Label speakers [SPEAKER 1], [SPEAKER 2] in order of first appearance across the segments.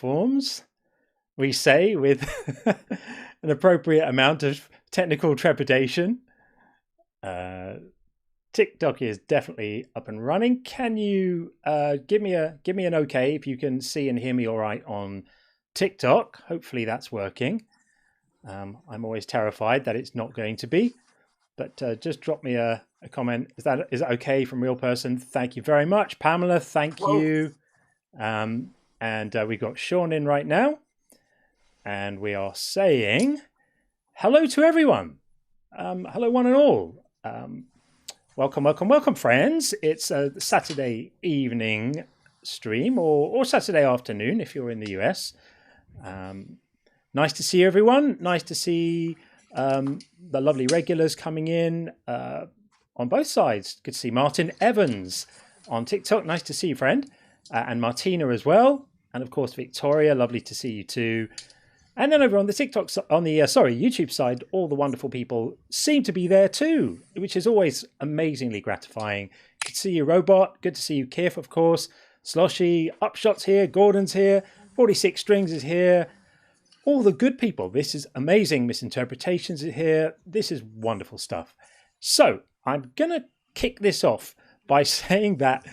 [SPEAKER 1] platforms, we say with an appropriate amount of technical trepidation. TikTok is definitely up and running. Can you give me an okay if you can see and hear me all right on TikTok? Hopefully that's working. I'm always terrified that it's not going to be, but just drop me a comment. Is that okay from Real Person? Thank you very much, Pamela. Thank you. And we've got Sean in right now, and we are saying hello to everyone. Hello, one and all. Welcome, friends. It's a Saturday evening stream or Saturday afternoon if you're in the US. Nice to see everyone. Nice to see the lovely regulars coming in on both sides. Good to see Martin Evans on TikTok. Nice to see you, friend. And Martina as well. And of course, Victoria. Lovely to see you too. And then over on the YouTube side, all the wonderful people seem to be there too, which is always amazingly gratifying. Good to see you, Robot. Good to see you, Kif, of course. Sloshy, Upshot's here. Gordon's here. 46 Strings is here. All the good people. This is amazing. Misinterpretations is here. This is wonderful stuff. So I'm going to kick this off by saying that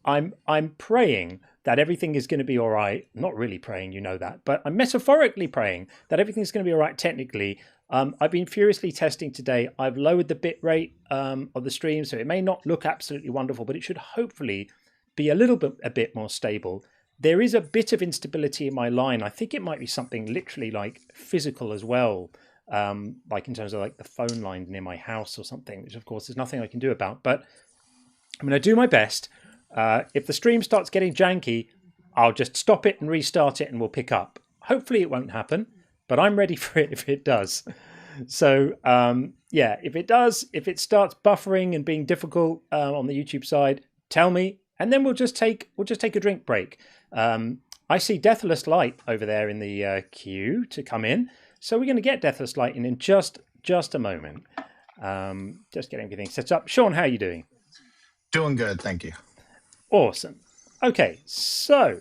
[SPEAKER 1] I'm praying that everything is going to be all right. Not really praying, you know that, but I'm metaphorically praying that everything's going to be all right technically. I've been furiously testing today. I've lowered the bit rate of the stream, so it may not look absolutely wonderful, but it should hopefully be a bit more stable. There is a bit of instability in my line. I think it might be something literally like physical as well, like in terms of like the phone line near my house or something, which of course there's nothing I can do about, but I'm going to do my best. If the stream starts getting janky, I'll just stop it and restart it and we'll pick up. Hopefully it won't happen, but I'm ready for it if it does. So yeah, if it does, if it starts buffering and being difficult on the YouTube side, tell me, and then we'll just take a drink break. I see Deathless Light over there in the queue to come in, so we're going to get Deathless Light in just a moment. Just getting everything set up. Sean, how are you doing?
[SPEAKER 2] Doing good, thank you.
[SPEAKER 1] Awesome. Okay, so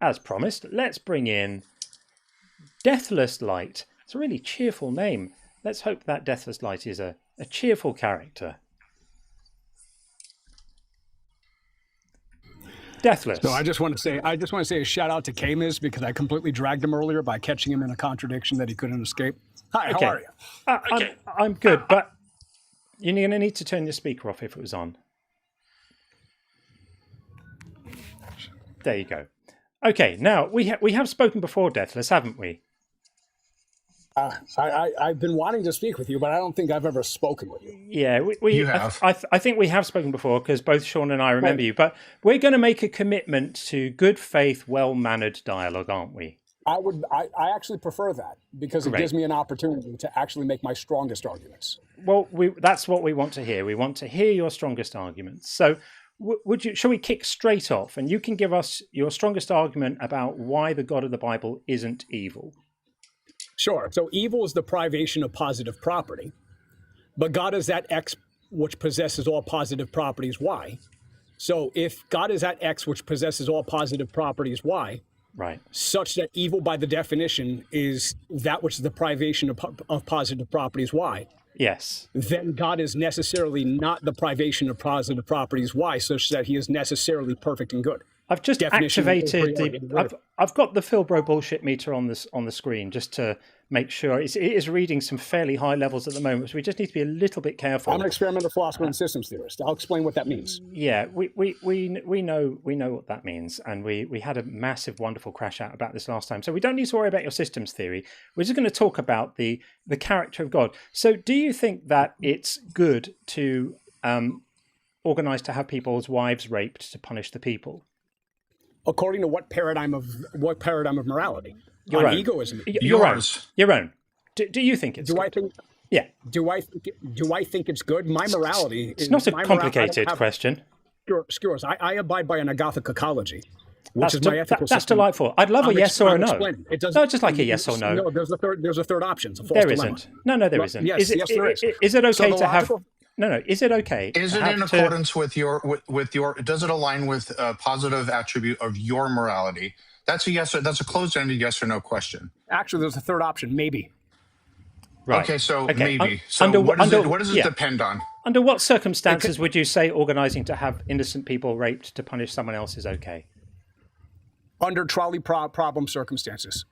[SPEAKER 1] as promised, let's bring in Deathless Light. It's a really cheerful name. Let's hope that Deathless Light is a cheerful character. Deathless.
[SPEAKER 3] So I just want to say a shout out to K-Miz because I completely dragged him earlier by catching him in a contradiction that he couldn't escape. Hi,
[SPEAKER 1] okay.
[SPEAKER 3] How are you?
[SPEAKER 1] I'm good, but you're going to need to turn your speaker off if it was on. There you go. Okay, now we have spoken before, Deathless, haven't we?
[SPEAKER 3] I've been wanting to speak with you, but I don't think I've ever spoken with you.
[SPEAKER 1] Yeah,
[SPEAKER 2] you have.
[SPEAKER 1] I think we have spoken before because both Sean and I remember you. But we're going to make a commitment to good faith, well-mannered dialogue, aren't we?
[SPEAKER 3] I actually prefer that because it gives me an opportunity to actually make my strongest arguments.
[SPEAKER 1] Well, that's what we want to hear. We want to hear your strongest arguments. So, shall we kick straight off, and you can give us your strongest argument about why the God of the Bible isn't evil?
[SPEAKER 3] Sure. So evil is the privation of positive property, but God is that X which possesses all positive properties Y. So if God is that X which possesses all positive properties Y,
[SPEAKER 1] right,
[SPEAKER 3] such that evil by the definition is that which is the privation of positive properties Y.
[SPEAKER 1] Yes.
[SPEAKER 3] Then God is necessarily not the privation of positive properties Y, such that he is necessarily perfect and good.
[SPEAKER 1] I've just activated I've got the Philbro bullshit meter on the screen just to make sure it is reading some fairly high levels at the moment, so we just need to be a little bit careful.
[SPEAKER 3] I'm an experimental philosopher and systems theorist. I'll explain what that means.
[SPEAKER 1] Yeah, we know what that means, and we had a massive, wonderful crash out about this last time, so we don't need to worry about your systems theory. We're just going to talk about the character of God. So, do you think that it's good to organize to have people's wives raped to punish the people?
[SPEAKER 3] According to what paradigm of morality?
[SPEAKER 1] Your own.
[SPEAKER 3] Egoism.
[SPEAKER 2] Yours.
[SPEAKER 1] Your own. Do you think it's good? Yeah.
[SPEAKER 3] Do I think it's good? My morality.
[SPEAKER 1] It's not a complicated question.
[SPEAKER 3] Screws. I abide by an agothic ecology, which is my ethical system.
[SPEAKER 1] That's delightful. I'd love a yes or a no. No, just like a yes or no.
[SPEAKER 3] No, there's a third option. It's a false
[SPEAKER 1] there
[SPEAKER 3] dilemma.
[SPEAKER 1] Isn't. No, there isn't.
[SPEAKER 3] Yes, there is.
[SPEAKER 1] Is it okay to have? No. Is it okay?
[SPEAKER 2] Is it in accordance with your? Does it align with a positive attribute of your morality That's a yes. That's a closed-ended yes or no question.
[SPEAKER 3] Actually, there's a third option, maybe.
[SPEAKER 1] Right.
[SPEAKER 2] Okay, so
[SPEAKER 1] Okay.
[SPEAKER 2] maybe. So
[SPEAKER 1] Under
[SPEAKER 2] what does it
[SPEAKER 1] yeah.
[SPEAKER 2] depend on?
[SPEAKER 1] Under what circumstances would you say organizing to have innocent people raped to punish someone else is okay?
[SPEAKER 3] Under trolley problem circumstances.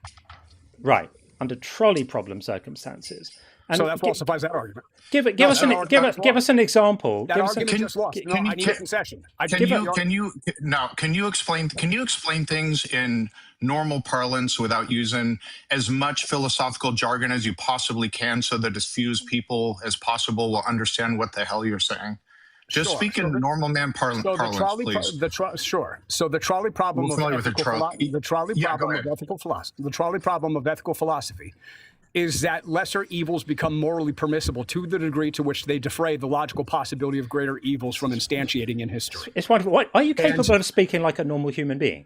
[SPEAKER 1] Right. Under trolley problem circumstances. And
[SPEAKER 3] So that falsifies that argument.
[SPEAKER 1] give us an example.
[SPEAKER 3] That
[SPEAKER 1] Give us
[SPEAKER 3] argument just lost. No, I need a concession.
[SPEAKER 2] Can you explain things in normal parlance without using as much philosophical jargon as you possibly can, so that as few people as possible will understand what the hell you're saying? Just speak in normal man parlance, please.
[SPEAKER 3] Sure. So the trolley problem of ethical philosophy is that lesser evils become morally permissible to the degree to which they defray the logical possibility of greater evils from instantiating in history.
[SPEAKER 1] It's wonderful. What, are you capable of speaking like a normal human being?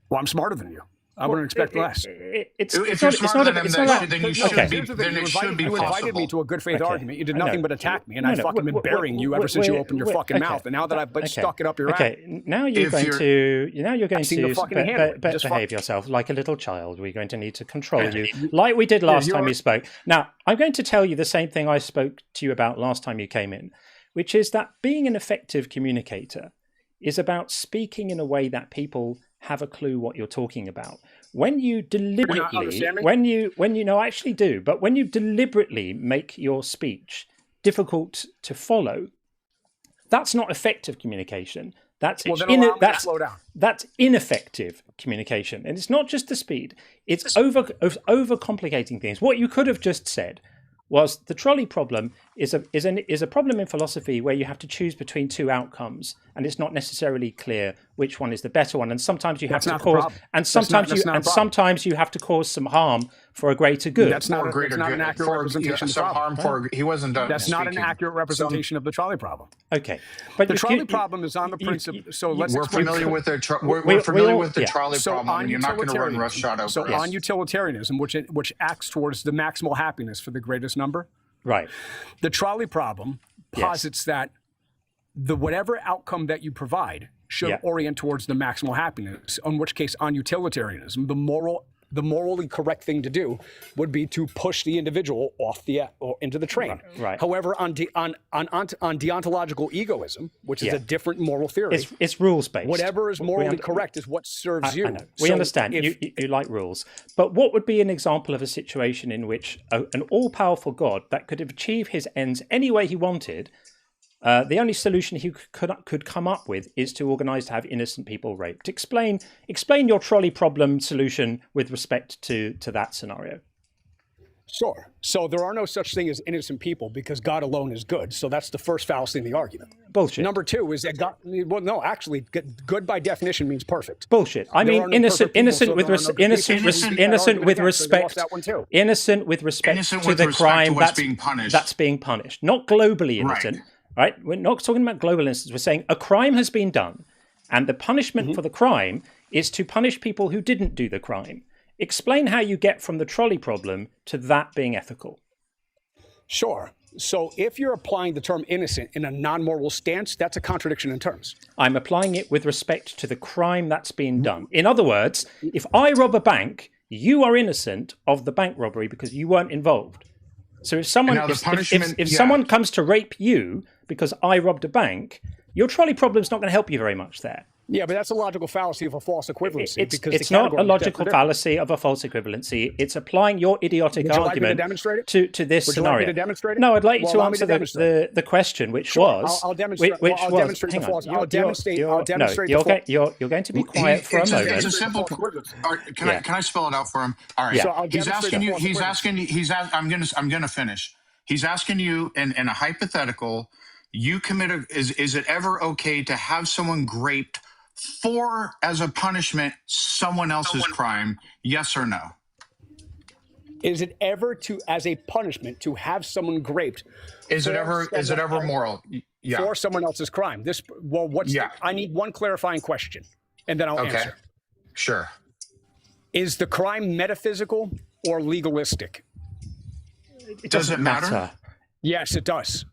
[SPEAKER 3] Well, I'm smarter than you. I wouldn't expect less.
[SPEAKER 2] If you're smarter than them, then you should be. Then it should be
[SPEAKER 3] You invited me to a good faith argument. You did nothing but attack me, and I've fucking been burying you ever since you opened your fucking mouth. And now that I've stuck it up your ass.
[SPEAKER 1] Okay, now you're going to behave
[SPEAKER 3] fuck.
[SPEAKER 1] yourself like a little child. We're going to need to control you, like we did last time you spoke. Now, I'm going to tell you the same thing I spoke to you about last time you came in, which is that being an effective communicator is about speaking in a way that people have a clue what you're talking about. When you deliberately, when you actually do, but when you deliberately make your speech difficult to follow, that's not effective communication. That's ineffective communication. And it's not just the speed. It's overcomplicating things. What you could have just said was the trolley problem is a problem in philosophy where you have to choose between two outcomes, and it's not necessarily clear which one is the better one. And sometimes you have to cause, and sometimes you have to cause some harm for a greater good.
[SPEAKER 3] That's not an accurate representation of the problem.
[SPEAKER 2] He wasn't done.
[SPEAKER 3] That's not an accurate representation of the trolley problem.
[SPEAKER 1] Okay, but
[SPEAKER 3] the trolley problem is on the principle. So
[SPEAKER 2] we're familiar with the trolley problem, and you're not going to run roughshod over.
[SPEAKER 3] So on utilitarianism, which acts towards the maximal happiness for the greatest number.
[SPEAKER 1] Right.
[SPEAKER 3] The trolley problem posits that the whatever outcome that you provide should orient towards the maximal happiness, in which case on utilitarianism, the morally correct thing to do would be to push the individual off or into the train.
[SPEAKER 1] Right.
[SPEAKER 3] However, on deontological egoism, which is a different moral theory,
[SPEAKER 1] it's rules based.
[SPEAKER 3] Whatever is morally correct is what serves you.
[SPEAKER 1] I know. We understand. You like rules, but what would be an example of a situation in which an all-powerful God that could achieve his ends any way he wanted? The only solution he could come up with is to organise to have innocent people raped. Explain your trolley problem solution with respect to that scenario.
[SPEAKER 3] Sure. So there are no such thing as innocent people because God alone is good. So that's the first fallacy in the argument.
[SPEAKER 1] Bullshit.
[SPEAKER 3] Number two is that God. Well, no, actually, good by definition means perfect.
[SPEAKER 1] Bullshit. I mean, innocent with respect to the crime that's being punished. Not globally innocent. Right? We're not talking about global innocence. We're saying a crime has been done, and the punishment for the crime is to punish people who didn't do the crime. Explain how you get from the trolley problem to that being ethical.
[SPEAKER 3] Sure. So if you're applying the term innocent in a non-moral stance, that's a contradiction in terms.
[SPEAKER 1] I'm applying it with respect to the crime that's been done. In other words, if I rob a bank, you are innocent of the bank robbery because you weren't involved. So if someone someone comes to rape you because I robbed a bank, your trolley problem's not going to help you very much there.
[SPEAKER 3] Yeah, but that's a logical fallacy of a false equivalency.
[SPEAKER 1] It's not a logical fallacy of a false equivalency. It's applying your idiotic argument to this scenario.
[SPEAKER 3] Would you like me to demonstrate it?
[SPEAKER 1] No, I'd like you to answer the question, which was...
[SPEAKER 3] I'll demonstrate. I'll demonstrate the false. I'll demonstrate the false.
[SPEAKER 1] You're going to be quiet for a moment.
[SPEAKER 2] It's a simple... Can I spell it out for him? All right.
[SPEAKER 3] So
[SPEAKER 2] he's asking you... I'm going to finish. He's asking you in a hypothetical, you commit is it ever okay to have someone raped for, as a punishment, someone else's crime? Yes or no?
[SPEAKER 3] Is it ever as a punishment to have someone raped?
[SPEAKER 2] Is it ever moral? Yeah.
[SPEAKER 3] For someone else's crime. I need one clarifying question, and then I'll answer.
[SPEAKER 2] Sure.
[SPEAKER 3] Is the crime metaphysical or legalistic?
[SPEAKER 1] Does it matter?
[SPEAKER 3] Yes, it does.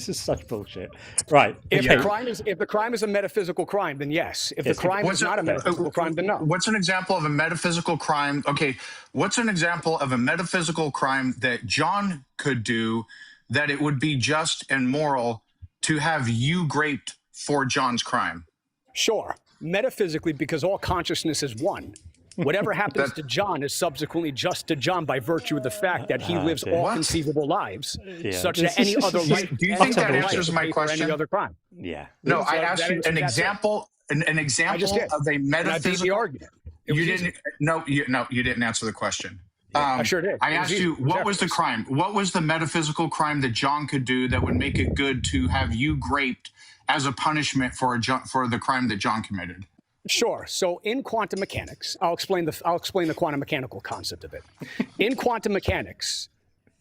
[SPEAKER 1] This is such bullshit. Right.
[SPEAKER 3] If
[SPEAKER 1] Okay.
[SPEAKER 3] the crime is a metaphysical crime, then yes. If the crime is not a metaphysical crime, then no.
[SPEAKER 2] What's an example of a metaphysical crime? Okay, what's an example of a metaphysical crime that John could do that it would be just and moral to have you graped for John's crime?
[SPEAKER 3] Sure. Metaphysically, because all consciousness is one. Whatever happens to John is subsequently just to John by virtue of the fact that he lives all conceivable lives, such that any other right.
[SPEAKER 2] Do you think that answers my question?
[SPEAKER 3] Any other crime?
[SPEAKER 1] Yeah.
[SPEAKER 2] No, I asked you an example. An example of a metaphysical.
[SPEAKER 3] The argument.
[SPEAKER 2] You didn't. No, you didn't answer the question.
[SPEAKER 3] I sure did.
[SPEAKER 2] I asked you, what was the crime? What was the metaphysical crime that John could do that would make it good to have you graped as a punishment for the crime that John committed?
[SPEAKER 3] Sure. So in quantum mechanics, I'll explain the quantum mechanical concept of it. In quantum mechanics,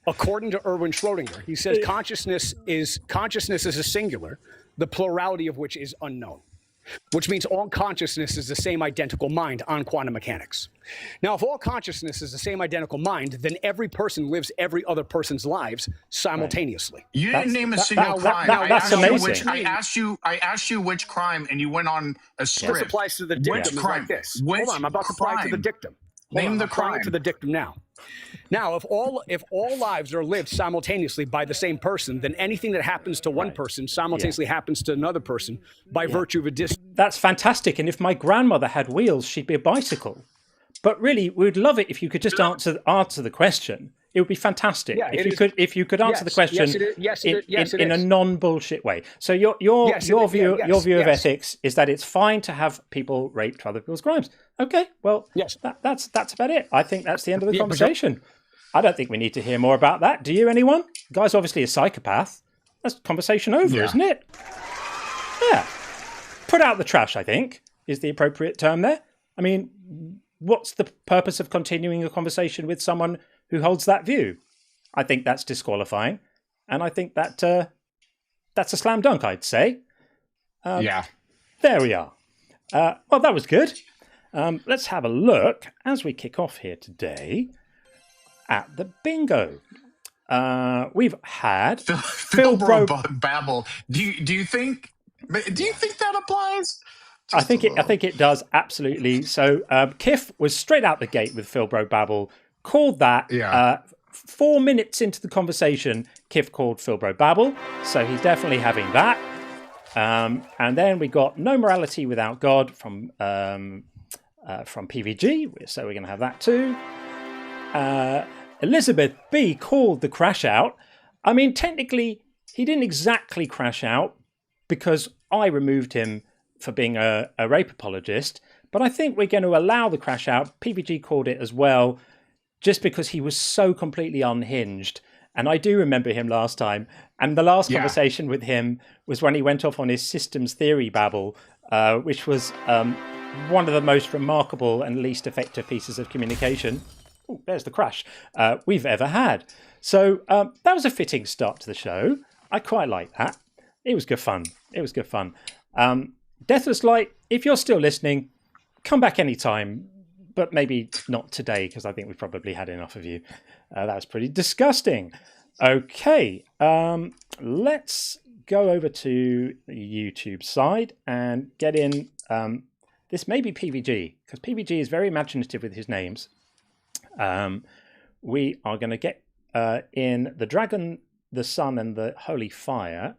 [SPEAKER 3] according to Erwin Schrödinger, he says consciousness is a singular, the plurality of which is unknown, which means all consciousness is the same identical mind on quantum mechanics. Now, if all consciousness is the same identical mind, then every person lives every other person's lives simultaneously.
[SPEAKER 2] You didn't name a single crime.
[SPEAKER 1] That's amazing.
[SPEAKER 2] I asked you which crime, and you went on a script.
[SPEAKER 3] This applies to the dictum.
[SPEAKER 2] Which crime?
[SPEAKER 3] Like this.
[SPEAKER 2] Which
[SPEAKER 3] Hold on, I'm about to apply to the dictum.
[SPEAKER 2] Name the crime.
[SPEAKER 3] To the dictum now. Now, if all lives are lived simultaneously by the same person, then anything that happens to one person simultaneously happens to another person by virtue of a distance.
[SPEAKER 1] That's fantastic. And if my grandmother had wheels, she'd be a bicycle. But really, we'd love it if you could just answer the question. It would be fantastic if you could answer the question in a non-bullshit way. So your view of ethics is that it's fine to have people raped for other people's crimes. Okay, well, that's about it. I think that's the end of the conversation. I don't think we need to hear more about that. Do you, anyone? The guy's obviously a psychopath. That's conversation over, isn't it? Yeah. Put out the trash, I think, is the appropriate term there. I mean, what's the purpose of continuing a conversation with someone who holds that view? I think that's disqualifying. And I think that that's a slam dunk, I'd say. There we are. Well, that was good. Let's have a look, as we kick off here today, at the bingo. We've had
[SPEAKER 2] Phil Babble. Do you think that applies?
[SPEAKER 1] I think it does, absolutely. So Kiff was straight out the gate with Phil Babble, called that. 4 minutes into the conversation, Kiff called Phil Babble, so he's definitely having that. And then we got No Morality Without God from PVG, so we're going to have that too. Elizabeth B called the crash out. I mean, technically, he didn't exactly crash out because I removed him for being a rape apologist, but I think we're going to allow the crash out. PVG called it as well, just because he was so completely unhinged. And I do remember him last time. And the last conversation with him was when he went off on his systems theory babble, which was one of the most remarkable and least effective pieces of communication. Oh, there's the crash we've ever had. So that was a fitting start to the show. I quite like that. It was good fun. Deathless Light, if you're still listening, come back anytime, but maybe not today, because I think we've probably had enough of you. That was pretty disgusting. Okay, let's go over to the YouTube side and get in. This may be PVG, because PVG is very imaginative with his names. We are going to get in the Dragon, the Sun, and the Holy Fire.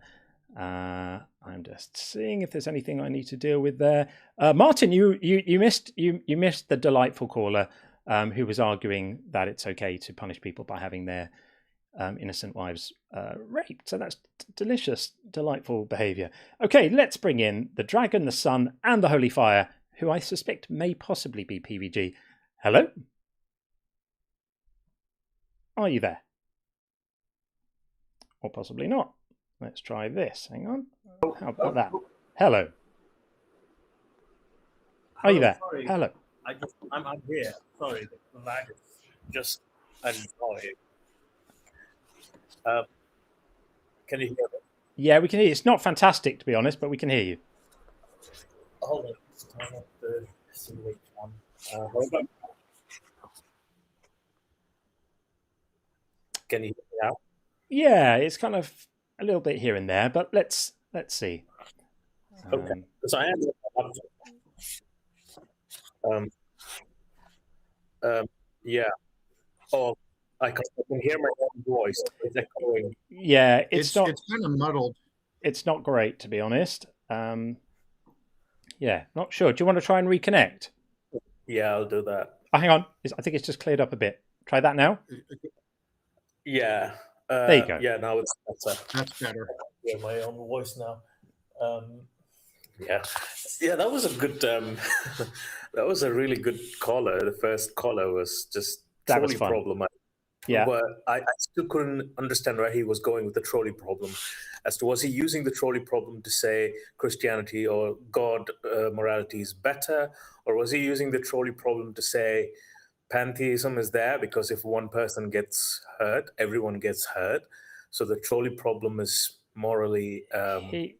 [SPEAKER 1] I'm just seeing if there's anything I need to deal with there. Martin, you missed the delightful caller who was arguing that it's okay to punish people by having their innocent wives raped. So that's delicious, delightful behaviour. Okay, let's bring in the Dragon, the Sun, and the Holy Fire, who I suspect may possibly be PVG. Hello? Are you there? Or possibly not. Let's try this. Hang on. How about that? Hello. Are you there?
[SPEAKER 4] Sorry.
[SPEAKER 1] Hello.
[SPEAKER 4] I'm here. Sorry, the lag is just annoying. Can you hear me?
[SPEAKER 1] Yeah, we can hear you. It's not fantastic, to be honest, but we can hear you.
[SPEAKER 4] Hold on. Let's turn up the simulate one. Hold on. Can you hear me now?
[SPEAKER 1] Yeah, it's kind of a little bit here and there, but let's see.
[SPEAKER 4] Okay. So I am. Yeah. Oh, I can hear my own voice. It's echoing.
[SPEAKER 1] Yeah, it's not.
[SPEAKER 2] It's kind of muddled.
[SPEAKER 1] It's not great, to be honest. Yeah, not sure. Do you want to try and reconnect?
[SPEAKER 4] Yeah, I'll do that.
[SPEAKER 1] Oh, hang on. I think it's just cleared up a bit. Try that now.
[SPEAKER 4] Yeah.
[SPEAKER 1] There you go.
[SPEAKER 4] Yeah, now it's better.
[SPEAKER 2] That's better.
[SPEAKER 4] I hear my own voice now. Yeah, that was a good. That was a really good caller. The first caller was just
[SPEAKER 1] That was
[SPEAKER 4] trolley
[SPEAKER 1] fun.
[SPEAKER 4] problem.
[SPEAKER 1] Yeah.
[SPEAKER 4] But I still couldn't understand where he was going with the trolley problem. As to was he using the trolley problem to say Christianity or God morality is better, or was he using the trolley problem to say pantheism is there because if one person gets hurt, everyone gets hurt. So the trolley problem is morally bad.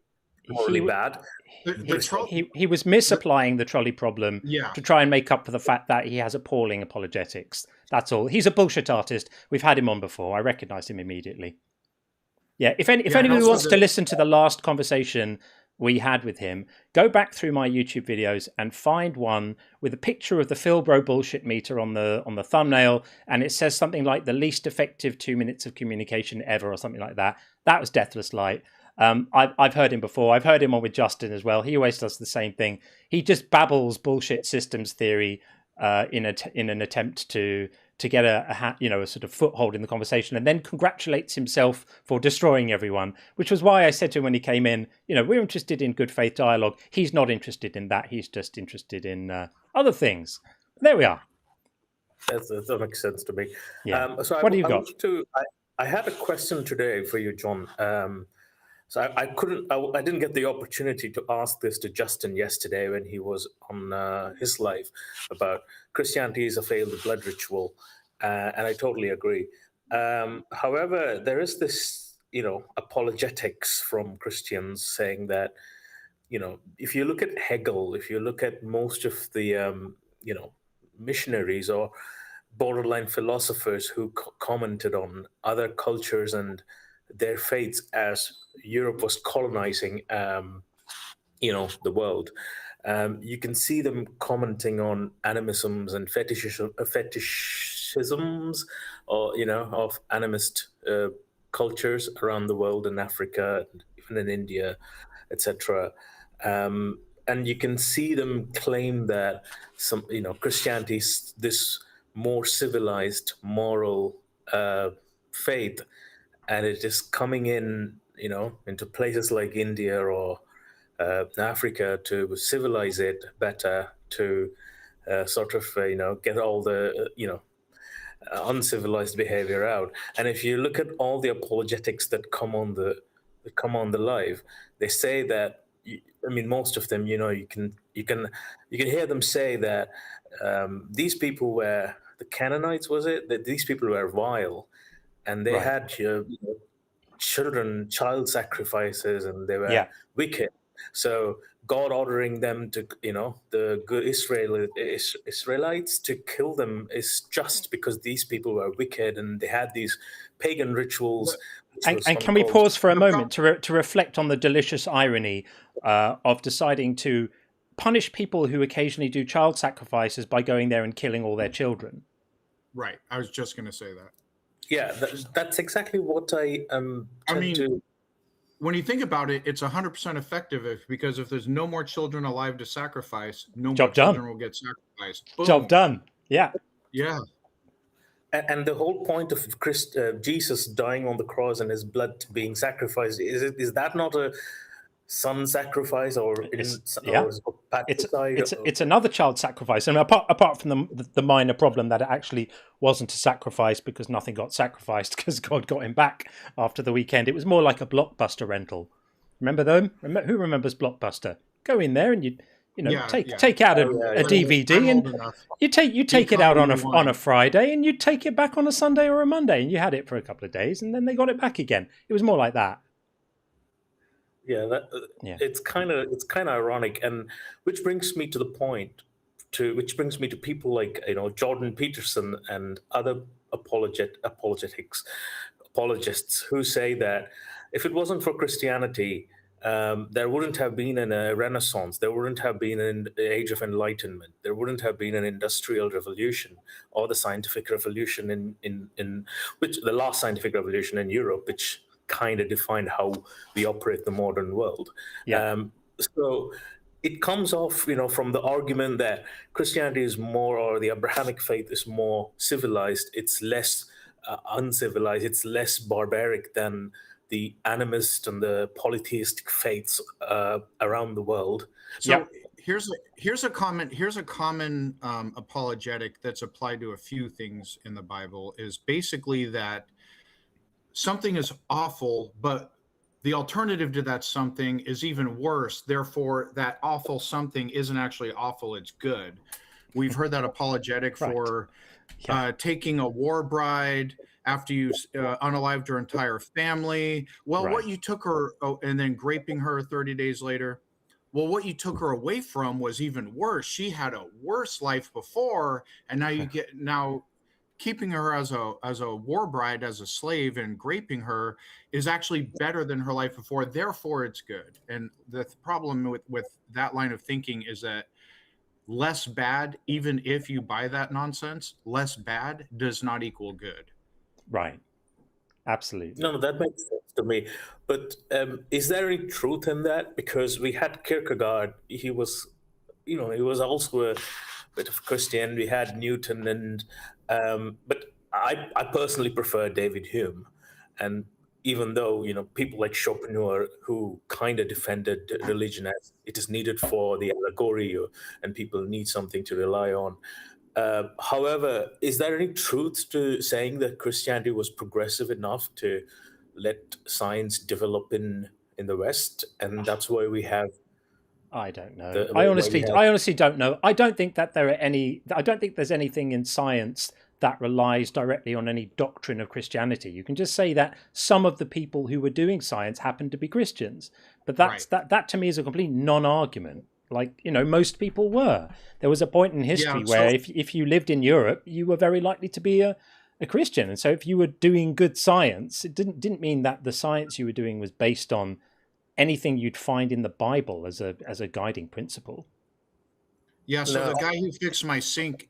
[SPEAKER 1] He was misapplying the trolley problem
[SPEAKER 2] Yeah.
[SPEAKER 1] to try and make up for the fact that he has appalling apologetics. That's all. He's a bullshit artist. We've had him on before. I recognise him immediately. Yeah, if anyone wants to listen to the last conversation we had with him, go back through my YouTube videos and find one with a picture of the Philbro bullshit meter on the thumbnail, and it says something like the least effective 2 minutes of communication ever or something like that. That was Deathless Light. I've heard him before. I've heard him on with Justin as well. He always does the same thing. He just babbles bullshit systems theory in an attempt to get a sort of foothold in the conversation, and then congratulates himself for destroying everyone, which was why I said to him when he came in, we're interested in good faith dialogue. He's not interested in that. He's just interested in other things. There we are.
[SPEAKER 4] That makes sense to me.
[SPEAKER 1] Yeah.
[SPEAKER 4] So
[SPEAKER 1] what do you got?
[SPEAKER 4] I had a question today for you, John. So I didn't get the opportunity to ask this to Justin yesterday when he was on his live about Christianity is a failed blood ritual, and I totally agree. However, there is this, apologetics from Christians saying that, if you look at Hegel, if you look at most of the, missionaries or borderline philosophers who commented on other cultures and their faiths as Europe was colonizing, the world. You can see them commenting on animisms and fetishisms, or of animist cultures around the world, in Africa, even in India, etc. And you can see them claim that Christianity is this more civilized, moral faith, and it is coming in, into places like India or Africa to civilize it better, to sort of, get all the, uncivilized behavior out. And if you look at all the apologetics that come on the live, they say that, most of them, you can hear them say that these people were the Canaanites, was it? That these people were vile, and they had child sacrifices, and they were wicked. So God ordering them to, the good Israelites to kill them is just because these people were wicked and they had these pagan rituals.
[SPEAKER 1] And can we pause for a moment to reflect on the delicious irony of deciding to punish people who occasionally do child sacrifices by going there and killing all their children?
[SPEAKER 2] Right. I was just going to say that.
[SPEAKER 4] Yeah, that's exactly what I
[SPEAKER 2] when you think about it, it's 100% effective because if there's no more children alive to sacrifice, no
[SPEAKER 1] Job
[SPEAKER 2] more
[SPEAKER 1] done.
[SPEAKER 2] children will get sacrificed. Boom.
[SPEAKER 1] Job done. Yeah.
[SPEAKER 2] Yeah.
[SPEAKER 4] And the whole point of Jesus dying on the cross and his blood being sacrificed, is that not a son sacrifice
[SPEAKER 1] It's another child sacrifice, and apart from the minor problem that it actually wasn't a sacrifice because nothing got sacrificed because God got him back after the weekend. It was more like a Blockbuster rental. Remember them? Who remembers Blockbuster? Go in there and take out a DVD and you take it out on a Friday and you take it back on a Sunday or a Monday, and you had it for a couple of days and then they got it back again. It was more like that.
[SPEAKER 4] Yeah, it's kind of ironic, and which brings me to the point, which brings me to people like Jordan Peterson and other apologists who say that if it wasn't for Christianity, there wouldn't have been a Renaissance. There wouldn't have been an age of enlightenment. There wouldn't have been an industrial revolution or the scientific revolution in which the last scientific revolution in Europe, which kind of defined how we operate the modern world.
[SPEAKER 1] Yeah.
[SPEAKER 4] So it comes off, from the argument that Christianity is more, or the Abrahamic faith is more civilized. It's less uncivilized. It's less barbaric than the animist and the polytheistic faiths around the world.
[SPEAKER 2] So here's a common apologetic that's applied to a few things in the Bible, is basically that something is awful, but the alternative to that something is even worse. Therefore, that awful something isn't actually awful, it's good. We've heard that apologetic for taking a war bride after you unalived her entire family. Well, what you took her, and then raping her 30 days later. Well, what you took her away from was even worse. She had a worse life before, and now keeping her as a war bride, as a slave, and raping her is actually better than her life before. Therefore, it's good. And the problem with that line of thinking is that less bad, even if you buy that nonsense, less bad does not equal good.
[SPEAKER 1] Right. Absolutely.
[SPEAKER 4] No, that makes sense to me. But is there any truth in that? Because we had Kierkegaard. He was, he was also a bit of Christian. We had Newton, and but I personally prefer David Hume. And even though people like Schopenhauer, who kind of defended religion as it is needed for the allegory, and people need something to rely on. However, is there any truth to saying that Christianity was progressive enough to let science develop in the West, and that's why we have?
[SPEAKER 1] I don't know. I honestly don't know. I don't think that I don't think there's anything in science that relies directly on any doctrine of Christianity. You can just say that some of the people who were doing science happened to be Christians, but that to me is a complete non-argument. Like, most people were. There was a point in history where if you lived in Europe, you were very likely to be a Christian. And so if you were doing good science, it didn't mean that the science you were doing was based on anything you'd find in the Bible as a guiding principle.
[SPEAKER 2] Yeah, so the guy who fixed my sink,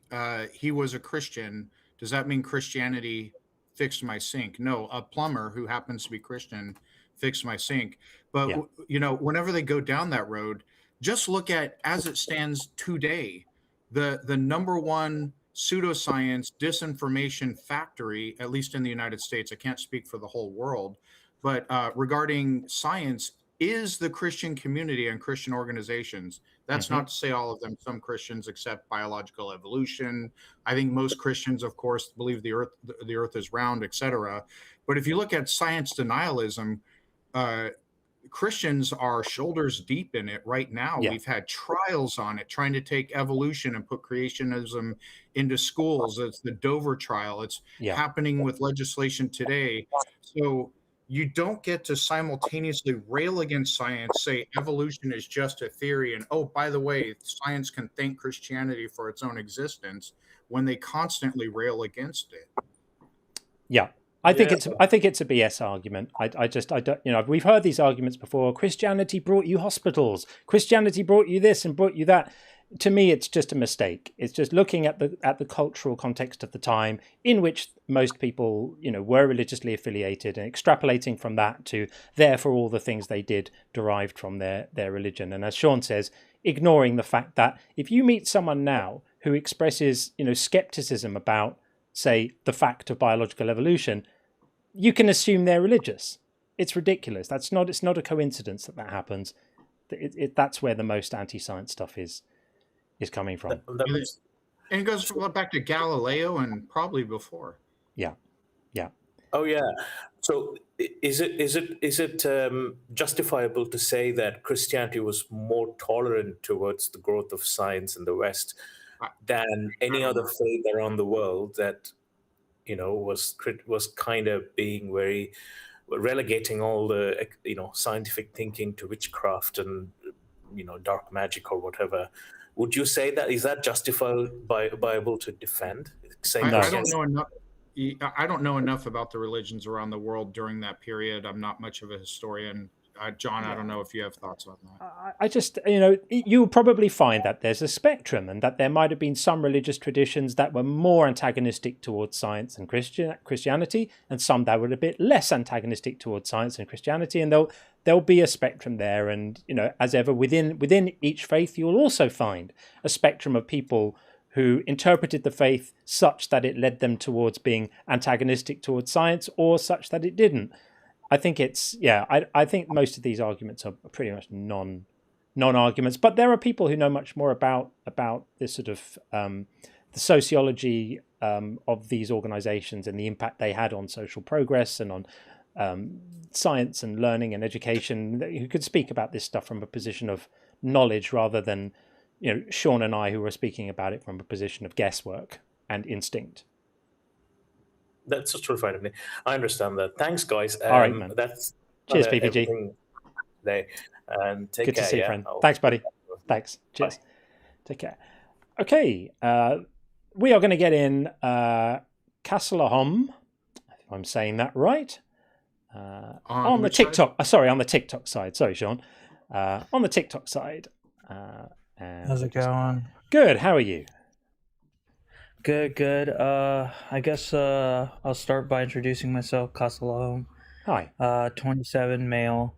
[SPEAKER 2] he was a Christian. Does that mean Christianity fixed my sink? No, a plumber who happens to be Christian fixed my sink. But, whenever they go down that road, just look at, as it stands today, the number one pseudoscience disinformation factory, at least in the United States. I can't speak for the whole world, but regarding science, is the Christian community and Christian organizations. That's not to say all of them. Some Christians accept biological evolution. I think most Christians, of course, believe the earth is round, etc. But if you look at science denialism, Christians are shoulders deep in it right now. Yeah. We've had trials on it, trying to take evolution and put creationism into schools. It's the Dover trial. It's happening with legislation today. So you don't get to simultaneously rail against science, say evolution is just a theory, and oh, by the way, science can thank Christianity for its own existence, when they constantly rail against it.
[SPEAKER 1] Yeah. I think it's a BS argument. I don't, we've heard these arguments before. Christianity brought you hospitals. Christianity brought you this and brought you that. To me, it's just a mistake. It's just looking at the cultural context of the time in which most people, were religiously affiliated, and extrapolating from that to therefore all the things they did derived from their religion. And as Sean says, ignoring the fact that if you meet someone now who expresses, skepticism about, say, the fact of biological evolution, you can assume they're religious. It's ridiculous. It's not a coincidence that happens. That's where the most anti-science stuff is coming from.
[SPEAKER 2] And it goes back to Galileo and probably before.
[SPEAKER 1] Yeah.
[SPEAKER 4] Oh yeah. So is it justifiable to say that Christianity was more tolerant towards the growth of science in the West than any other faith around the world that was kind of being very relegating all the scientific thinking to witchcraft and dark magic or whatever? Would you say that is that justifiable to defend?
[SPEAKER 2] I don't know enough.
[SPEAKER 5] I don't know enough about the religions around the world during that period. I'm not much of a historian. John, I don't know if you have thoughts on that.
[SPEAKER 1] I just, you'll probably find that there's a spectrum, and that there might have been some religious traditions that were more antagonistic towards science and Christianity, and some that were a bit less antagonistic towards science and Christianity, and there'll be a spectrum there. And as ever, within each faith, you'll also find a spectrum of people who interpreted the faith such that it led them towards being antagonistic towards science, or such that it didn't. I think I think most of these arguments are pretty much non-arguments, but there are people who know much more about this sort of the sociology of these organizations and the impact they had on social progress and on science and learning and education, who could speak about this stuff from a position of knowledge rather than Sean and I, who are speaking about it from a position of guesswork and instinct.
[SPEAKER 4] That's terrific. I understand that. Thanks, guys.
[SPEAKER 1] All right, man. Cheers, PPG.
[SPEAKER 4] Today. And take
[SPEAKER 1] Good
[SPEAKER 4] care.
[SPEAKER 1] To see you, friend. Thanks, buddy. Thanks. Cheers. Bye. Take care. Okay, we are going to get in Casalhom, if I'm saying that right, on the TikTok. Sorry, on the TikTok side. Sorry, Sean. On the TikTok side.
[SPEAKER 6] How's it going?
[SPEAKER 1] Good. How are you?
[SPEAKER 6] Good. I guess I'll start by introducing myself. Casalhom.
[SPEAKER 1] Hi.
[SPEAKER 6] 27, male.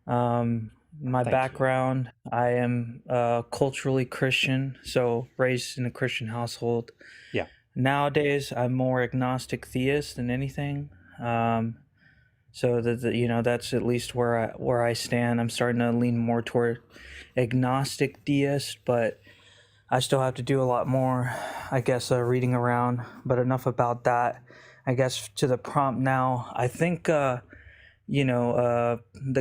[SPEAKER 6] My background, I am culturally Christian, so raised in a Christian household.
[SPEAKER 1] Yeah.
[SPEAKER 6] Nowadays, I'm more agnostic theist than anything. So that's at least where I stand. I'm starting to lean more toward agnostic theist, but I still have to do a lot more, I guess, reading around. But enough about that. I guess to the prompt now, I think, the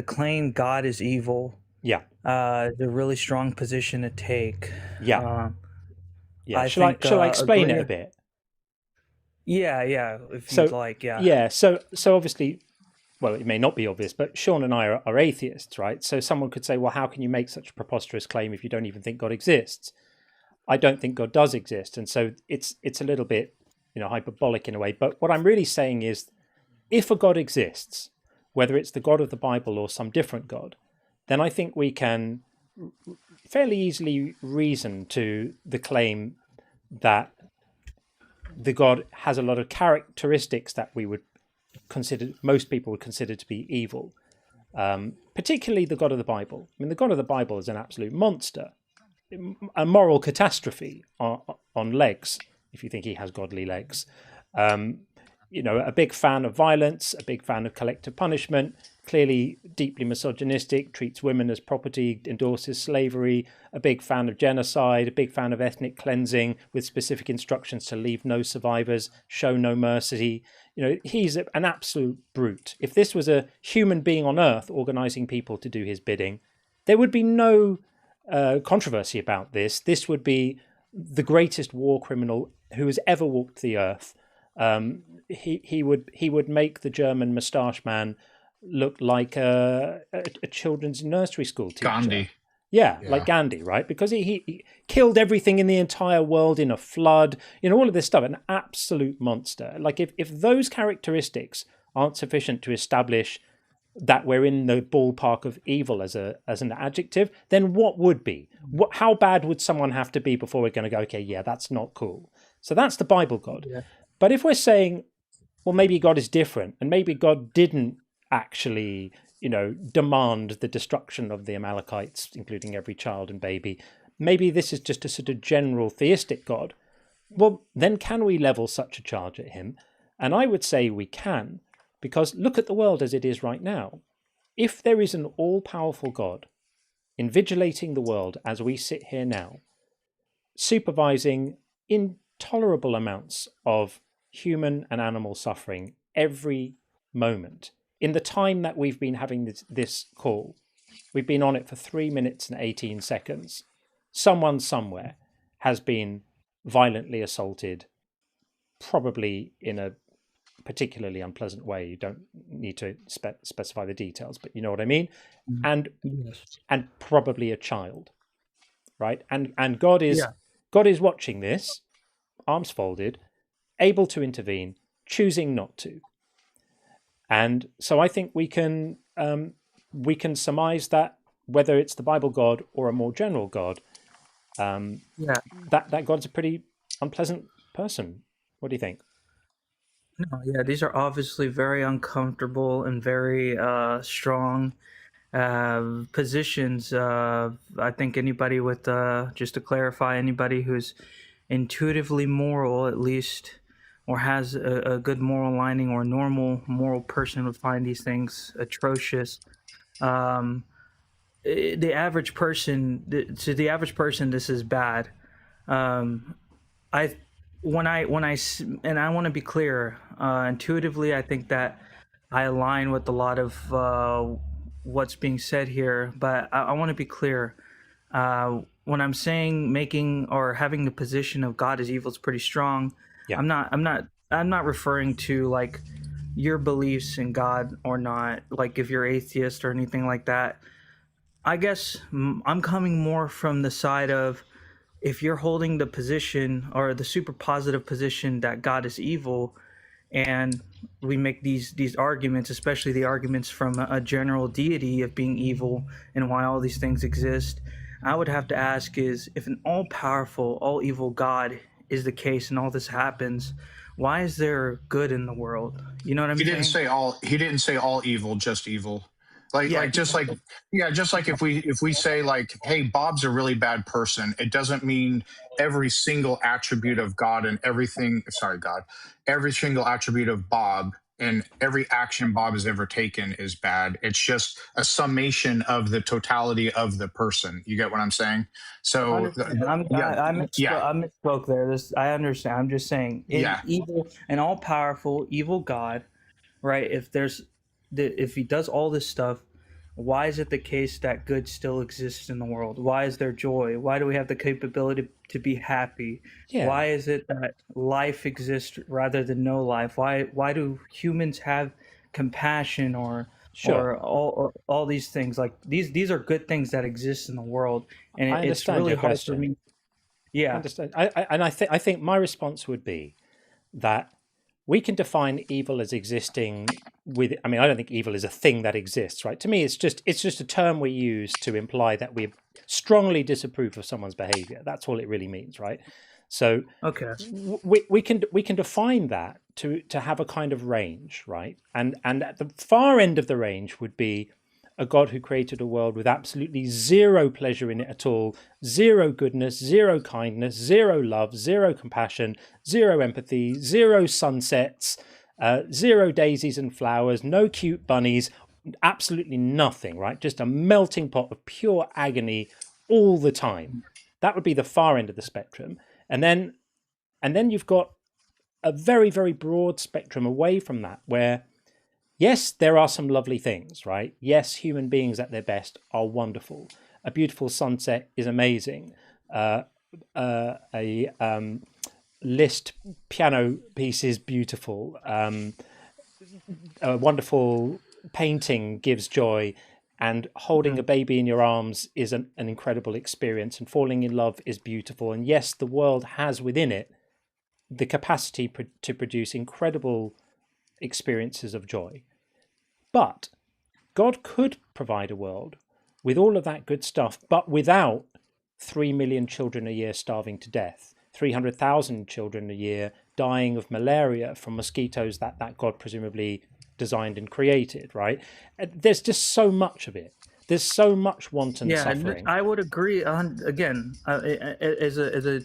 [SPEAKER 6] claim God is evil.
[SPEAKER 1] Yeah.
[SPEAKER 6] The really strong position to take.
[SPEAKER 1] Yeah. Shall I explain it a bit?
[SPEAKER 6] Yeah. If you'd like, yeah.
[SPEAKER 1] Yeah. So obviously, well, it may not be obvious, but Sean and I are atheists, right? So someone could say, well, how can you make such a preposterous claim if you don't even think God exists? I don't think God does exist. And so it's a little bit, hyperbolic in a way. But what I'm really saying is, if a God exists, whether it's the God of the Bible or some different God, then I think we can fairly easily reason to the claim that the God has a lot of characteristics that most people would consider to be evil, particularly the God of the Bible. I mean, the God of the Bible is an absolute monster, a moral catastrophe on legs, if you think he has godly legs. A big fan of violence, a big fan of collective punishment, clearly deeply misogynistic, treats women as property, endorses slavery, a big fan of genocide, a big fan of ethnic cleansing with specific instructions to leave no survivors, show no mercy. He's an absolute brute. If this was a human being on earth organizing people to do his bidding, there would be no controversy about this. This would be the greatest war criminal who has ever walked the earth. He would make the German moustache man look like a children's nursery school teacher.
[SPEAKER 2] Gandhi.
[SPEAKER 1] Yeah, like Gandhi, right? Because he killed everything in the entire world in a flood, all of this stuff, an absolute monster. Like if those characteristics aren't sufficient to establish that we're in the ballpark of evil as an adjective, then what would be? How bad would someone have to be before we're going to go, okay, yeah, that's not cool. So that's the Bible God. Yeah. But if we're saying, well, maybe God is different, and maybe God didn't actually, demand the destruction of the Amalekites, including every child and baby, maybe this is just a sort of general theistic God, well, then can we level such a charge at him? And I would say we can, because look at the world as it is right now. If there is an all-powerful God invigilating the world as we sit here now, supervising intolerable amounts of human and animal suffering every moment, in the time that we've been having this call, we've been on it for 3 minutes and 18 seconds. Someone somewhere has been violently assaulted, probably in a particularly unpleasant way. You don't need to specify the details, but you know what I mean. And probably a child, right? And God is watching this, arms folded, able to intervene, choosing not to. And so I think we can surmise that whether it's the Bible God or a more general God, that God's a pretty unpleasant person. What do you think?
[SPEAKER 6] No, yeah, these are obviously very uncomfortable and very strong positions. I think anybody with, just to clarify, anybody who's intuitively moral, at least, or has a good moral lining, or a normal moral person would find these things atrocious. The average person, to the average person, this is bad. I when I and I want to be clear, intuitively I think that I align with a lot of what's being said here, but I want to be clear. When I'm saying making or having the position of God is evil is pretty strong,
[SPEAKER 1] Yeah.
[SPEAKER 6] I'm not referring to like your beliefs in God or not, like if you're atheist or anything like that. I guess I'm coming more from the side of, if you're holding the position or the super positive position that God is evil, and we make these arguments, especially the arguments from a general deity of being evil and why all these things exist, I would have to ask is, if an all-powerful, all-evil God is the case and all this happens, why is there good in the world? You know what I'm saying?
[SPEAKER 2] He didn't say all evil, just evil. Just like if we say like, hey, Bob's a really bad person, it doesn't mean every single attribute of God and every single attribute of Bob and every action Bob has ever taken is bad. It's just a summation of the totality of the person. You get what I'm saying? So
[SPEAKER 6] I misspoke there. I understand. I'm just saying, evil, an all-powerful evil God, right? If he does all this stuff, why is it the case that good still exists in the world? Why is there joy? Why do we have the capability to be happy?
[SPEAKER 1] Yeah.
[SPEAKER 6] Why is it that life exists rather than no life? Why do humans have compassion or all these things? Like these are good things that exist in the world, and it's really hard for me. Yeah,
[SPEAKER 1] I understand. I think my response would be that we can define evil as existing with, I don't think evil is a thing that exists, right? To me, it's just a term we use to imply that we strongly disapprove of someone's behavior. That's all it really means, right? So
[SPEAKER 6] okay,
[SPEAKER 1] we can define that to have a kind of range, right? And at the far end of the range would be a God who created a world with absolutely zero pleasure in it at all, zero goodness, zero kindness, zero love, zero compassion, zero empathy, zero sunsets, zero daisies and flowers, no cute bunnies, absolutely nothing, right? Just a melting pot of pure agony all the time. That would be the far end of the spectrum. And then you've got a very, very broad spectrum away from that, where yes, there are some lovely things, right? Yes, human beings at their best are wonderful. A beautiful sunset is amazing. A Liszt piano piece is beautiful. A wonderful painting gives joy. And holding a baby in your arms is an incredible experience. And falling in love is beautiful. And yes, the world has within it the capacity to produce incredible experiences of joy. But God could provide a world with all of that good stuff, but without 3 million children a year starving to death, 300,000 children a year dying of malaria from mosquitoes that God presumably designed and created, right? There's just so much of it. There's so much wanton suffering.
[SPEAKER 6] I would agree. Again, as a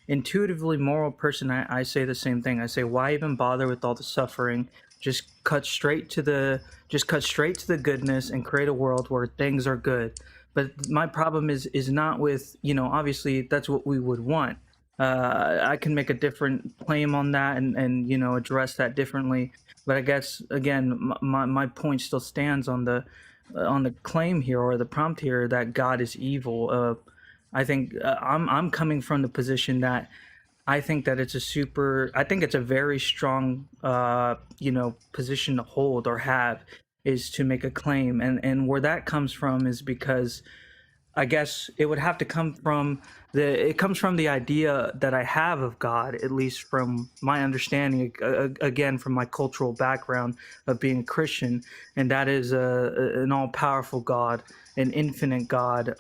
[SPEAKER 6] intuitively moral person, I say the same thing. I say, why even bother with all the suffering? Just cut straight to the goodness and create a world where things are good. But my problem is not with, obviously that's what we would want. I can make a different claim on that and address that differently. But I guess again, my point still stands on the claim here, or the prompt here, that God is evil. I think I'm coming from the position that I think that it's a very strong, position to hold or have, is to make a claim. And where that comes from is because I guess it would have to come from it comes from the idea that I have of God, at least from my understanding, again, from my cultural background of being a Christian, and that is an all-powerful God, an infinite God.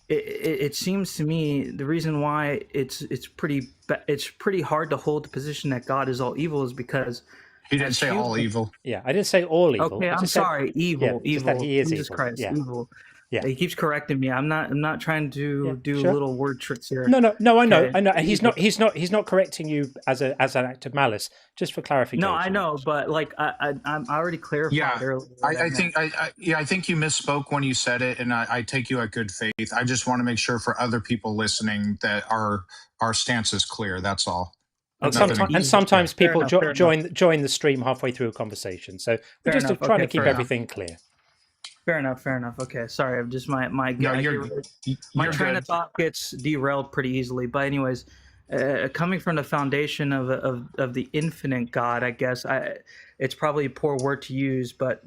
[SPEAKER 6] It seems to me the reason why it's pretty hard to hold the position that God is all evil is because
[SPEAKER 2] He didn't
[SPEAKER 6] as
[SPEAKER 2] say all
[SPEAKER 6] humans,
[SPEAKER 2] evil.
[SPEAKER 1] Yeah, I didn't say all evil.
[SPEAKER 6] okay,
[SPEAKER 1] I
[SPEAKER 6] I'm
[SPEAKER 1] just said,
[SPEAKER 6] sorry,
[SPEAKER 1] yeah,
[SPEAKER 6] evil,
[SPEAKER 1] just that
[SPEAKER 6] evil,
[SPEAKER 1] he is
[SPEAKER 6] Jesus
[SPEAKER 1] evil.
[SPEAKER 6] Christ,
[SPEAKER 1] Yeah,
[SPEAKER 6] evil.
[SPEAKER 1] yeah,
[SPEAKER 6] He keeps correcting me. I'm not trying
[SPEAKER 1] yeah.
[SPEAKER 6] to do
[SPEAKER 1] Sure.
[SPEAKER 6] little word tricks here.
[SPEAKER 1] No. I know.
[SPEAKER 6] Okay.
[SPEAKER 1] And he's not correcting you as an act of malice. Just for clarification.
[SPEAKER 6] No, I know, but like I already clarified
[SPEAKER 2] Yeah,
[SPEAKER 6] earlier what I meant.
[SPEAKER 2] I think you misspoke when you said it, and I take you at good faith. I just want to make sure for other people listening that our stance is clear. That's all.
[SPEAKER 1] And
[SPEAKER 6] Okay.
[SPEAKER 1] sometimes
[SPEAKER 6] Fair
[SPEAKER 1] people
[SPEAKER 6] enough, fair enough.
[SPEAKER 1] join the stream halfway through a conversation. So we're
[SPEAKER 6] Fair
[SPEAKER 1] just
[SPEAKER 6] enough.
[SPEAKER 1] trying to
[SPEAKER 6] Okay,
[SPEAKER 1] keep
[SPEAKER 6] fair enough.
[SPEAKER 1] everything clear.
[SPEAKER 6] Fair enough. Okay, sorry. I'm just my
[SPEAKER 2] No,
[SPEAKER 6] my
[SPEAKER 2] you're
[SPEAKER 6] train
[SPEAKER 2] good.
[SPEAKER 6] of thought gets derailed pretty easily. But anyways, coming from the foundation of the infinite God, I guess it's probably a poor word to use, but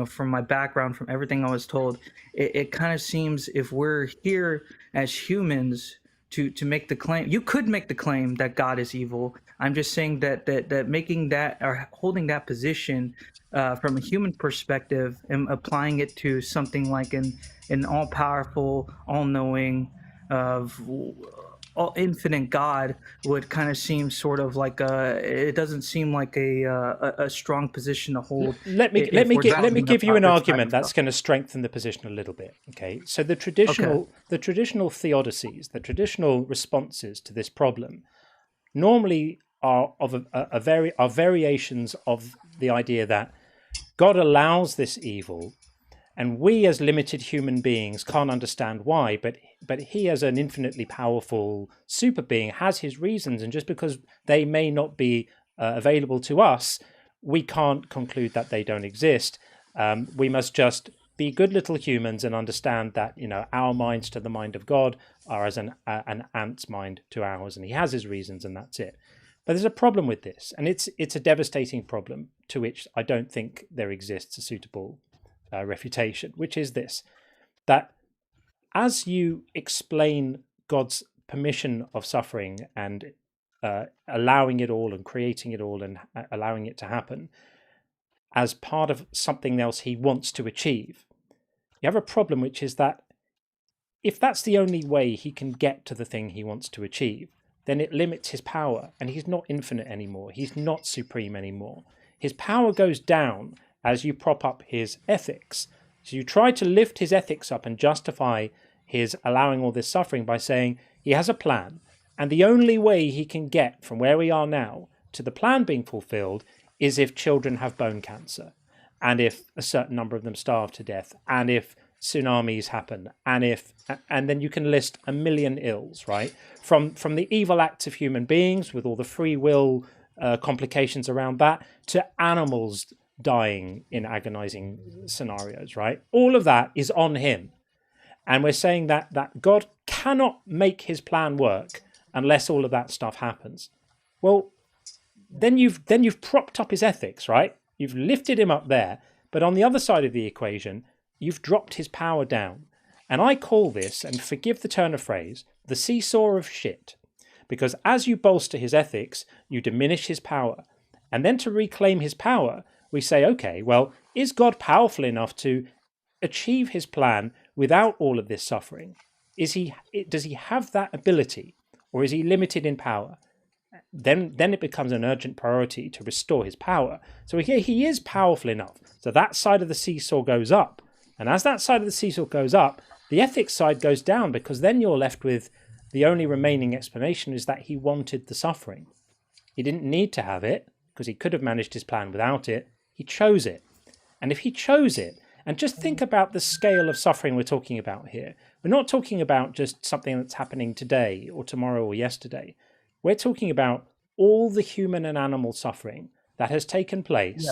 [SPEAKER 6] from my background, from everything I was told, it kind of seems if we're here as humans to make the claim, you could make the claim that God is evil. I'm just saying that making that or holding that position from a human perspective and applying it to something like an all-powerful, all-knowing, of all infinite God would kind of seem sort of like it doesn't seem like a strong position to hold.
[SPEAKER 1] Let me give you an argument that's going to strengthen the position a little bit. Okay, so the traditional theodicies, the traditional responses to this problem, normally are variations of the idea that God allows this evil, and we as limited human beings can't understand why, but he as an infinitely powerful super being has his reasons, and just because they may not be available to us, we can't conclude that they don't exist. We must just be good little humans and understand that our minds to the mind of God are as an ant's mind to ours, and he has his reasons, and that's it. But there's a problem with this, and it's a devastating problem to which I don't think there exists a suitable refutation, which is this: that as you explain God's permission of suffering and allowing it all and creating it all and allowing it to happen as part of something else he wants to achieve, you have a problem, which is that if that's the only way he can get to the thing he wants to achieve, then it limits his power, and he's not infinite anymore. He's not supreme anymore. His power goes down as you prop up his ethics. So you try to lift his ethics up and justify his allowing all this suffering by saying he has a plan, and the only way he can get from where we are now to the plan being fulfilled is if children have bone cancer, and if a certain number of them starve to death, and if tsunamis happen, and then you can list a million ills, right? From the evil acts of human beings with all the free will complications around that, to animals dying in agonizing scenarios, right? All of that is on him. And we're saying that God cannot make his plan work unless all of that stuff happens. Well, then you've propped up his ethics, right? You've lifted him up there, but on the other side of the equation, you've dropped his power down. And I call this, and forgive the turn of phrase, the seesaw of shit. Because as you bolster his ethics, you diminish his power. And then to reclaim his power, we say, okay, well, is God powerful enough to achieve his plan without all of this suffering? Does he have that ability, or is he limited in power? Then it becomes an urgent priority to restore his power. So he is powerful enough. So that side of the seesaw goes up. And as that side of the seesaw goes up, the ethics side goes down, because then you're left with the only remaining explanation is that he wanted the suffering. He didn't need to have it, because he could have managed his plan without it. He chose it. And if he chose it, and just think about the scale of suffering we're talking about here. We're not talking about just something that's happening today or tomorrow or yesterday. We're talking about all the human and animal suffering that has taken place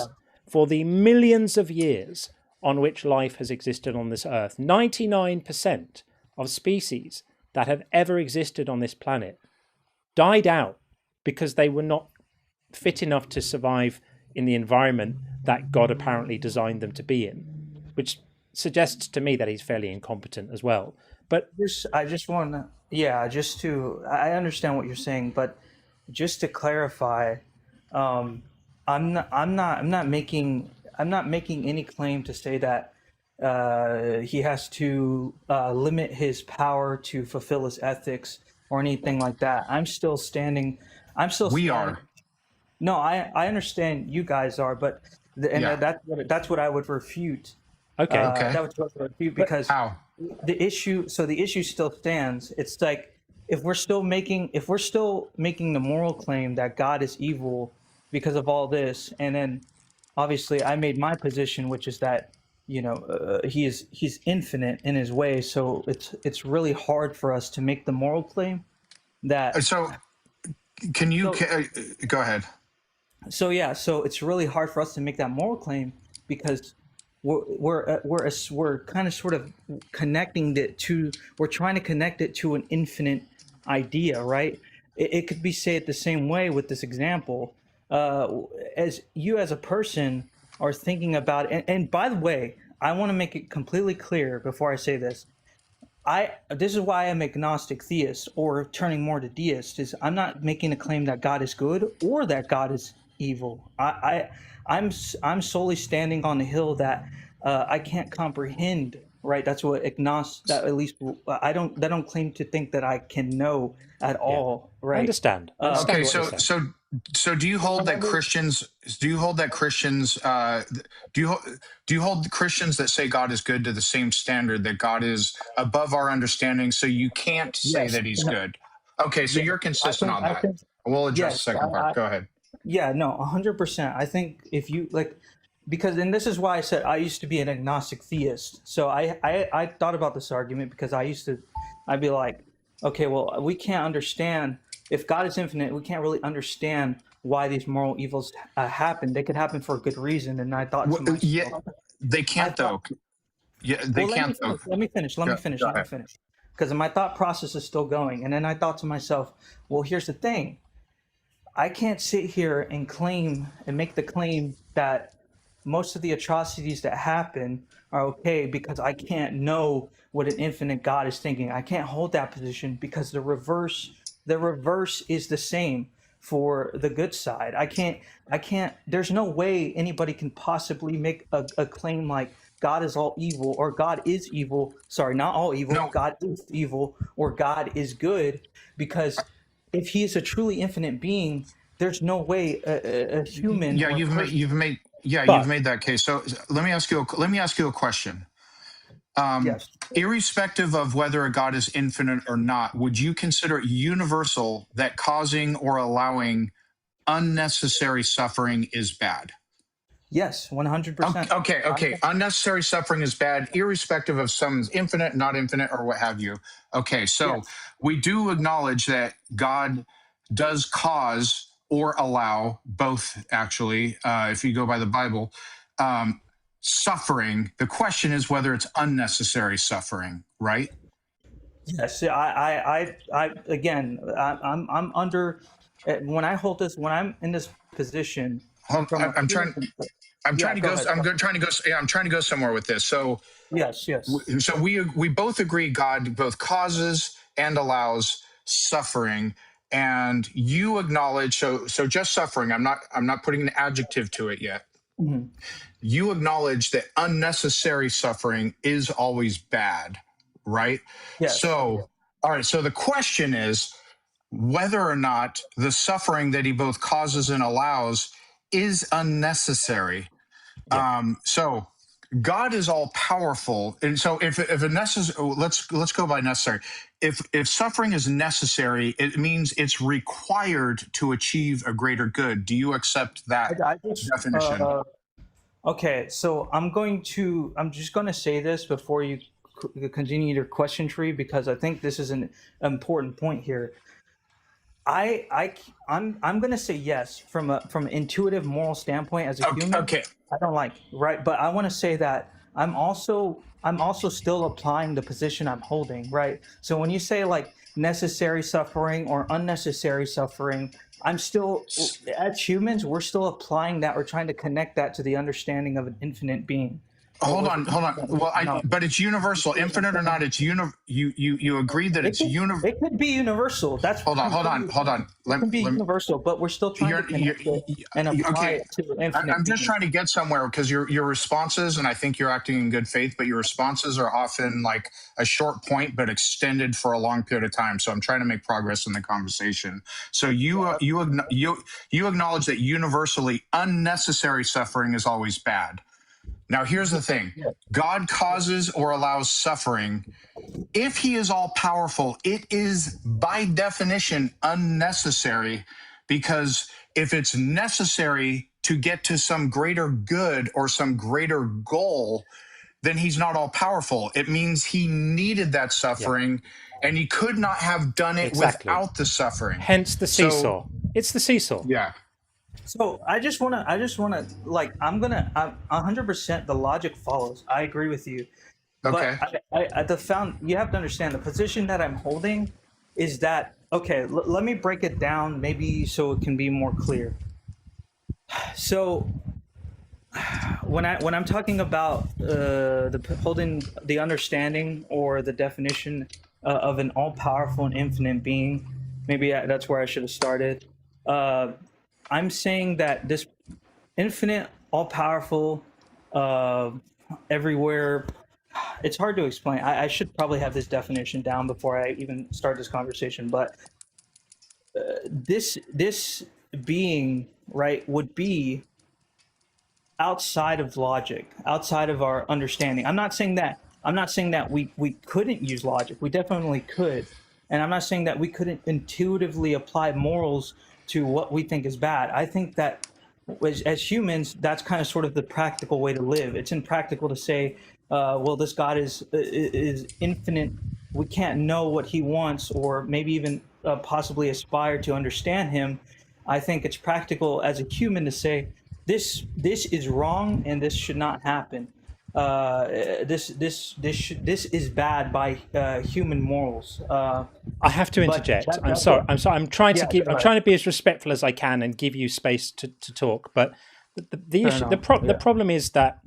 [SPEAKER 1] for the millions of years on which life has existed on this earth. 99% of species that have ever existed on this planet died out because they were not fit enough to survive in the environment that God apparently designed them to be in, which suggests to me that he's fairly incompetent as well. But
[SPEAKER 6] I just want to, yeah, I understand what you're saying, but just to clarify, I'm not making any claim to say that he has to limit his power to fulfill his ethics or anything like that. I'm still standing.
[SPEAKER 2] We are.
[SPEAKER 6] No, I understand you guys are, but that's what I would refute.
[SPEAKER 1] okay,
[SPEAKER 6] That was what I would refute because
[SPEAKER 2] How?
[SPEAKER 6] the issue still stands. It's like if we're still making the moral claim that God is evil because of all this, and then obviously I made my position, which is that he's infinite in his way, so it's really hard for us to make the moral claim that.
[SPEAKER 2] So, can you go ahead?
[SPEAKER 6] So it's really hard for us to make that moral claim because we're kind of sort of connecting it to, we're trying to connect it to an infinite idea, right? It could be said the same way with this example. As you as a person are thinking about it, and by the way, I want to make it completely clear before I say this. This is why I'm agnostic theist or turning more to deist, is I'm not making a claim that God is good or that God is evil. I'm solely standing on the hill that I can't comprehend. Right, that's what agnostic. That at least I don't claim to think that I can know at all. Right,
[SPEAKER 1] I understand.
[SPEAKER 2] Okay, so do you hold that Christians? Do you hold that Christians? Do you hold Christians that say God is good to the same standard that God is above our understanding? So you can't say that He's good. Okay, so you're consistent on that. We'll address the second part. Go ahead.
[SPEAKER 6] Yeah, no, 100%. I think if you because, and this is why I said I used to be an agnostic theist. So I thought about this argument because I'd be like, okay, well, we can't understand, if God is infinite, we can't really understand why these moral evils happen. They could happen for a good reason. And I thought to myself,
[SPEAKER 2] yeah, they can't though. Yeah, they can't though.
[SPEAKER 6] Let me finish. Because my thought process is still going. And then I thought to myself, well, here's the thing. I can't sit here and make the claim that most of the atrocities that happen are okay because I can't know what an infinite God is thinking. I can't hold that position because the reverse is the same for the good side. I can't, there's no way anybody can possibly make a claim like God is all evil or God is evil. Sorry, not all evil. No. God is evil or God is good, because if he is a truly infinite being, there's no way a human.
[SPEAKER 2] Yeah, you've made that case. So let me ask you a question.
[SPEAKER 6] Yes.
[SPEAKER 2] Irrespective of whether a God is infinite or not, would you consider it universal that causing or allowing unnecessary suffering is bad?
[SPEAKER 6] Yes, 100%.
[SPEAKER 2] Okay. Unnecessary suffering is bad, irrespective of someone's infinite, not infinite, or what have you. Okay, so we do acknowledge that God does cause or allow both, actually, if you go by the Bible, suffering. The question is whether it's unnecessary suffering, right?
[SPEAKER 6] Yes, I'm under, when I'm in this position.
[SPEAKER 2] I'm trying to go somewhere with this. So
[SPEAKER 6] yes.
[SPEAKER 2] So we both agree God both causes and allows suffering, and you acknowledge so just suffering. I'm not putting an adjective to it yet.
[SPEAKER 6] Mm-hmm.
[SPEAKER 2] You acknowledge that unnecessary suffering is always bad, right?
[SPEAKER 6] Yes.
[SPEAKER 2] So all right. So the question is whether or not the suffering that he both causes and allows is unnecessary. So God is all powerful, and so if a necessary, let's go by necessary. If suffering is necessary, it means it's required to achieve a greater good. Do you accept that definition?
[SPEAKER 6] Okay, so I'm just going to say this before you continue your question tree, because I think this is an important point here. I'm going to say yes from an intuitive moral standpoint as a human.
[SPEAKER 2] Okay.
[SPEAKER 6] I don't like, right, but I want to say that I'm also still applying the position I'm holding, right? So when you say like necessary suffering or unnecessary suffering, I'm still, as humans, we're still applying that. We're trying to connect that to the understanding of an infinite being.
[SPEAKER 2] Hold on. Well, but it's universal, infinite or not. It's you agreed that it's universal.
[SPEAKER 6] It could be universal. That's
[SPEAKER 2] Hold on.
[SPEAKER 6] It can be universal, but we're still trying to connect it and apply it to infinite.
[SPEAKER 2] I'm just trying to get somewhere, because your responses, and I think you're acting in good faith, but your responses are often like a short point, but extended for a long period of time. So I'm trying to make progress in the conversation. So you acknowledge that universally unnecessary suffering is always bad. Now, here's the thing. God causes or allows suffering. If he is all powerful, it is by definition unnecessary, because if it's necessary to get to some greater good or some greater goal, then he's not all powerful. It means he needed that suffering, and he could not have done it without the suffering.
[SPEAKER 1] Hence the seesaw. It's the seesaw.
[SPEAKER 2] Yeah.
[SPEAKER 6] So I just wanna like, I'm 100%, the logic follows. I agree with you.
[SPEAKER 2] Okay.
[SPEAKER 6] But you have to understand the position that I'm holding is that, okay, let me break it down maybe so it can be more clear. So when I'm talking about holding the understanding or the definition of an all-powerful and infinite being, maybe that's where I should have started. I'm saying that this infinite, all-powerful, everywhere, it's hard to explain. I should probably have this definition down before I even start this conversation, but this being, right, would be outside of logic, outside of our understanding. I'm not saying that we couldn't use logic. We definitely could. And I'm not saying that we couldn't intuitively apply morals to what we think is bad. I think that as humans, that's kind of sort of the practical way to live. It's impractical to say, well, this God is infinite. We can't know what he wants, or maybe even possibly aspire to understand him. I think it's practical as a human to say, this is wrong and this should not happen. This is bad by human morals.
[SPEAKER 1] I have to interject. I'm sorry. I'm trying to be as respectful as I can and give you space to talk. But the problem is that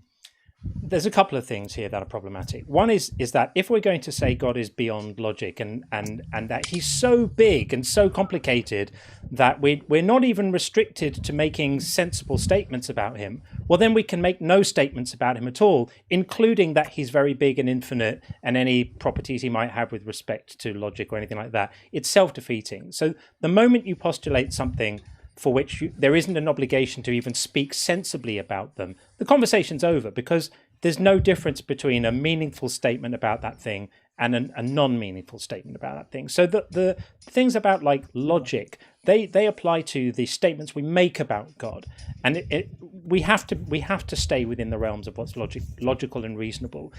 [SPEAKER 1] there's a couple of things here that are problematic. One is that if we're going to say God is beyond logic and that he's so big and so complicated that we're not even restricted to making sensible statements about him, well, then we can make no statements about him at all, including that he's very big and infinite and any properties he might have with respect to logic or anything like that. It's self-defeating. So the moment you postulate something for which there isn't an obligation to even speak sensibly about them, the conversation's over, because there's no difference between a meaningful statement about that thing and a non-meaningful statement about that thing. So the things about like logic, they apply to the statements we make about God, and we have to stay within the realms of what's logical and reasonable.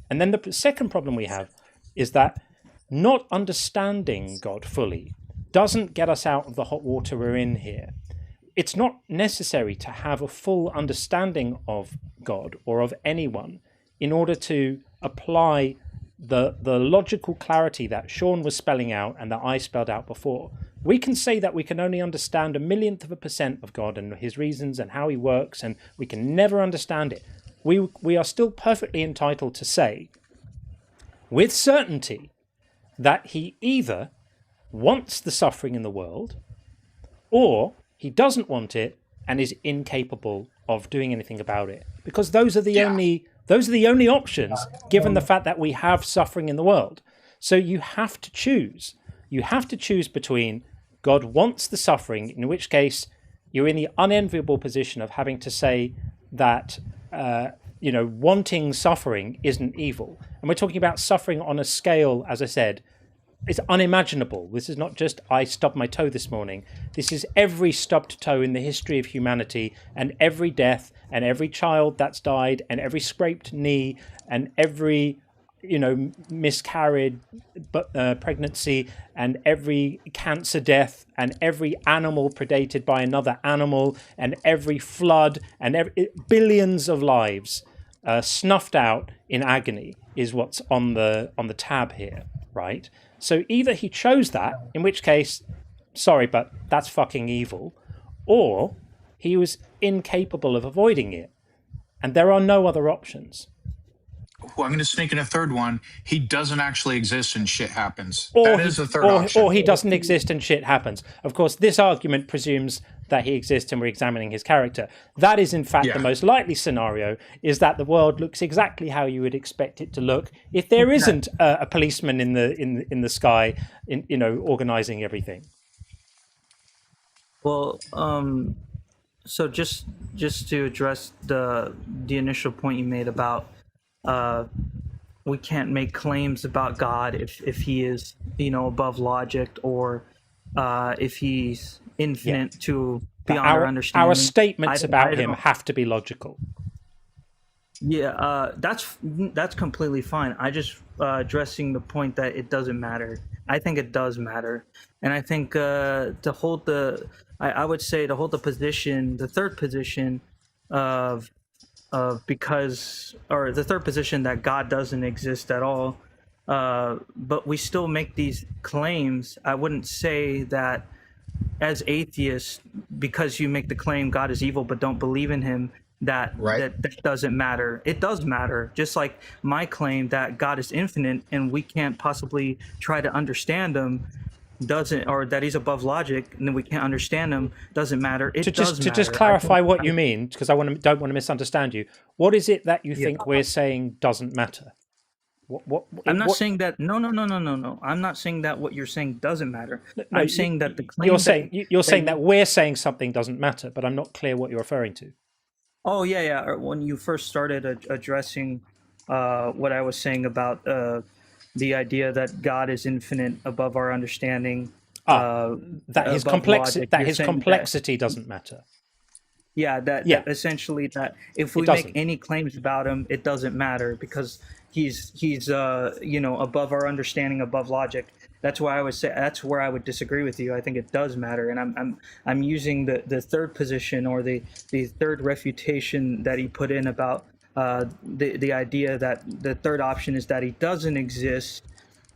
[SPEAKER 1] And then the second problem we have is that not understanding God fully doesn't get us out of the hot water we're in here. It's not necessary to have a full understanding of God or of anyone in order to apply the logical clarity that Sean was spelling out and that I spelled out before. We can say that we can only understand 0.01% of God and his reasons and how he works, and we can never understand it. We are still perfectly entitled to say with certainty that he either wants the suffering in the world, or he doesn't want it and is incapable of doing anything about it, because those are the only options, given the fact that we have suffering in the world. So you have to choose between God wants the suffering, in which case you're in the unenviable position of having to say that wanting suffering isn't evil, and we're talking about suffering on a scale, as I said, it's unimaginable. This is not just I stubbed my toe this morning. This is every stubbed toe in the history of humanity, and every death, and every child that's died, and every scraped knee, and every miscarried pregnancy, and every cancer death, and every animal predated by another animal, and every flood, and billions of lives snuffed out in agony is what's on the tab here, right? So either he chose that, in which case, sorry, but that's fucking evil, or he was incapable of avoiding it. And there are no other options.
[SPEAKER 2] I'm going to sneak in a third one. He doesn't actually exist and shit happens.
[SPEAKER 1] Or
[SPEAKER 2] That is the third
[SPEAKER 1] or,
[SPEAKER 2] option.
[SPEAKER 1] or he doesn't exist and shit happens. Of course, this argument presumes that he exists and we're examining his character. That is, in fact,
[SPEAKER 2] Yeah.
[SPEAKER 1] the most likely scenario, is that the world looks exactly how you would expect it to look if there isn't a policeman in the sky, organizing everything.
[SPEAKER 6] Well, so just to address the initial point you made about we can't make claims about God if he is above logic, or if he's infinite to beyond our understanding.
[SPEAKER 1] Our statements about
[SPEAKER 6] I
[SPEAKER 1] him
[SPEAKER 6] don't-
[SPEAKER 1] have to be logical.
[SPEAKER 6] Yeah, that's completely fine. I just addressing the point that it doesn't matter. I think it does matter, and I think to hold I would say to hold the position, the third position of the third position that God doesn't exist at all, but we still make these claims. I wouldn't say that as atheists, because you make the claim God is evil but don't believe in him, that doesn't matter. It does matter. Just like my claim that God is infinite and we can't possibly try to understand him doesn't, or that he's above logic and then we can't understand him, doesn't matter. It does
[SPEAKER 1] To just
[SPEAKER 6] matter.
[SPEAKER 1] clarify what you mean, because I don't want to misunderstand you. What is it that you think we're saying doesn't matter?
[SPEAKER 6] I'm not saying that. No. I'm not saying that what you're saying doesn't matter.
[SPEAKER 1] No,
[SPEAKER 6] I'm saying that the claim
[SPEAKER 1] you're saying that we're saying something doesn't matter, but I'm not clear what you're referring to.
[SPEAKER 6] Oh yeah. When you first started addressing what I was saying about the idea that God is infinite above our understanding,
[SPEAKER 1] that his complexity doesn't matter.
[SPEAKER 6] Yeah, that essentially that if we make any claims about him, it doesn't matter because he's above our understanding, above logic. That's why I would say that's where I would disagree with you. I think it does matter, and I'm using the third position, or the third refutation that he put in about the idea that the third option is that he doesn't exist.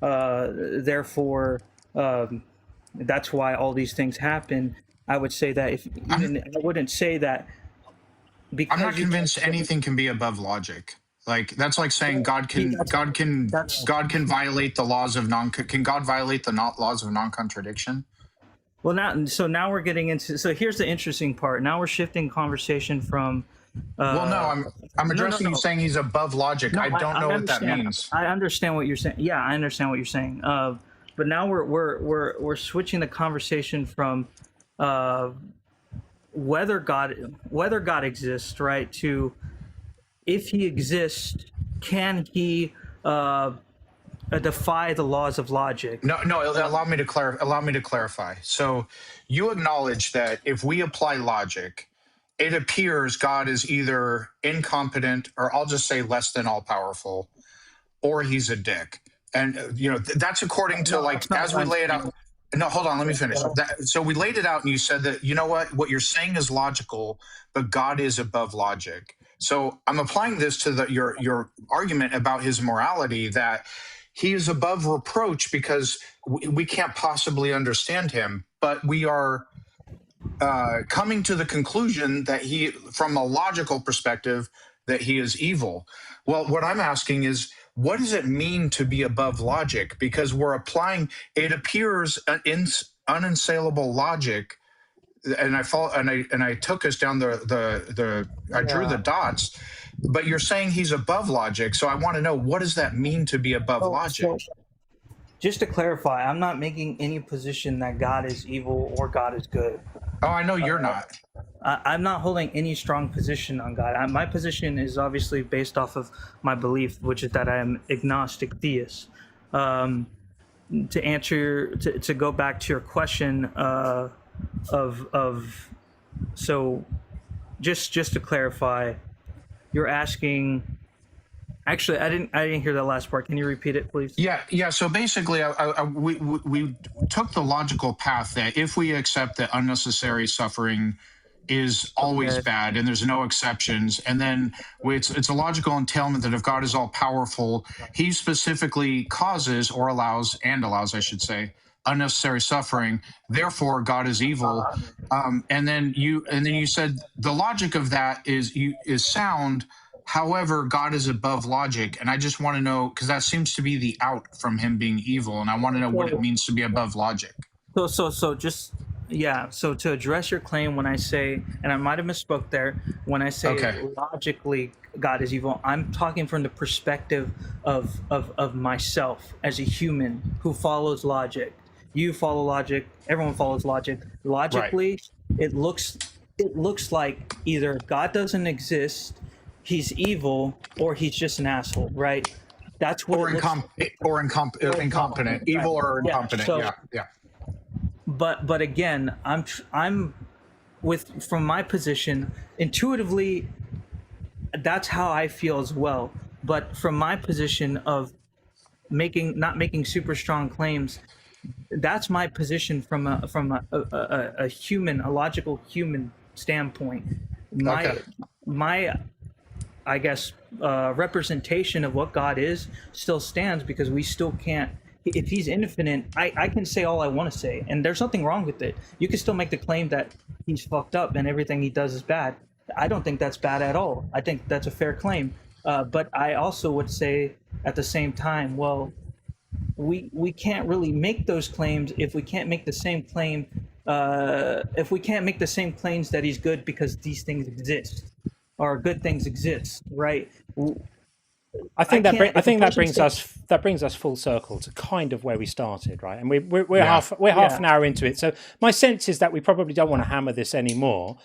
[SPEAKER 6] Therefore, that's why all these things happen. I would say that I wouldn't say that. Because
[SPEAKER 2] I'm not convinced anything can be above logic. Like that's like saying God can violate the laws of can God violate the laws of non-contradiction?
[SPEAKER 6] Well, now we're getting into. So here's the interesting part. Now we're shifting conversation from.
[SPEAKER 2] I'm addressing you saying he's above logic. No, I don't know what that means.
[SPEAKER 6] I understand what you're saying. Yeah, I understand what you're saying. But now we're switching the conversation from whether God exists, right, to if he exists, can he defy the laws of logic?
[SPEAKER 2] No. Allow me to clarify. So, you acknowledge that if we apply logic, it appears God is either incompetent, or I'll just say less than all powerful, or he's a dick. And that's according to as we lay it out. No, hold on. Let me finish. So we laid it out, and you said that what you're saying is logical, but God is above logic. So I'm applying this to your argument about his morality, that he is above reproach because we can't possibly understand him, but we are coming to the conclusion that from a logical perspective, that he is evil. Well, what I'm asking is, what does it mean to be above logic? Because we're applying, it appears unassailable logic, and I took us down I drew the dots, but you're saying he's above logic. So I want to know, what does that mean to be above logic?
[SPEAKER 6] So, just to clarify, I'm not making any position that God is evil or God is good.
[SPEAKER 2] Oh, I know you're not.
[SPEAKER 6] I'm not holding any strong position on God. My position is obviously based off of my belief, which is that I am agnostic theist. To go back to your question so just to clarify, you're asking. Actually, I didn't hear that last part. Can you repeat it, please?
[SPEAKER 2] Yeah. So basically, we took the logical path that if we accept that unnecessary suffering is always bad and there's no exceptions, and then it's a logical entailment that if God is all powerful, he specifically causes or allows, I should say, unnecessary suffering. Therefore, God is evil. And then you said the logic of that is sound. However, God is above logic, and I just want to know, because that seems to be the out from him being evil, and I want to know what it means to be above logic.
[SPEAKER 6] So just yeah. So to address your claim, when I say, and I might have misspoke there, when I say logically God is evil, I'm talking from the perspective of myself as a human who follows logic. You follow logic. Everyone follows logic. Logically, it looks like either God doesn't exist, he's evil, or he's just an asshole, right? That's what
[SPEAKER 2] incompetent, evil or incompetent. Yeah.
[SPEAKER 6] But again, I'm from my position, intuitively, that's how I feel as well. But from my position of not making super strong claims, that's my position from a human, a logical human standpoint. My I guess representation of what God is still stands, because we still can't. If he's infinite, I can say all I want to say, and there's nothing wrong with it. You can still make the claim that he's fucked up and everything he does is bad. I don't think that's bad at all. I think that's a fair claim. But I also would say at the same time, well, we can't really make those claims if we can't make the same claim. If we can't make the same claims that he's good because these things exist, or good things exist, right?
[SPEAKER 1] I think that brings us full circle to kind of where we started, right? And we're half an hour into it. So my sense is that we probably don't want to hammer this anymore.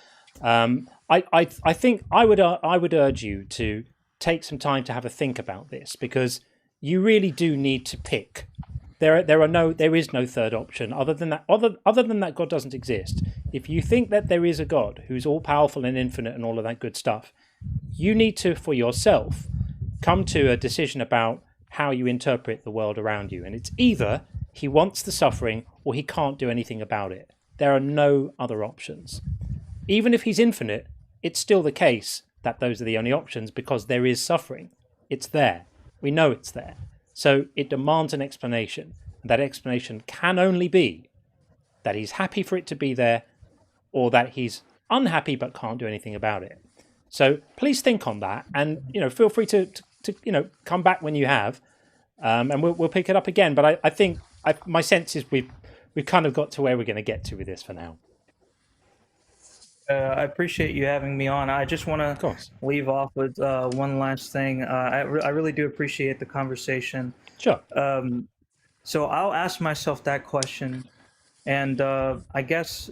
[SPEAKER 1] I think I would urge you to take some time to have a think about this, because you really do need to pick. There is no third option other than that God doesn't exist. If you think that there is a God who's all powerful and infinite and all of that good stuff, you need to, for yourself, come to a decision about how you interpret the world around you. And it's either he wants the suffering or he can't do anything about it. There are no other options. Even if he's infinite, it's still the case that those are the only options, because there is suffering. It's there. We know it's there. So it demands an explanation. That explanation can only be that he's happy for it to be there, or that he's unhappy but can't do anything about it. So please think on that, and feel free to come back when you have, and we'll pick it up again. But I think my sense is we've kind of got to where we're going to get to with this for now.
[SPEAKER 6] I appreciate you having me on. I just want to leave off with one last thing. I really do appreciate the conversation.
[SPEAKER 1] Sure.
[SPEAKER 6] So I'll ask myself that question, and I guess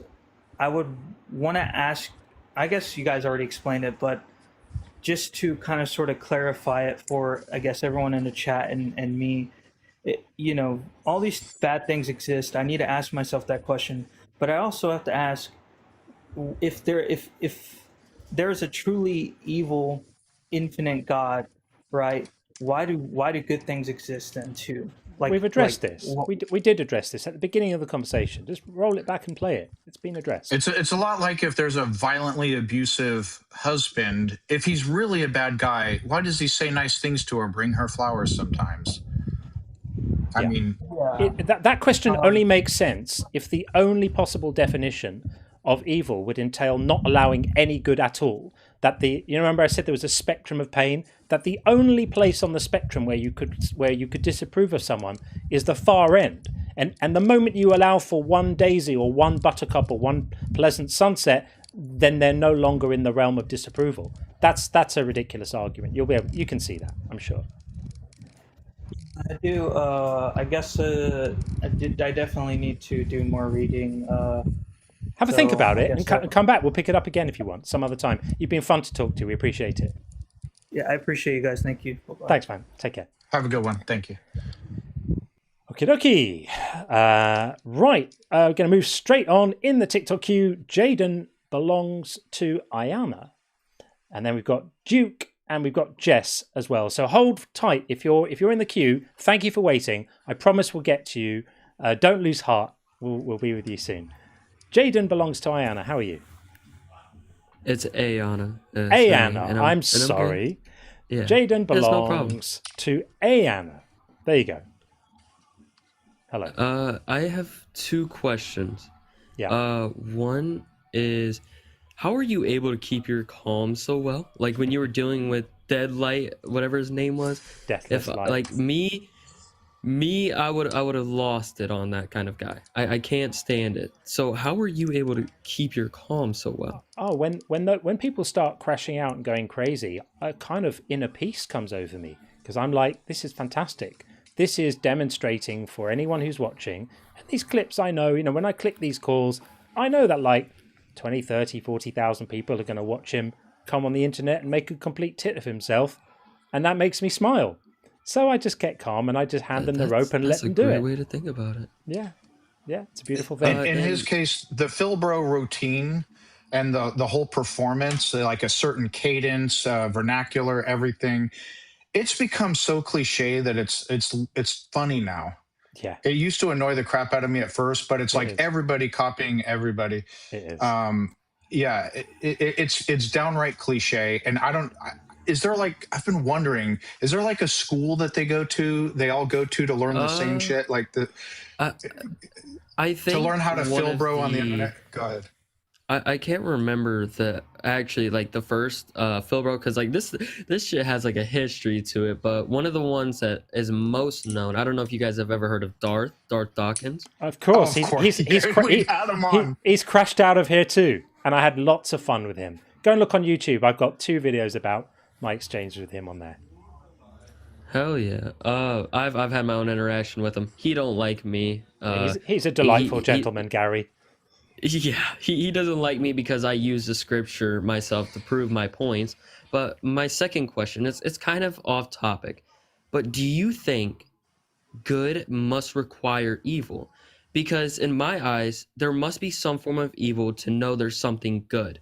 [SPEAKER 6] I would want to ask. I guess you guys already explained it, but just to kind of sort of clarify it for, I guess, everyone in the chat and me, all these bad things exist. I need to ask myself that question, but I also have to ask, if there's a truly evil, infinite God, right? Why do good things exist then too?
[SPEAKER 1] We've addressed this. We did address this at the beginning of the conversation. Just roll it back and play it. It's been addressed.
[SPEAKER 2] It's a lot like if there's a violently abusive husband. If he's really a bad guy, why does he say nice things to her, bring her flowers sometimes? I mean,
[SPEAKER 1] that question only makes sense if the only possible definition of evil would entail not allowing any good at all. That remember I said there was a spectrum of pain, that the only place on the spectrum where you could disapprove of someone is the far end. And the moment you allow for one daisy or one buttercup or one pleasant sunset, then they're no longer in the realm of disapproval. That's a ridiculous argument. You can see that, I'm sure.
[SPEAKER 6] I do. I guess I definitely need to do more reading.
[SPEAKER 1] Have a think about it and come back. We'll pick it up again if you want, some other time. You've been fun to talk to. We appreciate it.
[SPEAKER 6] Yeah, I appreciate you guys. Thank you. Bye-bye.
[SPEAKER 1] Thanks, man. Take care.
[SPEAKER 2] Have a good one. Thank you.
[SPEAKER 1] Okie dokie. Right. We're going to move straight on in the TikTok queue. Jaden belongs to Ayana. And then we've got Duke and we've got Jess as well. So hold tight if you're in the queue. Thank you for waiting. I promise we'll get to you. Don't lose heart. We'll be with you soon. Jaden belongs to Ayana. How are you?
[SPEAKER 7] It's Ayana.
[SPEAKER 1] Ayana. I'm sorry.
[SPEAKER 7] Yeah.
[SPEAKER 1] Jaden belongs to Ayana. There you go. Hello.
[SPEAKER 7] I have two questions.
[SPEAKER 1] Yeah.
[SPEAKER 7] One is, how are you able to keep your calm so well? Like when you were dealing with Dead Light, whatever his name was.
[SPEAKER 1] Deathless
[SPEAKER 7] If
[SPEAKER 1] Light.
[SPEAKER 7] like me, I would have lost it on that kind of guy. I can't stand it. So how were you able to keep your calm so well?
[SPEAKER 1] Oh, when people start crashing out and going crazy, a kind of inner peace comes over me, because I'm like, this is fantastic. This is demonstrating for anyone who's watching. And these clips, I know, when I click these calls, I know that like 20, 30, 40,000 people are going to watch him come on the internet and make a complete tit of himself. And that makes me smile. So I just get calm and I just hand them the rope and let them do it.
[SPEAKER 7] That's a great way to think about it.
[SPEAKER 1] Yeah, it's a beautiful thing.
[SPEAKER 2] In his case, the Philbro routine and the whole performance, like a certain cadence, vernacular, everything, it's become so cliche that it's funny now.
[SPEAKER 1] Yeah,
[SPEAKER 2] it used to annoy the crap out of me at first, but it's like everybody copying everybody.
[SPEAKER 1] It is.
[SPEAKER 2] Yeah, it's downright cliche, and is there like, I've been wondering, is there like a school that they all go to learn the same shit? Like
[SPEAKER 7] I think
[SPEAKER 2] to learn how to Philbro on the internet? Go ahead.
[SPEAKER 7] I can't remember the first Philbro, because like this shit has like a history to it, but one of the ones that is most known, I don't know if you guys have ever heard of Darth Dawkins.
[SPEAKER 1] Of course, he's crashed out of here too, and I had lots of fun with him. Go and look on YouTube. I've got 2 videos about my exchange with him on there.
[SPEAKER 7] Hell yeah. I've had my own interaction with him. He don't like me.
[SPEAKER 1] He's a delightful gentleman, Gary.
[SPEAKER 7] Yeah, he doesn't like me because I use the scripture myself to prove my points. But my second question, it's kind of off topic, but do you think good must require evil? Because in my eyes, there must be some form of evil to know there's something good.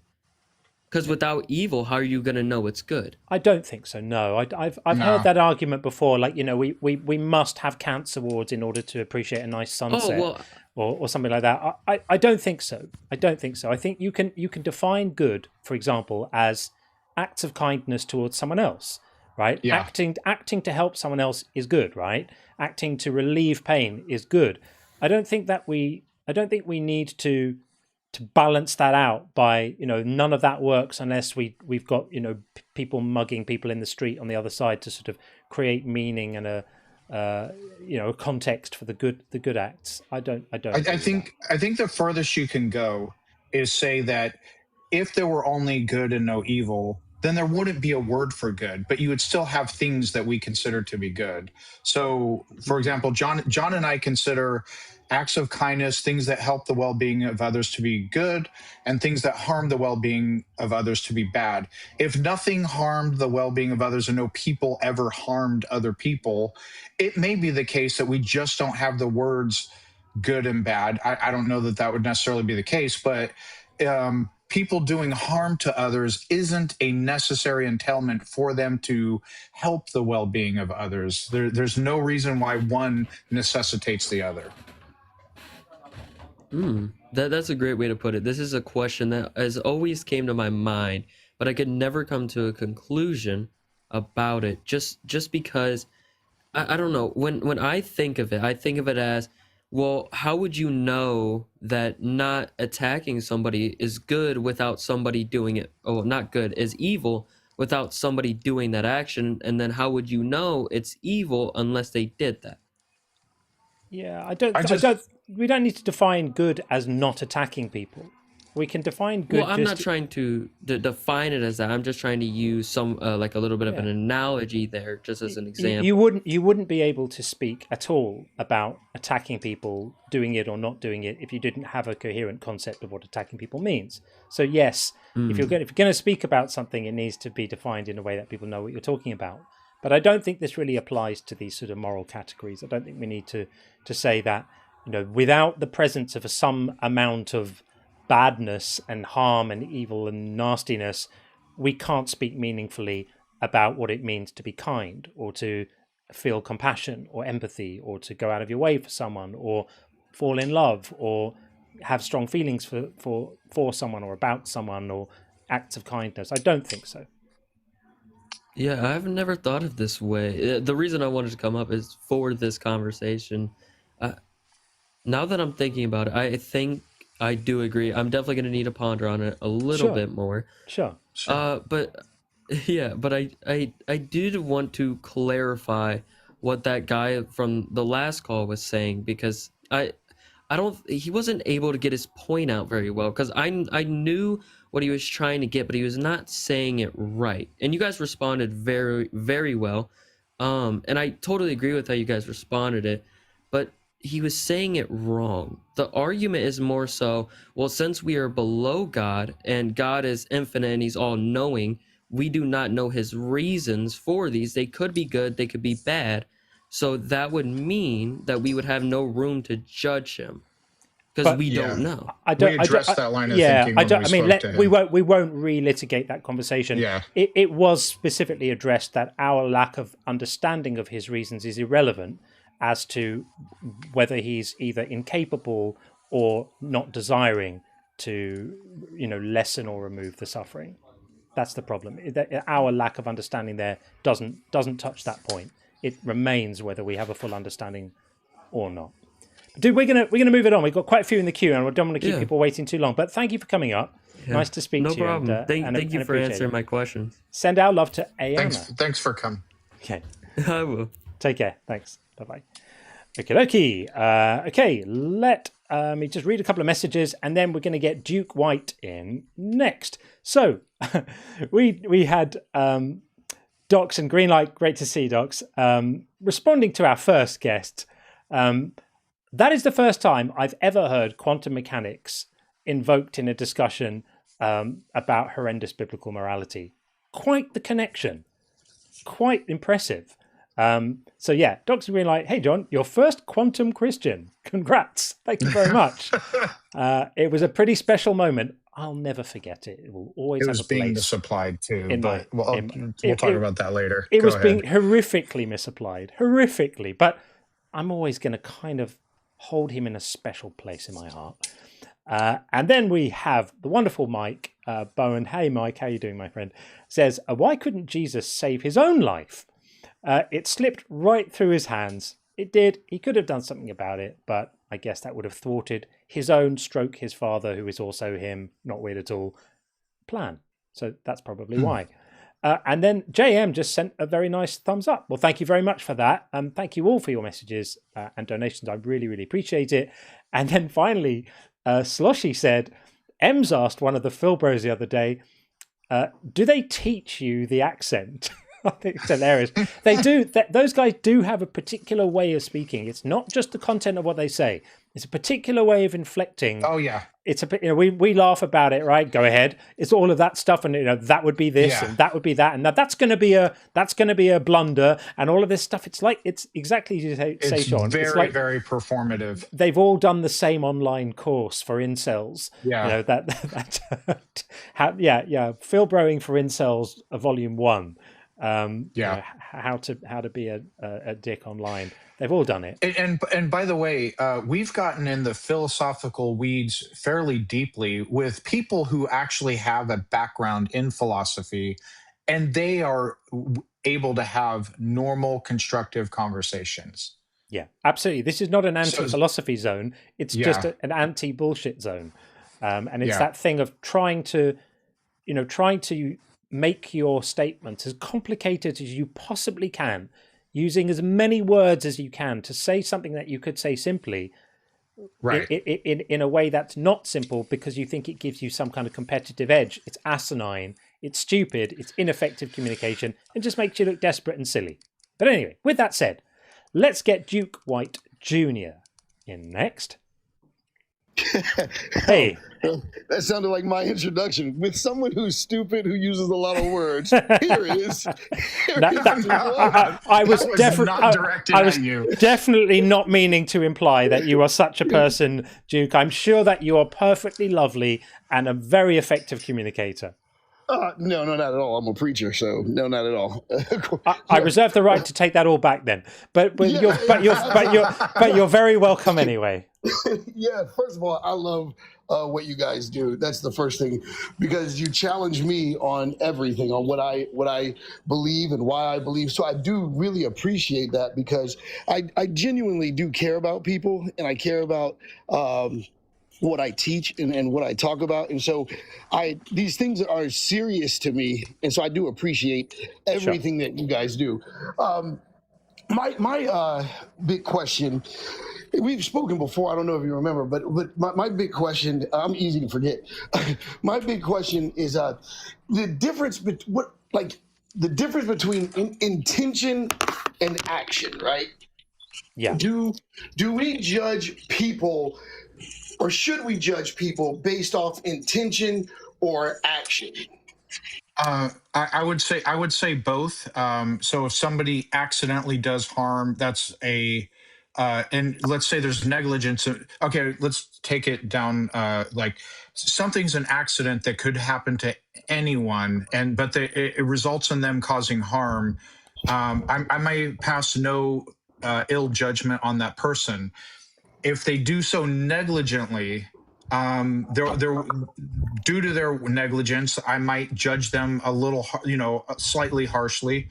[SPEAKER 7] Because without evil, how are you going to know it's good?
[SPEAKER 1] I don't think so. No, I've heard that argument before. Like, we must have cancer wards in order to appreciate a nice sunset, or something like that. I don't think so. I think you can define good, for example, as acts of kindness towards someone else, right? Yeah. Acting to help someone else is good, right? Acting to relieve pain is good. I don't think we need to balance that out by, none of that works unless we've got, people mugging people in the street on the other side to sort of create meaning and a context for the good acts. I think
[SPEAKER 2] the furthest you can go is say that if there were only good and no evil, then there wouldn't be a word for good, but you would still have things that we consider to be good. So, for example, John and I consider acts of kindness, things that help the well-being of others, to be good, and things that harm the well-being of others to be bad. If nothing harmed the well-being of others and no people ever harmed other people, it may be the case that we just don't have the words good and bad. I don't know that would necessarily be the case, but people doing harm to others isn't a necessary entailment for them to help the well-being of others. There's no reason why one necessitates the other.
[SPEAKER 7] That's a great way to put it. This is a question that has always came to my mind, but I could never come to a conclusion about it. Just because I don't know. When I think of it as, well, how would you know that not attacking somebody is good without somebody doing it? Oh, not good, is evil without somebody doing that action, and then how would you know it's evil unless they did that?
[SPEAKER 1] Yeah, we don't need to define good as not attacking people. We can define good.
[SPEAKER 7] Well, I'm not trying to define it as that. I'm just trying to use some like a little bit of an analogy there, just as an example.
[SPEAKER 1] You wouldn't be able to speak at all about attacking people, doing it or not doing it, if you didn't have a coherent concept of what attacking people means. So yes, if you're going to speak about something, it needs to be defined in a way that people know what you're talking about. But I don't think this really applies to these sort of moral categories. I don't think we need to say that, without the presence of some amount of badness and harm and evil and nastiness, we can't speak meaningfully about what it means to be kind, or to feel compassion or empathy, or to go out of your way for someone, or fall in love, or have strong feelings for someone or about someone, or acts of kindness. I don't think so.
[SPEAKER 7] Yeah, I've never thought of this way. The reason I wanted to come up is for this conversation. Now that I'm thinking about it, I think I do agree. I'm definitely going to need to ponder on it a little bit more.
[SPEAKER 1] Sure.
[SPEAKER 7] But Yeah, but I did want to clarify what that guy from the last call was saying, because he wasn't able to get his point out very well, because I knew what he was trying to get, but he was not saying it right. And you guys responded very, very well. And I totally agree with how you guys responded it, but he was saying it wrong. The argument is more so, well, since we are below God and God is infinite and he's all knowing, we do not know his reasons for these. They could be good, they could be bad. So that would mean that we would have no room to judge him, because we don't know.
[SPEAKER 2] We addressed that line of thinking when we spoke to him.
[SPEAKER 1] We won't relitigate that conversation.
[SPEAKER 2] Yeah.
[SPEAKER 1] It was specifically addressed that our lack of understanding of his reasons is irrelevant as to whether he's either incapable or not desiring to, lessen or remove the suffering. That's the problem. Our lack of understanding there doesn't touch that point. It remains whether we have a full understanding or not. Dude, we're gonna move it on. We've got quite a few in the queue, and we don't want to keep people waiting too long. But thank you for coming up. Yeah. Nice to speak to you.
[SPEAKER 7] No problem. Thank you for answering my questions.
[SPEAKER 1] Send our love to Ayana.
[SPEAKER 2] Thanks for coming.
[SPEAKER 1] Okay.
[SPEAKER 7] I will.
[SPEAKER 1] Take care. Thanks. Bye-bye. Okay. Let me just read a couple of messages, and then we're going to get Duke White in next. So we had Docs and Greenlight. Great to see Docs. Responding to our first guest. That is the first time I've ever heard quantum mechanics invoked in a discussion about horrendous biblical morality. Quite the connection. Quite impressive. So yeah, Dr. Greenlight, hey John, your first quantum Christian. Congrats. Thank you very much. It was a pretty special moment. I'll never forget it. It will always have a place.
[SPEAKER 2] It was being misapplied too, but we'll talk about that later.
[SPEAKER 1] It was being horrifically misapplied. Horrifically. But I'm always going to kind of hold him in a special place in my heart. And then we have the wonderful Mike Bowen. Hey, Mike, how you doing, my friend? Says, why couldn't Jesus save his own life? It slipped right through his hands. It did. He could have done something about it, but I guess that would have thwarted his own stroke, his father, who is also him, not weird at all, plan. So that's probably why. And then JM just sent a very nice thumbs up. Well, thank you very much for that. And thank you all for your messages and donations. I really, really appreciate it. And then finally, Sloshy said, Ems asked one of the Phil Bros the other day, do they teach you the accent? I think it's hilarious. They do. Those guys do have a particular way of speaking. It's not just the content of what they say. It's a particular way of inflecting.
[SPEAKER 2] Oh yeah.
[SPEAKER 1] It's we laugh about it, right? Go ahead. It's all of that stuff, and that would be this, and that would be that, and that's going to be a blunder, and all of this stuff. It's exactly as you say, Sean.
[SPEAKER 2] Very,
[SPEAKER 1] it's like
[SPEAKER 2] very performative.
[SPEAKER 1] They've all done the same online course for incels. Yeah. Phil Broing for Incels, Volume 1. How to be a dick online. They've all done it.
[SPEAKER 2] And by the way, we've gotten in the philosophical weeds fairly deeply with people who actually have a background in philosophy, and they are able to have normal, constructive conversations.
[SPEAKER 1] Yeah, absolutely. This is not an anti-philosophy zone. It's just an anti-bullshit zone. And it's that thing of trying to make your statement as complicated as you possibly can, using as many words as you can to say something that you could say simply, right? In a way that's not simple because you think it gives you some kind of competitive edge. It's asinine, it's stupid, it's ineffective communication, and just makes you look desperate and silly. But anyway, with that said, let's get Duke White Jr. in next. Hey.
[SPEAKER 8] That sounded like my introduction. With someone who's stupid, who uses a lot of words, here it is.
[SPEAKER 1] I was definitely not meaning to imply that you are such a person, Duke. I'm sure that you are perfectly lovely and a very effective communicator.
[SPEAKER 8] No, not at all. I'm a preacher, so no, not at all.
[SPEAKER 1] I reserve the right to take that all back then. But you're very welcome anyway.
[SPEAKER 8] Yeah, first of all, I love what you guys do. That's the first thing, because you challenge me on everything, on what I believe and why I believe. So I do really appreciate that, because I genuinely do care about people, and I care about what I teach and what I talk about. And so these things are serious to me. And so I do appreciate everything that you guys do. My big question, we've spoken before, I don't know if you remember, but my big question, I'm easy to forget. My big question is the difference between intention and action, right?
[SPEAKER 1] Yeah.
[SPEAKER 8] Do we judge people, or should we judge people based off intention or action?
[SPEAKER 2] I would say both. So if somebody accidentally does harm, that's and let's say there's negligence. Okay, let's take it down. Like something's an accident that could happen to anyone, but it results in them causing harm. I may pass no ill judgment on that person. If they do so negligently, they're due to their negligence, I might judge them a little, slightly harshly.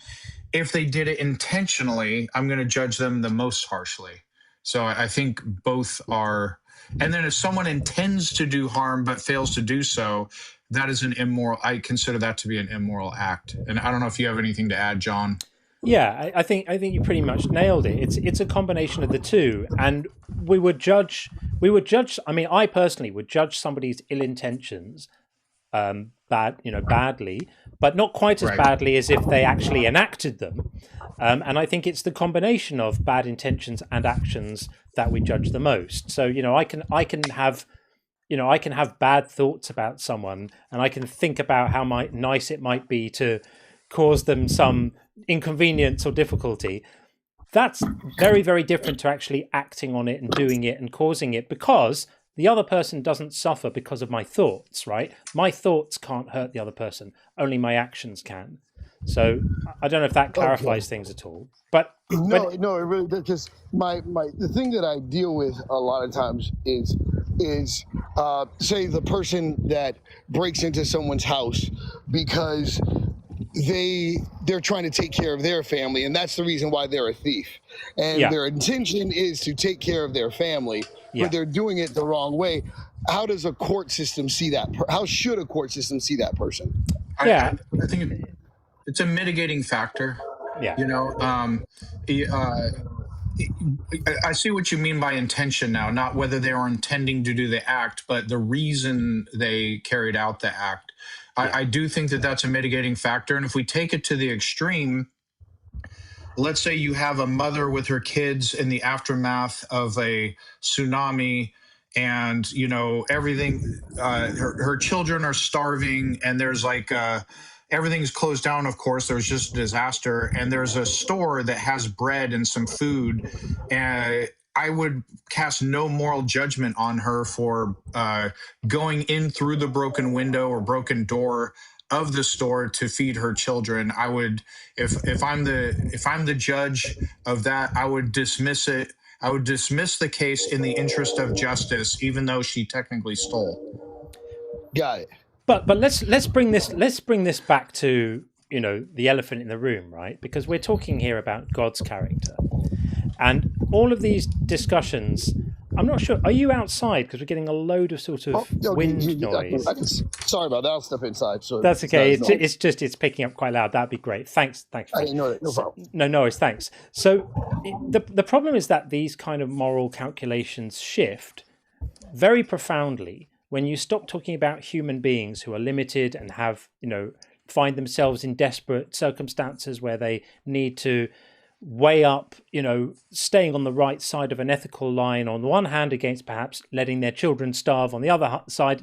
[SPEAKER 2] If they did it intentionally, I'm going to judge them the most harshly. So I think both are. And then if someone intends to do harm but fails to do so, that is an immoral. I consider that to be an immoral act. And I don't know if you have anything to add, John.
[SPEAKER 1] Yeah, I think you pretty much nailed it. It's a combination of the two, and we would judge. I mean, I personally would judge somebody's ill intentions, badly, but not quite as badly as if they actually enacted them. And I think it's the combination of bad intentions and actions that we judge the most. So I can have bad thoughts about someone, and I can think about how nice it might be to cause them some inconvenience or difficulty. That's very, very different to actually acting on it and doing it and causing it, because the other person doesn't suffer because of my thoughts, right? My thoughts can't hurt the other person. Only my actions can. So I don't know if that clarifies things at all. But
[SPEAKER 8] no, it really does. Because the thing that I deal with a lot of times is say the person that breaks into someone's house because they're trying to take care of their family, and that's the reason why they're a thief. And their intention is to take care of their family, but they're doing it the wrong way. How does a court system see that? How should a court system see that person?
[SPEAKER 2] I think it's a mitigating factor.
[SPEAKER 1] Yeah.
[SPEAKER 2] I see what you mean by intention now, not whether they are intending to do the act, but the reason they carried out the act. I do think that that's a mitigating factor. And if we take it to the extreme, let's say you have a mother with her kids in the aftermath of a tsunami, and everything, her children are starving, and there's everything's closed down. Of course, there's just a disaster, and there's a store that has bread and some food, and I would cast no moral judgment on her for going in through the broken window or broken door of the store to feed her children. I would, if I'm the judge of that, I would dismiss it. I would dismiss the case in the interest of justice, even though she technically stole.
[SPEAKER 8] Got it.
[SPEAKER 1] But let's bring this back to the elephant in the room, right? Because we're talking here about God's character, and all of these discussions. I'm not sure. Are you outside? Because we're getting a load of sort of wind noise.
[SPEAKER 8] Sorry about that. I'll step inside. So
[SPEAKER 1] that's okay. It's picking up quite loud. That'd be great. Thanks.
[SPEAKER 8] I didn't know that. No problem.
[SPEAKER 1] No worries. Thanks. So the problem is that these kind of moral calculations shift very profoundly when you stop talking about human beings who are limited and have find themselves in desperate circumstances where they need to weigh up, staying on the right side of an ethical line on one hand against perhaps letting their children starve on the other side.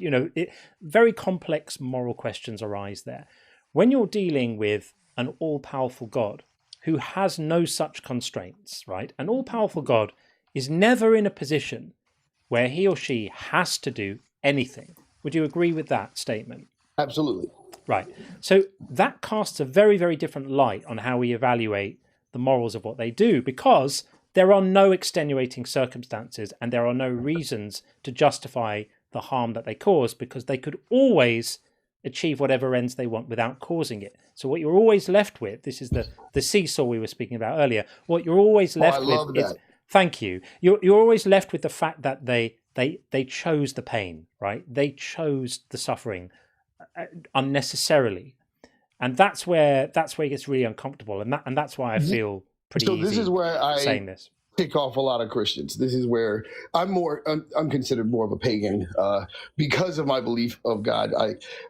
[SPEAKER 1] Very complex moral questions arise there. When you're dealing with an all-powerful God who has no such constraints, right? An all-powerful God is never in a position where he or she has to do anything. Would you agree with that statement?
[SPEAKER 8] Absolutely.
[SPEAKER 1] Right. So that casts a very, very different light on how we evaluate the morals of what they do, because there are no extenuating circumstances and there are no reasons to justify the harm that they cause, because they could always achieve whatever ends they want without causing it. So what you're always left with, this is the seesaw we were speaking about earlier, what you're always left with is, thank you, you're always left with the fact that they They chose the pain, right? They chose the suffering unnecessarily, and that's where it gets really uncomfortable, and that's why I feel pretty
[SPEAKER 8] So this
[SPEAKER 1] easy
[SPEAKER 8] is where I
[SPEAKER 1] saying this.
[SPEAKER 8] pick off a lot of Christians. This is where I'm considered more of a pagan because of my belief of God.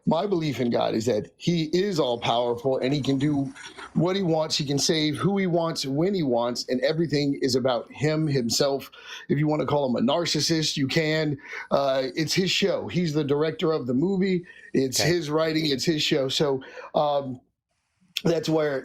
[SPEAKER 8] My belief in God is that He is all powerful and He can do what He wants. He can save who He wants when He wants, and everything is about Him Himself. If you want to call Him a narcissist, you can. It's His show. He's the director of the movie. It's His writing. It's His show. So. That's where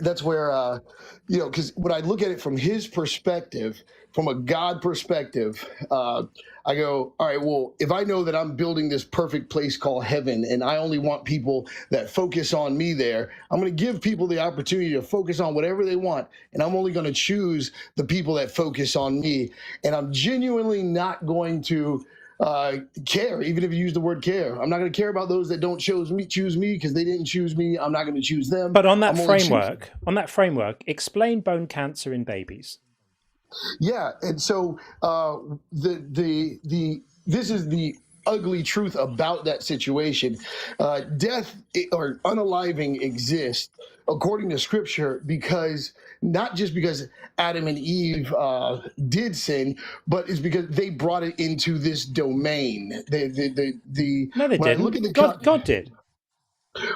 [SPEAKER 8] because when I look at it from His perspective, from a God perspective, I go, all right, well, if I know that I'm building this perfect place called heaven and I only want people that focus on me there, I'm going to give people the opportunity to focus on whatever they want. And I'm only going to choose the people that focus on me. And I'm genuinely not going to care, even if you use the word care. I'm not going to care about those that don't choose me because they didn't choose me. I'm not going to choose them.
[SPEAKER 1] But on that framework, explain bone cancer in babies.
[SPEAKER 8] Yeah, and so this is the ugly truth about that situation. Death or unaliving exists according to Scripture because not just because Adam and Eve did sin, but it's because they brought it into this domain.
[SPEAKER 1] No, they didn't. God did.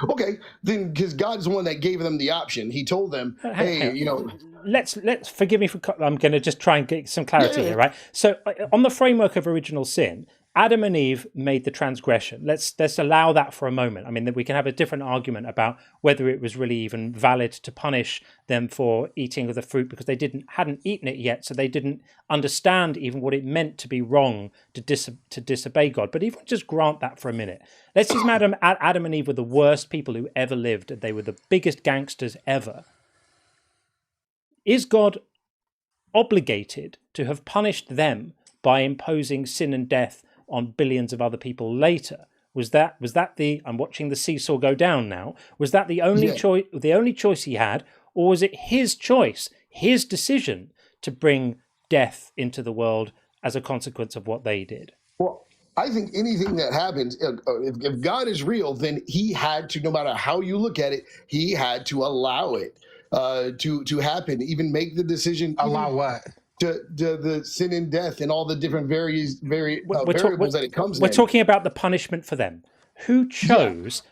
[SPEAKER 8] Okay, then because God's the one that gave them the option. He told them, "Hey,
[SPEAKER 1] let's forgive me for. I'm going to just try and get some clarity here, right? So, on the framework of original sin, Adam and Eve made the transgression. Let's allow that for a moment. I mean, we can have a different argument about whether it was really even valid to punish them for eating of the fruit because they hadn't eaten it yet, so they didn't understand even what it meant to be wrong to disobey God. But even just grant that for a minute. Let's just Adam and Eve were the worst people who ever lived, and they were the biggest gangsters ever. Is God obligated to have punished them by imposing sin and death on billions of other people later? Was that the, I'm watching the seesaw go down now, was that the only choice he had, or was it his choice, his decision to bring death into the world as a consequence of what they did?
[SPEAKER 8] Well, I think anything that happens, if God is real, then He had to, no matter how you look at it, He had to allow it to happen, even make the decision.
[SPEAKER 2] Allow what?
[SPEAKER 8] To the sin and death and all the different variables that it comes in.
[SPEAKER 1] We're talking about the punishment for them. Who chose,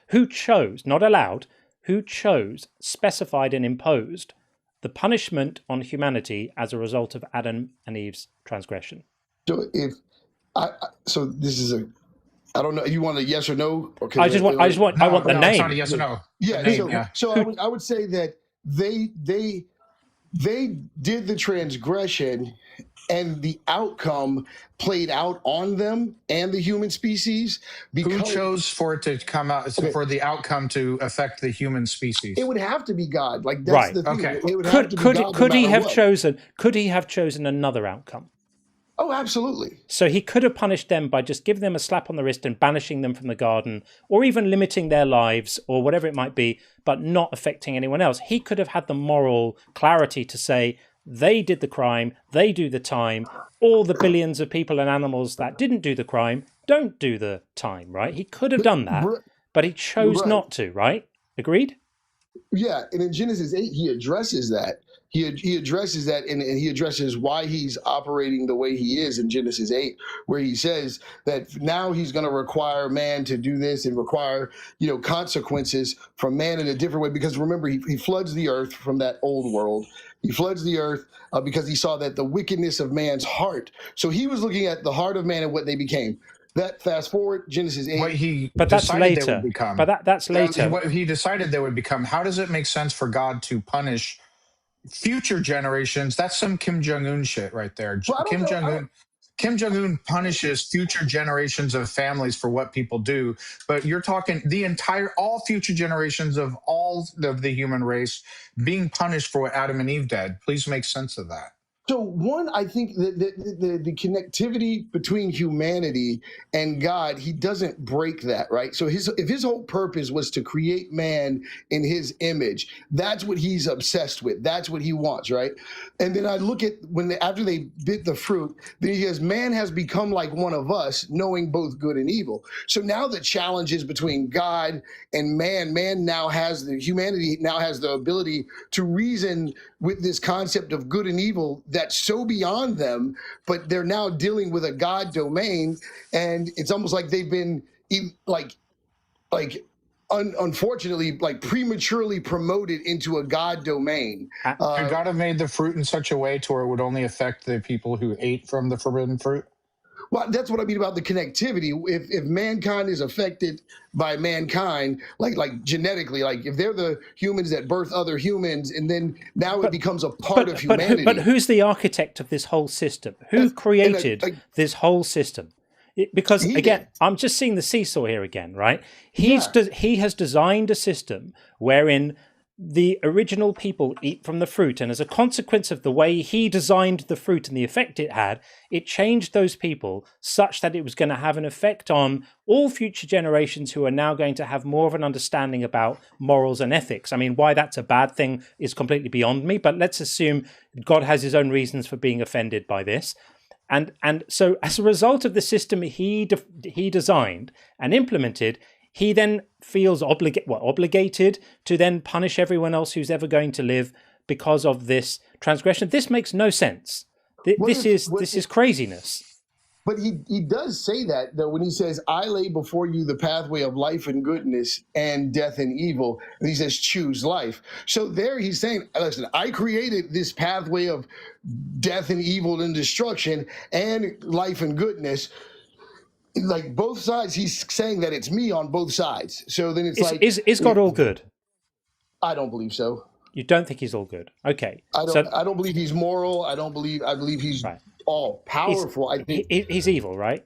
[SPEAKER 1] not allowed, who chose, specified and imposed the punishment on humanity as a result of Adam and Eve's transgression?
[SPEAKER 8] So so this is I don't know. You want a yes or no?
[SPEAKER 1] I want the name.
[SPEAKER 2] It's not a yes or no.
[SPEAKER 8] Yeah. So I would say that they did the transgression, and the outcome played out on them and the human species.
[SPEAKER 2] Who chose for it to come out, for the outcome to affect the human species?
[SPEAKER 8] It would have to be God. Like that's the thing.
[SPEAKER 2] Okay.
[SPEAKER 8] It would have to be God
[SPEAKER 1] could he have
[SPEAKER 8] what.
[SPEAKER 1] chosen? Could he have chosen another outcome?
[SPEAKER 8] Oh, absolutely.
[SPEAKER 1] So he could have punished them by just giving them a slap on the wrist and banishing them from the garden, or even limiting their lives, or whatever it might be, but not affecting anyone else. He could have had the moral clarity to say, they did the crime, they do the time, all the billions of people and animals that didn't do the crime don't do the time, right? He could have done that, but he chose not to, right? Agreed?
[SPEAKER 8] Yeah, and in Genesis 8, he addresses that. He addresses that, and he addresses why he's operating the way he is in Genesis 8, where he says that now he's going to require man to do this and require, consequences from man in a different way. Because remember, he floods the earth from that old world. He floods the earth because he saw that the wickedness of man's heart. So he was looking at the heart of man and what they became. That fast forward, Genesis 8.
[SPEAKER 1] But that's later. That's later.
[SPEAKER 2] What he decided they would become. How does it make sense for God to punish future generations? That's some Kim Jong-un shit right there.
[SPEAKER 8] Well,
[SPEAKER 2] Kim Jong-un punishes future generations of families for what people do, but you're talking all future generations of all of the human race being punished for what Adam and Eve did. Please make sense of that.
[SPEAKER 8] So one, I think that the connectivity between humanity and God, he doesn't break that, right? So if his whole purpose was to create man in his image, that's what he's obsessed with. That's what he wants, right? And then I look at after they bit the fruit, then he says, man has become like one of us, knowing both good and evil. So now the challenge is between God and man. Humanity now has the ability to reason with this concept of good and evil that's so beyond them, but they're now dealing with a God domain, and it's almost like they've been unfortunately, like prematurely promoted into a God domain.
[SPEAKER 2] Could God have made the fruit in such a way to where it would only affect the people who ate from the forbidden fruit?
[SPEAKER 8] Well, that's what I mean about the connectivity. If mankind is affected by mankind, like genetically, like if they're the humans that birth other humans, and then now it becomes a part of humanity.
[SPEAKER 1] But who's the architect of this whole system? Who created this whole system? Because again, I'm just seeing the seesaw here again, right? He has designed a system wherein the original people eat from the fruit, and as a consequence of the way he designed the fruit and the effect it had, it changed those people such that it was going to have an effect on all future generations who are now going to have more of an understanding about morals and ethics. I mean, why that's a bad thing is completely beyond me, but let's assume God has his own reasons for being offended by this. And so as a result of the system he designed and implemented, he then feels obligated to then punish everyone else who's ever going to live because of this transgression. This makes no sense. This is craziness.
[SPEAKER 8] But he does say that, though, when he says, I lay before you the pathway of life and goodness and death and evil. And he says, choose life. So there he's saying, listen, I created this pathway of death and evil and destruction and life and goodness. Like both sides, he's saying that it's me on both sides. So then
[SPEAKER 1] is God all good?
[SPEAKER 8] I don't believe so.
[SPEAKER 1] You don't think he's all good? Okay.
[SPEAKER 8] I don't believe he's moral. I believe he's all powerful. I think
[SPEAKER 1] he's evil, right?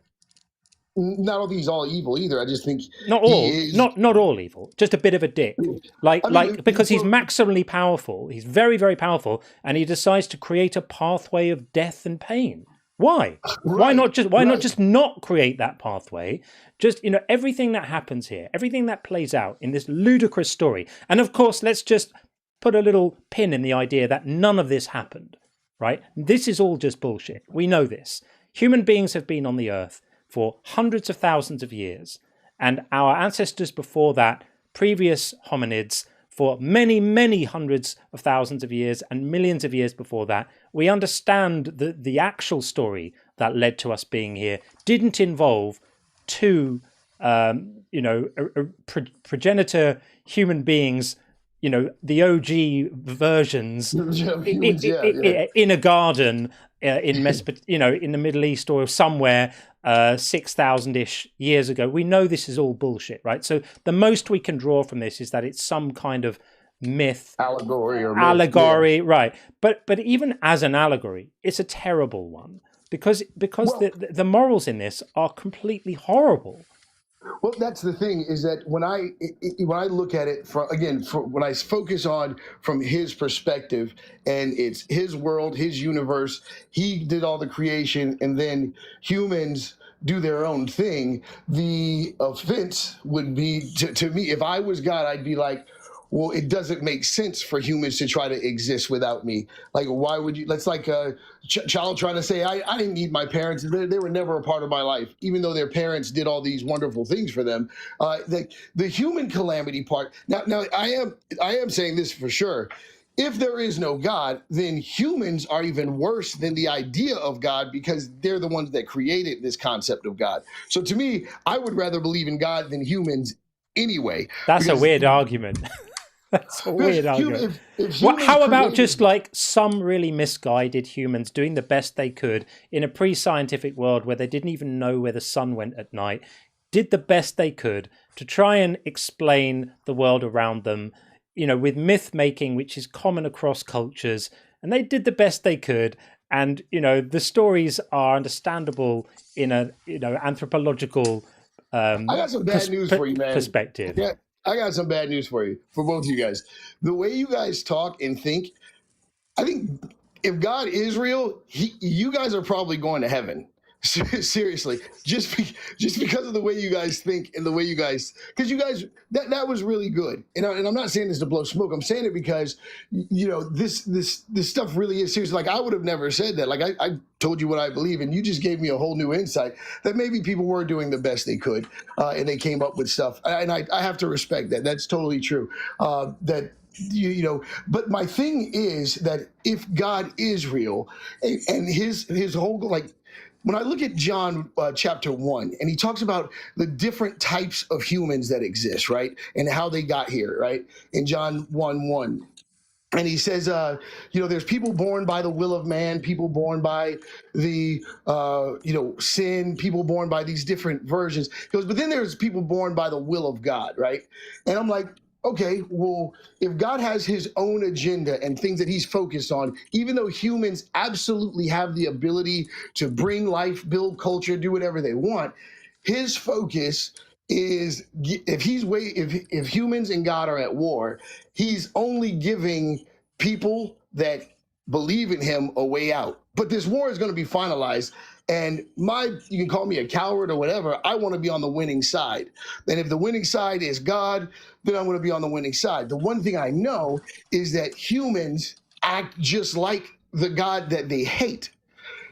[SPEAKER 8] Not all he's all evil either. I just think
[SPEAKER 1] not all evil. Just a bit of a dick. Because he's maximally powerful. He's very, very powerful, and he decides to create a pathway of death and pain. Why? Why not just not create that pathway? Just, everything that happens here, everything that plays out in this ludicrous story. And of course, let's just put a little pin in the idea that none of this happened, right? This is all just bullshit. We know this. Human beings have been on the earth for hundreds of thousands of years, and our ancestors before that, previous hominids, for many, many hundreds of thousands of years and millions of years before that, we understand that the actual story that led to us being here didn't involve two, progenitor human beings, the OG versions in a garden in in the Middle East or somewhere 6,000-ish years ago. We know this is all bullshit, right? So the most we can draw from this is that it's some kind of myth, allegory, right? But even as an allegory, it's a terrible one because the morals in this are completely horrible.
[SPEAKER 8] Well, that's the thing, is that when I look at it when I focus on from his perspective, and it's his world, his universe, he did all the creation, and then humans do their own thing. The offense would be to me, if I was God, I'd be like, well, it doesn't make sense for humans to try to exist without me. Like, why would you? That's like a child trying to say, I didn't need my parents. They were never a part of my life, even though their parents did all these wonderful things for them. The human calamity part. Now, I am saying this for sure. If there is no God, then humans are even worse than the idea of God, because they're the ones that created this concept of God. So to me, I would rather believe in God than humans anyway.
[SPEAKER 1] That's a weird argument. That's a weird argument. How about just like some really misguided humans doing the best they could in a pre-scientific world where they didn't even know where the sun went at night, did the best they could to try and explain the world around them, with myth making, which is common across cultures, and they did the best they could. And, the stories are understandable in a, anthropological
[SPEAKER 8] I got some bad news for you, man.
[SPEAKER 1] Perspective.
[SPEAKER 8] Yeah. I got some bad news for you, for both of you guys. The way you guys talk and think, I think if God is real, you guys are probably going to heaven. Seriously, just because of the way you guys think and the way you guys, because you guys, that was really good. And I'm not saying this to blow smoke. I'm saying it because, this stuff really is serious. Like, I would have never said that. Like, I told you what I believe, and you just gave me a whole new insight that maybe people were doing the best they could, and they came up with stuff. And I have to respect that. That's totally true. But my thing is that if God is real, and his whole, like, when I look at John chapter 1, and he talks about the different types of humans that exist, right, and how they got here, right, in John 1:1. And he says, there's people born by the will of man, people born by the, sin, people born by these different versions. He goes, but then there's people born by the will of God, right? And I'm like, okay, well, if God has his own agenda and things that he's focused on, even though humans absolutely have the ability to bring life, build culture, do whatever they want, his focus is if humans and God are at war, he's only giving people that believe in him a way out. But this war is going to be finalized. And you can call me a coward or whatever, I want to be on the winning side. And if the winning side is God, then I'm going to be on the winning side. The one thing I know is that humans act just like the God that they hate.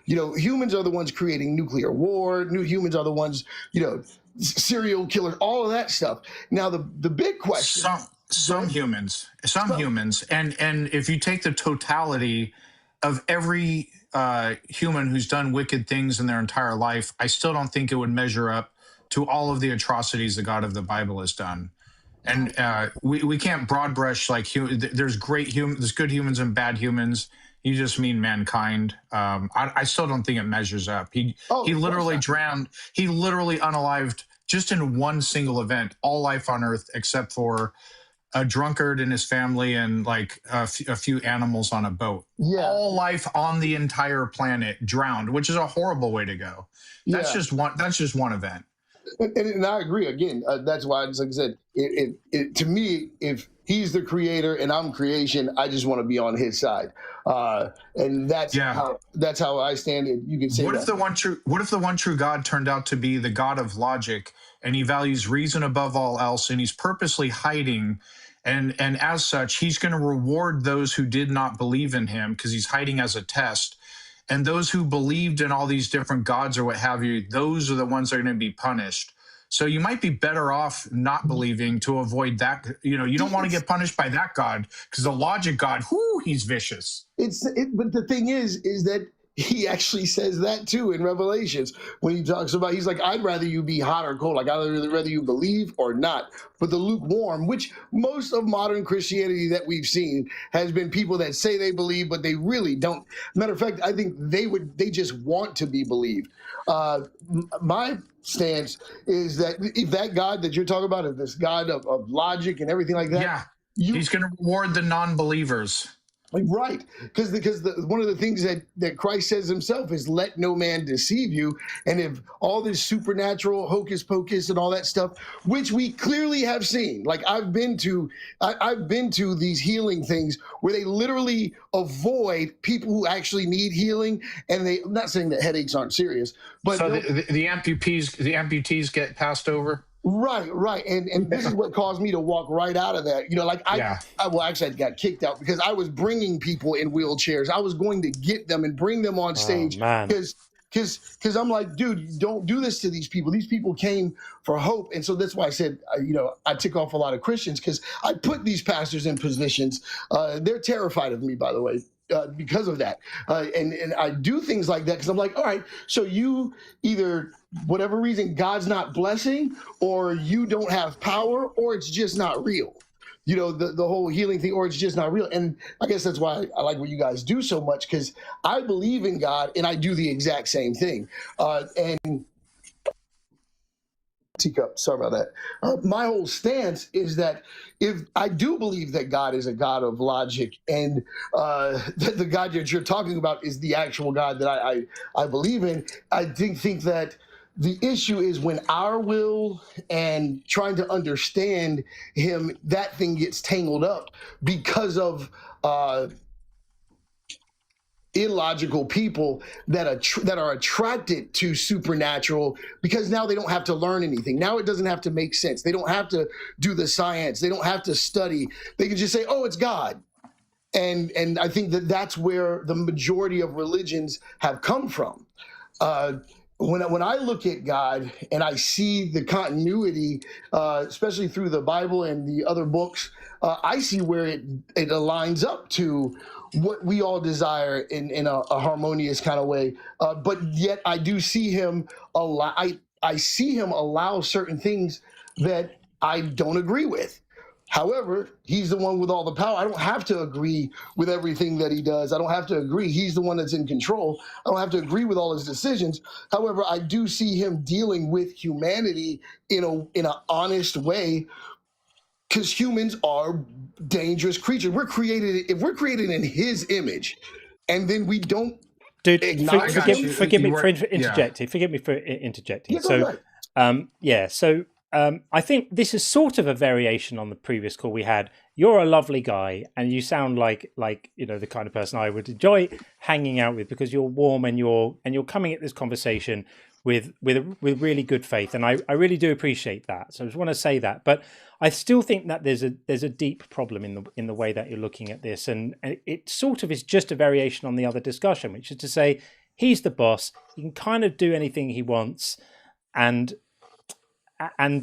[SPEAKER 8] Humans are the ones creating nuclear war. Humans are the ones, serial killers, all of that stuff. Now, the big question.
[SPEAKER 2] Some humans, and if you take the totality of every human who's done wicked things in their entire life, I still don't think it would measure up to all of the atrocities the God of the Bible has done. And we can't broad brush like there's good humans and bad humans. You just mean mankind. I still don't think it measures up. He literally drowned. He literally unalived just in one single event all life on Earth except for a drunkard and his family and like a few animals on a boat. Yeah. All life on the entire planet drowned, which is a horrible way to go. That's just one event.
[SPEAKER 8] And I agree. Again, that's why, like I said, to me, if he's the creator and I'm creation, I just want to be on his side. And that's how I stand. And you can say, what if the one true God turned out to be the God of logic, and he values reason above all else, and he's purposely hiding, and as such, he's going to reward those who did not believe in him because he's hiding as a test. And those who believed in all these different gods or what have you, those are the ones that are going to be punished. So you might be better off not believing to avoid that. You don't want to get punished by that God because the logic God, he's vicious. But the thing is that he actually says that too in Revelations when he talks about, he's like, I'd rather you be hot or cold. Like, I'd rather you believe or not. But the lukewarm, which most of modern Christianity that we've seen has been people that say they believe, but they really don't. Matter of fact, I think they just want to be believed. My stance is that if that God that you're talking about is this God of logic and everything like that, he's going to reward the non-believers. Right, because one of the things that Christ says himself is let no man deceive you. And if all this supernatural hocus pocus and all that stuff, which we clearly have seen, like I've been to these healing things where they literally avoid people who actually need healing. And I'm not saying that headaches aren't serious, but so the amputees get passed over. Right. And this is what caused me to walk right out of that. I got kicked out because I was bringing people in wheelchairs. I was going to get them and bring them on stage because I'm like, dude, don't do this to these people. These people came for hope. And so that's why I said, I tick off a lot of Christians because I put these pastors in positions. They're terrified of me, by the way. Because of that. And I do things like that because I'm like, all right, so you either, whatever reason, God's not blessing, or you don't have power, or it's just not real. The whole healing thing, or it's just not real. And I guess that's why I like what you guys do so much, because I believe in God and I do the exact same thing. And teacup, sorry about that. My whole stance is that if I do believe that God is a God of logic, and that the God that you're talking about is the actual God that I believe in, I think that the issue is when our will and trying to understand him, that thing gets tangled up because of illogical people that are attracted to supernatural, because now they don't have to learn anything. Now it doesn't have to make sense. They don't have to do the science. They don't have to study. They can just say, oh, it's God. And I think that's where the majority of religions have come from. When I look at God and I see the continuity, especially through the Bible and the other books, I see where it aligns up to what we all desire in a harmonious kind of way. But yet I do see him I see him allow certain things that I don't agree with. However, he's the one with all the power. I don't have to agree with everything that he does. I don't have to agree. He's the one that's in control. I don't have to agree with all his decisions. However, I do see him dealing with humanity in an honest way, because humans are dangerous creatures. If we're created in his image, and then we don't acknowledge
[SPEAKER 1] forgive me for interjecting. Forgive me for interjecting. I think this is sort of a variation on the previous call we had. You're a lovely guy, and you sound like the kind of person I would enjoy hanging out with, because you're warm and you're coming at this conversation with really good faith, and I really do appreciate that. So I just want to say that, but I still think that there's a deep problem in the way that you're looking at this, and it sort of is just a variation on the other discussion, which is to say he's the boss. He can kind of do anything he wants, and I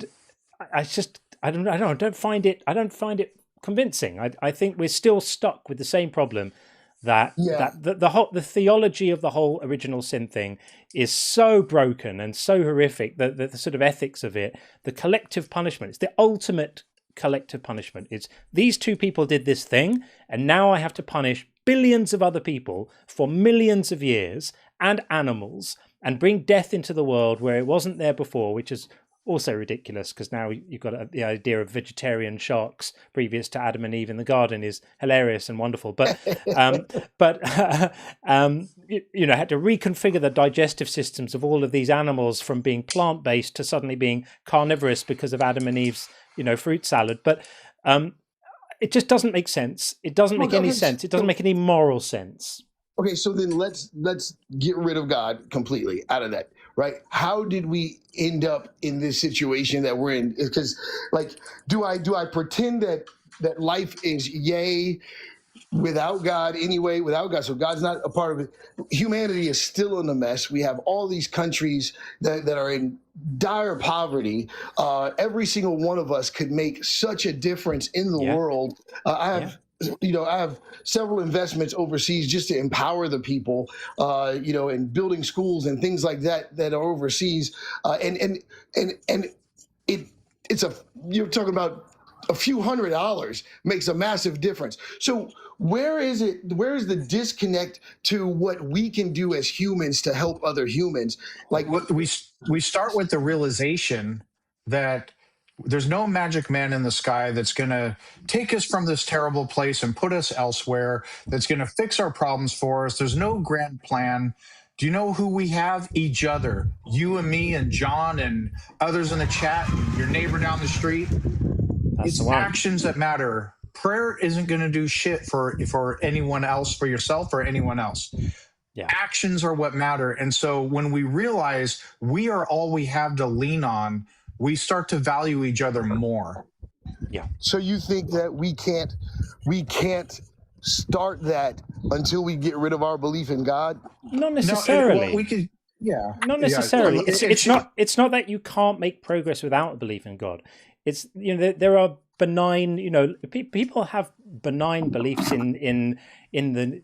[SPEAKER 1] don't find it convincing. I think we're still stuck with the same problem that the theology of the whole original sin thing is so broken and so horrific, that the sort of ethics of it, the collective punishment, it's the ultimate collective punishment. It's these two people did this thing, and now I have to punish billions of other people for millions of years, and animals, and bring death into the world where it wasn't there before, which is also ridiculous, because now you've got the idea of vegetarian sharks previous to Adam and Eve in the garden is hilarious and wonderful. But had to reconfigure the digestive systems of all of these animals from being plant-based to suddenly being carnivorous because of Adam and Eve's fruit salad. But it just doesn't make sense. It doesn't make any sense. It doesn't make any moral sense.
[SPEAKER 8] Okay, so then let's get rid of God completely out of that, right? How did we end up in this situation that we're in? Because, do I pretend that life is yay without God anyway, without God? So God's not a part of it. Humanity is still in a mess. We have all these countries that are in dire poverty. Every single one of us could make such a difference in the world. I have several investments overseas just to empower the people, and building schools and things like that are overseas. You're talking about a few $100 makes a massive difference. So where is the disconnect to what we can do as humans to help other humans?
[SPEAKER 2] We start with the realization that there's no magic man in the sky that's going to take us from this terrible place and put us elsewhere, that's going to fix our problems for us. There's no grand plan. Do you know who we have? Each other. You and me and John and others in the chat, and your neighbor down the street. It's actions that matter. Prayer isn't going to do shit for anyone else, for yourself or anyone else. Yeah. Actions are what matter. And so when we realize we are all we have to lean on, we start to value each other more.
[SPEAKER 8] Yeah. So you think that we can't start that until we get rid of our belief in God?
[SPEAKER 1] Not necessarily.
[SPEAKER 2] No, we could. Yeah.
[SPEAKER 1] Not necessarily. It's not that you can't make progress without a belief in God. It's there are benign. People have benign beliefs in the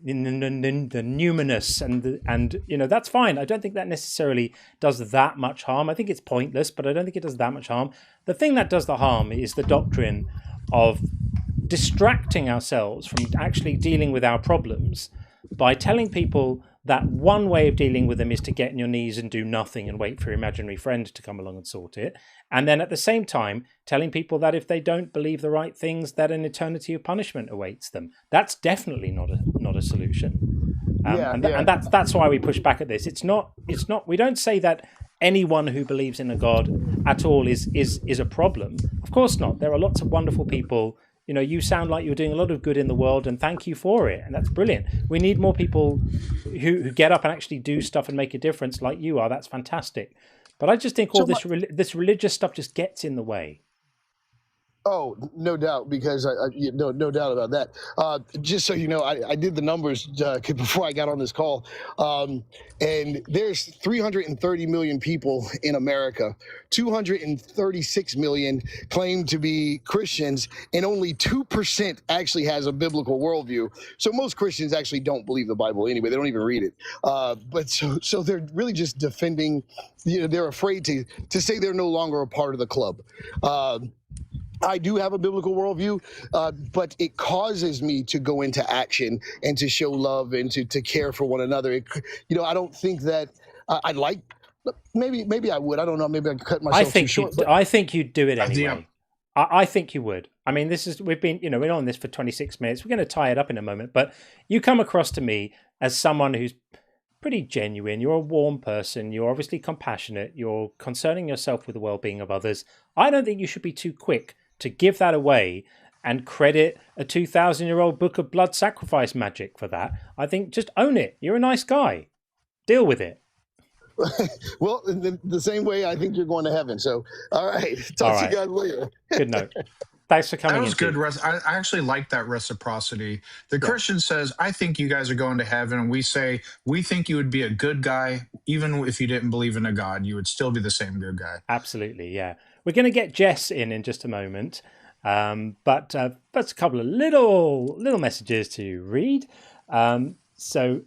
[SPEAKER 1] numinous and that's fine. I don't think that necessarily does that much harm. I think it's pointless, but I don't think it does that much harm. The thing that does the harm is the doctrine of distracting ourselves from actually dealing with our problems by telling people that one way of dealing with them is to get on your knees and do nothing and wait for your imaginary friend to come along and sort it. And then at the same time, telling people that if they don't believe the right things, that an eternity of punishment awaits them. That's definitely not a solution. And that's why we push back at this. It's not. We don't say that anyone who believes in a God at all is a problem. Of course not. There are lots of wonderful people, You know, you sound like you're doing a lot of good in the world, and thank you for it. And that's brilliant. We need more people who get up and actually do stuff and make a difference like you are. That's fantastic. But I just think all this religious stuff just gets in the way.
[SPEAKER 8] Oh, no doubt, because no doubt about that. Just so you know, I did the numbers before I got on this call, and there's 330 million people in America. 236 million claim to be Christians, and only 2% actually has a biblical worldview. So most Christians actually don't believe the Bible anyway. They don't even read it. But so they're really just defending. You know, they're afraid to say they're no longer a part of the club. I do have a biblical worldview, but it causes me to go into action and to show love and to care for one another. I don't think that I'd like. Maybe I would. I don't know. Maybe I could cut myself too short.
[SPEAKER 1] I think you'd do it anyway. I think you would. I mean, we've been on this for 26 minutes. We're going to tie it up in a moment, but you come across to me as someone who's pretty genuine. You're a warm person. You're obviously compassionate. You're concerning yourself with the well-being of others. I don't think you should be too quick to give that away and credit a 2,000-year-old book of blood sacrifice magic for that. I think just own it. You're a nice guy. Deal with it.
[SPEAKER 8] Well, in the same way, I think you're going to heaven. So, all right. Talk to you guys later.
[SPEAKER 1] Good note. Thanks for coming.
[SPEAKER 2] That was good. I actually like that reciprocity. The Christian says, I think you guys are going to heaven. And we say, we think you would be a good guy. Even if you didn't believe in a God, you would still be the same good guy.
[SPEAKER 1] Absolutely. Yeah. We're going to get Jess in just a moment. But that's a couple of little messages to read. So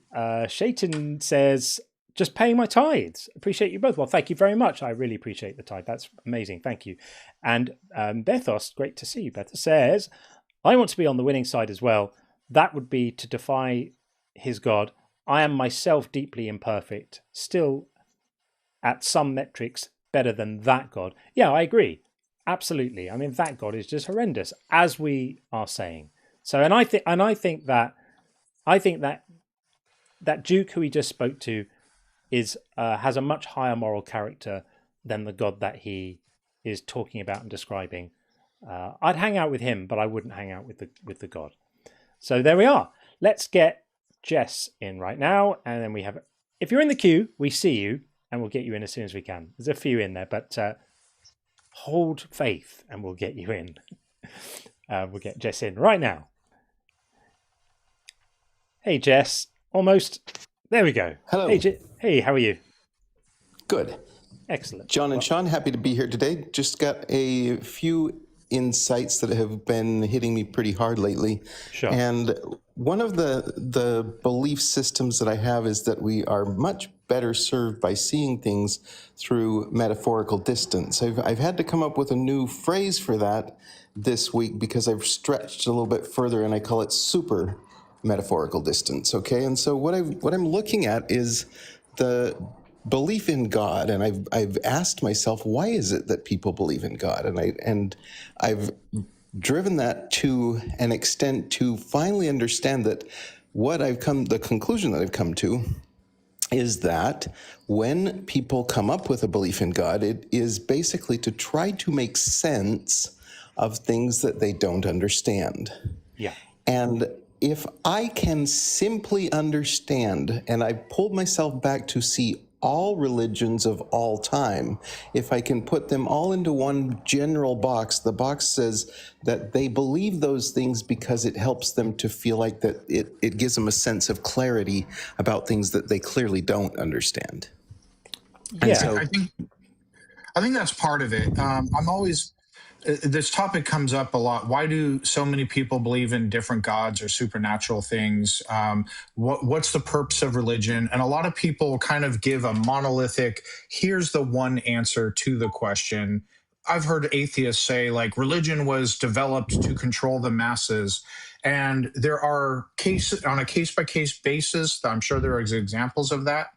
[SPEAKER 1] Shaitan says, just paying my tithes. Appreciate you both. Well, thank you very much. I really appreciate the tithe. That's amazing. Thank you. And Bethos, great to see you. Bethos says, I want to be on the winning side as well. That would be to defy his God. I am myself deeply imperfect, still at some metrics better than that God. Yeah, I agree. Absolutely. I mean, that God is just horrendous, as we are saying. So, and I think that Duke who he just spoke to has a much higher moral character than the God that he is talking about and describing. I'd hang out with him, but I wouldn't hang out with the God. So there we are. Let's get Jess in right now, and then we have. If you're in the queue, we see you, and we'll get you in as soon as we can. There's a few in there, but hold faith, and we'll get you in. We'll get Jess in right now. Hey, Jess. Almost. There we go.
[SPEAKER 9] Hello.
[SPEAKER 1] Hey, how are you?
[SPEAKER 9] Good.
[SPEAKER 1] Excellent.
[SPEAKER 9] John and Sean, happy to be here today. Just got a few insights that have been hitting me pretty hard lately.
[SPEAKER 1] Sure.
[SPEAKER 9] And one of the belief systems that I have is that we are much better served by seeing things through metaphorical distance. I've had to come up with a new phrase for that this week because I've stretched a little bit further, and I call it super metaphorical distance. Okay, and so what I'm looking at is the belief in God, and I've asked myself, why is it that people believe in God? And I've driven that to an extent to finally understand that the conclusion that I've come to is that when people come up with a belief in God, it is basically to try to make sense of things that they don't understand.
[SPEAKER 1] Yeah.
[SPEAKER 9] And if I can simply understand, and I pulled myself back to see all religions of all time, if I can put them all into one general box, the box says that they believe those things because it helps them to feel like that it gives them a sense of clarity about things that they clearly don't understand.
[SPEAKER 1] Yeah,
[SPEAKER 9] so,
[SPEAKER 2] I think that's part of it. I'm always. This topic comes up a lot. Why do so many people believe in different gods or supernatural things? What's the purpose of religion? And a lot of people kind of give a monolithic, here's the one answer to the question. I've heard atheists say, like, religion was developed to control the masses. And there are cases on a case-by-case basis. I'm sure there are examples of that.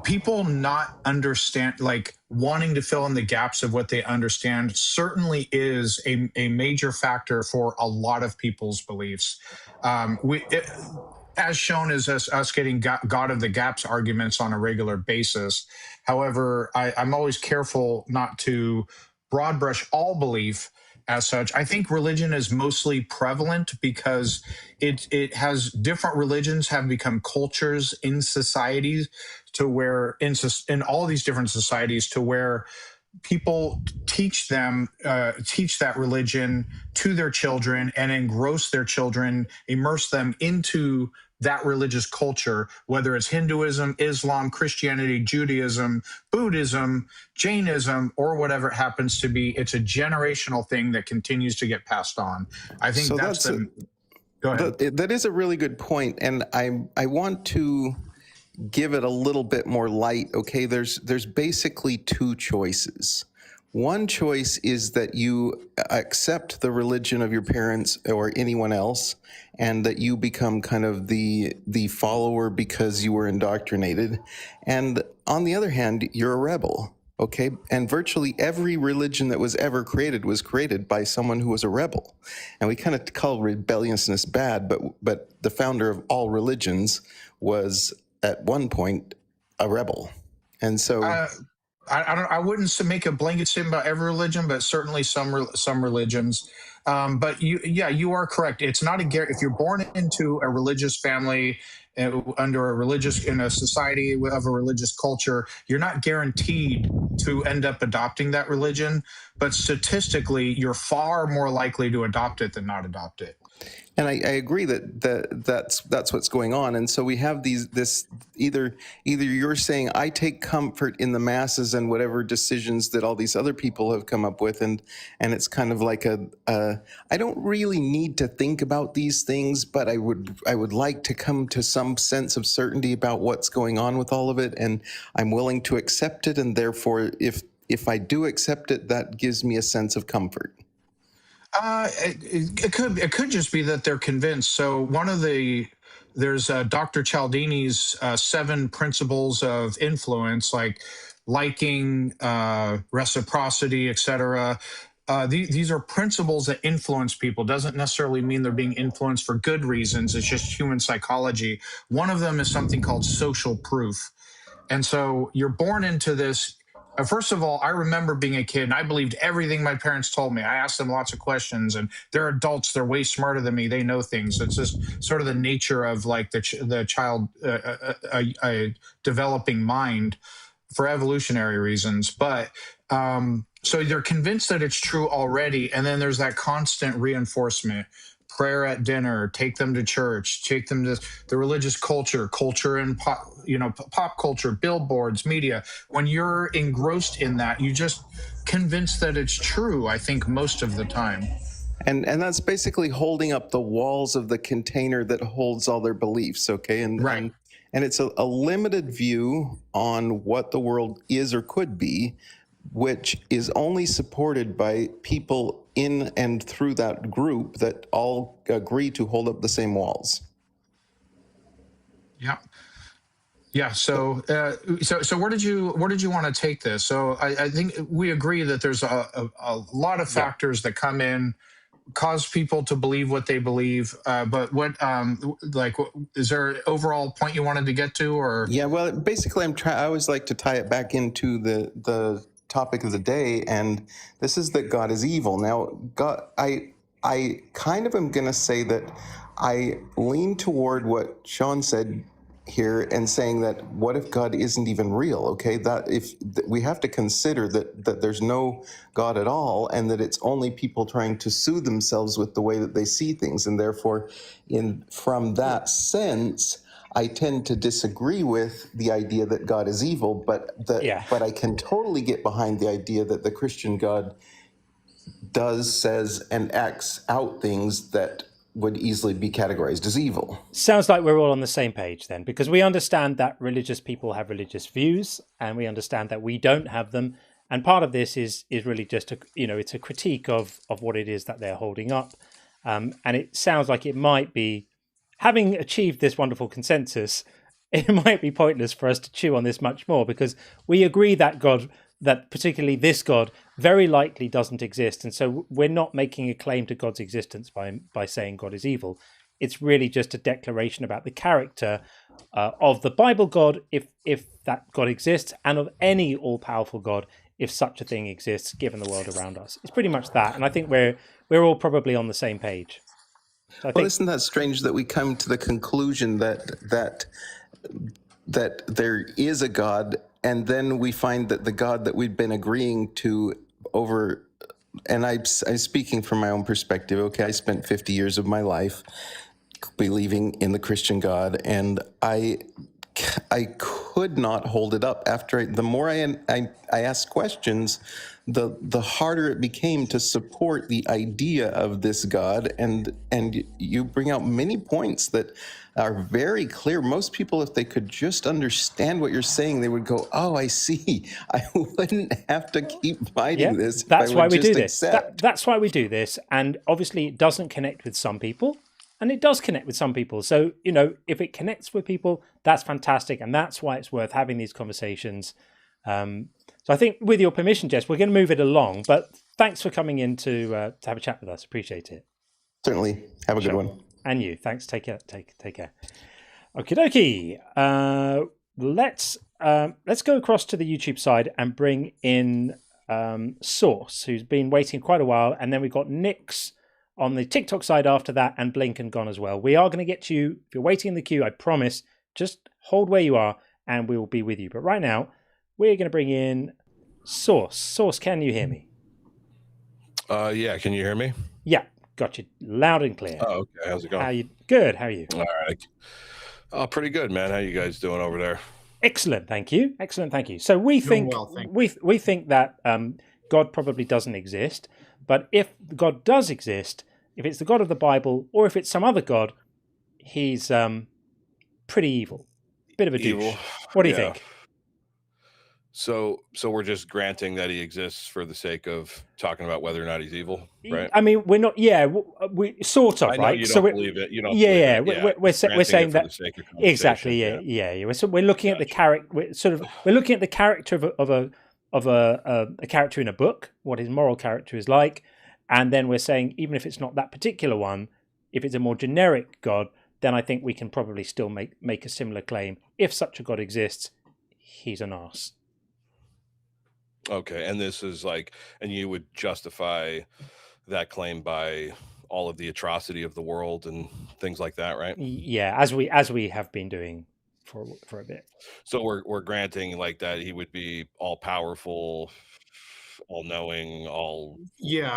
[SPEAKER 2] People not understand, like wanting to fill in the gaps of what they understand certainly is a major factor for a lot of people's beliefs. As shown as us getting God of the gaps arguments on a regular basis. However, I'm always careful not to broad brush all belief as such. I think religion is mostly prevalent because it has different religions have become cultures in societies to where in all these different societies to where people teach that religion to their children and engross their children, immerse them into that religious culture, whether it's Hinduism, Islam, Christianity, Judaism, Buddhism, Jainism, or whatever it happens to be. It's a generational thing that continues to get passed on. I think
[SPEAKER 9] So
[SPEAKER 2] that's
[SPEAKER 9] that's
[SPEAKER 2] the. Go ahead.
[SPEAKER 9] that is a really good point, and I want to give it a little bit more light. Okay, there's basically two choices. One choice is that you accept the religion of your parents or anyone else, and that you become kind of the follower because you were indoctrinated. And on the other hand, you're a rebel. Okay, and virtually every religion that was ever created was created by someone who was a rebel. And we kind of call rebelliousness bad, but the founder of all religions was at one point a rebel. And so
[SPEAKER 2] I wouldn't make a blanket statement about every religion, but certainly some religions. But you are correct. It's not if you're born into a religious family, under a religious in a society of a religious culture, you're not guaranteed to end up adopting that religion. But statistically, you're far more likely to adopt it than not adopt it.
[SPEAKER 9] And I agree that's what's going on. And so we have this either you're saying I take comfort in the masses and whatever decisions that all these other people have come up with, and it's kind of like I don't really need to think about these things, but I would like to come to some sense of certainty about what's going on with all of it, and I'm willing to accept it, and therefore if I do accept it, that gives me a sense of comfort.
[SPEAKER 2] It could just be that they're convinced. So there's Dr. Cialdini's 7 principles of influence, like liking, reciprocity, etc. These are principles that influence people. Doesn't necessarily mean they're being influenced for good reasons. It's just human psychology. One of them is something called social proof. And so you're born into this. First of all, I remember being a kid and I believed everything my parents told me. I asked them lots of questions, and they're adults. They're way smarter than me. They know things. It's just sort of the nature of like the child a developing mind for evolutionary reasons. But so they're convinced that it's true already. And then there's that constant reinforcement. Prayer at dinner, take them to church, take them to the religious culture and pop culture, billboards, media. When you're engrossed in that, you just convinced that it's true, I think, most of the time.
[SPEAKER 9] And that's basically holding up the walls of the container that holds all their beliefs, okay? And
[SPEAKER 2] right.
[SPEAKER 9] And it's a limited view on what the world is or could be, which is only supported by people in and through that group that all agree to hold up the same walls.
[SPEAKER 2] Yeah. So where did you want to take this? So I think we agree that there's a lot of factors that come in, cause people to believe what they believe. But what is there an overall point you wanted to get to, or?
[SPEAKER 9] Yeah. Well, basically, I always like to tie it back into the topic of the day, and this is that God is evil. Now, God, I kind of am going to say that I lean toward what Sean said here and saying that what if God isn't even real? Okay, we have to consider that there's no God at all, and that it's only people trying to soothe themselves with the way that they see things, and therefore, from that sense, I tend to disagree with the idea that God is evil, but I can totally get behind the idea that the Christian God says, and acts out things that would easily be categorized as evil.
[SPEAKER 1] Sounds like we're all on the same page then, because we understand that religious people have religious views, and we understand that we don't have them. And part of this is really just it's a critique of what it is that they're holding up. And it sounds like it might be, having achieved this wonderful consensus, it might be pointless for us to chew on this much more, because we agree that that particularly this God very likely doesn't exist. And so we're not making a claim to God's existence by saying God is evil. It's really just a declaration about the character of the Bible God, if that God exists, and of any all-powerful God, if such a thing exists given the world around us. It's pretty much that, and I think we're all probably on the same page. So I
[SPEAKER 9] Well,
[SPEAKER 1] think,
[SPEAKER 9] isn't that strange that we come to the conclusion that there is a God, and then we find that the God that we've been agreeing to over, and I'm speaking from my own perspective. Okay, I spent 50 years of my life believing in the Christian God, and I could not hold it up. After the more I asked questions, the harder it became to support the idea of this God. And you bring out many points that are very clear. Most people, if they could just understand what you're saying, they would go, "Oh, I see. I wouldn't have to keep fighting this.
[SPEAKER 1] That's
[SPEAKER 9] if I
[SPEAKER 1] why
[SPEAKER 9] would
[SPEAKER 1] we
[SPEAKER 9] just
[SPEAKER 1] do this.
[SPEAKER 9] accept."
[SPEAKER 1] That's why we do this. And obviously, it doesn't connect with some people, and it does connect with some people. So, if it connects with people, that's fantastic. And that's why it's worth having these conversations. So I think with your permission, Jess, we're going to move it along. But thanks for coming in to have a chat with us. Appreciate it.
[SPEAKER 9] Certainly. Have a good one.
[SPEAKER 1] And you. Thanks. Take care. Take care. Okie dokie. Let's go across to the YouTube side and bring in Source, who's been waiting quite a while. And then we've got Nix on the TikTok side after that, and Blink and Gone as well. We are going to get to you. If you're waiting in the queue, I promise, just hold where you are and we will be with you. But right now, we're going to bring in Source. Source, can you hear me?
[SPEAKER 10] Yeah, can you hear me?
[SPEAKER 1] Yeah, got you loud and clear.
[SPEAKER 10] Oh, okay. How's it going?
[SPEAKER 1] Good. How are you?
[SPEAKER 10] All right. Oh, pretty good, man. How you guys doing over there?
[SPEAKER 1] Excellent, thank you. So we think we think that God probably doesn't exist, but if God does exist, if it's the God of the Bible or if it's some other God, he's pretty evil, bit of a douche. What do you think?
[SPEAKER 10] So we're just granting that he exists for the sake of talking about whether or not he's evil, right?
[SPEAKER 1] I mean, we're not. Yeah, we sort of,
[SPEAKER 10] I know
[SPEAKER 1] right?
[SPEAKER 10] you don't believe it. You don't.
[SPEAKER 1] Yeah,
[SPEAKER 10] believe it.
[SPEAKER 1] we're saying that exactly.
[SPEAKER 10] Yeah.
[SPEAKER 1] So we're looking at the character. We're looking at the character of a character in a book, what his moral character is like, and then we're saying even if it's not that particular one, if it's a more generic God, then I think we can probably still make a similar claim. If such a God exists, he's an arse.
[SPEAKER 10] Okay, and this is and you would justify that claim by all of the atrocity of the world and things like that, right?
[SPEAKER 1] Yeah, as we have been doing for a bit.
[SPEAKER 10] So we're granting that he would be all powerful, all knowing, all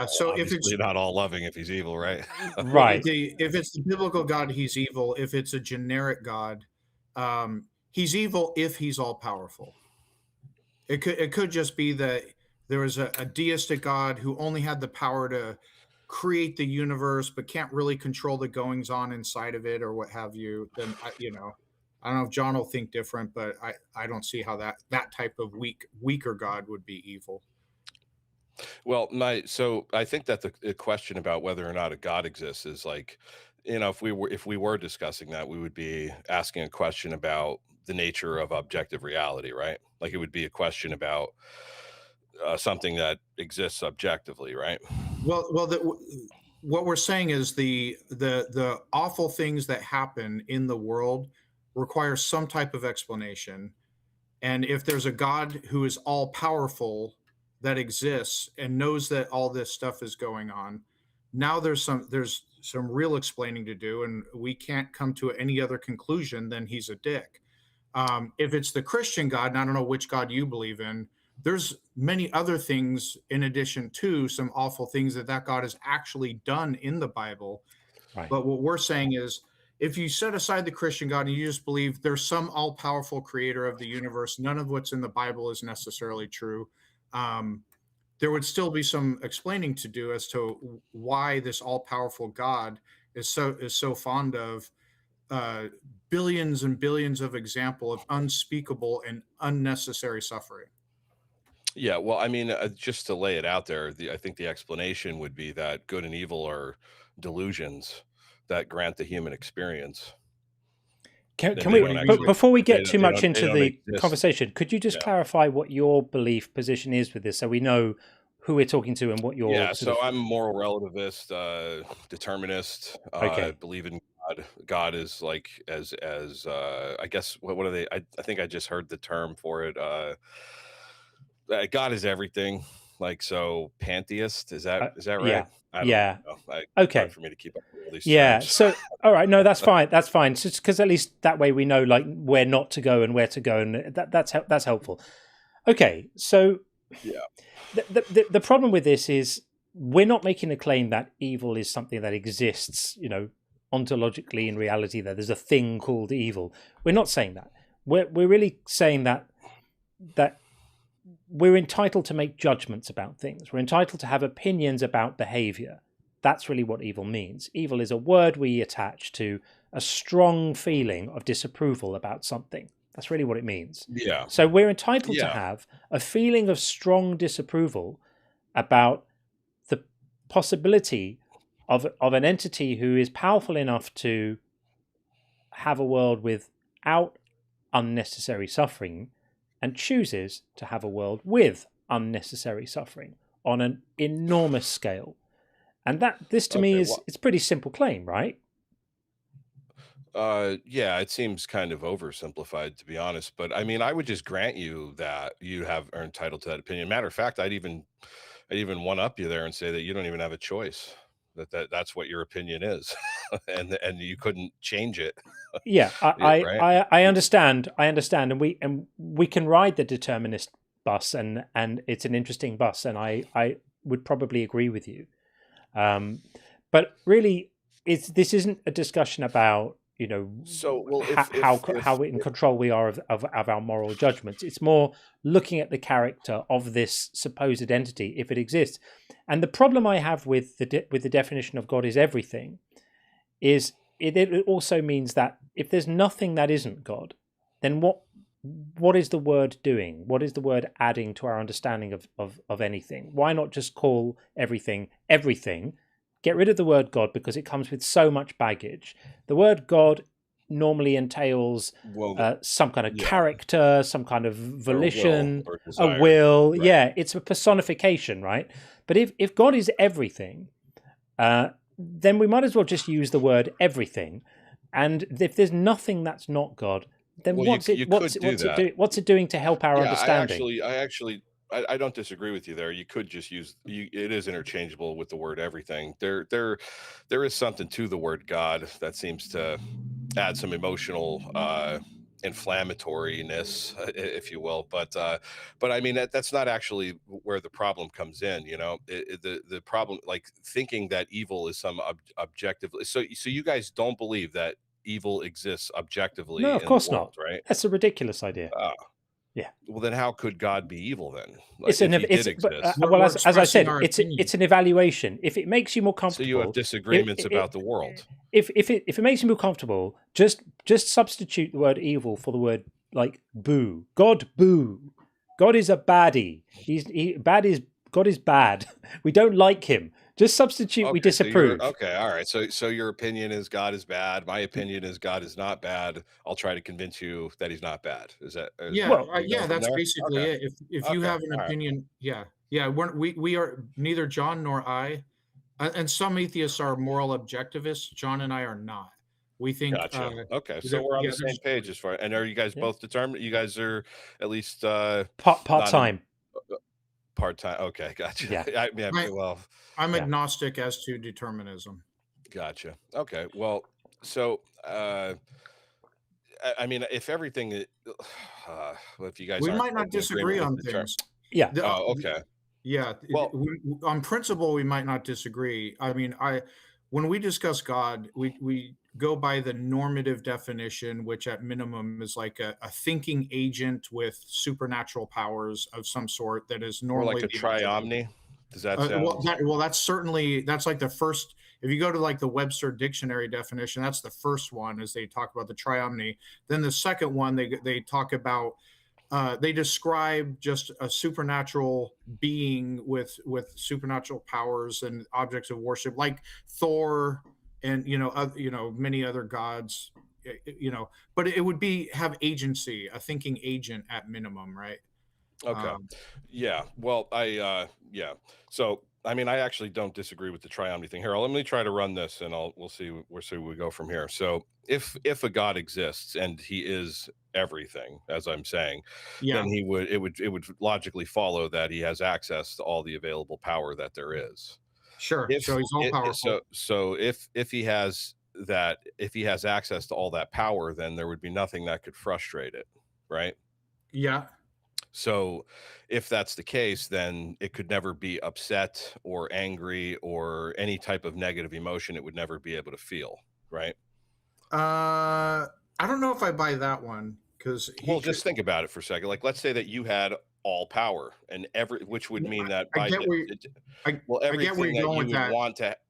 [SPEAKER 5] So if it's
[SPEAKER 10] not all loving if he's evil, right?
[SPEAKER 1] Right.
[SPEAKER 5] If it's the biblical God, he's evil. If it's a generic God, he's evil if he's all powerful. It could just be that there was a deistic God who only had the power to create the universe, but can't really control the goings on inside of it or what have you. Then I don't know if John will think different, but I don't see how that type of weaker God would be evil.
[SPEAKER 10] Well, so I think that the question about whether or not a God exists is if we were discussing that, we would be asking a question about the nature of objective reality, right? It would be a question about something that exists objectively, right?
[SPEAKER 5] Well, what we're saying is the awful things that happen in the world require some type of explanation, and if there's a God who is all powerful that exists and knows that all this stuff is going on, now there's some real explaining to do, and we can't come to any other conclusion than he's a dick. If it's the Christian God, and I don't know which God you believe in, there's many other things in addition to some awful things that God has actually done in the Bible.
[SPEAKER 1] Right.
[SPEAKER 5] But what we're saying is, if you set aside the Christian God and you just believe there's some all-powerful creator of the universe, none of what's in the Bible is necessarily true. There would still be some explaining to do as to why this all-powerful God is so fond of billions and billions of examples of unspeakable and unnecessary suffering.
[SPEAKER 10] Yeah, well, I mean, just to lay it out there, I think the explanation would be that good and evil are delusions that grant the human experience.
[SPEAKER 1] Can we, before we get too much into the conversation, could you just clarify what your belief position is with this, so we know who we're talking to and what your
[SPEAKER 10] so I'm moral relativist, determinist.
[SPEAKER 1] Okay.
[SPEAKER 10] I believe in God. God is as I guess what are they? I think I just heard the term for it. God is everything. Like, so pantheist, is that right?
[SPEAKER 1] Yeah.
[SPEAKER 10] I don't
[SPEAKER 1] Yeah.
[SPEAKER 10] know.
[SPEAKER 1] Okay.
[SPEAKER 10] Hard for me to keep up with all these
[SPEAKER 1] Yeah.
[SPEAKER 10] terms.
[SPEAKER 1] So, all right. No, that's fine. That's fine. So, because at least that way we know like where not to go and where to go, and that's helpful. Okay. So,
[SPEAKER 10] Yeah.
[SPEAKER 1] the problem with this is we're not making a claim that evil is something that exists, ontologically in reality, that there's a thing called evil. We're not saying that. We're really saying that we're entitled to make judgments about things. We're entitled to have opinions about behavior. That's really what evil means. Evil is a word we attach to a strong feeling of disapproval about something. That's really what it means.
[SPEAKER 10] Yeah.
[SPEAKER 1] So we're entitled to have a feeling of strong disapproval about the possibility of an entity who is powerful enough to have a world without unnecessary suffering and chooses to have a world with unnecessary suffering on an enormous scale. And this to me is it's a pretty simple claim, right?
[SPEAKER 10] Yeah, it seems kind of oversimplified, to be honest. But I mean, I would just grant you that you are entitled to that opinion. Matter of fact, I'd even one up you there and say that you don't even have a choice. That's what your opinion is, and you couldn't change it.
[SPEAKER 1] Yeah,
[SPEAKER 10] right?
[SPEAKER 1] I understand, and we can ride the determinist bus, and it's an interesting bus, and I would probably agree with you. But really, this isn't a discussion about how in control we are of our moral judgments. It's more looking at the character of this supposed entity, if it exists. And the problem I have with the definition of God is everything, is it also means that if there's nothing that isn't God, then what is the word doing? What is the word adding to our understanding of anything? Why not just call everything everything? Get rid of the word God because it comes with so much baggage. The word God normally entails some kind of character, some kind of volition, a will. Right. Yeah, it's a personification, right? But if God is everything, then we might as well just use the word everything. And if there's nothing that's not God, then what's it doing to help our understanding?
[SPEAKER 10] I don't disagree with you there. You could just use it is interchangeable with the word everything. There is something to the word God that seems to add some emotional inflammatoriness, if you will. But I mean that's not actually where the problem comes in. The problem, like thinking that evil is some objectively. So you guys don't believe that evil exists objectively?
[SPEAKER 1] No, of course not.
[SPEAKER 10] Right?
[SPEAKER 1] That's a ridiculous idea. Yeah.
[SPEAKER 10] Well, then how could God be evil then?
[SPEAKER 1] As I said, it's an evaluation. If it makes you more comfortable,
[SPEAKER 10] so you have disagreements about the world.
[SPEAKER 1] If it makes you more comfortable, just substitute the word evil for the word like boo. God boo. God is a baddie. God is bad. We don't like him. Just substitute. We disapprove.
[SPEAKER 10] Okay, all right. So your opinion is God is bad. My opinion is God is not bad. I'll try to convince you that he's not bad. Is that?
[SPEAKER 5] That's basically it. If you have an opinion, we are neither John nor I, and some atheists are moral objectivists. John and I are not. We think.
[SPEAKER 10] Gotcha. Okay, so we're on the same page as far. And are you guys both determined? You guys are at least
[SPEAKER 1] part time.
[SPEAKER 10] Part-time. Okay, gotcha.
[SPEAKER 1] Yeah.
[SPEAKER 5] I'm agnostic as to determinism.
[SPEAKER 10] Gotcha. Okay. Well, so I mean, if everything, if you guys,
[SPEAKER 5] we might not disagree on things.
[SPEAKER 1] Yeah.
[SPEAKER 10] Okay.
[SPEAKER 5] Yeah. Well, on principle, we might not disagree. I mean, when we discuss God, we go by the normative definition, which at minimum is like a thinking agent with supernatural powers of some sort that is normally
[SPEAKER 10] like a triomni. Does that sound?
[SPEAKER 5] That's like the first. If you go to like the Webster dictionary definition, that's the first one, as they talk about the triomni. Then the second one, they talk about. They describe just a supernatural being with supernatural powers and objects of worship, like Thor and many other gods. But it would have agency, a thinking agent at minimum, right?
[SPEAKER 10] Okay. Yeah. Well, So I mean, I actually don't disagree with the triomny thing. Here, let me try to run this, and we'll see where we go from here. So, if a God exists and he is everything, as I'm saying,
[SPEAKER 5] Yeah.
[SPEAKER 10] then it would logically follow that he has access to all the available power that there is.
[SPEAKER 5] Sure.
[SPEAKER 10] If
[SPEAKER 5] So he's all powerful.
[SPEAKER 10] so if he has access to all that power, then there would be nothing that could frustrate it, right?
[SPEAKER 5] Yeah.
[SPEAKER 10] So if that's the case, then it could never be upset or angry or any type of negative emotion it would never be able to feel, right?
[SPEAKER 5] I don't know if I buy that one, because
[SPEAKER 10] just think about it for a second. Like, let's say that you had all power, and which would mean that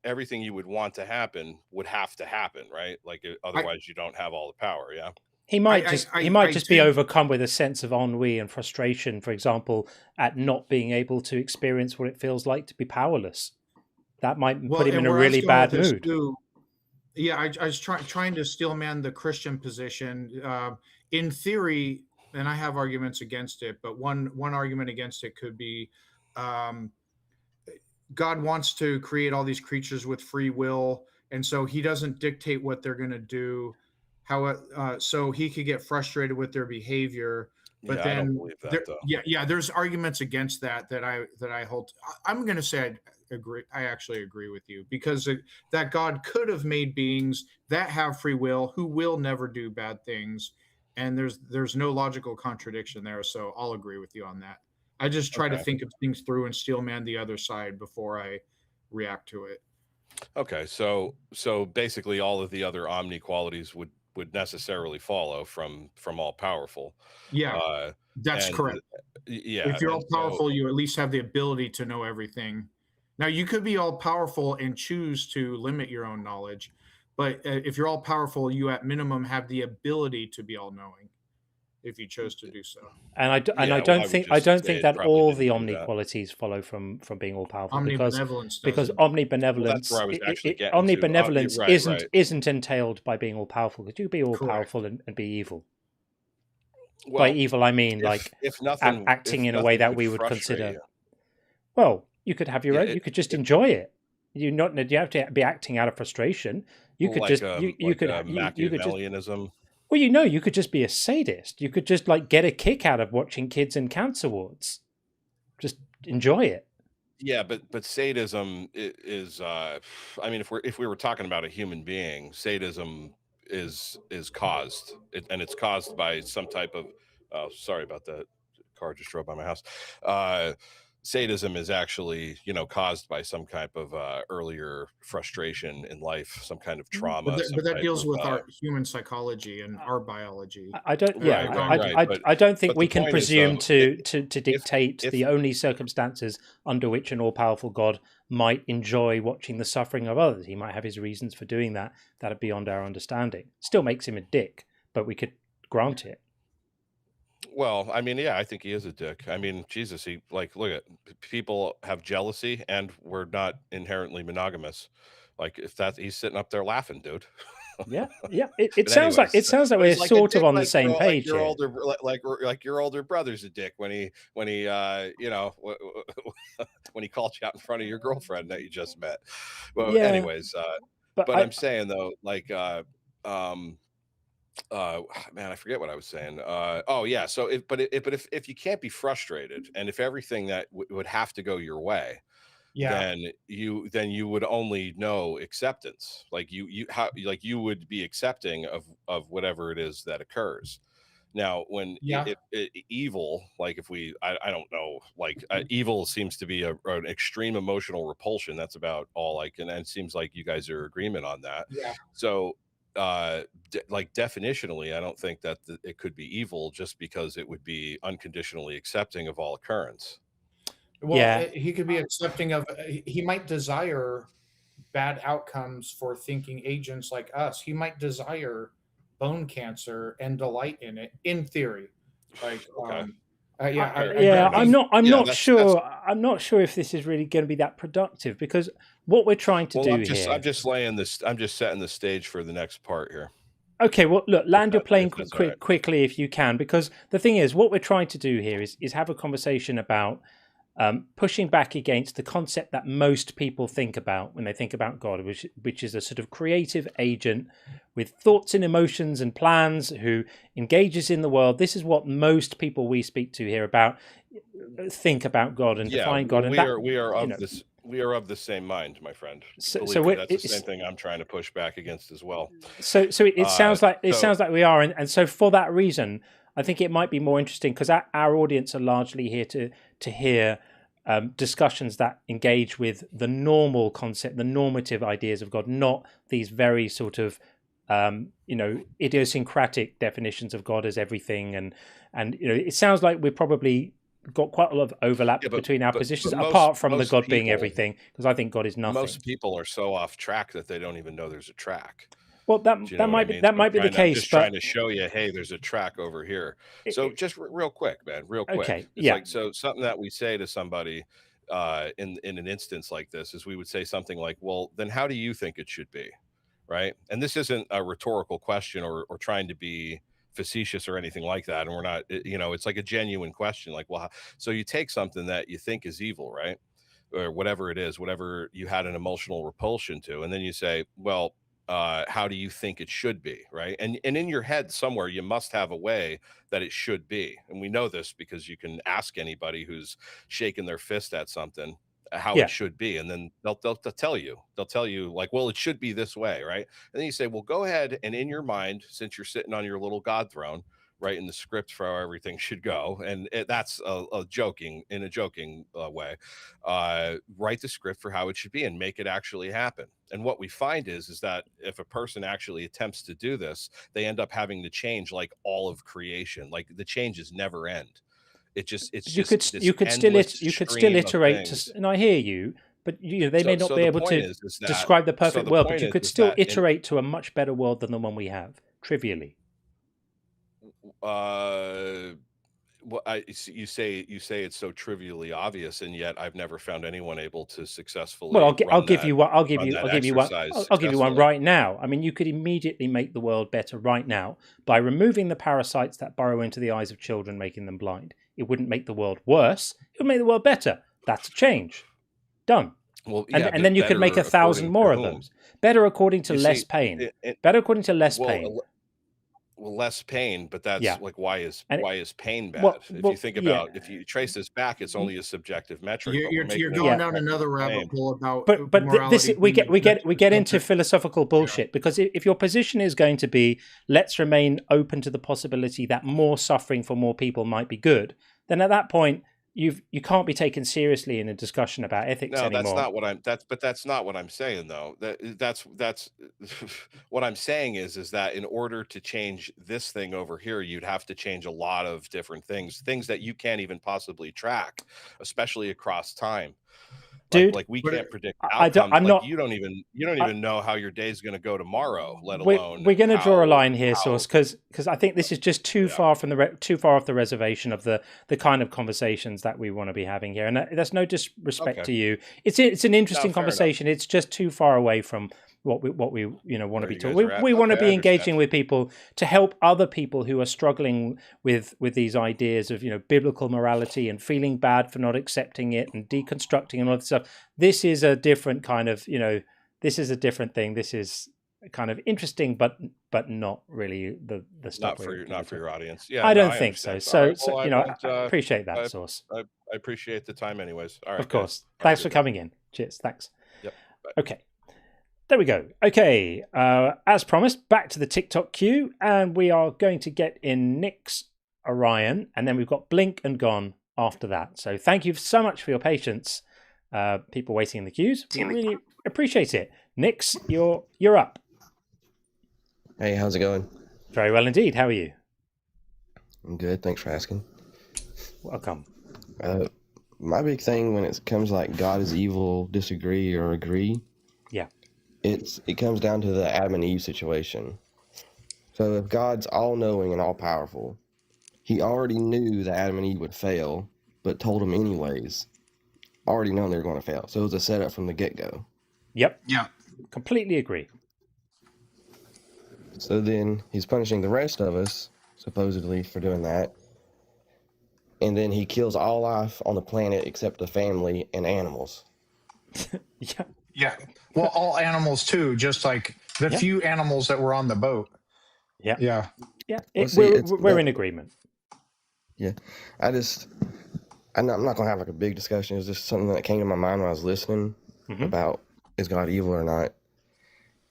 [SPEAKER 10] everything you would want to happen would have to happen, right? Like, otherwise you don't have all the power. Yeah.
[SPEAKER 1] He might just be overcome with a sense of ennui and frustration, for example, at not being able to experience what it feels like to be powerless. That might put him in a really bad mood.
[SPEAKER 5] Yeah, I was trying to steelman the Christian position. In theory, and I have arguments against it, but one argument against it could be God wants to create all these creatures with free will, and so he doesn't dictate what they're going to do. So he could get frustrated with their behavior. But then, I don't believe that, though. There's arguments against that I hold. I'm going to say I agree. I actually agree with you, because that God could have made beings that have free will who will never do bad things, and there's no logical contradiction there. So I'll agree with you on that. I just try to think of things through and steelman the other side before I react to it.
[SPEAKER 10] Okay, so basically all of the other omni qualities would necessarily follow from all powerful.
[SPEAKER 5] Yeah, that's correct.
[SPEAKER 10] Yeah,
[SPEAKER 5] if you're all powerful, you at least have the ability to know everything. Now, you could be all powerful and choose to limit your own knowledge, but if you're all powerful, you at minimum have the ability to be all knowing, if you chose to do so.
[SPEAKER 1] And I don't think that all the omni qualities follow from being all powerful, because omnibenevolence isn't entailed by being all powerful, because you can be all powerful and be evil. By evil, I mean acting in a way that we would consider. Well, you could have your own. You could just enjoy it. You have to be acting out of frustration. You could just
[SPEAKER 10] Machiavellianism.
[SPEAKER 1] Well, you could just be a sadist. You could just get a kick out of watching kids in cancer wards. Just enjoy it.
[SPEAKER 10] Yeah, but sadism is. I mean, if we were talking about a human being, sadism is caused, and it's caused by some type of. Sorry about that. Car just drove by my house. Sadism is actually, caused by some type of earlier frustration in life, some kind of trauma.
[SPEAKER 5] But that deals with our human psychology and our biology.
[SPEAKER 1] I don't think we can presume to dictate the only circumstances under which an all-powerful God might enjoy watching the suffering of others. He might have his reasons for doing that are beyond our understanding. Still makes him a dick, but we could grant it.
[SPEAKER 10] Well, I mean, yeah, I think he is a dick. I mean, Jesus, look at people have jealousy, and we're not inherently monogamous. Like, if he's sitting up there laughing, dude.
[SPEAKER 1] Yeah. It sounds like we're sort of on the same page.
[SPEAKER 10] Your older brother's a dick when he when he called you out in front of your girlfriend that you just met. Well, anyways, but I'm saying though, man, I forget what I was saying. So if you can't be frustrated, and if everything that would have to go your way, then you would only know acceptance. You would be accepting of whatever it is that occurs. Now, when evil, I don't know, evil seems to be an extreme emotional repulsion. That's about all I can, and it seems like you guys are in agreement on that.
[SPEAKER 5] Yeah.
[SPEAKER 10] So, definitionally, I don't think that it could be evil, just because it would be unconditionally accepting of all occurrence.
[SPEAKER 5] Well, he could be accepting of. He might desire bad outcomes for thinking agents like us. He might desire bone cancer and delight in it, in theory. I'm not sure if this is really going to be that productive, because what we're trying to do here.
[SPEAKER 10] I'm just setting the stage for the next part here.
[SPEAKER 1] Okay, well, look, land your plane quickly if you can, because the thing is, what we're trying to do here is have a conversation about pushing back against the concept that most people think about when they think about God, which is a sort of creative agent with thoughts and emotions and plans who engages in the world. This is what most people we speak to here about think about God and define God. And
[SPEAKER 10] we are of the same mind, my friend.
[SPEAKER 1] So
[SPEAKER 10] Believe me, that's the same thing I'm trying to push back against as well.
[SPEAKER 1] So it sounds like we are, and so for that reason, I think it might be more interesting because our audience are largely here to hear discussions that engage with the normal concept, the normative ideas of God, not these very sort of idiosyncratic definitions of God as everything. And it sounds like we're probably got quite a lot of overlap between our positions, apart from the God being everything, because I think God is nothing.
[SPEAKER 10] Most people are so off track that they don't even know there's a track.
[SPEAKER 1] Well, that might be the case.
[SPEAKER 10] Just trying to show you, hey, there's a track over here. So just real quick, man, real quick.
[SPEAKER 1] Okay,
[SPEAKER 10] it's like, so something that we say to somebody in an instance like this is we would say something like, well, then how do you think it should be, right? And this isn't a rhetorical question or trying to be facetious or anything like that, and we're not, it's like a genuine question, like, well, so you take something that you think is evil, right, or whatever it is, whatever you had an emotional repulsion to, and then you say, well, how do you think it should be, right? And in your head somewhere you must have a way that it should be, and we know this because you can ask anybody who's shaking their fist at something how it should be, and then they'll tell you like, well, it should be this way, right? And then you say, well, go ahead and in your mind, since you're sitting on your little God throne, write in the script for how everything should go, and that's a joking way, write the script for how it should be and make it actually happen. And what we find is that if a person actually attempts to do this, they end up having to change like all of creation. Like the changes never end. You could
[SPEAKER 1] still iterate, and I hear you, but they may not be able to describe the perfect world, but you could still iterate to a much better world than the one we have, trivially.
[SPEAKER 10] You say it's so trivially obvious, and yet I've never found anyone able to successfully.
[SPEAKER 1] Well, I'll give you one right now. I mean, you could immediately make the world better right now by removing the parasites that burrow into the eyes of children, making them blind. It wouldn't make the world worse. It would make the world better. That's a change. Done.
[SPEAKER 10] Well, yeah,
[SPEAKER 1] and then you could make 1,000 more of those. Better according to less pain. Better according to less pain.
[SPEAKER 10] Well, less pain, but that's like, why is pain bad? If you think about, if you trace this back, it's only a subjective metric.
[SPEAKER 5] You're going down another rabbit hole about
[SPEAKER 1] we get into philosophical bullshit, because if your position is going to be let's remain open to the possibility that more suffering for more people might be good, then at that point you can't be taken seriously in a discussion about ethics anymore.
[SPEAKER 10] That's not what I'm saying, though. That's what I'm saying is that in order to change this thing over here, you'd have to change a lot of different things that you can't even possibly track, especially across time.
[SPEAKER 1] Dude,
[SPEAKER 10] like we can't predict outcomes. You don't even know how your day's going to go tomorrow, let alone.
[SPEAKER 1] We're going to draw a line here, Source, because I think this is just too far from too far off the reservation of the kind of conversations that we want to be having here. And that's no disrespect to you. It's an interesting conversation. It's just too far away from what we want to be talking. We want to be engaging with people to help other people who are struggling with these ideas of biblical morality and feeling bad for not accepting it and deconstructing and all that stuff. This is a different kind of this is a different thing. This is kind of interesting, but not really the stuff.
[SPEAKER 10] Not for your audience. Yeah,
[SPEAKER 1] I don't think so. So I appreciate that, Source.
[SPEAKER 10] I appreciate the time, anyways. All right,
[SPEAKER 1] of course. Thanks for coming in. Cheers. Thanks.
[SPEAKER 10] Yep. Bye.
[SPEAKER 1] Okay. There we go. Okay, as promised, back to the TikTok queue, and we are going to get in Nick's Orion, and then we've got Blink and Gone after that. So thank you so much for your patience, people waiting in the queues. We really appreciate it. Nick's, you're up.
[SPEAKER 11] Hey, how's it going?
[SPEAKER 1] Very well indeed. How are you?
[SPEAKER 11] I'm good. Thanks for asking.
[SPEAKER 1] Welcome.
[SPEAKER 11] My big thing when it comes like God is evil, disagree or agree.
[SPEAKER 1] Yeah.
[SPEAKER 11] It comes down to the Adam and Eve situation. So if God's all-knowing and all-powerful, he already knew that Adam and Eve would fail, but told them anyways. Already known they were going to fail. So it was a setup from the get-go.
[SPEAKER 1] Yep.
[SPEAKER 5] Yeah.
[SPEAKER 1] Completely agree.
[SPEAKER 11] So then he's punishing the rest of us, supposedly, for doing that. and then he kills all life on the planet except the family and animals.
[SPEAKER 1] Yeah.
[SPEAKER 5] Yeah. Well, all animals too, just like the few animals that were on the boat.
[SPEAKER 1] Yeah.
[SPEAKER 5] Yeah.
[SPEAKER 1] Yeah.
[SPEAKER 11] Well, see,
[SPEAKER 1] We're in agreement.
[SPEAKER 11] Yeah, I'm not gonna have like a big discussion. It was just something that came to my mind when I was listening about is God evil or not?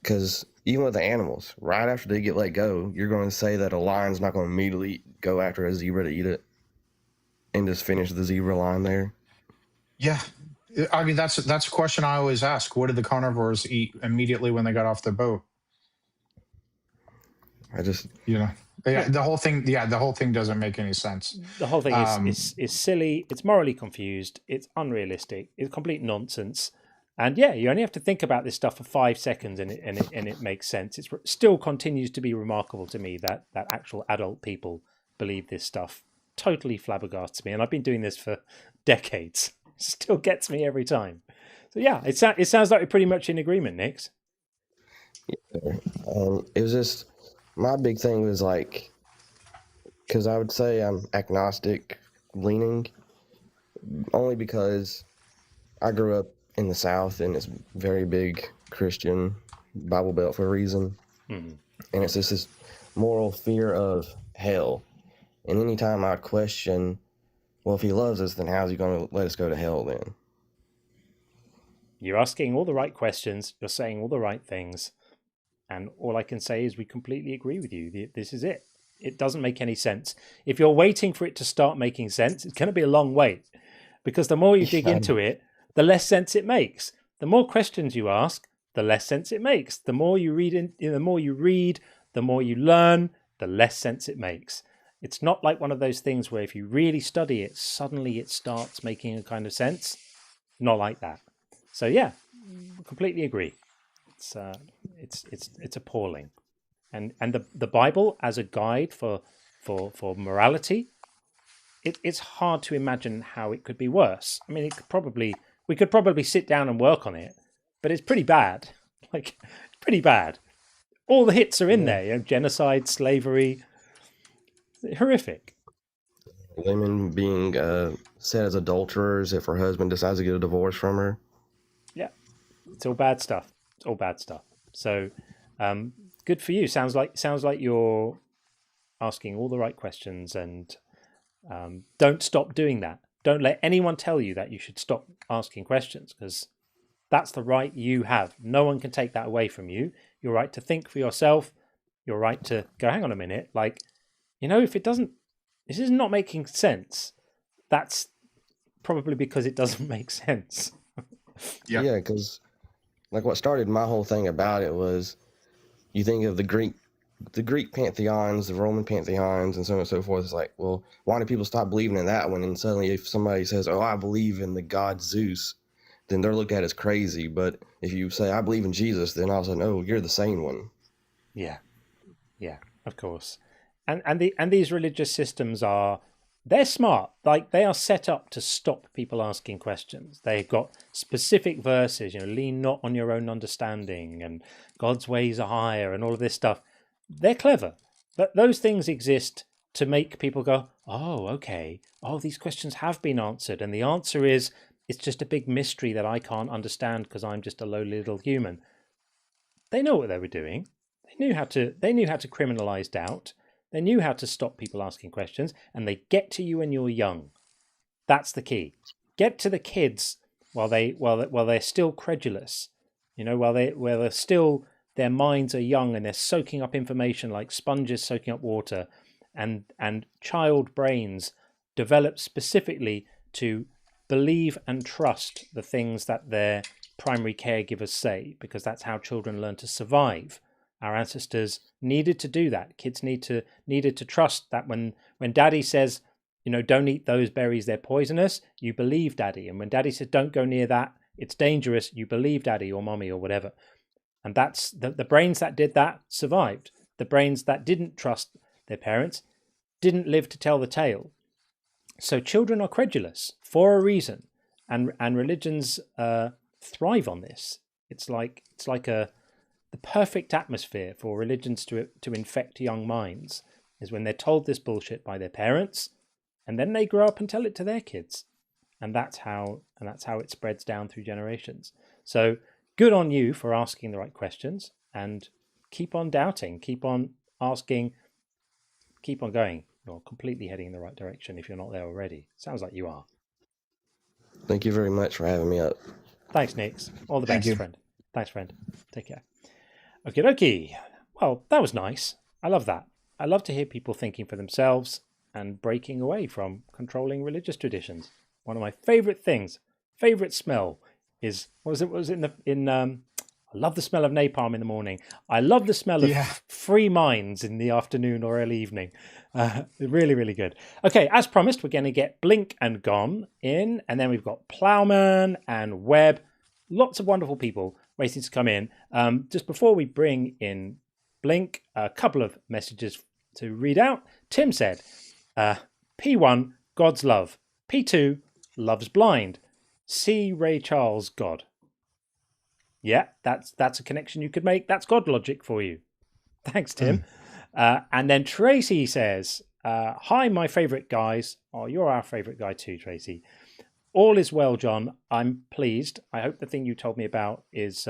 [SPEAKER 11] Because even with the animals, right after they get let go, you're going to say that a lion's not going to immediately go after a zebra to eat it and just finish the zebra line there.
[SPEAKER 5] Yeah. I mean, that's a question I always ask. What did the carnivores eat immediately when they got off the boat? The whole thing doesn't make any sense.
[SPEAKER 1] The whole thing is silly. It's morally confused. It's unrealistic. It's complete nonsense. And yeah, you only have to think about this stuff for 5 seconds, and it makes sense. It still continues to be remarkable to me that actual adult people believe this stuff. Totally flabbergasts me, and I've been doing this for decades. Still gets me every time. So yeah, it sounds like we're pretty much in agreement, Nix.
[SPEAKER 11] It was just my big thing was like, because I would say I'm agnostic leaning, only because I grew up in the South and it's very big Christian Bible Belt for a reason, and it's just this moral fear of hell. And anytime I question, well, if he loves us, then how's he going to let us go to hell then?
[SPEAKER 1] You're asking all the right questions. You're saying all the right things. And all I can say is we completely agree with you. This is it. It doesn't make any sense. If you're waiting for it to start making sense, it's going to be a long wait. Because the more you dig into it, the less sense it makes. The more questions you ask, the less sense it makes. The more you read, the more you learn, the less sense it makes. It's not like one of those things where if you really study it, suddenly it starts making a kind of sense. Not like that. So yeah, completely agree. It's appalling. And the Bible as a guide for morality, it's hard to imagine how it could be worse. I mean, we could probably sit down and work on it, but it's pretty bad. Like, pretty bad. All the hits are in there. Genocide, slavery, horrific.
[SPEAKER 11] Women being set as adulterers if her husband decides to get a divorce from her.
[SPEAKER 1] Yeah, it's all bad stuff. It's all bad stuff. So, good for you. Sounds like you're asking all the right questions, and don't stop doing that. Don't let anyone tell you that you should stop asking questions, because that's the right you have. No one can take that away from you. Your right to think for yourself. Your right to go, hang on a minute, like, if this is not making sense, that's probably because it doesn't make sense.
[SPEAKER 11] Yeah, because like what started my whole thing about it was, you think of the Greek pantheons, the Roman pantheons, and so on and so forth. It's like, well, why do people stop believing in that one? And suddenly if somebody says, oh, I believe in the god Zeus, then they're looked at as crazy. But if you say, I believe in Jesus, then all of a sudden, oh, you're the sane one.
[SPEAKER 1] Yeah, of course. And these religious systems they're smart. Like, they are set up to stop people asking questions. They've got specific verses, lean not on your own understanding, and God's ways are higher, and all of this stuff. They're clever, but those things exist to make people go, oh, okay. Oh, these questions have been answered. And the answer is, it's just a big mystery that I can't understand because I'm just a lowly little human. They know what they were doing. They knew how to criminalize doubt. They knew how to stop people asking questions, and they get to you when you're young. That's the key. Get to the kids while they're still credulous. While they're still, their minds are young and they're soaking up information like sponges soaking up water, and child brains develop specifically to believe and trust the things that their primary caregivers say, because that's how children learn to survive. Our ancestors needed to do that. Kids needed to trust that when daddy says, don't eat those berries, they're poisonous, you believe daddy. And when daddy says, don't go near that, it's dangerous, you believe daddy or mommy or whatever. And that's the brains that did that survived. The brains that didn't trust their parents didn't live to tell the tale. So children are credulous for a reason. And religions thrive on this. It's like the perfect atmosphere for religions to infect young minds is when they're told this bullshit by their parents, and then they grow up and tell it to their kids, and that's how it spreads down through generations. So good on you for asking the right questions, and keep on doubting, keep on asking, keep on going. You're completely heading in the right direction if you're not there already. Sounds like you are.
[SPEAKER 11] Thank you very much for having me up.
[SPEAKER 1] Thanks, Nix. All the
[SPEAKER 2] Thank
[SPEAKER 1] best,
[SPEAKER 2] you.
[SPEAKER 1] friend. Thanks, friend. Take care. Okie dokie. Well, that was nice. I love that. I love to hear people thinking for themselves and breaking away from controlling religious traditions. One of my favorite things, favorite smell is, what was it I love the smell of napalm in the morning. I love the smell of free minds in the afternoon or early evening. Really, really good. Okay, as promised, we're going to get Blink and Gone in, and then we've got Plowman and Webb. Lots of wonderful people waiting to come in. Just before we bring in Blink, a couple of messages to read out. Tim said, P1, God's love. P2, love's blind. C, Ray Charles, God. Yeah, that's a connection you could make. That's God logic for you. Thanks, Tim. And then Tracy says, hi, my favourite guys. Oh, you're our favourite guy too, Tracy. All is well, John. I'm pleased. I hope the thing you told me about is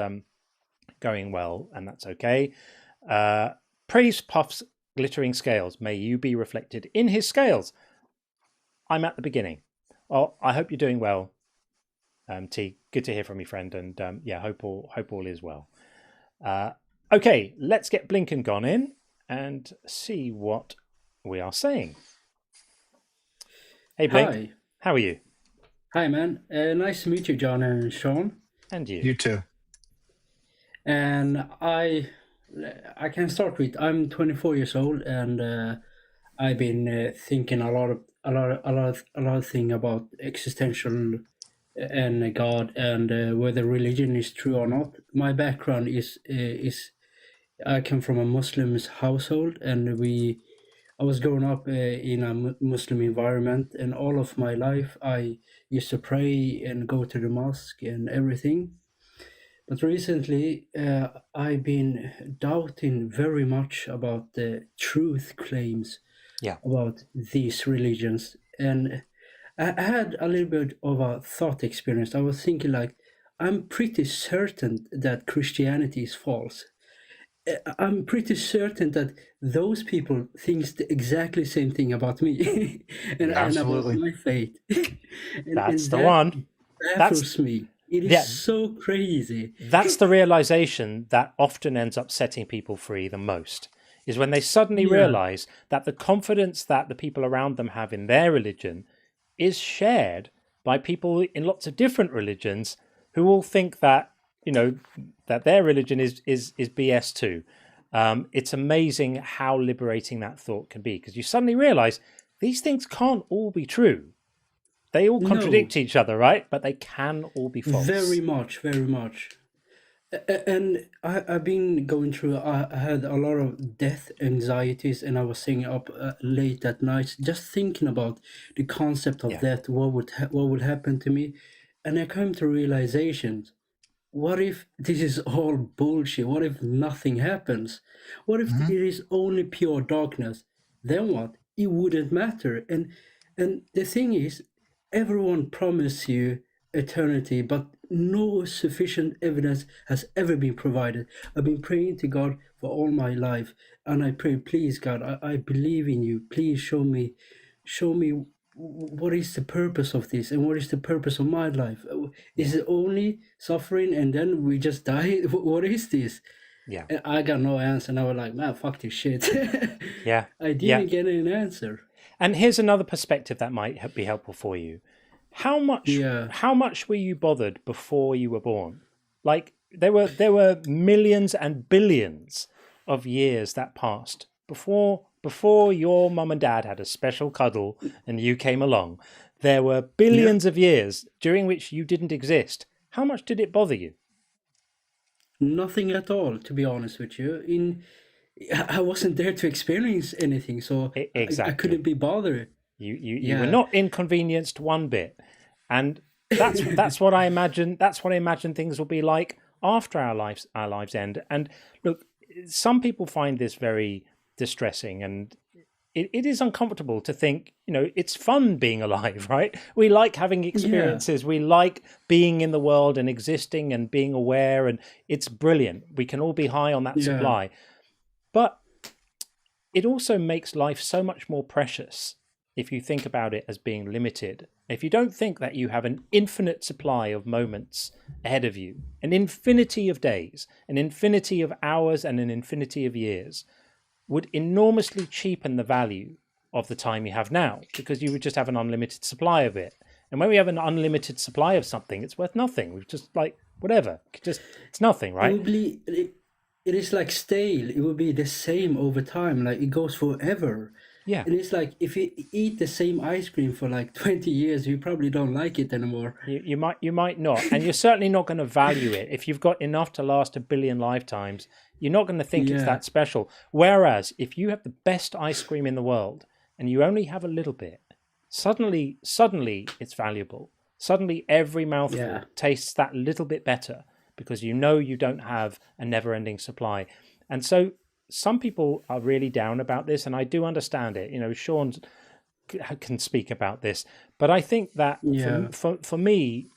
[SPEAKER 1] going well, and that's okay. Praise Puff's glittering scales. May you be reflected in his scales. I'm at the beginning. Well, I hope you're doing well. T, good to hear from you, friend, and hope all is well. Okay, let's get Blink and Gone in and see what we are saying. Hey, Blink.
[SPEAKER 12] Hi.
[SPEAKER 1] How are you?
[SPEAKER 12] Hi, man. Nice to meet you, John and Sean.
[SPEAKER 1] And you.
[SPEAKER 2] You too.
[SPEAKER 12] And I can start with, I'm 24 years old, and I've been thinking a lot of things about existential and God, and whether religion is true or not. My background is I come from a Muslim household, and I was growing up in a Muslim environment, and all of my life I used to pray and go to the mosque and everything. But recently I've been doubting very much about the truth claims about these religions, and I had a little bit of a thought experience. I was thinking, like, I'm pretty certain that Christianity is false. I'm pretty certain that those people think the exactly same thing about me and about my faith.
[SPEAKER 1] That's the one.
[SPEAKER 12] Baffles me. It is so crazy.
[SPEAKER 1] That's the realization that often ends up setting people free the most, is when they suddenly realize that the confidence that the people around them have in their religion is shared by people in lots of different religions who all think that, that their religion is BS too. It's amazing how liberating that thought can be, because you suddenly realize these things can't all be true. They all contradict each other, right? But they can all be false.
[SPEAKER 12] Very much, very much. And I've been going through, I had a lot of death anxieties, and I was staying up late at night just thinking about the concept of death, what would happen to me. And I came to realization, what if this is all bullshit? What if nothing happens? What if it is only pure darkness? Then what? It wouldn't matter. And the thing is, everyone promised you eternity, but no sufficient evidence has ever been provided. I've been praying to God for all my life, and I pray, please, God, I believe in you. Please show me what is the purpose of this, and what is the purpose of my life? Is it only suffering and then we just die? What is this?
[SPEAKER 1] Yeah.
[SPEAKER 12] And I got no answer, and I was like, man, fuck this shit.
[SPEAKER 1] Yeah.
[SPEAKER 12] I didn't get an answer.
[SPEAKER 1] And here's another perspective that might be helpful for you. How much were you bothered before you were born? Like, there were millions and billions of years that passed before your mum and dad had a special cuddle and you came along. There were billions of years during which you didn't exist. How much did it bother you?
[SPEAKER 12] Nothing at all, to be honest with you. I wasn't there to experience anything, so I couldn't be bothered.
[SPEAKER 1] You were not inconvenienced one bit, and that's what I imagine. That's what I imagine things will be like after our lives end. And look, some people find this very distressing, and it is uncomfortable to think, it's fun being alive, right? We like having experiences. We like being in the world and existing and being aware, and it's brilliant. We can all be high on that supply. But it also makes life so much more precious if you think about it as being limited. If you don't think that you have an infinite supply of moments ahead of you, an infinity of days, an infinity of hours, and an infinity of years, would enormously cheapen the value of the time you have now, because you would just have an unlimited supply of it. And when we have an unlimited supply of something, it's worth nothing. We've just whatever. It's nothing, right?
[SPEAKER 12] It is like stale. It will be the same over time. Like it goes forever.
[SPEAKER 1] Yeah.
[SPEAKER 12] And it's like if you eat the same ice cream for 20 years, you probably don't like it anymore.
[SPEAKER 1] You might not, and you're certainly not going to value it. If you've got enough to last 1 billion lifetimes, you're not going to think it's that special. Whereas if you have the best ice cream in the world and you only have a little bit, suddenly it's valuable. Suddenly every mouthful tastes that little bit better, because you don't have a never-ending supply. And so some people are really down about this, and I do understand it. Sean can speak about this, but I think that for me,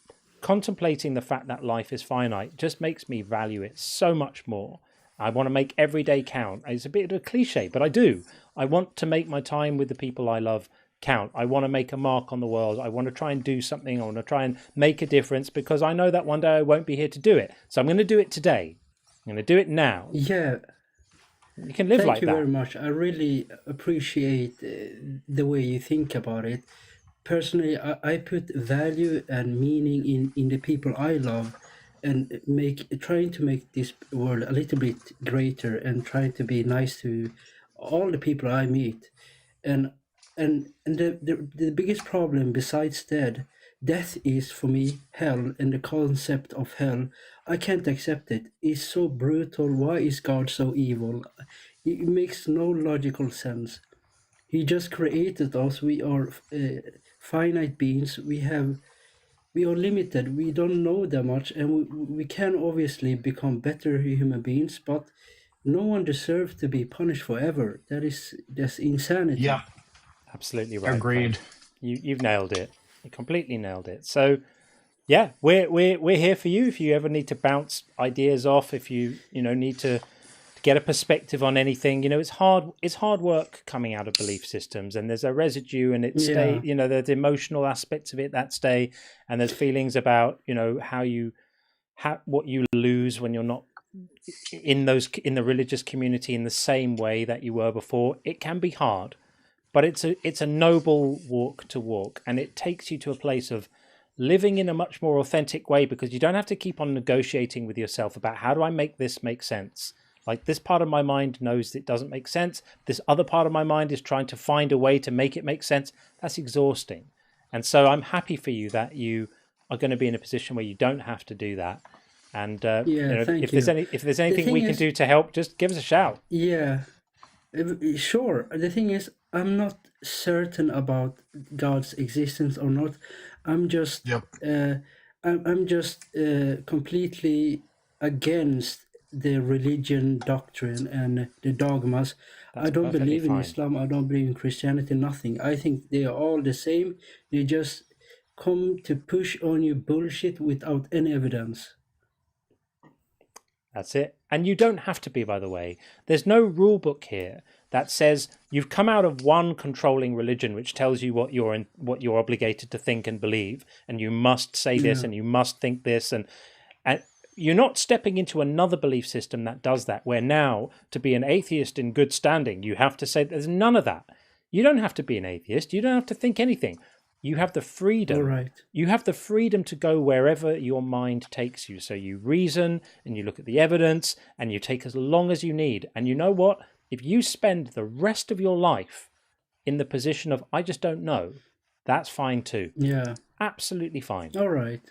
[SPEAKER 1] contemplating the fact that life is finite just makes me value it so much more. I want to make every day count. It's a bit of a cliche, but I do. I want to make my time with the people I love count. I want to make a mark on the world. I want to try and do something. I want to try and make a difference, because I know that one day I won't be here to do it. So I'm going to do it today. I'm going to do it now.
[SPEAKER 12] Yeah.
[SPEAKER 1] You can live like that.
[SPEAKER 12] Thank you very much. I really appreciate the way you think about it. Personally, I put value and meaning in the people I love, and trying to make this world a little bit greater, and trying to be nice to all the people I meet. And the biggest problem besides death is for me hell, and the concept of hell. I can't accept it. It's so brutal. Why is God so evil? It makes no logical sense. He just created us. We are finite beings. We are limited. We don't know that much, and we can obviously become better human beings, but no one deserves to be punished forever. That's insanity.
[SPEAKER 5] Yeah,
[SPEAKER 1] absolutely right.
[SPEAKER 5] Agreed.
[SPEAKER 1] You've nailed it. You completely nailed it. So yeah, we're here for you if you ever need to bounce ideas off, if you need to get a perspective on anything. It's hard work coming out of belief systems, and there's a residue, and it stay, there's emotional aspects of it that stay, and there's feelings about what you lose when you're not in the religious community in the same way that you were before. It can be hard, but it's a noble walk to walk, and it takes you to a place of living in a much more authentic way, because you don't have to keep on negotiating with yourself about how do I make this make sense. Like, this part of my mind knows it doesn't make sense. This other part of my mind is trying to find a way to make it make sense. That's exhausting. And so I'm happy for you that you are going to be in a position where you don't have to do that. And if there's anything we can do to help, just give us a shout.
[SPEAKER 12] Yeah, sure. The thing is, I'm not certain about God's existence or not. I'm just completely against the religion doctrine and the dogmas. I don't believe in Islam. I don't believe in Christianity. Nothing. I think they are all the same. They just come to push on you bullshit without any evidence.
[SPEAKER 1] That's it. And you don't have to be, by the way. There's no rule book here that says you've come out of one controlling religion which tells you what you're obligated to think and believe, and you must say this and you must think this, and you're not stepping into another belief system that does that, where now to be an atheist in good standing you have to say. There's none of that. You don't have to be an atheist. You don't have to think anything. You have the freedom.
[SPEAKER 12] Right.
[SPEAKER 1] You have the freedom to go wherever your mind takes you. So you reason and you look at the evidence and you take as long as you need. And you know what? If you spend the rest of your life in the position of, I just don't know, that's fine too.
[SPEAKER 12] Yeah.
[SPEAKER 1] Absolutely fine.
[SPEAKER 12] All right.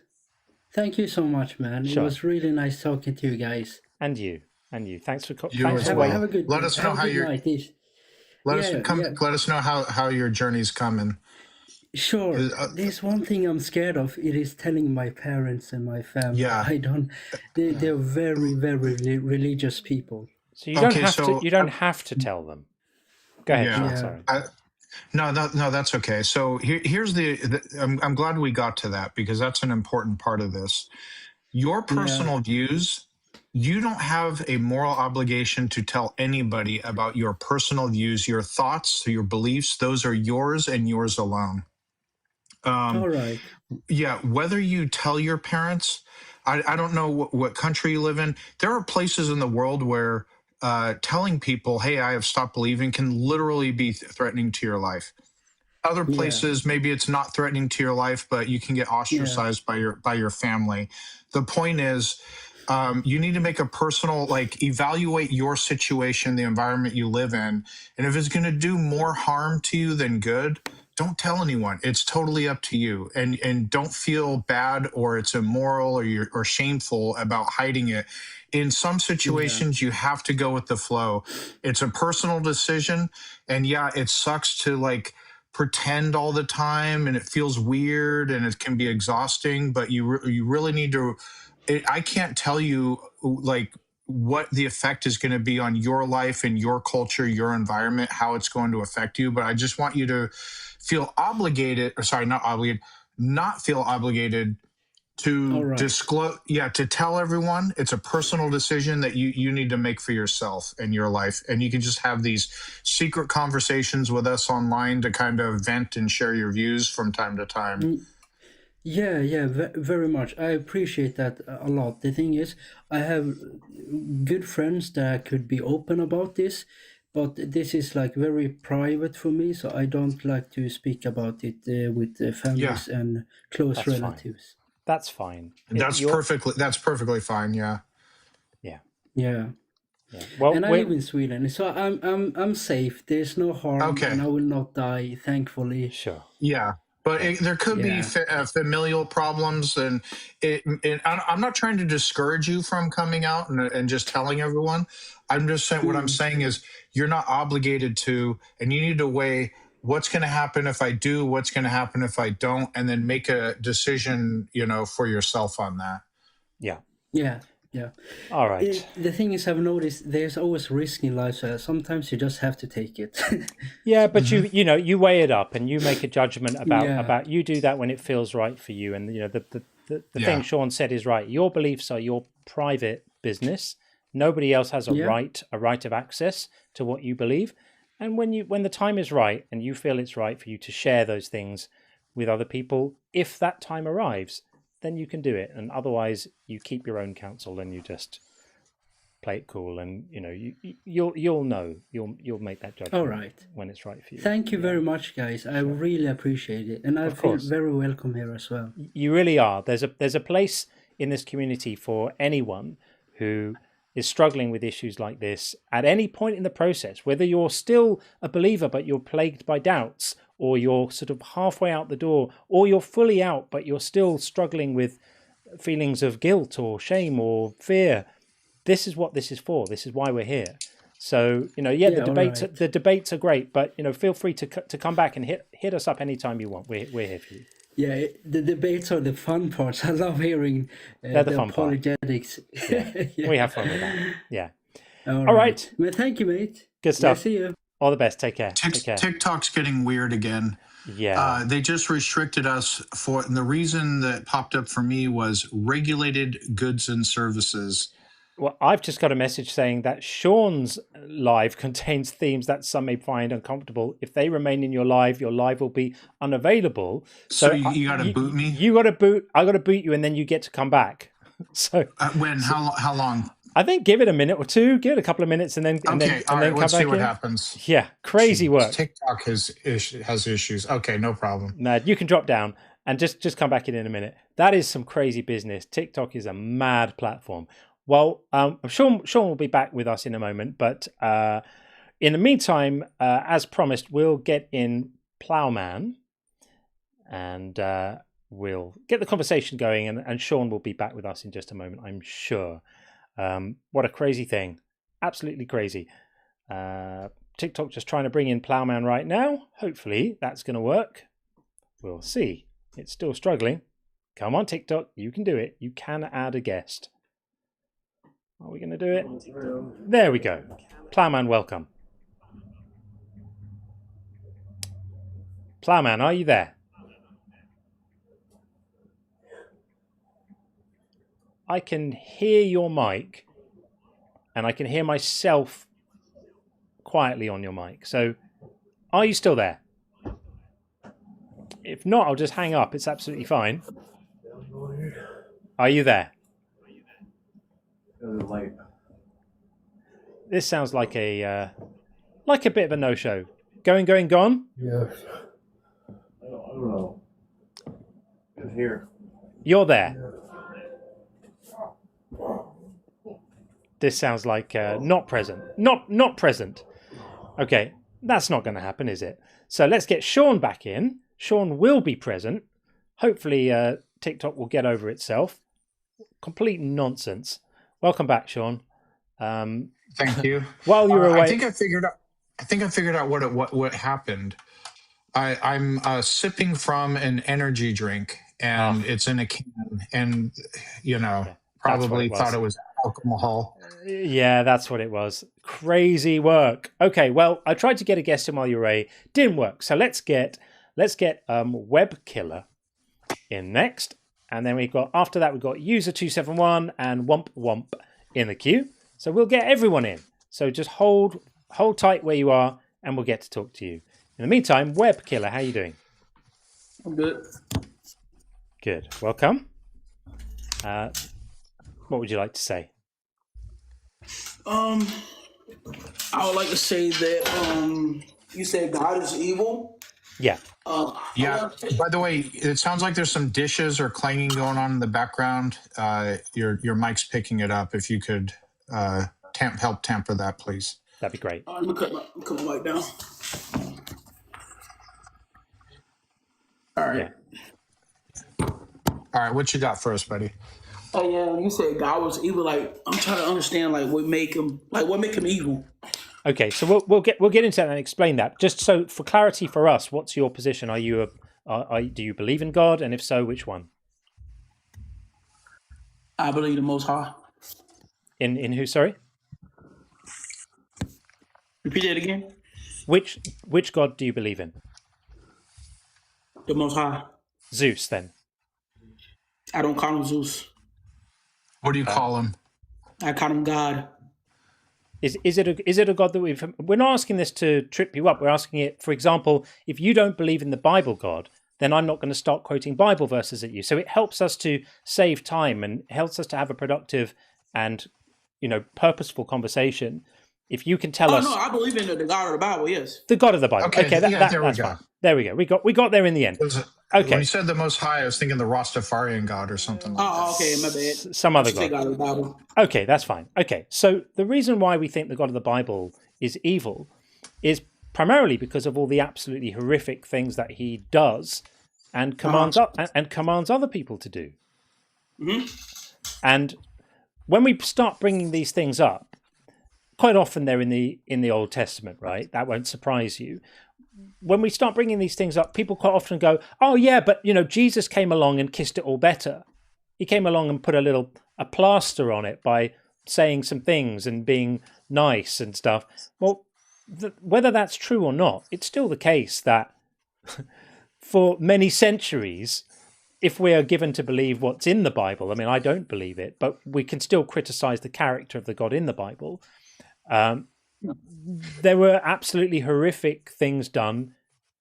[SPEAKER 12] Thank you so much, man.
[SPEAKER 1] Sure.
[SPEAKER 12] It was really nice talking to you guys.
[SPEAKER 1] And you. Thanks for
[SPEAKER 12] have a good.
[SPEAKER 2] Let us know how your let us know how your journey's coming.
[SPEAKER 12] Sure. There's one thing I'm scared of. It is telling my parents and my family.
[SPEAKER 2] Yeah.
[SPEAKER 12] They're very, very religious people.
[SPEAKER 1] So you don't have to tell them. Go ahead.
[SPEAKER 5] Yeah.
[SPEAKER 1] Sorry.
[SPEAKER 5] No, that's okay. So here's I'm glad we got to that, because that's an important part of this. Your personal views, you don't have a moral obligation to tell anybody about your personal views, your thoughts, your beliefs. Those are yours and yours alone.
[SPEAKER 12] All right.
[SPEAKER 5] Yeah, whether you tell your parents, I don't know what country you live in. There are places in the world where telling people, hey, I have stopped believing, can literally be threatening to your life. Other places, maybe it's not threatening to your life, but you can get ostracized by your family. The point is, you need to make a personal, evaluate your situation, the environment you live in. And if it's going to do more harm to you than good, don't tell anyone. It's totally up to you. And don't feel bad or it's immoral or shameful about hiding it. In some situations, you have to go with the flow. It's a personal decision. And yeah, it sucks to pretend all the time, and it feels weird and it can be exhausting, but you really need to, I can't tell you what the effect is going to be on your life and your culture, your environment, how it's going to affect you. But I just want you to feel obligated, not feel obligated to disclose, to tell everyone. It's a personal decision that you need to make for yourself and your life. And you can just have these secret conversations with us online to kind of vent and share your views from time to time.
[SPEAKER 12] Yeah, very much. I appreciate that a lot. The thing is, I have good friends that could be open about this, but this is very private for me, so I don't like to speak about it with families and close relatives.
[SPEAKER 1] That's fine.
[SPEAKER 5] That's perfectly fine. Yeah.
[SPEAKER 12] Well, and I live in Sweden, so I'm safe. There's no harm, and I will not die, thankfully.
[SPEAKER 1] Sure.
[SPEAKER 5] Yeah. But there could be familial problems, and I'm not trying to discourage you from coming out and just telling everyone. I'm just saying what I'm saying is you're not obligated to, and you need to weigh what's going to happen if I do, what's going to happen if I don't, and then make a decision, for yourself on that.
[SPEAKER 12] Yeah.
[SPEAKER 1] All right.
[SPEAKER 12] The thing is, I've noticed there's always risk in life, so sometimes you just have to take it.
[SPEAKER 1] Yeah, but you weigh it up and you make a judgment about you do that when it feels right for you. And the thing Sean said is right. Your beliefs are your private business. Nobody else has a right of access to what you believe. And when the time is right and you feel it's right for you to share those things with other people, if that time arrives, then you can do it. And otherwise you keep your own counsel and you just play it cool, and you'll know, you'll make that judgment.
[SPEAKER 12] All right.
[SPEAKER 1] When it's right for you.
[SPEAKER 12] Thank you very much, guys. I really appreciate it, and I feel very welcome here as well.
[SPEAKER 1] You really are. There's a place in this community for anyone who is struggling with issues like this at any point in the process, whether you're still a believer but you're plagued by doubts, or you're sort of halfway out the door, or you're fully out but you're still struggling with feelings of guilt or shame or fear. This is what this is for. This is why we're here. So, the debates are great, but feel free to come back and hit us up anytime you want. We're here for you.
[SPEAKER 12] Yeah, the debates are the fun parts. I love hearing the apologetics.
[SPEAKER 1] Yeah. We have fun with that. Yeah.
[SPEAKER 12] All right. Well, thank you, mate.
[SPEAKER 1] Good stuff.
[SPEAKER 12] See you.
[SPEAKER 1] All the best. Take care. Take care.
[SPEAKER 5] TikTok's getting weird again.
[SPEAKER 1] Yeah.
[SPEAKER 5] They just restricted us and the reason that popped up for me was regulated goods and services.
[SPEAKER 1] Well, I've just got a message saying that Sean's live contains themes that some may find uncomfortable. If they remain in your live will be unavailable.
[SPEAKER 5] So you got to boot me?
[SPEAKER 1] You got to boot. I got to boot you, and then you get to come back. So
[SPEAKER 5] when? How long?
[SPEAKER 1] I think give it a minute or two. Give it a couple of minutes, and then
[SPEAKER 5] all right,
[SPEAKER 1] come
[SPEAKER 5] let's
[SPEAKER 1] back
[SPEAKER 5] see what
[SPEAKER 1] in.
[SPEAKER 5] happens.
[SPEAKER 1] Yeah, crazy work.
[SPEAKER 5] TikTok has issues. Okay, no problem.
[SPEAKER 1] No, you can drop down and just come back in a minute. That is some crazy business. TikTok is a mad platform. Well, I'm sure Sean will be back with us in a moment, but in the meantime, as promised, we'll get in Plowman, and we'll get the conversation going, and Sean will be back with us in just a moment, I'm sure. What a crazy thing. Absolutely crazy. TikTok just trying to bring in Plowman right now. Hopefully that's going to work. We'll see. It's still struggling. Come on, TikTok. You can do it. You can add a guest. Are we going to do it? There we go. Plowman, welcome. Plowman, are you there? I can hear your mic, and I can hear myself quietly on your mic. So, are you still there? If not, I'll just hang up. It's absolutely fine. Are you there? This sounds like a bit of a no-show. Going, gone?
[SPEAKER 13] Yes. I don't know. It's here.
[SPEAKER 1] You're there. This sounds like not present. Not present. Okay, that's not going to happen, is it? So let's get Sean back in. Sean will be present. Hopefully TikTok will get over itself. Complete nonsense. Welcome back, Sean.
[SPEAKER 5] Thank you.
[SPEAKER 1] While you were away,
[SPEAKER 5] I think I figured out what happened. I'm sipping from an energy drink, and it's in a can, and probably thought it was alcohol.
[SPEAKER 1] Yeah, that's what it was. Crazy work. Okay, well, I tried to get a guest in while you were away. Didn't work. So let's get Web Killer in next, and then after that we've got User 271 and Womp in the queue. So we'll get everyone in. So just hold tight where you are, and we'll get to talk to you. In the meantime, Web Killer, how are you doing?
[SPEAKER 14] I'm good.
[SPEAKER 1] Good. Welcome. What would you like to say?
[SPEAKER 14] I would like to say that you said God is evil.
[SPEAKER 1] Yeah.
[SPEAKER 5] Yeah. By the way, it sounds like there's some dishes or clanging going on in the background. Your mic's picking it up. If you could help tamper that, please.
[SPEAKER 1] That'd be great.
[SPEAKER 14] I'm gonna cut my mic down. All right.
[SPEAKER 5] Yeah. All right. What you got for us, buddy?
[SPEAKER 14] Oh yeah, you said God was evil. Like, I'm trying to understand what make him evil.
[SPEAKER 1] Okay, so we'll get into that and explain that. Just so for clarity for us, what's your position? Are you do you believe in God, and if so, which one?
[SPEAKER 14] I believe the Most High.
[SPEAKER 1] In who? Sorry.
[SPEAKER 14] Repeat that again.
[SPEAKER 1] Which God do you believe in?
[SPEAKER 14] The Most High.
[SPEAKER 1] Zeus, then.
[SPEAKER 14] I don't call him Zeus.
[SPEAKER 5] What do you call him?
[SPEAKER 14] I call him God.
[SPEAKER 1] Is it a God that we're not asking this to trip you up. We're asking it, for example, if you don't believe in the Bible God, then I'm not going to start quoting Bible verses at you. So it helps us to save time and helps us to have a productive and purposeful conversation. If you can tell us,
[SPEAKER 14] no, I believe in the God of the Bible. Yes,
[SPEAKER 1] the God of the Bible. Okay,
[SPEAKER 5] there we
[SPEAKER 1] that's
[SPEAKER 5] go.
[SPEAKER 1] Fine. There we go. We got there in the end. Okay.
[SPEAKER 5] When you said the Most High, I was thinking the Rastafarian God or something like that.
[SPEAKER 14] Oh, okay, my bad.
[SPEAKER 1] Some other God.
[SPEAKER 14] God of the Bible.
[SPEAKER 1] Okay, that's fine. Okay, so the reason why we think the God of the Bible is evil is primarily because of all the absolutely horrific things that he does and commands other people to do.
[SPEAKER 14] Mm-hmm.
[SPEAKER 1] And when we start bringing these things up, quite often they're in the Old Testament, right? That won't surprise you. When we start bringing these things up, people quite often go, "Oh yeah, but Jesus came along and kissed it all better. He came along and put a plaster on it by saying some things and being nice and stuff." Well, whether that's true or not, it's still the case that for many centuries, if we are given to believe what's in the Bible, I mean, I don't believe it, but we can still criticize the character of the God in the Bible. There were absolutely horrific things done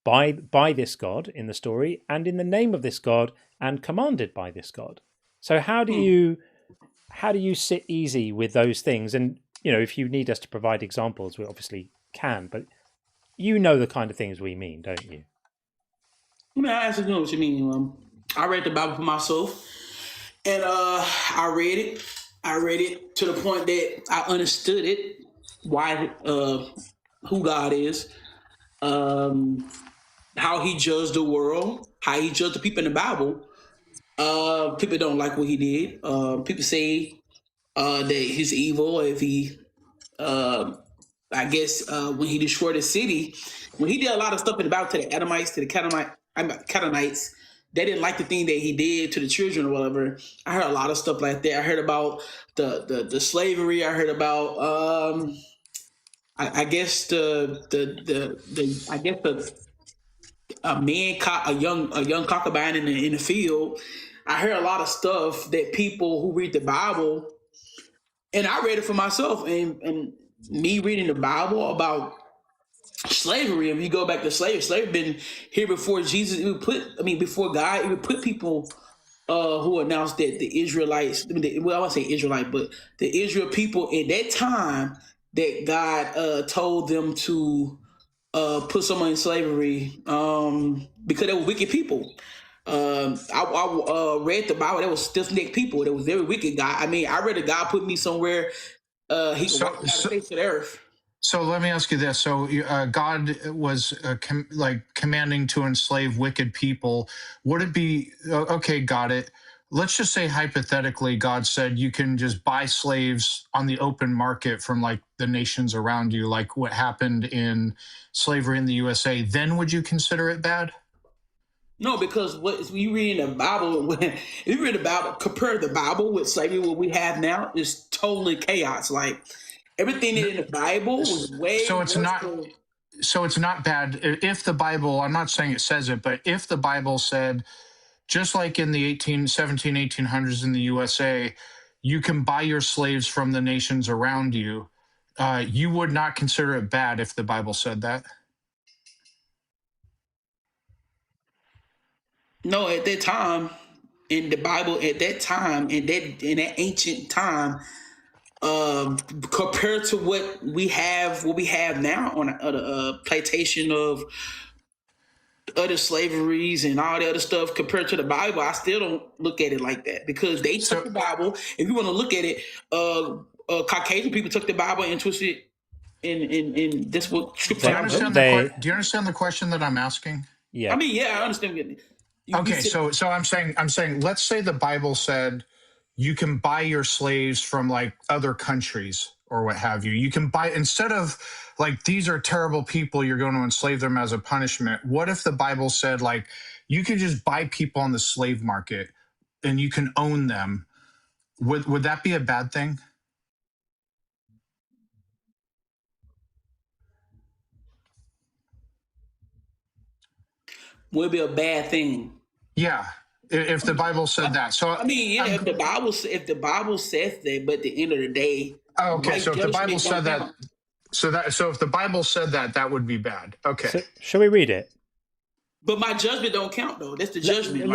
[SPEAKER 1] by this God in the story and in the name of this God and commanded by this God. So how do you sit easy with those things? And if you need us to provide examples, we obviously can, but the kind of things we mean, don't you?
[SPEAKER 14] I actually know what you mean. I read the Bible for myself, and I read it to the point that I understood it. Why, who God is, how he judged the world, how he judged the people in the Bible. People don't like what he did. People say that he's evil if he, I guess, when he destroyed the city, when he did a lot of stuff in the Bible to the Edomites, to the Canaanites, they didn't like the thing that he did to the children or whatever. I heard a lot of stuff like that. I heard about the slavery. I heard about I guess a young concubine in the field. I hear a lot of stuff that people who read the Bible, and I read it for myself, and me reading the Bible about slavery. If you go back to slavery been here before Jesus. Before God, it would put people who announced that the Israelites. I want to say Israelite, but the Israel people at that time that God told them to put someone in slavery because they were wicked people. I read the Bible. There was stiff-necked people. There was very wicked God. I read that God put me somewhere he could walk out the face of the earth.
[SPEAKER 5] So let me ask you this. So God was commanding to enslave wicked people. Would it be, okay, got it. Let's just say hypothetically, God said you can just buy slaves on the open market from like the nations around you, like what happened in slavery in the USA. Then would you consider it bad?
[SPEAKER 14] No, because what you read in the Bible, when you read the Bible, compare the Bible with slavery, what we have now is totally chaos. Like everything in the Bible was way.
[SPEAKER 5] So it's not. So it's not bad if the Bible. I'm not saying it says it, but if the Bible said, just like in the 1800s in the USA, you can buy your slaves from the nations around you. You would not consider it bad if the Bible said that.
[SPEAKER 14] No, at that time in the Bible, at that time in that ancient time, compared to what we have now on a plantation of other slaveries and all the other stuff, compared to the Bible, I still don't look at it like that, because they took the Bible. If you want to look at it, Caucasian people took the Bible and twisted it in this what scripture.
[SPEAKER 5] Do you understand the question that I'm asking?
[SPEAKER 14] Yeah. I understand.
[SPEAKER 5] Okay, so I'm saying, let's say the Bible said you can buy your slaves from like other countries or what have you. You can buy, instead of like, these are terrible people, you're going to enslave them as a punishment. What if the Bible said like, you can just buy people on the slave market and you can own them? Would that be a bad thing?
[SPEAKER 14] Would be a bad thing.
[SPEAKER 5] Yeah, if the Bible said that. So
[SPEAKER 14] if the Bible says that, but at the end of the day,
[SPEAKER 5] okay. So if the Bible said that, so if the Bible said that, that would be bad. Okay.
[SPEAKER 1] So, shall we read it?
[SPEAKER 14] But my judgment don't count, though. That's the judgment.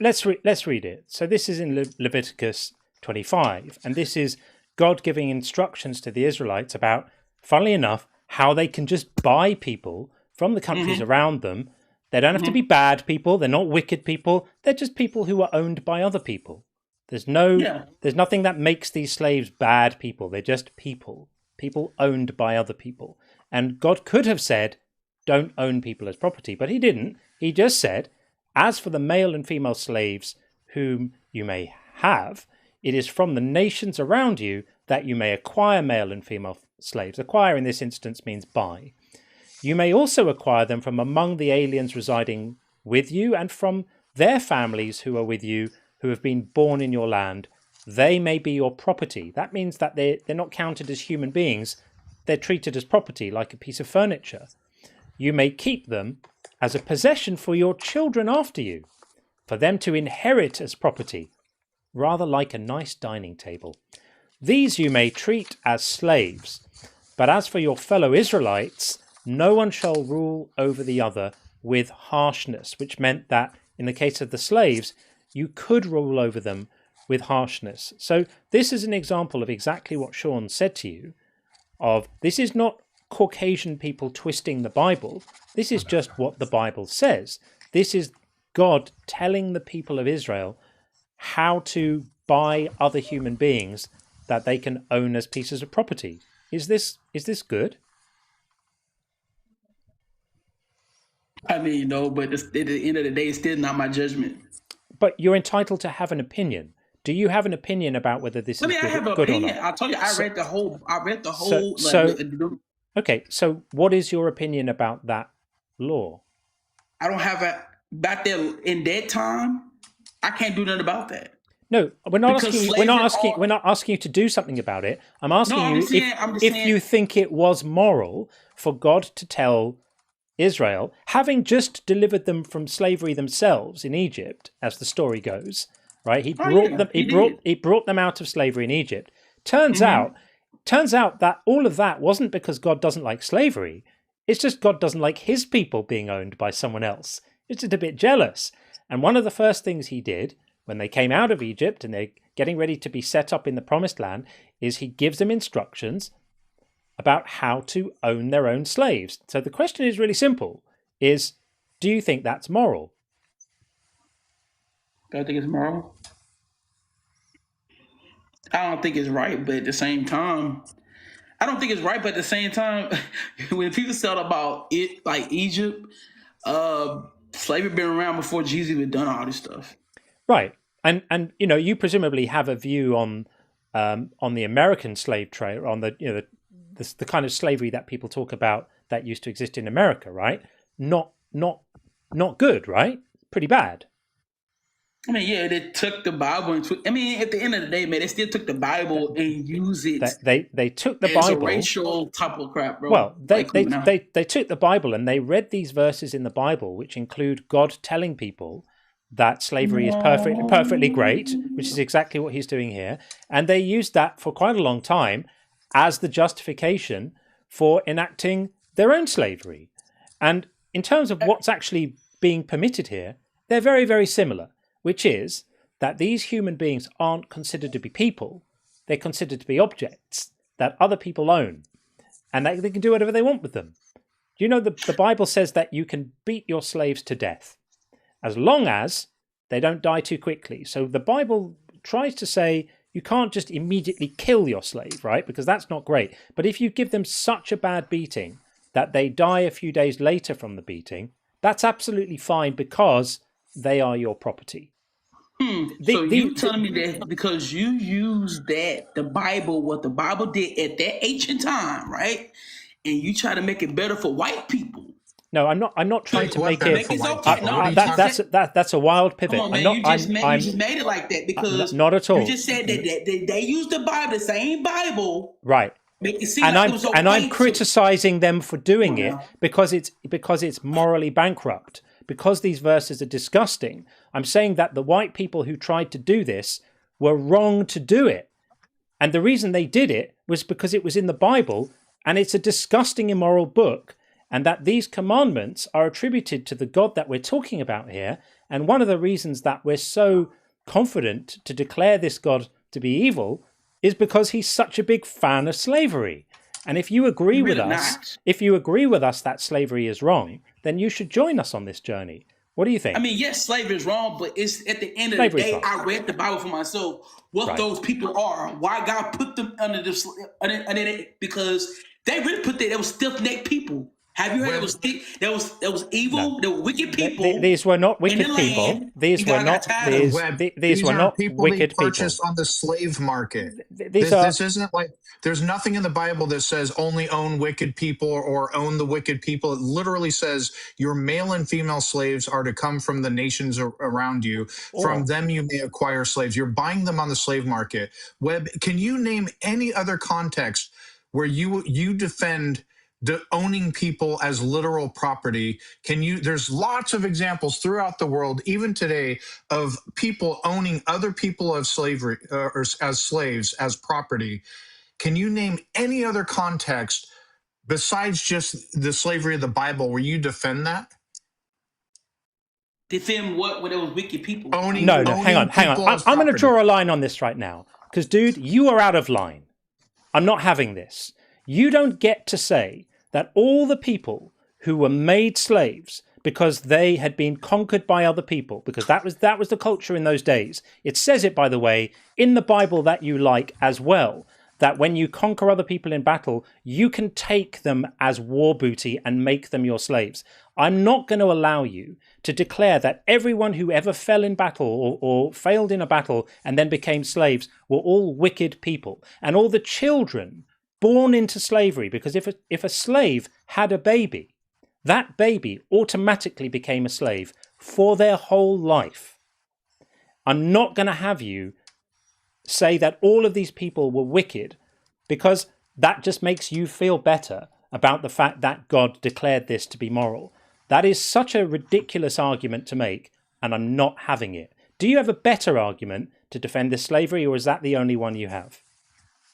[SPEAKER 1] Let's read it. So this is in Leviticus 25, and this is God giving instructions to the Israelites about, funnily enough, how they can just buy people from the countries around them. They don't have to be bad people. They're not wicked people. They're just people who are owned by other people. There's nothing that makes these slaves bad people. They're just people owned by other people. And God could have said, don't own people as property, but he didn't. He just said, as for the male and female slaves whom you may have, it is from the nations around you that you may acquire male and female slaves. Acquire in this instance means buy. You may also acquire them from among the aliens residing with you and from their families who are with you, who have been born in your land. They may be your property. That means that they're not counted as human beings. They're treated as property, like a piece of furniture. You may keep them as a possession for your children after you, for them to inherit as property, rather like a nice dining table. These you may treat as slaves. But as for your fellow Israelites, no one shall rule over the other with harshness, which meant that in the case of the slaves, you could rule over them with harshness. So this is an example of exactly what Sean said to you, of this is not Caucasian people twisting the Bible. This is just what the Bible says. This is God telling the people of Israel how to buy other human beings that they can own as pieces of property. Is this good?
[SPEAKER 14] No, but at the end of the day, it's still not my judgment.
[SPEAKER 1] But you're entitled to have an opinion. Do you have an opinion about whether this is
[SPEAKER 14] I have an
[SPEAKER 1] good
[SPEAKER 14] opinion.
[SPEAKER 1] or not?
[SPEAKER 14] I told you, I read the whole.
[SPEAKER 1] Okay, so what is your opinion about that law?
[SPEAKER 14] I don't have back there in that time. I can't do nothing about that.
[SPEAKER 1] No, we're not asking you to do something about it. I'm asking you if you think it was moral for God to tell Israel, having just delivered them from slavery themselves in Egypt, as the story goes, right? He brought them out of slavery in Egypt. Turns out that all of that wasn't because God doesn't like slavery. It's just God doesn't like his people being owned by someone else. It's just a bit jealous. And one of the first things he did when they came out of Egypt and they're getting ready to be set up in the promised land is he gives them instructions about how to own their own slaves. So the question is really simple, is do you think that's moral?
[SPEAKER 14] Do I think it's moral? I don't think it's right, but at the same time, when people said about it, like Egypt, slavery been around before Jesus even done all this stuff.
[SPEAKER 1] Right. And you know, you presumably have a view on the American slave trade, on the kind of slavery that people talk about that used to exist in America, right? Not good, right? Pretty bad.
[SPEAKER 14] I mean, yeah, they took the Bible and at the end of the day, man, they still took the Bible and used it.
[SPEAKER 1] They took the
[SPEAKER 14] as
[SPEAKER 1] Bible.
[SPEAKER 14] a racial type of crap, bro.
[SPEAKER 1] Well, they took the Bible and they read these verses in the Bible, which include God telling people that slavery is perfectly great, which is exactly what he's doing here, and they used that for quite a long time as the justification for enacting their own slavery. And in terms of what's actually being permitted here, they're very, very similar, which is that these human beings aren't considered to be people. They're considered to be objects that other people own, and they can do whatever they want with them. You know, the Bible says that you can beat your slaves to death as long as they don't die too quickly. So the Bible tries to say you can't just immediately kill your slave, right? Because that's not great. But if you give them such a bad beating that they die a few days later from the beating, that's absolutely fine because they are your property.
[SPEAKER 14] So you telling me that because you use that, the Bible, what the Bible did at that ancient time, right? And you try to make it better for white people.
[SPEAKER 1] No, I'm not trying to make it.
[SPEAKER 14] That's
[SPEAKER 1] That's a wild pivot.
[SPEAKER 14] Come on, man, you just made it like that because
[SPEAKER 1] not at all.
[SPEAKER 14] You just said that they used the Bible, the same Bible,
[SPEAKER 1] right?
[SPEAKER 14] Make it seem
[SPEAKER 1] and
[SPEAKER 14] like it was okay
[SPEAKER 1] I'm criticizing them for doing it because it's morally bankrupt. Because these verses are disgusting, I'm saying that the white people who tried to do this were wrong to do it. And the reason they did it was because it was in the Bible and it's a disgusting, immoral book. And that these commandments are attributed to the God that we're talking about here. And one of the reasons that we're so confident to declare this God to be evil is because he's such a big fan of slavery. And if you agree with us that slavery is wrong, then you should join us on this journey. What do you think?
[SPEAKER 14] I mean, yes, slavery is wrong, but it's at the end of the day, I read the Bible for myself, what those people are, why God put them under because they really put that, they were stiff-necked people. Have you heard there was evil, no. There were wicked people.
[SPEAKER 1] These were not wicked people. These were not wicked
[SPEAKER 2] purchased
[SPEAKER 1] people
[SPEAKER 2] on the slave market. This isn't like there's nothing in the Bible that says only own wicked people or own the wicked people. It literally says your male and female slaves are to come from the nations around you. From them you may acquire slaves. You're buying them on the slave market. Webb, can you name any other context where you defend owning people as literal property? There's lots of examples throughout the world, even today, of people owning other people of slavery or as slaves, as property. Can you name any other context besides just the slavery of the Bible where you defend that?
[SPEAKER 14] Defend what when there was wicked people?
[SPEAKER 1] No, hang on. I'm going to draw a line on this right now. Because, dude, you are out of line. I'm not having this. You don't get to say that all the people who were made slaves because they had been conquered by other people, because that was the culture in those days. It says it, by the way, in the Bible that you like as well, that when you conquer other people in battle, you can take them as war booty and make them your slaves. I'm not going to allow you to declare that everyone who ever fell in battle or failed in a battle and then became slaves were all wicked people. And all the children born into slavery, because if a slave had a baby, that baby automatically became a slave for their whole life. I'm not going to have you say that all of these people were wicked, because that just makes you feel better about the fact that God declared this to be moral. That is such a ridiculous argument to make, and I'm not having it. Do you have a better argument to defend this slavery, or is that the only one you have?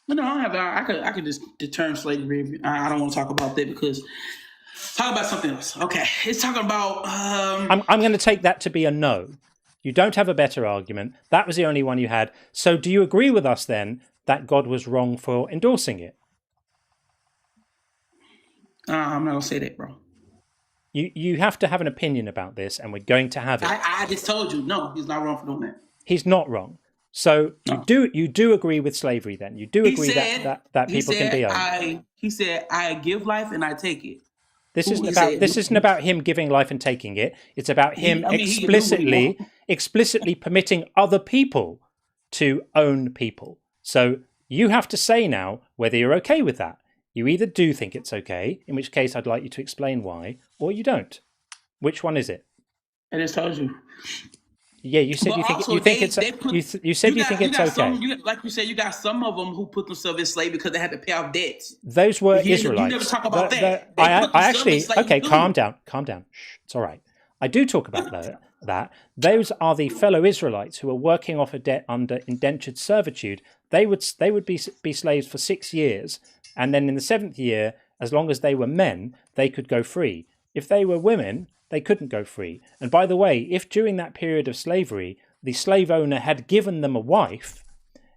[SPEAKER 14] No, I have. I could just determine slavery. I don't want to talk about that because talk about something else. Okay, it's talking about.
[SPEAKER 1] I'm going to take that to be a no. You don't have a better argument. That was the only one you had. So do you agree with us then that God was wrong for endorsing it?
[SPEAKER 14] I'm not going to say that, bro.
[SPEAKER 1] You have to have an opinion about this, and we're going to have it.
[SPEAKER 14] I just told you, no, he's not wrong for doing that.
[SPEAKER 1] He's not wrong. So you do agree with slavery then? You do agree that people can be owned?
[SPEAKER 14] He said, I give life and I take it.
[SPEAKER 1] This isn't about him giving life and taking it. It's about him explicitly permitting other people to own people. So you have to say now whether you're okay with that. You either do think it's okay, in which case I'd like you to explain why, or you don't. Which one is it?
[SPEAKER 14] I just told you.
[SPEAKER 1] Yeah, you said you think it's okay.
[SPEAKER 14] Like you said, you got some of them who put themselves in slavery because they had to pay off debts.
[SPEAKER 1] Those were Israelites.
[SPEAKER 14] You never talk about that.
[SPEAKER 1] I actually, okay, calm down. Shh, it's all right. I do talk about that. Those are the fellow Israelites who are working off a debt under indentured servitude. They would be slaves for 6 years, and then in the 7th year, as long as they were men, they could go free. If they were women, they couldn't go free. And by the way, if during that period of slavery, the slave owner had given them a wife,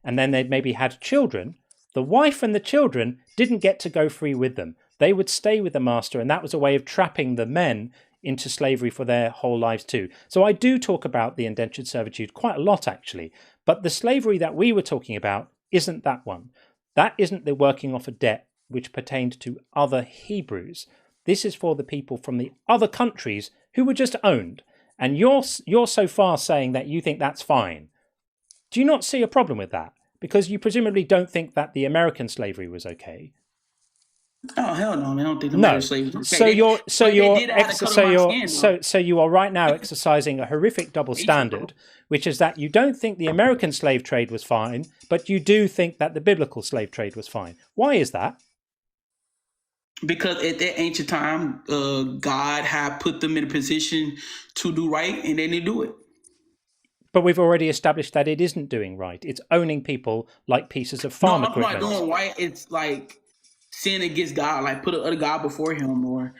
[SPEAKER 1] and then they'd maybe had children, the wife and the children didn't get to go free with them. They would stay with the master, and that was a way of trapping the men into slavery for their whole lives too. So I do talk about the indentured servitude quite a lot, actually. But the slavery that we were talking about isn't that one. That isn't the working off a debt which pertained to other Hebrews. This is for the people from the other countries who were just owned. And you're so far saying that you think that's fine. Do you not see a problem with that? Because you presumably don't think that the American slavery was okay.
[SPEAKER 14] Oh hell no, man! I don't think the American slavery was
[SPEAKER 1] okay. So you are right now exercising a horrific double standard, which is that you don't think the American slave trade was fine, but you do think that the biblical slave trade was fine. Why is that?
[SPEAKER 14] Because at that ancient time, God had put them in a position to do right, and they didn't do it.
[SPEAKER 1] But we've already established that it isn't doing right. It's owning people like pieces of farm equipment.
[SPEAKER 14] No, I'm not doing right. It's like sin against God, like put another God before him, or.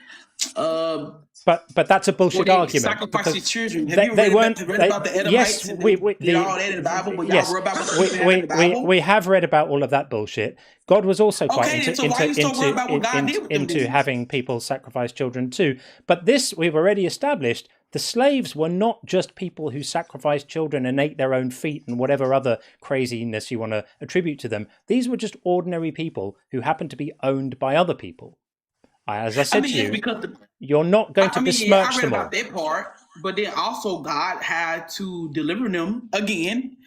[SPEAKER 1] But that's a bullshit argument.
[SPEAKER 14] Sacrificing children. Have you read about the Edomites?
[SPEAKER 1] Yes, we
[SPEAKER 14] did all that in the Bible. But y'all read about the Bible?
[SPEAKER 1] We have read about all of that bullshit. God was also quite into having people sacrifice children too. But this we've already established. The slaves were not just people who sacrificed children and ate their own feet and whatever other craziness you want to attribute to them. These were just ordinary people who happened to be owned by other people. As I said to you, you're not going to besmirch them all.
[SPEAKER 14] I read about that part, but then also God had to deliver them again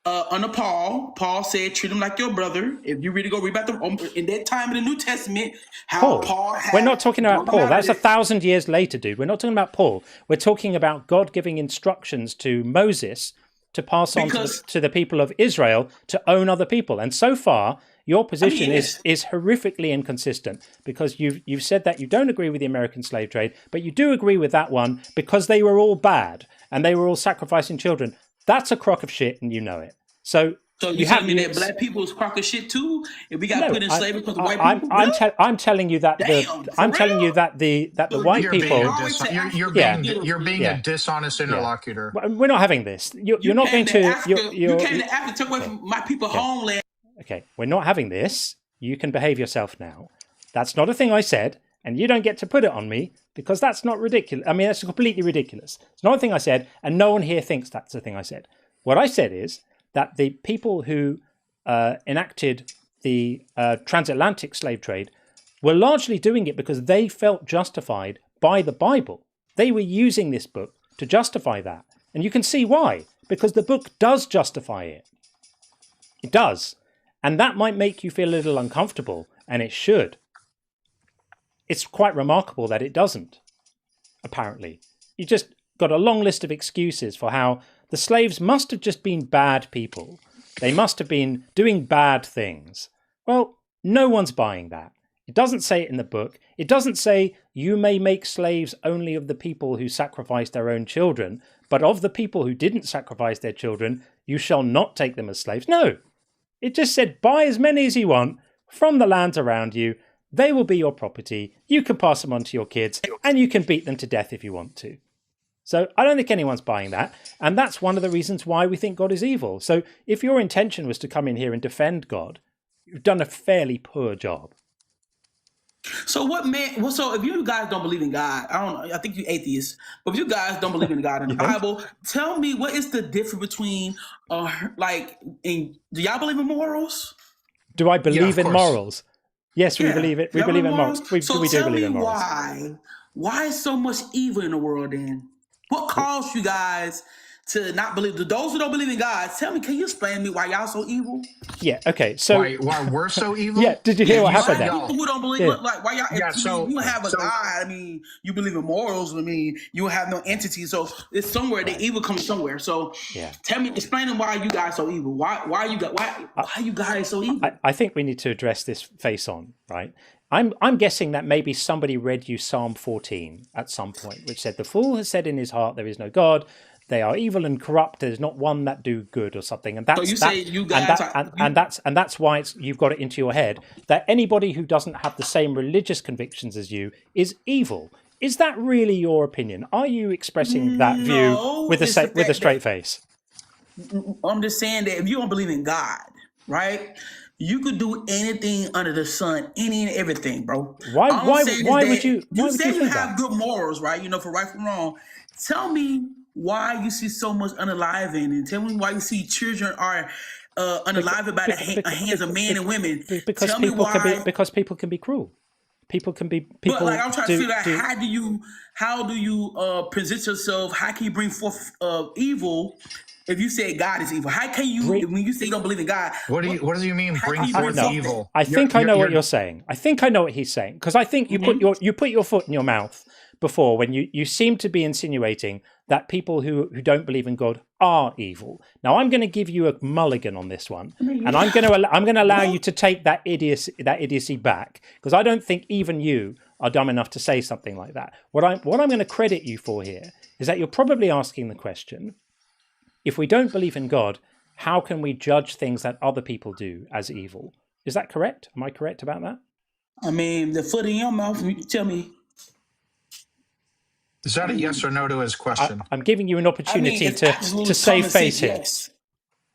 [SPEAKER 14] under Paul. Paul said, treat them like your brother. If you really go read about them in that time in the New Testament, how Paul had...
[SPEAKER 1] We're not talking about Paul. That's 1,000 years later, dude. We're not talking about Paul. We're talking about God giving instructions to Moses to pass on to the people of Israel to own other people. And so far, your position is horrifically inconsistent, because you've said that you don't agree with the American slave trade, but you do agree with that one because they were all bad and they were all sacrificing children. That's a crock of shit, and you know it. So
[SPEAKER 14] you telling me that black people is crock of shit too? If we got put in slavery because of white people?
[SPEAKER 1] I'm telling you that the white people.
[SPEAKER 2] You're being a dishonest interlocutor.
[SPEAKER 1] We're not having this. You're not going to.
[SPEAKER 14] You came to Africa, took away from my people homeland.
[SPEAKER 1] Okay, we're not having this. You can behave yourself now. That's not a thing I said, and you don't get to put it on me, because that's not ridiculous. I mean, that's completely ridiculous. It's not a thing I said, and no one here thinks that's a thing I said. What I said is that the people who enacted the transatlantic slave trade were largely doing it because they felt justified by the Bible. They were using this book to justify that. And you can see why, because the book does justify it. It does. And that might make you feel a little uncomfortable, and it should. It's quite remarkable that it doesn't, apparently. You just got a long list of excuses for how the slaves must have just been bad people. They must have been doing bad things. Well, no one's buying that. It doesn't say it in the book. It doesn't say you may make slaves only of the people who sacrificed their own children, but of the people who didn't sacrifice their children, you shall not take them as slaves. No, it just said buy as many as you want from the lands around you. They will be your property. You can pass them on to your kids, and you can beat them to death if you want to. So I don't think anyone's buying that. And that's one of the reasons why we think God is evil. So if your intention was to come in here and defend God, you've done a fairly poor job.
[SPEAKER 14] So what, man? Well, so if you guys don't believe in God, I don't know. I think you atheists. But if you guys don't believe in God in the Bible, tell me what is the difference between, do y'all believe in morals?
[SPEAKER 1] Do I believe in morals? Yes, we believe it. We believe in morals. We do believe in morals.
[SPEAKER 14] Why is so much evil in the world then? What caused you guys to not believe? Those who don't believe in God, tell me, can you explain to me why y'all so evil?
[SPEAKER 1] Yeah, okay. So
[SPEAKER 2] why we're so evil?
[SPEAKER 1] Yeah, did you hear what happened there?
[SPEAKER 14] People who don't believe, why y'all, you have a God, you believe in morals, you have no entity. So it's somewhere, the evil comes somewhere. So tell me, explain why you guys so evil. Why you guys so evil?
[SPEAKER 1] I think we need to address this face on, right? I'm guessing that maybe somebody read you Psalm 14 at some point, which said, the fool has said in his heart, there is no God. They are evil and corrupt. There's not one that do good or something. And that's that's why you've got it into your head that anybody who doesn't have the same religious convictions as you is evil. Is that really your opinion? Are you expressing that view with a straight face?
[SPEAKER 14] I'm just saying that if you don't believe in God, right? You could do anything under the sun, any and everything, bro.
[SPEAKER 1] Why would you?
[SPEAKER 14] You say you have good morals, right? For right from wrong. Tell me why you see so much unaliving, and tell me why you see children are unalived by the hands of men and women.
[SPEAKER 1] Because people can be cruel. People can be.
[SPEAKER 14] But I'm trying to figure out how do you present yourself? How can you bring forth evil? If you say God is evil, how can you, when you say you don't believe in God,
[SPEAKER 2] what do you mean bring forth evil?
[SPEAKER 1] I think I know what you're saying. I think I know what he's saying, because I think you put your foot in your mouth before when you seem to be insinuating that people who don't believe in God are evil. Now I'm going to give you a mulligan on this one, and I'm going to allow you to take that idiocy back, because I don't think even you are dumb enough to say something like that. What I'm going to credit you for here is that you're probably asking the question, if we don't believe in God, how can we judge things that other people do as evil? Is that correct? Am I correct about that?
[SPEAKER 14] The foot in your mouth, you tell me.
[SPEAKER 2] Is that a yes or no to his question?
[SPEAKER 1] I'm giving you an opportunity to save face here.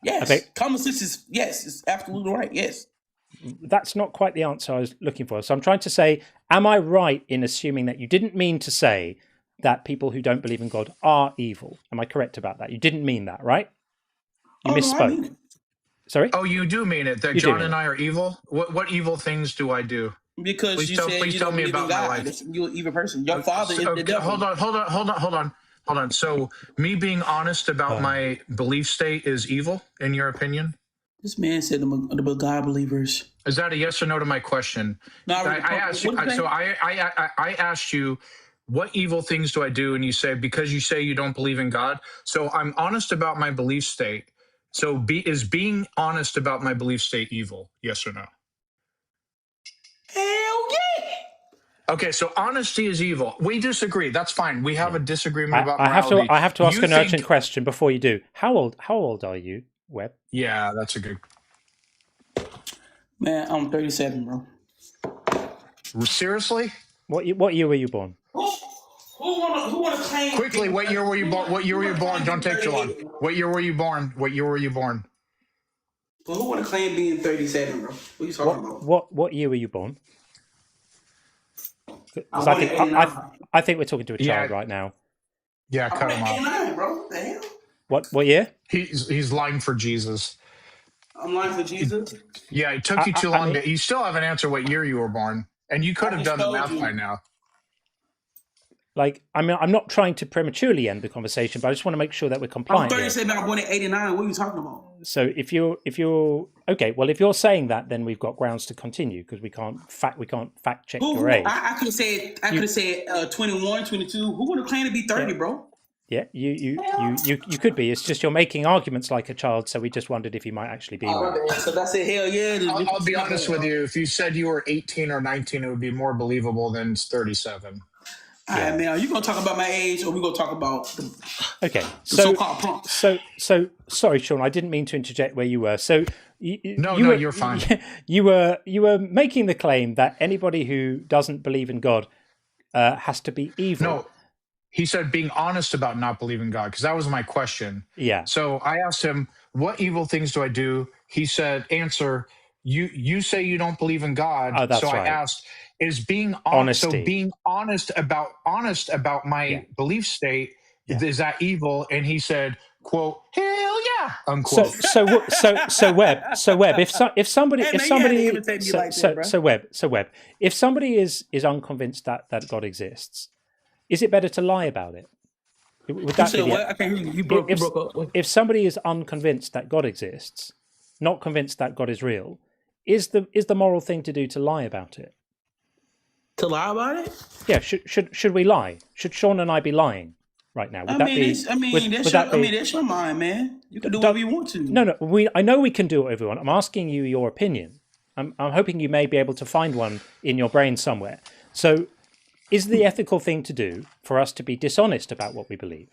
[SPEAKER 14] Yes. Okay. Common sense is yes. It's absolutely right. Yes.
[SPEAKER 1] That's not quite the answer I was looking for. So I'm trying to say, am I right in assuming that you didn't mean to say that people who don't believe in God are evil? Am I correct about that? You didn't mean that, right? You misspoke. No, Sorry?
[SPEAKER 2] Oh, you do mean it, that John and I are evil? What evil things do I do?
[SPEAKER 14] Because please tell me about my life. You're an evil person. Your father is the devil.
[SPEAKER 2] Hold on. So me being honest about my belief state is evil, in your opinion?
[SPEAKER 14] This man said the God believers.
[SPEAKER 2] Is that a yes or no to my question? No, I asked you, what evil things do I do? And you say, because you say you don't believe in God. So I'm honest about my belief state. So is being honest about my belief state evil? Yes or no?
[SPEAKER 14] Hell yeah.
[SPEAKER 2] Okay, so honesty is evil. We disagree. That's fine. We have a disagreement about morality.
[SPEAKER 1] I have to ask an urgent question before you do. How old are you, Webb?
[SPEAKER 2] Yeah, that's a good.
[SPEAKER 14] Man, I'm 37, bro.
[SPEAKER 2] Seriously?
[SPEAKER 1] What year were you born?
[SPEAKER 14] Who wanna claim?
[SPEAKER 2] Quickly, what year were you born? What year were you born? Don't take too long. What year were you born? What year were you born?
[SPEAKER 14] Well, who wanna claim being 37, bro? What are you talking about?
[SPEAKER 1] What year were you born? I think we're talking to a child right now.
[SPEAKER 2] Yeah, cut him off.
[SPEAKER 14] 89, bro. The hell?
[SPEAKER 1] What year?
[SPEAKER 2] He's lying for Jesus.
[SPEAKER 14] I'm lying for Jesus?
[SPEAKER 2] Yeah, it took you too long. You still haven't answered what year you were born. And you could have done the math by now.
[SPEAKER 1] I'm not trying to prematurely end the conversation, but I just want to make sure that we're compliant.
[SPEAKER 14] I'm 37, I'm born in 89. What are you talking about?
[SPEAKER 1] So if you're okay, well, if you're saying that, then we've got grounds to continue, because we can't fact check your age.
[SPEAKER 14] I could have said 21, 22. Who would have claimed to be 30, bro?
[SPEAKER 1] Yeah, you could be. It's just you're making arguments like a child, so we just wondered if you might actually be one.
[SPEAKER 14] So that's it. Hell yeah.
[SPEAKER 2] I'll be honest with you. If you said you were 18 or 19, it would be more believable than 37.
[SPEAKER 14] All right, man. Are you gonna talk about my age, or we gonna talk about the so-called punks?
[SPEAKER 1] So sorry, Sean. I didn't mean to interject where you were. So
[SPEAKER 2] you're fine.
[SPEAKER 1] You were making the claim that anybody who doesn't believe in God has to be evil.
[SPEAKER 2] No, he said being honest about not believing God, because that was my question.
[SPEAKER 1] Yeah.
[SPEAKER 2] So I asked him, "What evil things do I do?" He said, "Answer. You say you don't believe in God."
[SPEAKER 1] Oh, that's
[SPEAKER 2] so
[SPEAKER 1] right.
[SPEAKER 2] I asked, "Is being honest? So being honest about my belief state, is that evil?" And he said, "Quote, hell yeah!" Unquote.
[SPEAKER 1] So Webb. If somebody if somebody is unconvinced that God exists, is it better to lie about it? Would that be
[SPEAKER 14] what? I can't hear you. You broke up.
[SPEAKER 1] If somebody is unconvinced that God exists, not convinced that God is real, is the moral thing to do to lie about it?
[SPEAKER 14] To lie about it?
[SPEAKER 1] Yeah. Should we lie? Should Sean and I be lying right now?
[SPEAKER 14] That's your mind, man. You can do whatever you want to.
[SPEAKER 1] No. I know we can do whatever we want. I'm asking you your opinion. I'm hoping you may be able to find one in your brain somewhere. So, is the ethical thing to do for us to be dishonest about what we believe?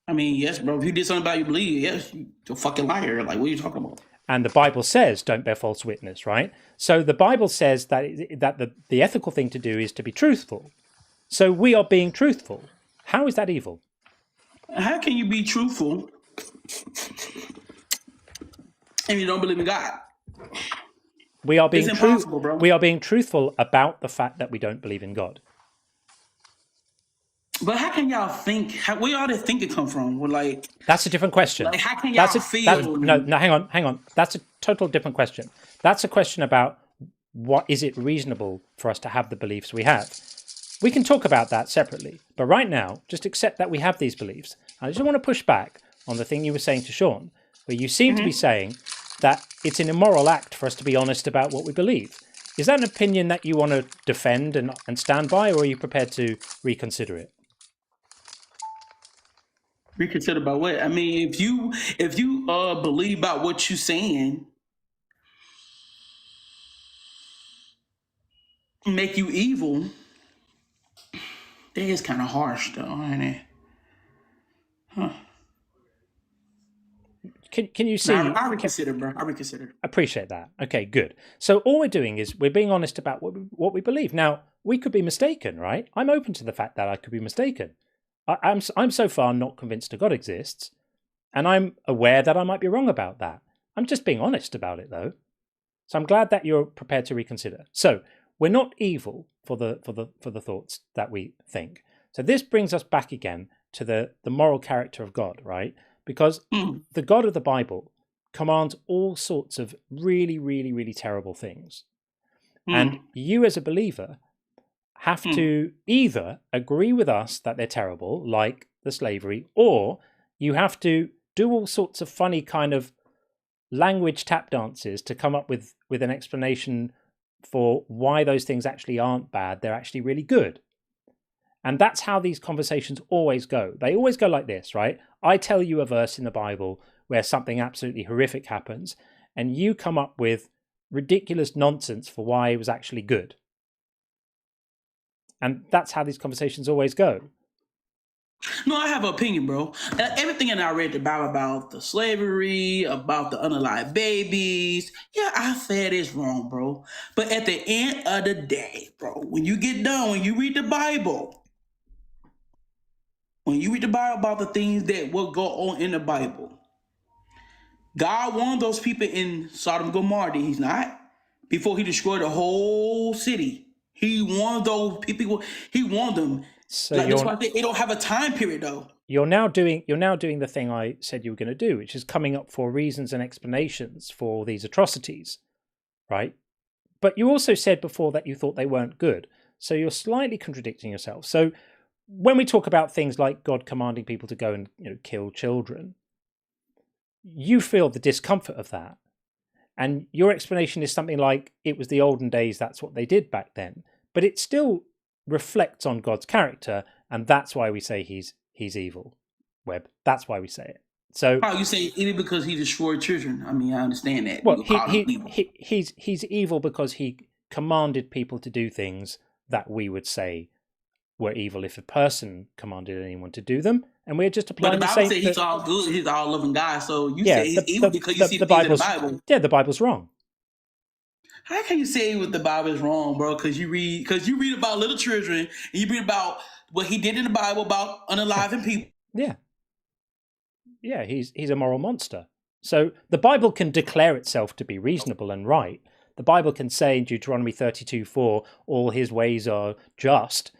[SPEAKER 14] I mean, yes, bro. If you did something about your belief, yes, you're a fucking liar. Like, what are you talking about?
[SPEAKER 1] And the Bible says, don't bear false witness, right? So the Bible says that the ethical thing to do is to be truthful. So we are being truthful. How is that evil?
[SPEAKER 14] How can you be truthful if you don't believe in God?
[SPEAKER 1] We are being
[SPEAKER 14] bro.
[SPEAKER 1] We are being truthful about the fact that we don't believe in God.
[SPEAKER 14] But how can y'all think? Where y'all this thinking come from?
[SPEAKER 1] That's a different question.
[SPEAKER 14] Like, how can y'all feel?
[SPEAKER 1] No, hang on. That's a total different question. That's a question about what is it reasonable for us to have the beliefs we have. We can talk about that separately. But right now, just accept that we have these beliefs. I just want to push back on the thing you were saying to Sean, where you seem to be saying that it's an immoral act for us to be honest about what we believe. Is that an opinion that you want to defend and stand by, or are you prepared to reconsider it?
[SPEAKER 14] Reconsider about what? I mean, if you believe about what you're saying, make you evil, that is kind of harsh, though, ain't it? Huh.
[SPEAKER 1] Can you see?
[SPEAKER 14] I reconsider, bro. I reconsider.
[SPEAKER 1] Appreciate that. Okay, good. So all we're doing is we're being honest about what we believe. Now, we could be mistaken, right? I'm open to the fact that I could be mistaken. I'm so far not convinced a God exists, and I'm aware that I might be wrong about that. I'm just being honest about it, though. So I'm glad that you're prepared to reconsider. So we're not evil for the thoughts that we think. So this brings us back again to the moral character of God, right? Because the God of the Bible commands all sorts of really, really, really terrible things. And you as a believer have to either agree with us that they're terrible, like the slavery, or you have to do all sorts of funny kind of language tap dances to come up with an explanation for why those things actually aren't bad, they're actually really good. And that's how these conversations always go. They always go like this, right? I tell you a verse in the Bible where something absolutely horrific happens, and you come up with ridiculous nonsense for why it was actually good. And that's how these conversations always go.
[SPEAKER 14] No, I have an opinion, bro. Everything that I read about the slavery, about the unalive babies, yeah, I said it's wrong, bro. But at the end of the day, bro, when you get done, when you read the Bible about the things that will go on in the Bible, God warned those people in Sodom and Gomorrah, did he not? Before he destroyed the whole city. He warned those people, he warned them.
[SPEAKER 1] So
[SPEAKER 14] that's why they don't have a time period, though.
[SPEAKER 1] You're now doing the thing I said you were going to do, which is coming up for reasons and explanations for these atrocities, right? But you also said before that you thought they weren't good. So you're slightly contradicting yourself. So when we talk about things like God commanding people to go and kill children, you feel the discomfort of that. And your explanation is something like, it was the olden days, that's what they did back then. But it still reflects on God's character and that's why we say he's evil. Webb. That's why we say it. So
[SPEAKER 14] Oh, you say evil because he destroyed children? I mean, I understand that.
[SPEAKER 1] well,
[SPEAKER 14] You call him evil.
[SPEAKER 1] he's evil because he commanded people to do things that we would say were evil if a person commanded anyone to do them, and we're just
[SPEAKER 14] But
[SPEAKER 1] applying
[SPEAKER 14] the
[SPEAKER 1] the
[SPEAKER 14] Bible
[SPEAKER 1] same.
[SPEAKER 14] says he's all good. He's all loving God. So you
[SPEAKER 1] Yeah,
[SPEAKER 14] say he's evil because you see the things in the Bible.
[SPEAKER 1] Yeah, the Bible's wrong.
[SPEAKER 14] How can you say what the Bible is wrong, bro? Because you read about little children and you read about what he did in the Bible about unaliving people.
[SPEAKER 1] Yeah, he's a moral monster. So the Bible can declare itself to be reasonable and right. The Bible can say in Deuteronomy 32:4, all his ways are just,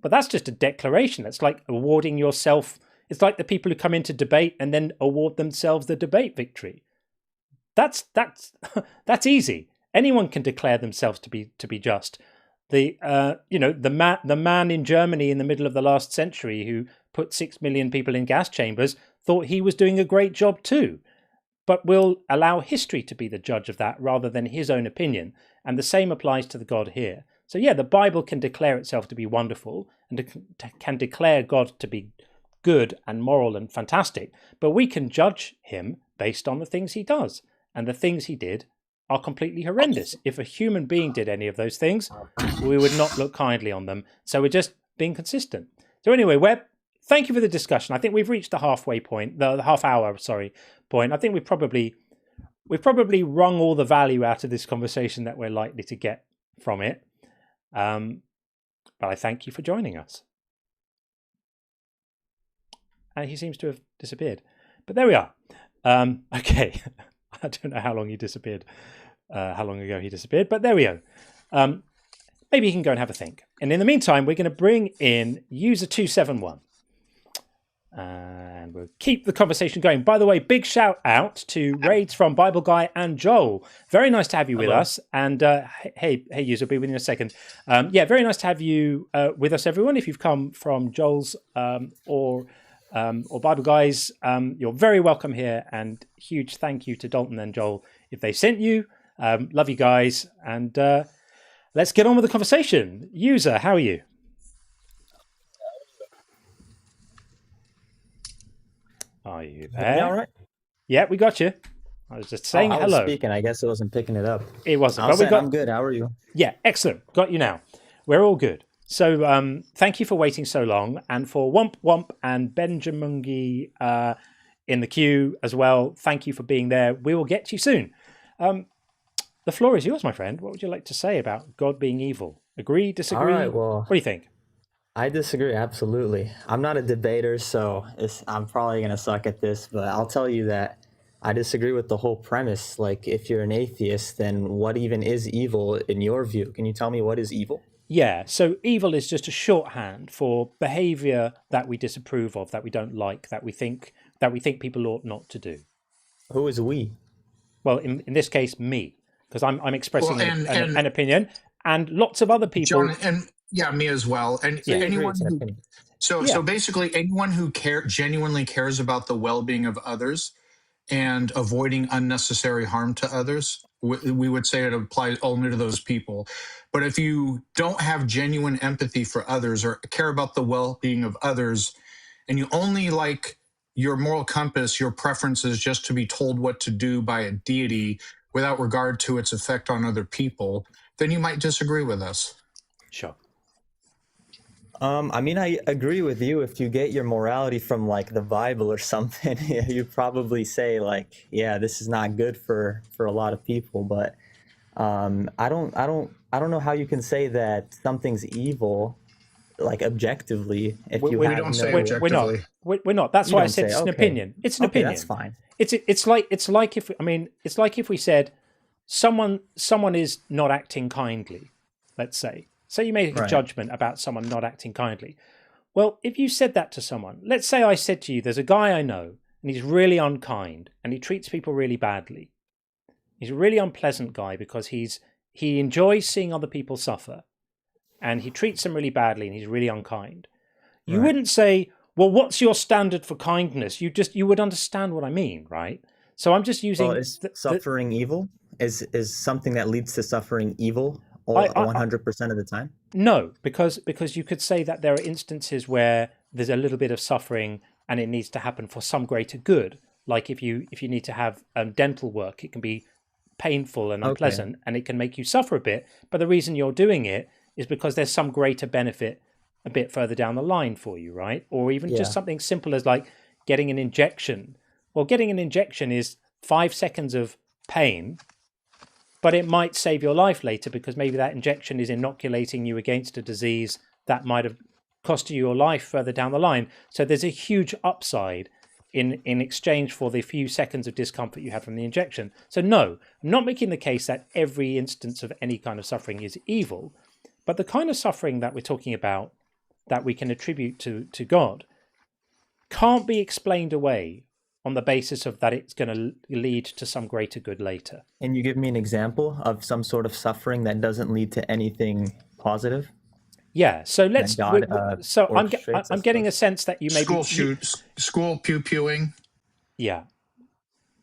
[SPEAKER 1] but that's just a declaration. That's like awarding yourself. It's like the people who come into debate and then award themselves the debate victory. That's easy. Anyone can declare themselves to be just. The man in Germany in the middle of the last century who put 6 million people in gas chambers thought he was doing a great job too, but will allow history to be the judge of that rather than his own opinion. And the same applies to the God here. So yeah, the Bible can declare itself to be wonderful and can declare God to be good and moral and fantastic, but we can judge him based on the things he does, and the things he did are completely horrendous. If a human being did any of those things, we would not look kindly on them. So we're just being consistent. So anyway, Webb, thank you for the discussion. I think we've reached the halfway point, the half hour, point. I think we've probably wrung all the value out of this conversation that we're likely to get from it. But I thank you for joining us. And he seems to have disappeared. But there we are. Okay. I don't know how long he disappeared, how long ago he disappeared, but there we go. Maybe you can go and have a think. And in the meantime, we're going to bring in user 271. And we'll keep the conversation going. By the way, big shout out to Raids from Bible Guy and Joel. Very nice to have you with us. And hey, user, I'll be with you in a second. Very nice to have you with us, everyone. If you've come from Joel's or Bible Guys, you're very welcome here, and huge thank you to Dalton and Joel if they sent you. Love you guys, and let's get on with the conversation. User, how are you? Are you there?
[SPEAKER 15] You all right?
[SPEAKER 1] Yeah, we got you. I was just saying
[SPEAKER 15] I was
[SPEAKER 1] hello.
[SPEAKER 15] speaking. I guess it wasn't picking it up.
[SPEAKER 1] It wasn't.
[SPEAKER 15] I'm good. How are you?
[SPEAKER 1] Yeah, excellent. Got you now. We're all good. So thank you for waiting so long, and for Womp Womp and Benjamungi in the queue as well. Thank you for being there. We will get to you soon. The floor is yours, my friend. What would you like to say about God being evil? Agree, disagree?
[SPEAKER 15] All right, well,
[SPEAKER 1] what do you think?
[SPEAKER 15] I disagree, absolutely. I'm not a debater, so I'm probably going to suck at this, but I'll tell you that I disagree with the whole premise. Like, if you're an atheist, then what even is evil in your view? Can you tell me what is evil?
[SPEAKER 1] Yeah, so evil is just a shorthand for behavior that we disapprove of, that we don't like, that we think people ought not to do.
[SPEAKER 15] Who is we?
[SPEAKER 1] Well, in this case, me, because I'm expressing an opinion, and lots of other people.
[SPEAKER 2] John, and yeah, me as well. And anyone who, so basically anyone who genuinely cares about the well-being of others and avoiding unnecessary harm to others, we would say it applies only to those people. But if you don't have genuine empathy for others or care about the well-being of others, and you only like your moral compass, your preferences just to be told what to do by a deity without regard to its effect on other people, then you might disagree with us.
[SPEAKER 1] Sure.
[SPEAKER 15] I mean, I agree with you. If you get your morality from like the Bible or something, you probably say like, yeah, this is not good for a lot of people. But I don't know how you can say that something's evil, like objectively. If you
[SPEAKER 2] don't say objectively.
[SPEAKER 1] We're not. That's why I said it's an opinion. It's an opinion.
[SPEAKER 15] That's fine.
[SPEAKER 1] It's like if we said someone is not acting kindly, let's say. So you make a judgment about someone not acting kindly. Well, if you said that to someone, let's say I said to you, there's a guy I know and he's really unkind and he treats people really badly. He's a really unpleasant guy because he enjoys seeing other people suffer and he treats them really badly and he's really unkind. You wouldn't say, well, what's your standard for kindness? You would understand what I mean, right? So I'm just using...
[SPEAKER 15] Well, is suffering evil? Is something that leads to suffering evil? all 100% of the time?
[SPEAKER 1] No, because you could say that there are instances where there's a little bit of suffering and it needs to happen for some greater good. Like if you need to have dental work, it can be painful and unpleasant, and it can make you suffer a bit. But the reason you're doing it is because there's some greater benefit a bit further down the line for you, right? Or even just something simple as like getting an injection. Well, getting an injection is 5 seconds of pain, but it might save your life later because maybe that injection is inoculating you against a disease that might have cost you your life further down the line. So there's a huge upside in exchange for the few seconds of discomfort you have from the injection. So no, I'm not making the case that every instance of any kind of suffering is evil, but the kind of suffering that we're talking about that we can attribute to God can't be explained away on the basis of that it's going to lead to some greater good later.
[SPEAKER 15] And you give me an example of some sort of suffering that doesn't lead to anything positive?
[SPEAKER 1] Yeah, so let's.
[SPEAKER 15] God,
[SPEAKER 1] I'm getting a sense that you may
[SPEAKER 2] school pew-pewing.
[SPEAKER 1] Yeah,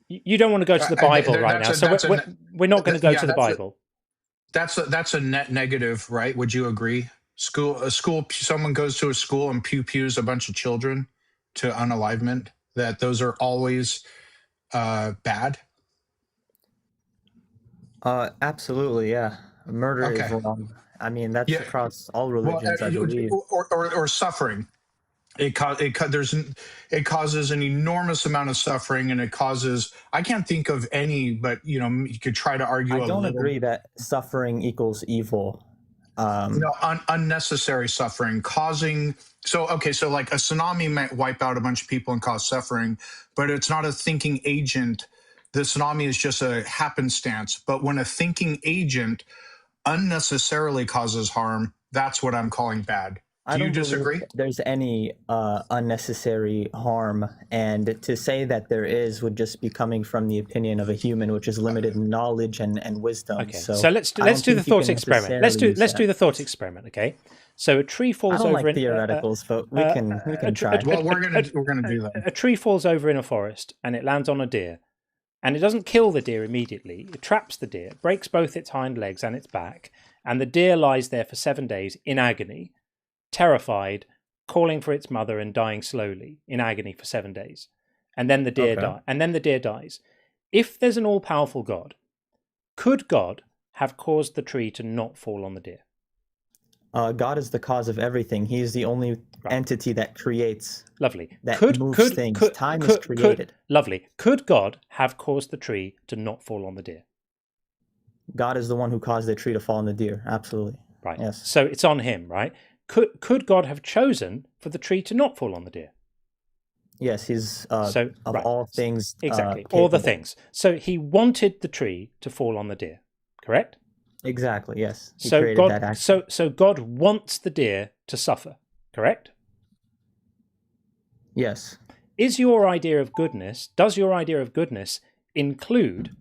[SPEAKER 1] you don't want to go to the Bible right now, so we're not going to go to the Bible.
[SPEAKER 2] That's a net negative, right? Would you agree? Someone goes to a school and pew-pews a bunch of children to unalivement. That those are always bad.
[SPEAKER 15] Absolutely, yeah. Murder is wrong. I mean, that's across all religions, I believe.
[SPEAKER 2] Or suffering. It causes an enormous amount of suffering, and it causes. I can't think of any, but you could try to argue.
[SPEAKER 15] I don't agree that suffering equals evil.
[SPEAKER 2] Unnecessary suffering causing. So like a tsunami might wipe out a bunch of people and cause suffering, but it's not a thinking agent. The tsunami is just a happenstance. But when a thinking agent unnecessarily causes harm, that's what I'm calling bad. Do you disagree?
[SPEAKER 15] There's any unnecessary harm, and to say that there is would just be coming from the opinion of a human, which is limited in knowledge and wisdom.
[SPEAKER 1] Okay, so let's do the thought experiment. Let's do the thought experiment. Okay, so a tree falls over.
[SPEAKER 15] I don't like theoreticals, but we can try.
[SPEAKER 2] Well, we're gonna do that.
[SPEAKER 1] A tree falls over in a forest and it lands on a deer, and it doesn't kill the deer immediately. It traps the deer, breaks both its hind legs and its back, and the deer lies there for 7 days in agony, terrified, calling for its mother and dying slowly in agony for 7 days. And then the deer dies. If there's an all-powerful God, could God have caused the tree to not fall on the deer?
[SPEAKER 15] God is the cause of everything. He is the only entity that creates.
[SPEAKER 1] Lovely.
[SPEAKER 15] That moves things. Time is created.
[SPEAKER 1] Lovely. Could God have caused the tree to not fall on the deer?
[SPEAKER 15] God is the one who caused the tree to fall on the deer. Absolutely.
[SPEAKER 1] Right.
[SPEAKER 15] Yes.
[SPEAKER 1] So it's on him, right? Could God have chosen for the tree to not fall on the deer?
[SPEAKER 15] Yes, he's all things.
[SPEAKER 1] Exactly, all the things. So he wanted the tree to fall on the deer, correct?
[SPEAKER 15] Exactly, yes. He
[SPEAKER 1] so
[SPEAKER 15] created
[SPEAKER 1] God,
[SPEAKER 15] that action.
[SPEAKER 1] so God wants the deer to suffer, correct?
[SPEAKER 15] Yes.
[SPEAKER 1] Does your idea of goodness include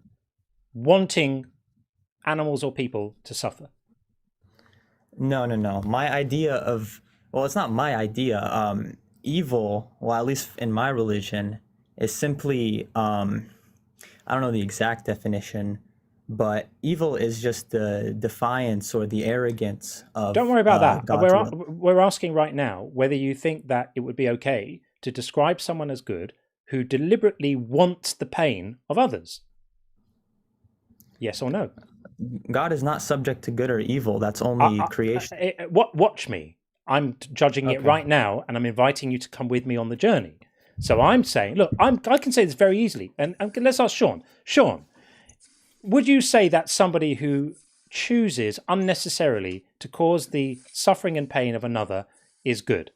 [SPEAKER 1] wanting animals or people to suffer?
[SPEAKER 15] No. My idea of, it's not my idea. Evil, well, at least in my religion, is simply, I don't know the exact definition, but evil is just the defiance or the arrogance of.
[SPEAKER 1] Don't worry about that.
[SPEAKER 15] God's
[SPEAKER 1] We're asking right now whether you think that it would be okay to describe someone as good who deliberately wants the pain of others. Yes or no?
[SPEAKER 15] God is not subject to good or evil. That's only creation.
[SPEAKER 1] Watch me. I'm judging it right now, and I'm inviting you to come with me on the journey. So I'm saying, look, I can say this very easily, and let's ask Sean. Sean, would you say that somebody who chooses unnecessarily to cause the suffering and pain of another is good?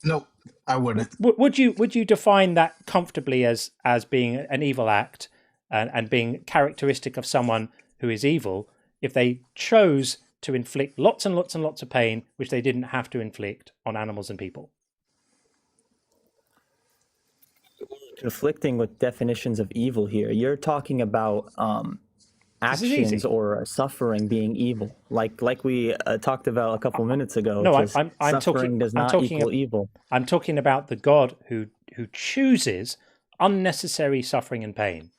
[SPEAKER 2] No, I wouldn't.
[SPEAKER 1] Would you define that comfortably as being an evil act and being characteristic of someone who is evil if they chose to inflict lots and lots and lots of pain which they didn't have to inflict on animals and people?
[SPEAKER 15] Conflicting with definitions of evil here. You're talking about actions or suffering being evil, like we talked about a couple minutes ago.
[SPEAKER 1] No,
[SPEAKER 15] I'm suffering does not equal evil.
[SPEAKER 1] I'm talking about the God who chooses unnecessary suffering and pain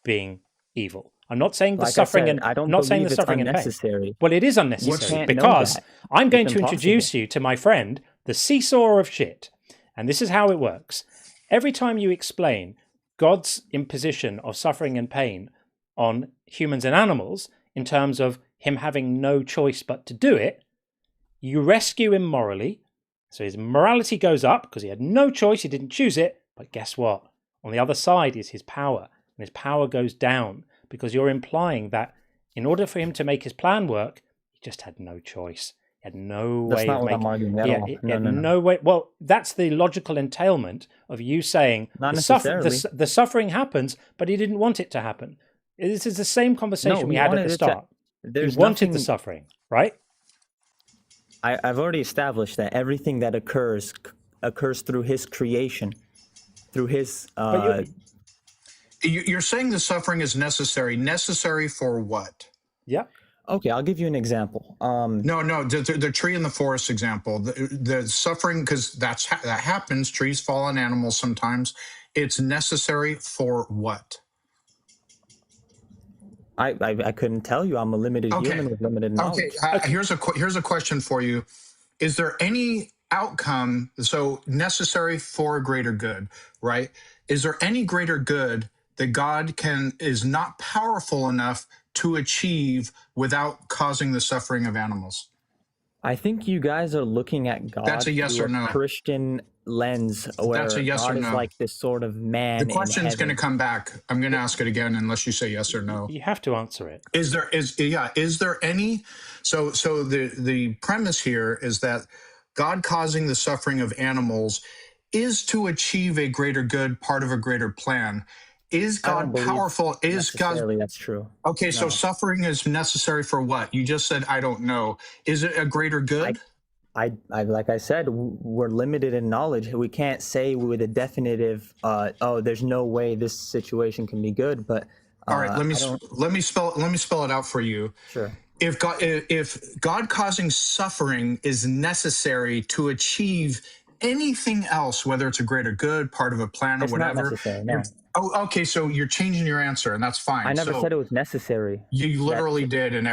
[SPEAKER 1] being evil. I'm not saying the
[SPEAKER 15] Like
[SPEAKER 1] suffering
[SPEAKER 15] I said,
[SPEAKER 1] and
[SPEAKER 15] I don't
[SPEAKER 1] I'm not saying
[SPEAKER 15] believe
[SPEAKER 1] the
[SPEAKER 15] it's
[SPEAKER 1] suffering and pain.
[SPEAKER 15] unnecessary.
[SPEAKER 1] Well, it is
[SPEAKER 15] You
[SPEAKER 1] unnecessary
[SPEAKER 15] can't know
[SPEAKER 1] because
[SPEAKER 15] that.
[SPEAKER 1] I'm going
[SPEAKER 15] It's
[SPEAKER 1] to introduce you to my friend, the seesaw of shit. And this is how it works. Every time you explain God's imposition of suffering and pain on humans and animals in terms of him having no choice but to do it, you rescue him morally. So his morality goes up because he had no choice, he didn't choose it. But guess what? On the other side is his power, and his power goes down because you're implying that in order for him to make his plan work, he just had no choice. He had no
[SPEAKER 15] That's
[SPEAKER 1] way
[SPEAKER 15] not
[SPEAKER 1] of
[SPEAKER 15] what I'm
[SPEAKER 1] making.
[SPEAKER 15] arguing at all.
[SPEAKER 1] He
[SPEAKER 15] No,
[SPEAKER 1] had
[SPEAKER 15] no, no.
[SPEAKER 1] no way. Well, that's the logical entailment of you saying
[SPEAKER 15] Not
[SPEAKER 1] the
[SPEAKER 15] necessarily.
[SPEAKER 1] the suffering happens, but he didn't want it to happen. This is the same conversation
[SPEAKER 15] No,
[SPEAKER 1] we
[SPEAKER 15] he
[SPEAKER 1] had at
[SPEAKER 15] wanted
[SPEAKER 1] the
[SPEAKER 15] it to.
[SPEAKER 1] start.
[SPEAKER 15] There's
[SPEAKER 1] He wanted the
[SPEAKER 15] nothing.
[SPEAKER 1] suffering, right?
[SPEAKER 15] I've already established that everything that occurs through his creation, through his.
[SPEAKER 1] But
[SPEAKER 5] You're saying the suffering is necessary. Necessary for what?
[SPEAKER 1] Yeah.
[SPEAKER 15] Okay, I'll give you an example.
[SPEAKER 5] No, the tree in the forest example. The suffering, because that happens. Trees fall on animals sometimes. It's necessary for what?
[SPEAKER 15] I couldn't tell you. I'm a limited human with limited knowledge.
[SPEAKER 5] Okay. Here's a question for you. Is there any outcome? So necessary for a greater good, right? Is there any greater good that God is not powerful enough to achieve without causing the suffering of animals?
[SPEAKER 15] I think you guys are looking at God
[SPEAKER 5] That's a yes
[SPEAKER 15] through
[SPEAKER 5] or no.
[SPEAKER 15] Christian lens, where
[SPEAKER 5] That's a yes
[SPEAKER 15] God
[SPEAKER 5] or
[SPEAKER 15] is
[SPEAKER 5] no.
[SPEAKER 15] like this sort of man.
[SPEAKER 5] The question's going to
[SPEAKER 15] in heaven.
[SPEAKER 5] come back. I'm going to ask it again unless you say yes or no.
[SPEAKER 1] You have to answer it.
[SPEAKER 5] Is there any? So the premise here is that God causing the suffering of animals is to achieve a greater good, part of a greater plan. Is
[SPEAKER 15] I don't
[SPEAKER 5] God
[SPEAKER 15] believe
[SPEAKER 5] powerful? Is God
[SPEAKER 15] necessarily that's true.
[SPEAKER 5] okay? So
[SPEAKER 15] No.
[SPEAKER 5] suffering is necessary for what? You just said I don't know. Is it a greater good?
[SPEAKER 15] I like I said, we're limited in knowledge. We can't say with a definitive, oh, there's no way this situation can be good. But
[SPEAKER 5] all right, let me spell it out for you.
[SPEAKER 15] Sure.
[SPEAKER 5] If God causing suffering is necessary to achieve anything else, whether it's a greater good, part of a plan, or
[SPEAKER 15] It's
[SPEAKER 5] whatever.
[SPEAKER 15] not necessary. No.
[SPEAKER 5] Oh, okay. So you're changing your answer, and that's fine.
[SPEAKER 15] I never said it was necessary.
[SPEAKER 5] You literally did, and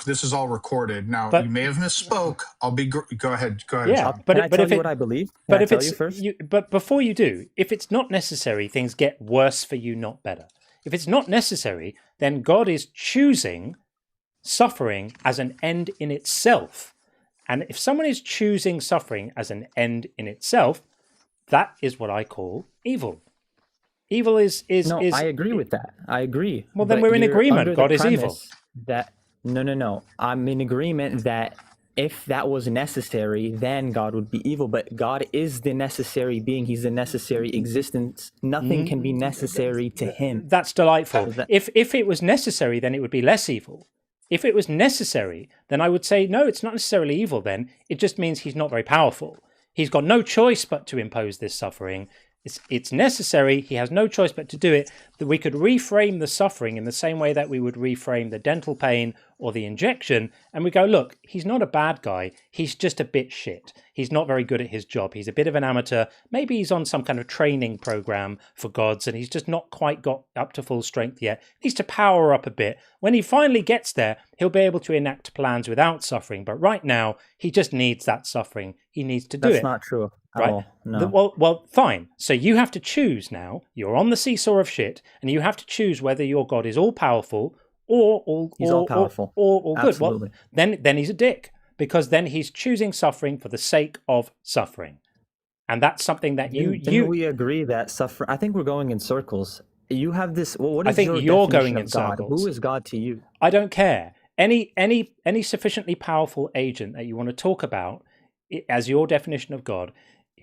[SPEAKER 5] this is all recorded. Now you may have misspoke. Go ahead.
[SPEAKER 1] Yeah,
[SPEAKER 5] John.
[SPEAKER 1] but
[SPEAKER 15] Can I
[SPEAKER 1] but
[SPEAKER 15] tell
[SPEAKER 1] if
[SPEAKER 15] you
[SPEAKER 1] it,
[SPEAKER 15] what I believe? Can
[SPEAKER 1] but
[SPEAKER 15] I
[SPEAKER 1] if
[SPEAKER 15] tell
[SPEAKER 1] it's
[SPEAKER 15] you first?
[SPEAKER 1] but before you do, if it's not necessary, things get worse for you, not better. If it's not necessary, then God is choosing suffering as an end in itself. And if someone is choosing suffering as an end in itself, that is what I call evil. Evil is
[SPEAKER 15] No, I agree with that. I agree.
[SPEAKER 1] Well, then
[SPEAKER 15] But
[SPEAKER 1] we're in
[SPEAKER 15] you're
[SPEAKER 1] agreement.
[SPEAKER 15] under the
[SPEAKER 1] God is evil.
[SPEAKER 15] premise That no. I'm in agreement that if that was necessary, then God would be evil. But God is the necessary being. He's the necessary existence. Nothing can be necessary to him.
[SPEAKER 1] That's delightful. If it was necessary, then it would be less evil. If it was necessary, then I would say, no, it's not necessarily evil then. It just means he's not very powerful. He's got no choice but to impose this suffering. It's necessary. He has no choice but to do it. That we could reframe the suffering in the same way that we would reframe the dental pain or the injection. And we go, look, he's not a bad guy. He's just a bit shit. He's not very good at his job. He's a bit of an amateur. Maybe he's on some kind of training program for gods and he's just not quite got up to full strength yet. He needs to power up a bit. When he finally gets there, he'll be able to enact plans without suffering. But right now, he just needs that suffering. He needs to do it.
[SPEAKER 15] That's not true.
[SPEAKER 1] Right?
[SPEAKER 15] No.
[SPEAKER 1] Well, fine. So you have to choose now. You're on the seesaw of shit, and you have to choose whether your God is all powerful or all
[SPEAKER 15] powerful
[SPEAKER 1] or good.
[SPEAKER 15] Absolutely.
[SPEAKER 1] Well, then he's a dick because then he's choosing suffering for the sake of suffering, and that's something that
[SPEAKER 15] Didn't we agree that suffering? I think we're going in circles. You have this. Well, what is
[SPEAKER 1] I think
[SPEAKER 15] your
[SPEAKER 1] you're
[SPEAKER 15] definition
[SPEAKER 1] going in
[SPEAKER 15] of God?
[SPEAKER 1] circles.
[SPEAKER 15] Who is God to you?
[SPEAKER 1] I don't care. Any sufficiently powerful agent that you want to talk about as your definition of God,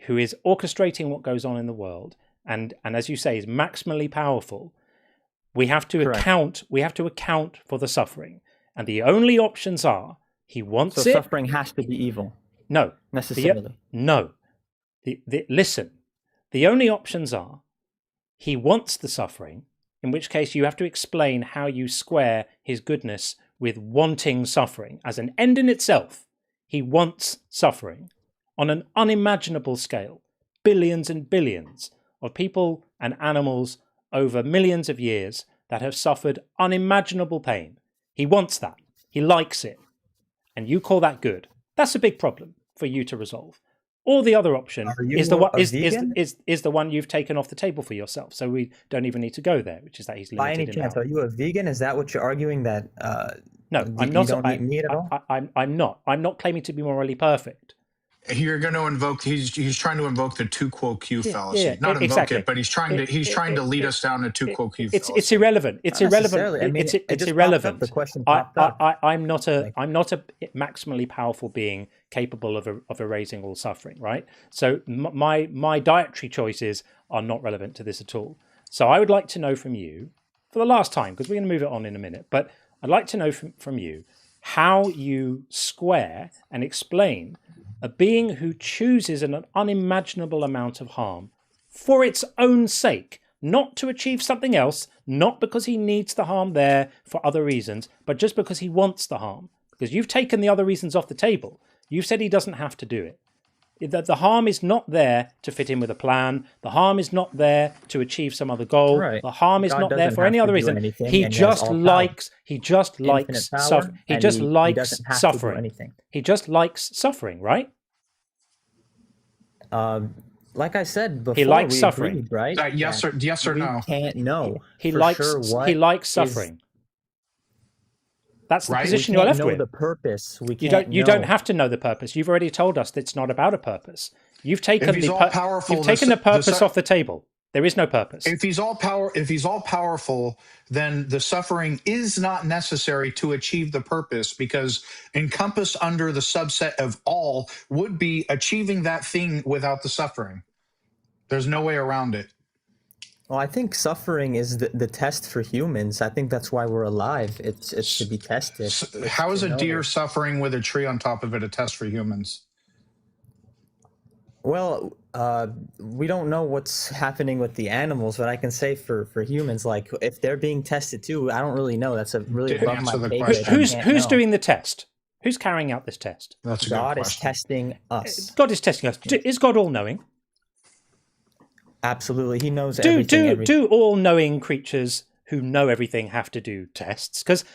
[SPEAKER 1] who is orchestrating what goes on in the world, and as you say, is maximally powerful, we have to account for the suffering. And the only options are he wants
[SPEAKER 15] So
[SPEAKER 1] it.
[SPEAKER 15] suffering has to be evil.
[SPEAKER 1] No.
[SPEAKER 15] Necessarily.
[SPEAKER 1] Listen. The only options are he wants the suffering, in which case you have to explain how you square his goodness with wanting suffering as an end in itself. He wants suffering on an unimaginable scale. Billions and billions of people and animals over millions of years that have suffered unimaginable pain. He wants that. He likes it. And you call that good. That's a big problem for you to resolve. Or the other option is the one you've taken off the table for yourself. So we don't even need to go there, which is that he's limited.
[SPEAKER 15] By any chance, are you a vegan? Is that what you're arguing? That
[SPEAKER 1] no, I'm not.
[SPEAKER 15] You don't eat meat at all?
[SPEAKER 1] I'm not. I'm not claiming to be morally perfect.
[SPEAKER 2] You're going to invoke. He's trying to invoke the tu quo q fallacy.
[SPEAKER 1] Yeah,
[SPEAKER 2] not invoke
[SPEAKER 1] exactly.
[SPEAKER 2] it, but he's trying to lead us down a tu quo q fallacy.
[SPEAKER 1] It's irrelevant. It's irrelevant.
[SPEAKER 15] I mean,
[SPEAKER 1] it's irrelevant.
[SPEAKER 15] The question popped up.
[SPEAKER 1] I'm not a maximally powerful being capable of erasing all suffering. Right. So my dietary choices are not relevant to this at all. So I would like to know from you for the last time, because we're going to move it on in a minute. But I'd like to know from you how you square and explain a being who chooses an unimaginable amount of harm for its own sake, not to achieve something else, not because he needs the harm there for other reasons, but just because he wants the harm. Because you've taken the other reasons off the table. You've said he doesn't have to do it. The harm is not there to fit in with a plan. The harm is not there to achieve some other goal.
[SPEAKER 15] Right.
[SPEAKER 1] The harm is not there for any other reason. He just likes suffering. He just likes suffering. He just likes suffering, right?
[SPEAKER 15] Like I said before,
[SPEAKER 1] he likes
[SPEAKER 15] we
[SPEAKER 1] suffering,
[SPEAKER 15] agreed, right?
[SPEAKER 2] Yes or no?
[SPEAKER 15] We can't know.
[SPEAKER 1] He likes suffering. That's the position you're left with.
[SPEAKER 15] We can't know the purpose.
[SPEAKER 1] You don't have to know the purpose. You've already told us that it's not about a purpose. You've taken the purpose off the table. There is no purpose.
[SPEAKER 2] If he's all powerful, then the suffering is not necessary to achieve the purpose, because encompassed under the subset of all would be achieving that thing without the suffering. There's no way around it.
[SPEAKER 15] Well, I think suffering is the test for humans. I think that's why we're alive. It's to be tested.
[SPEAKER 2] How is a deer suffering with a tree on top of it a test for humans?
[SPEAKER 15] Well, we don't know what's happening with the animals, but I can say for humans, like if they're being tested too, I don't really know. That's a really above my pay grade.
[SPEAKER 1] Who's doing the test? Who's carrying out this test?
[SPEAKER 2] That's a
[SPEAKER 15] God
[SPEAKER 2] good
[SPEAKER 15] is testing us.
[SPEAKER 1] God is testing us. Is God all-knowing?
[SPEAKER 15] Absolutely, He knows everything.
[SPEAKER 1] Do all-knowing creatures who know everything have to do tests? Because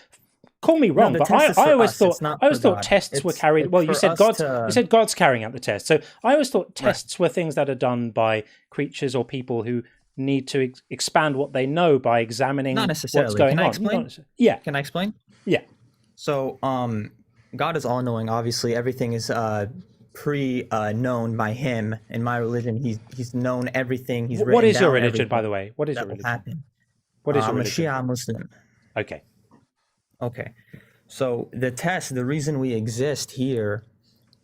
[SPEAKER 1] call me wrong, but I always thought tests were carried. Well, you said God's carrying out the test. So I always thought tests were things that are done by creatures or people who need to expand what they know by examining what's going on.
[SPEAKER 15] Explain?
[SPEAKER 1] Yeah.
[SPEAKER 15] Can I explain?
[SPEAKER 1] Yeah.
[SPEAKER 15] So, God is all-knowing. Obviously, everything is pre-known by Him. In my religion, He's known everything. He's written
[SPEAKER 1] What is
[SPEAKER 15] down
[SPEAKER 1] your religion,
[SPEAKER 15] everything
[SPEAKER 1] by the way? What is your religion?
[SPEAKER 15] Happen.
[SPEAKER 1] What is your religion?
[SPEAKER 15] I'm a Shia Muslim. Okay. So the reason we exist here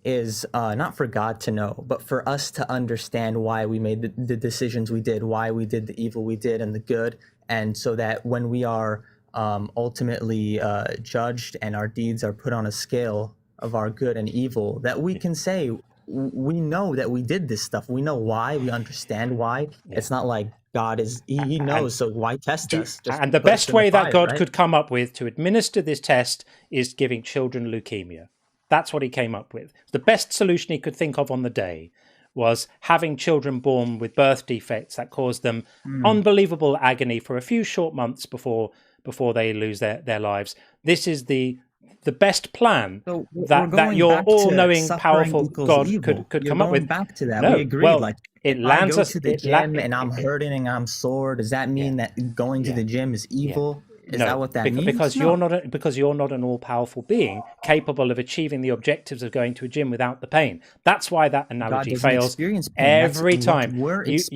[SPEAKER 15] is not for God to know, but for us to understand why we made the decisions we did, why we did the evil we did and the good. And so that when we are ultimately judged and our deeds are put on a scale of our good and evil, that we can say, we know that we did this stuff. We know why. We understand why. Yeah. It's not like God is, he knows, so why test us?
[SPEAKER 1] And the best way that God could come up with to administer this test is giving children leukemia. That's what he came up with. The best solution he could think of on the day was having children born with birth defects that caused them unbelievable agony for a few short months before they lose their lives. This is the best plan that your all-knowing, powerful God could come up with.
[SPEAKER 15] Back to that,
[SPEAKER 1] no,
[SPEAKER 15] we agreed.
[SPEAKER 1] Well,
[SPEAKER 15] like
[SPEAKER 1] it lands
[SPEAKER 15] I go
[SPEAKER 1] us
[SPEAKER 15] to the gym and I'm hurting and I'm sore. Does that mean that going to the gym is evil? Is that what that means?
[SPEAKER 1] Because you're not an all-powerful being capable of achieving the objectives of going to a gym without the pain. That's why that analogy fails every time. You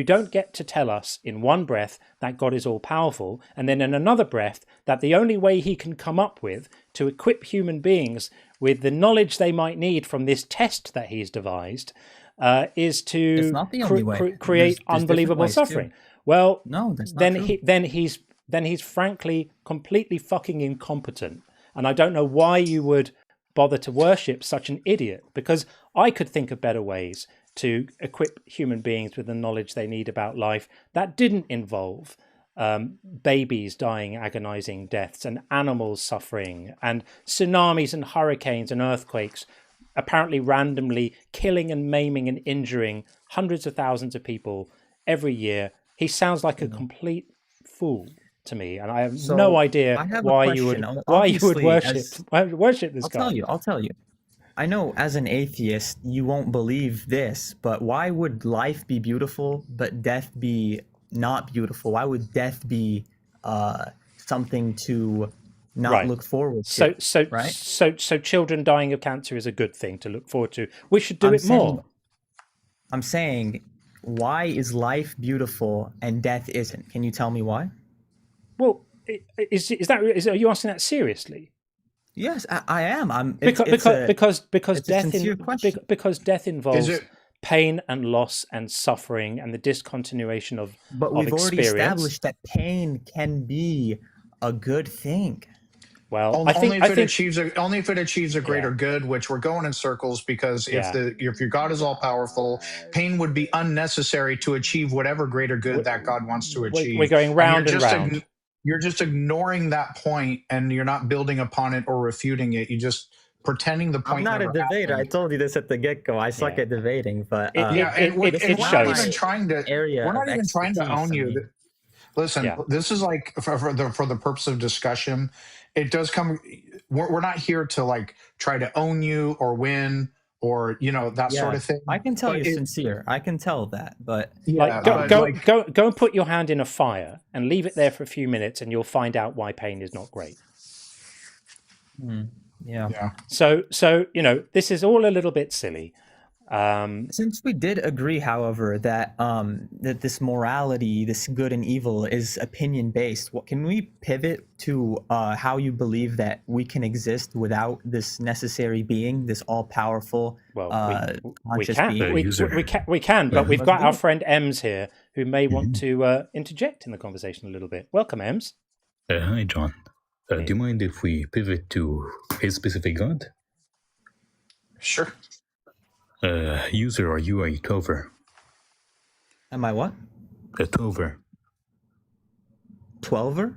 [SPEAKER 1] don't get to tell us in one breath that God is all-powerful, and then in another breath that the only way he can come up with to equip human beings with the knowledge they might need from this test that he's devised is to create unbelievable suffering. Too. Well,
[SPEAKER 15] no, that's not true.
[SPEAKER 1] Then he's frankly completely fucking incompetent, and I don't know why you would bother to worship such an idiot, because I could think of better ways to equip human beings with the knowledge they need about life that didn't involve babies dying agonizing deaths and animals suffering and tsunamis and hurricanes and earthquakes apparently randomly killing and maiming and injuring hundreds of thousands of people every year he sounds like a complete fool to me, and I have no idea
[SPEAKER 15] I have
[SPEAKER 1] why
[SPEAKER 15] a
[SPEAKER 1] you would
[SPEAKER 15] question.
[SPEAKER 1] worship this guy.
[SPEAKER 15] I'll tell you. I know as an atheist you won't believe this, but why would life be beautiful but death be not beautiful? Why would death be something to not look forward to?
[SPEAKER 1] So children dying of cancer is a good thing to look forward to. We should do it more.
[SPEAKER 15] I'm saying, why is life beautiful and death isn't? Can you tell me why?
[SPEAKER 1] Well, are you asking that seriously?
[SPEAKER 15] Yes, I am.
[SPEAKER 1] Because death involves pain and loss and suffering and the discontinuation of experience.
[SPEAKER 15] But we've already established that pain can be a good thing.
[SPEAKER 1] Well,
[SPEAKER 2] only if it achieves a greater good, which we're going in circles, because if your God is all powerful, pain would be unnecessary to achieve whatever greater good that God wants to achieve.
[SPEAKER 1] We're going round and round.
[SPEAKER 2] You're just ignoring that point, and you're not building upon it or refuting it. You're just pretending the point.
[SPEAKER 15] I'm not a debater.
[SPEAKER 2] happened.
[SPEAKER 15] I told you this at the get-go. I suck at debating, but
[SPEAKER 2] we're not even trying to own you.
[SPEAKER 15] me.
[SPEAKER 2] Listen, this is like for the purpose of discussion. It does come. We're not here to like try to own you or win or that sort of thing.
[SPEAKER 15] I can tell you're sincere. I can tell that, but
[SPEAKER 1] go and put your hand in a fire and leave it there for a few minutes, and you'll find out why pain is not great.
[SPEAKER 15] Yeah.
[SPEAKER 1] So this is all a little bit silly.
[SPEAKER 15] Since we did agree, however, that that this morality, this good and evil, is opinion based, can we pivot to how you believe that we can exist without this necessary being, this all powerful conscious being?
[SPEAKER 1] We can, but we've got our friend Ems here who may want to interject in the conversation a little bit. Welcome, Ems.
[SPEAKER 16] Hi, John. Do you mind if we pivot to his specific God?
[SPEAKER 2] Sure.
[SPEAKER 16] User, are you a Tover?
[SPEAKER 15] Am I what?
[SPEAKER 16] A Tover.
[SPEAKER 15] 12er?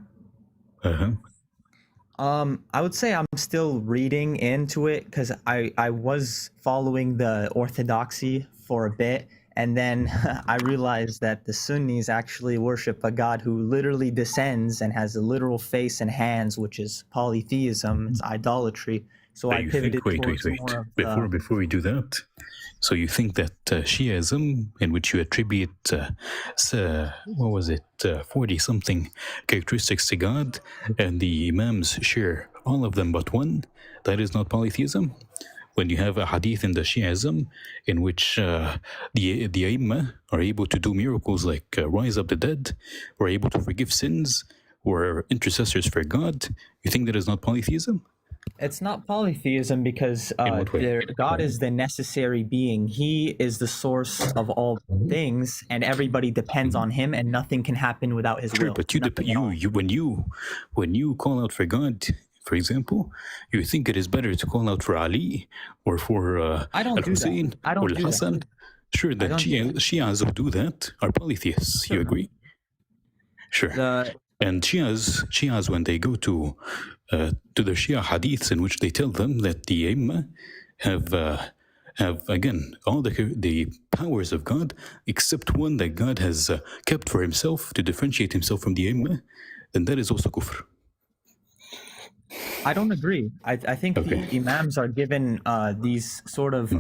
[SPEAKER 15] I would say I'm still reading into it because I was following the orthodoxy for a bit, and then I realized that the Sunnis actually worship a God who literally descends and has a literal face and hands, which is polytheism. It's idolatry. So I pivoted towards more of
[SPEAKER 16] Before we do that, so you think that Shiism, in which you attribute 40-something characteristics to God, and the Imams share all of them but one, that is not polytheism? When you have a hadith in the Shiism in which the Aimma are able to do miracles like rise up the dead, or able to forgive sins, or intercessors for God, you think that is not polytheism?
[SPEAKER 15] It's not polytheism because God is the necessary being. He is the source of all things, and everybody depends on him, and nothing can happen without his will.
[SPEAKER 16] But when you call out for God, for example, you think it is better to call out for Ali or for Al-Hussein or Al-Hassan? Sure, that Shias who do that are polytheists. Sure. You agree? Sure. And Shias, when they go to the Shia hadiths in which they tell them that the Aimma have again all the powers of God except one that God has kept for himself to differentiate himself from the Aimma, then that is also kufr.
[SPEAKER 15] I don't agree. I think the Imams are given these sort of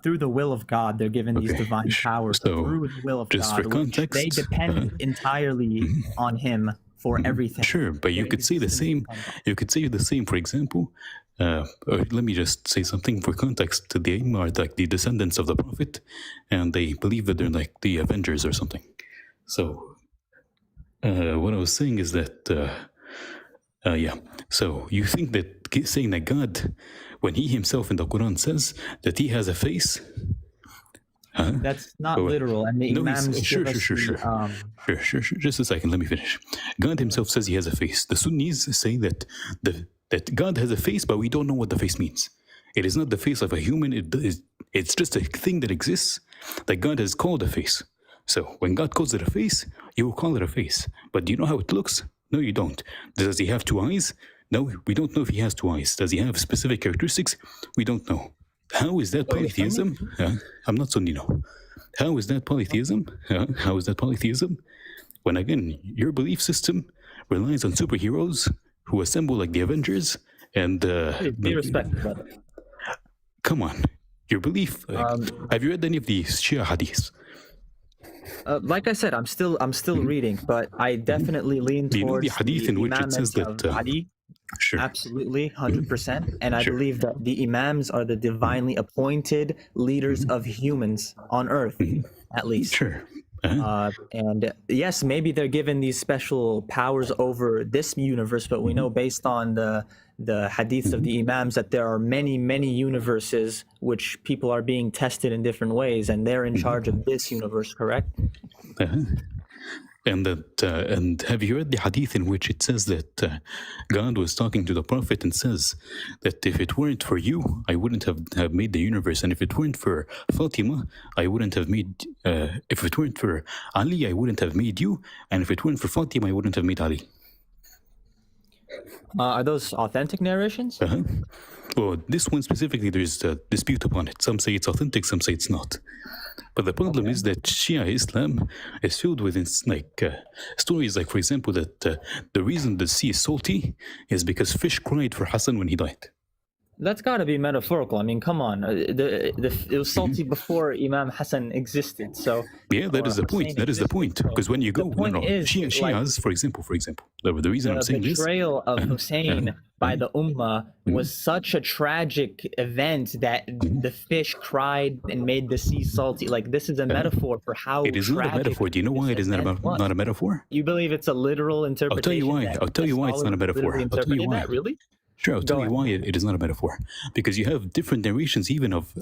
[SPEAKER 15] through the will of God, they're given these divine powers through the will of
[SPEAKER 16] just
[SPEAKER 15] God.
[SPEAKER 16] For context,
[SPEAKER 15] they depend entirely on him for everything.
[SPEAKER 16] Sure, but you could say the same. You could say the same, for example. Let me just say something for context. The Aim are like the descendants of the Prophet, and they believe that they're like the Avengers or something. So, what I was saying is that, So you think that saying that God, when He Himself in the Quran says that He has a face.
[SPEAKER 15] That's not literal, and the Imams
[SPEAKER 16] Sure. Just a second, let me finish. God Himself says He has a face. The Sunnis say that that God has a face, but we don't know what the face means. It is not the face of a human. It's just a thing that exists that God has called a face. So when God calls it a face, you will call it a face. But do you know how it looks? No, you don't. Does He have two eyes? No, we don't know if He has two eyes. Does He have specific characteristics? We don't know. How is that polytheism? I'm not Sunni, no. How is that polytheism? How is that polytheism? when again your belief system relies on superheroes who assemble like the Avengers and
[SPEAKER 15] Be respectful, brother.
[SPEAKER 16] come on, your belief. Have you read any of the Shia hadiths?
[SPEAKER 15] Like I said, I'm still reading, but I definitely lean
[SPEAKER 16] Do you know
[SPEAKER 15] towards
[SPEAKER 16] the hadith in which it says
[SPEAKER 15] imamate
[SPEAKER 16] that?
[SPEAKER 15] of Ali.
[SPEAKER 16] Sure.
[SPEAKER 15] Absolutely, 100%. And I
[SPEAKER 16] Sure.
[SPEAKER 15] believe that the imams are the divinely appointed leaders of humans on earth, at least.
[SPEAKER 16] Sure.
[SPEAKER 15] And yes, maybe they're given these special powers over this universe, but we know based on the hadiths of the imams that there are many universes which people are being tested in different ways, and they're in charge of this universe, correct?
[SPEAKER 16] And that, and have you read the hadith in which it says that God was talking to the Prophet and says that if it weren't for you, I wouldn't have made the universe, and if it weren't for Fatima, I wouldn't have made. If it weren't for Ali, I wouldn't have made you, and if it weren't for Fatima, I wouldn't have made Ali.
[SPEAKER 15] Are those authentic narrations?
[SPEAKER 16] Well, this one specifically, there's a dispute upon it. Some say it's authentic, some say it's not. But the problem is that Shia Islam is filled with stories like, for example, that the reason the sea is salty is because fish cried for Hassan when he died.
[SPEAKER 15] That's got to be metaphorical. I mean, come on. It was salty before Imam Hassan existed. So
[SPEAKER 16] yeah, that is the point. That is the point. Because when you go, Shias, for example, the reason I'm saying this,
[SPEAKER 15] the betrayal of Hussein by the Ummah was such a tragic event that the fish cried and made the sea salty. Like, this is a metaphor for how
[SPEAKER 16] it is not a metaphor. Do you know why it is not a metaphor?
[SPEAKER 15] You believe it's a literal interpretation?
[SPEAKER 16] I'll tell you why it's not a metaphor. I'll tell you why.
[SPEAKER 15] Really?
[SPEAKER 16] Sure, I'll tell you why it is not a metaphor. Because you have different narrations, even of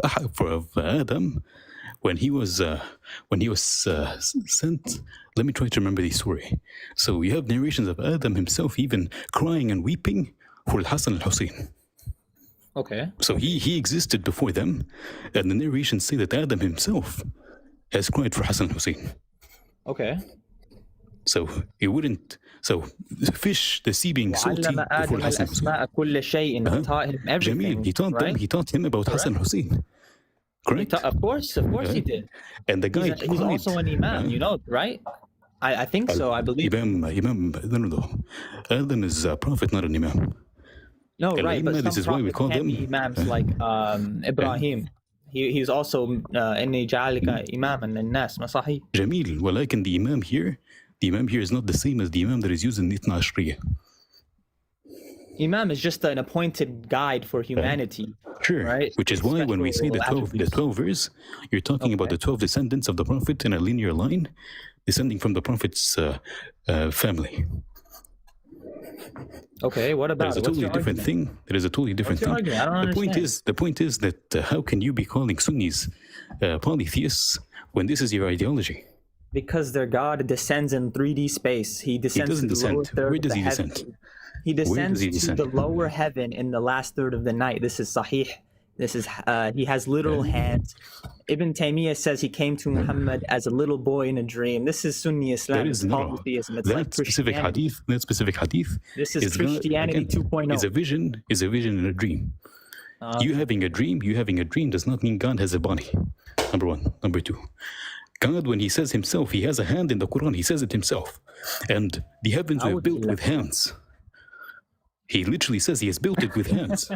[SPEAKER 16] Adam, when he was sent. Let me try to remember the story. So you have narrations of Adam himself even crying and weeping for Hassan al-Hussein.
[SPEAKER 15] Okay.
[SPEAKER 16] So he existed before them, and the narrations say that Adam himself has cried for Hassan al-Hussein.
[SPEAKER 15] Okay.
[SPEAKER 16] So it wouldn't. So the fish, the sea being salty before Hassan al-Hussein. Jamil, he taught him about Hassan al-Hussein. Correct?
[SPEAKER 15] Of course he did.
[SPEAKER 16] And the guy
[SPEAKER 15] he's also an imam, you know, right? I think so. I believe.
[SPEAKER 16] Imam, no. Adam is a prophet, not an imam.
[SPEAKER 15] No, right. But
[SPEAKER 16] this is why we call them
[SPEAKER 15] imams, like Ibrahim. He's also إني جعلك إماما للناس ما صحيح.
[SPEAKER 16] جميل. ولكن the imam here is not the same as the imam that is used in Itna Ashriya.
[SPEAKER 15] Imam is just an appointed guide for humanity.
[SPEAKER 16] Sure.
[SPEAKER 15] Right?
[SPEAKER 16] Which is why when we say the 12 verse, you're talking about the 12 descendants of the Prophet in a linear line, descending from the Prophet's family.
[SPEAKER 15] Okay, what about
[SPEAKER 16] That is a totally different thing. That is a totally different thing. The point is that how can you be calling Sunnis polytheists when this is your ideology?
[SPEAKER 15] Because their God descends in 3D space. He descends to the lower third.
[SPEAKER 16] Where does he descend?
[SPEAKER 15] He descends to the lower heaven in the last third of the night. This is Sahih. This is he has literal hands. Ibn Taymiyyah says he came to Muhammad as a little boy in a dream. This is Sunni Islam.
[SPEAKER 16] That is
[SPEAKER 15] polytheism. It's
[SPEAKER 16] that specific hadith. That specific hadith.
[SPEAKER 15] This is Christianity 2.0.
[SPEAKER 16] Is a vision in a dream. You having a dream does not mean God has a body. Number one. Number two. God, when he says himself, he has a hand in the Quran. He says it himself. And the heavens were built with hands. He literally says he has built it with hands.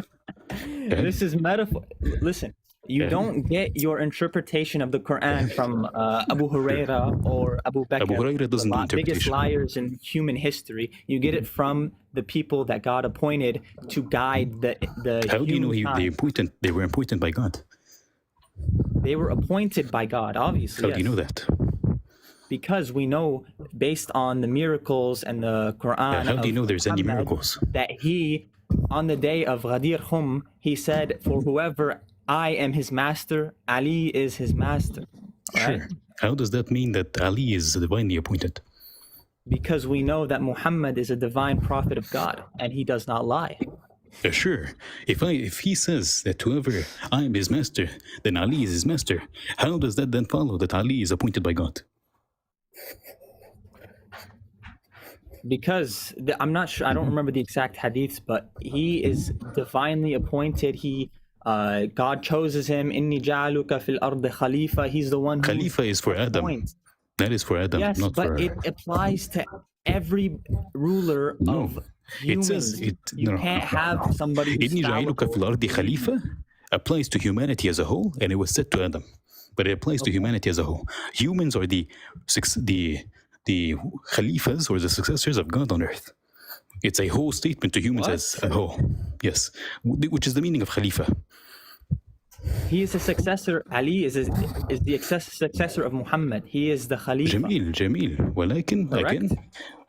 [SPEAKER 15] This is metaphor. Listen, you don't get your interpretation of the Quran from Abu Huraira or Abu Bakr.
[SPEAKER 16] Abu Huraira doesn't do
[SPEAKER 15] the biggest
[SPEAKER 16] interpretation.
[SPEAKER 15] liars in human history. You get it from the people that God appointed to guide the
[SPEAKER 16] How do you know
[SPEAKER 15] humankind.
[SPEAKER 16] they were appointed by God?
[SPEAKER 15] They were appointed by God, obviously.
[SPEAKER 16] How do you know that?
[SPEAKER 15] Because we know, based on the miracles and the Quran.
[SPEAKER 16] How do you know there's any miracles?
[SPEAKER 15] That he, on the day of Ghadir Khum, he said, "For whoever I am his master, Ali is his master." Right?
[SPEAKER 16] Sure. How does that mean that Ali is divinely appointed?
[SPEAKER 15] Because we know that Muhammad is a divine prophet of God, and he does not lie.
[SPEAKER 16] Sure. If he says that whoever I am his master, then Ali is his master, how does that then follow that Ali is appointed by God?
[SPEAKER 15] Because I'm not sure, I don't remember the exact hadiths, but he is divinely appointed. God chooses him. Inni ja'aluka fil ardi khalifa. He's the one who
[SPEAKER 16] Khalifa is for Adam. That is for Adam,
[SPEAKER 15] Yes,
[SPEAKER 16] not
[SPEAKER 15] but
[SPEAKER 16] for...
[SPEAKER 15] it applies to every ruler
[SPEAKER 16] No.
[SPEAKER 15] of
[SPEAKER 16] It says
[SPEAKER 15] humans. You
[SPEAKER 16] no.
[SPEAKER 15] can't have somebody who's
[SPEAKER 16] إني جعلك في الأرض خليفة applies to humanity as a whole, and it was said to Adam, but it applies to humanity as a whole. Humans are the Khalifas, or the successors of God on earth. It's a whole statement to humans as a whole. Yes, which is the meaning of Khalifa.
[SPEAKER 15] He is a successor. Ali is the successor of Muhammad. He is the Khalifa.
[SPEAKER 16] Jamil. ولكن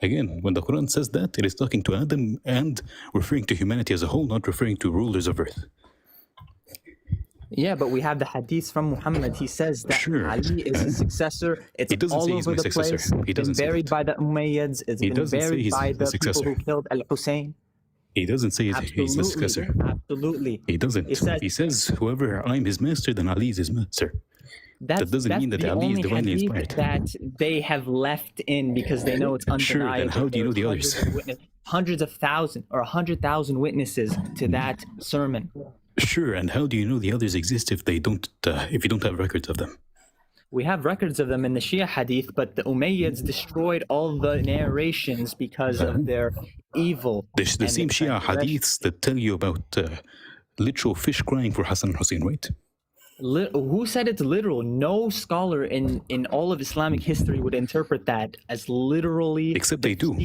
[SPEAKER 16] again, when the Quran says that, it is talking to Adam and referring to humanity as a whole, not referring to rulers of earth.
[SPEAKER 15] Yeah, but we have the hadith from Muhammad. He says that Ali is a successor. It's all over the place. It's been buried by the Umayyads. It's been buried by the people who killed Al-Hussein.
[SPEAKER 16] He doesn't say he's the successor.
[SPEAKER 15] Absolutely.
[SPEAKER 16] He doesn't. He says, whoever I'm his master, then Ali is his master. That doesn't mean that Ali is divinely inspired.
[SPEAKER 15] That they have left in because they know it's undeniable.
[SPEAKER 16] Sure, then how do you know the others?
[SPEAKER 15] Hundreds of thousands or 100,000 witnesses to that sermon.
[SPEAKER 16] Sure, and how do you know the others exist if you don't have records of them?
[SPEAKER 15] We have records of them in the Shia hadith, but the Umayyads destroyed all the narrations because of their evil.
[SPEAKER 16] The same Shia hadiths that tell you about literal fish crying for Hassan and Hussein, right?
[SPEAKER 15] Who said it's literal? No scholar in all of Islamic history would interpret that as literally.
[SPEAKER 16] Except they do.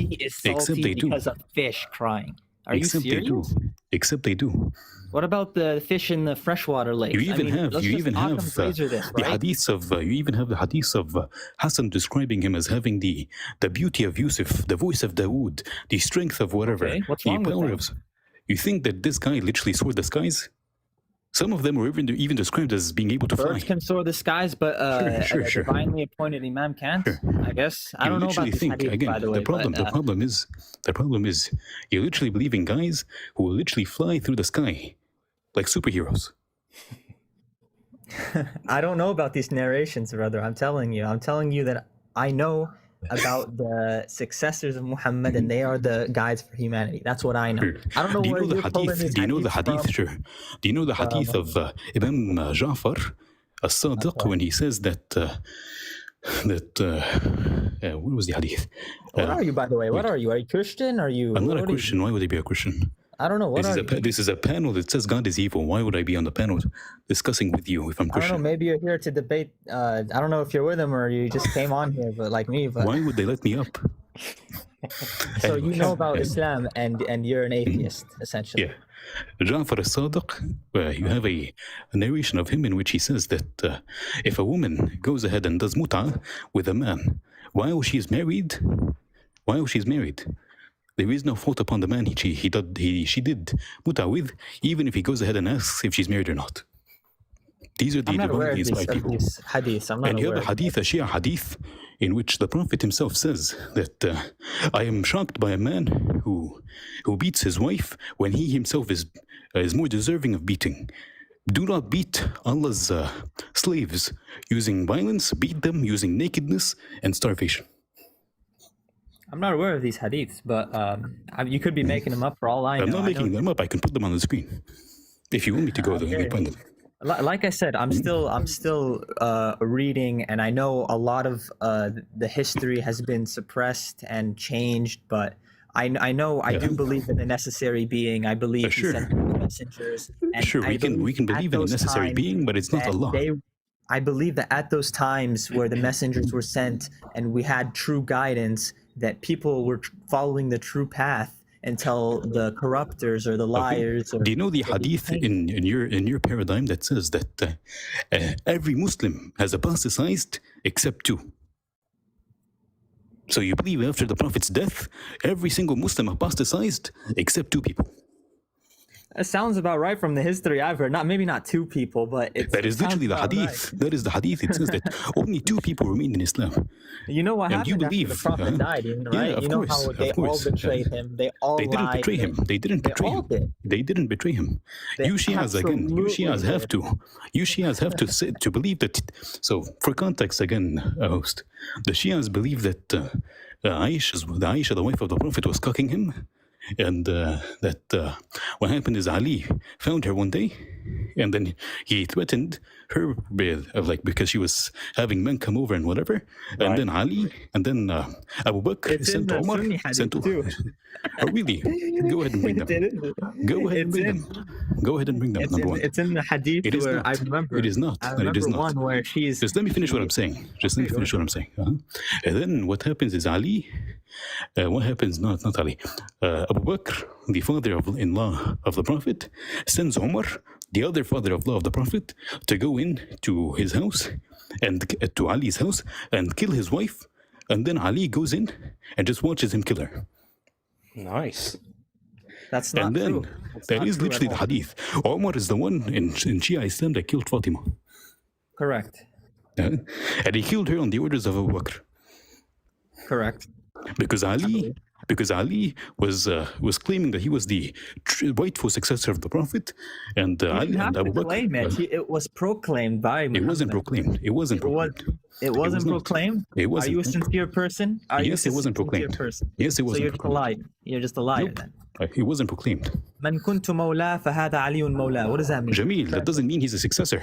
[SPEAKER 15] Except they do. Because of fish crying. Are you serious?
[SPEAKER 16] Except they do.
[SPEAKER 15] What about the fish in the freshwater lakes?
[SPEAKER 16] You even have the hadiths of Hassan describing him as having the beauty of Yusuf, the voice of Dawood, the strength of whatever.
[SPEAKER 15] Okay. What's wrong with that?
[SPEAKER 16] You think that this guy literally soared the skies? Some of them were even described as being able to fly.
[SPEAKER 15] Birds can soar the skies, but a divinely appointed imam can't. Sure. I guess I don't know about this hadith,
[SPEAKER 16] again,
[SPEAKER 15] by the way.
[SPEAKER 16] The problem is you literally believe in guys who will literally fly through the sky like superheroes.
[SPEAKER 15] I don't know about these narrations, brother. I'm telling you that I know about the successors of Muhammad, and they are the guides for humanity. That's what I know.
[SPEAKER 16] Sure.
[SPEAKER 15] I don't know
[SPEAKER 16] do you
[SPEAKER 15] where
[SPEAKER 16] know the hadith? Do you know the hadith?
[SPEAKER 15] From.
[SPEAKER 16] Sure. Do you know the hadith of Imam Ja'far as-Sadiq when he says that what was the hadith?
[SPEAKER 15] What are you, by the way? What are you? Are you Christian? Are you?
[SPEAKER 16] I'm not a Christian. Why would I be a Christian?
[SPEAKER 15] I don't know.
[SPEAKER 16] This is a panel that says God is evil. Why would I be on the panel discussing with you if I'm Christian?
[SPEAKER 15] I don't know. Maybe you're here to debate. I don't know if you're with them or you just came on here, but like me. But
[SPEAKER 16] why would they let me up?
[SPEAKER 15] So you know about Islam and you're an atheist, essentially.
[SPEAKER 16] Yeah. Ja'far as-Sadiq, you have a narration of him in which he says that if a woman goes ahead and does mut'ah with a man while she's married, there is no fault upon the man she did mut'ah with, even if he goes ahead and asks if she's married or not. These are the divinely inspired people.
[SPEAKER 15] Hadiths.
[SPEAKER 16] And you have a Shia hadith, in which the Prophet himself says that I am shocked by a man who beats his wife when he himself is more deserving of beating. Do not beat Allah's slaves using violence, beat them using nakedness and starvation.
[SPEAKER 15] I'm not aware of these hadiths, but you could be making them up for all I know.
[SPEAKER 16] I'm not making them up. I can put them on the screen. If you want me to go there, let me find them.
[SPEAKER 15] Like I said, I'm still reading, and I know a lot of the history has been suppressed and changed, but I do believe in the necessary being. I believe he sent messengers. And
[SPEAKER 16] we can believe in a necessary being, but it's not Allah.
[SPEAKER 15] I believe that at those times where the messengers were sent and we had true guidance, that people were following the true path until the corruptors or the liars.
[SPEAKER 16] Do you know the hadith in your paradigm that says that every Muslim has apostatized except two? So you believe after the Prophet's death, every single Muslim apostatized except two people?
[SPEAKER 15] That sounds about right from the history I've heard. Maybe not two people, but
[SPEAKER 16] that is literally the hadith. Right. That is the hadith. It says that only two people remained in Islam.
[SPEAKER 15] You know what happened after the Prophet died, right?
[SPEAKER 16] Yeah,
[SPEAKER 15] you know how they all betrayed him. They
[SPEAKER 16] didn't betray him. They didn't betray him. They didn't betray him. You Shias have to believe that. So for context again, host, the Shias believe that Aisha, the wife of the Prophet, was cucking him. And that what happened is Ali found her one day and then he threatened her with like because she was having men come over and whatever, and then Ali, and then Abu Bakr sent Omar. Oh, really? Go ahead and bring them. Go ahead and bring them. Go ahead and bring them. Number one.
[SPEAKER 15] It's in the hadith
[SPEAKER 16] It is
[SPEAKER 15] where
[SPEAKER 16] not.
[SPEAKER 15] I remember.
[SPEAKER 16] It is not.
[SPEAKER 15] I
[SPEAKER 16] It
[SPEAKER 15] remember
[SPEAKER 16] is not.
[SPEAKER 15] one where she's.
[SPEAKER 16] Just let me finish what I'm saying. Just let me finish what I'm saying. And then what happens is Ali. What happens? Not Ali. Abu Bakr, the father-in-law of the Prophet, sends Omar, the other father-in-law of the Prophet, to go in to his house and to Ali's house and kill his wife. And then Ali goes in and just watches him kill her.
[SPEAKER 1] Nice.
[SPEAKER 15] That's not
[SPEAKER 16] true. That is literally the hadith. Omar is the one in Shia Islam that killed Fatima.
[SPEAKER 15] Correct.
[SPEAKER 16] And he killed her on the orders of Abu Bakr.
[SPEAKER 15] Correct.
[SPEAKER 16] Because Ali was claiming that he was the rightful successor of the Prophet, and Ali and Abu Bakr.
[SPEAKER 15] Claim it. It was proclaimed by Muhammad.
[SPEAKER 16] It wasn't proclaimed. It wasn't proclaimed.
[SPEAKER 15] It wasn't proclaimed.
[SPEAKER 16] It wasn't.
[SPEAKER 15] Are you a sincere person?
[SPEAKER 16] Yes, it wasn't proclaimed. Yes, it wasn't.
[SPEAKER 15] So you're just a liar. You're just a liar then.
[SPEAKER 16] It wasn't proclaimed.
[SPEAKER 15] من كنت مولاه فهذا علي مولاه. What does that mean?
[SPEAKER 16] Jamil, that doesn't mean he's a successor.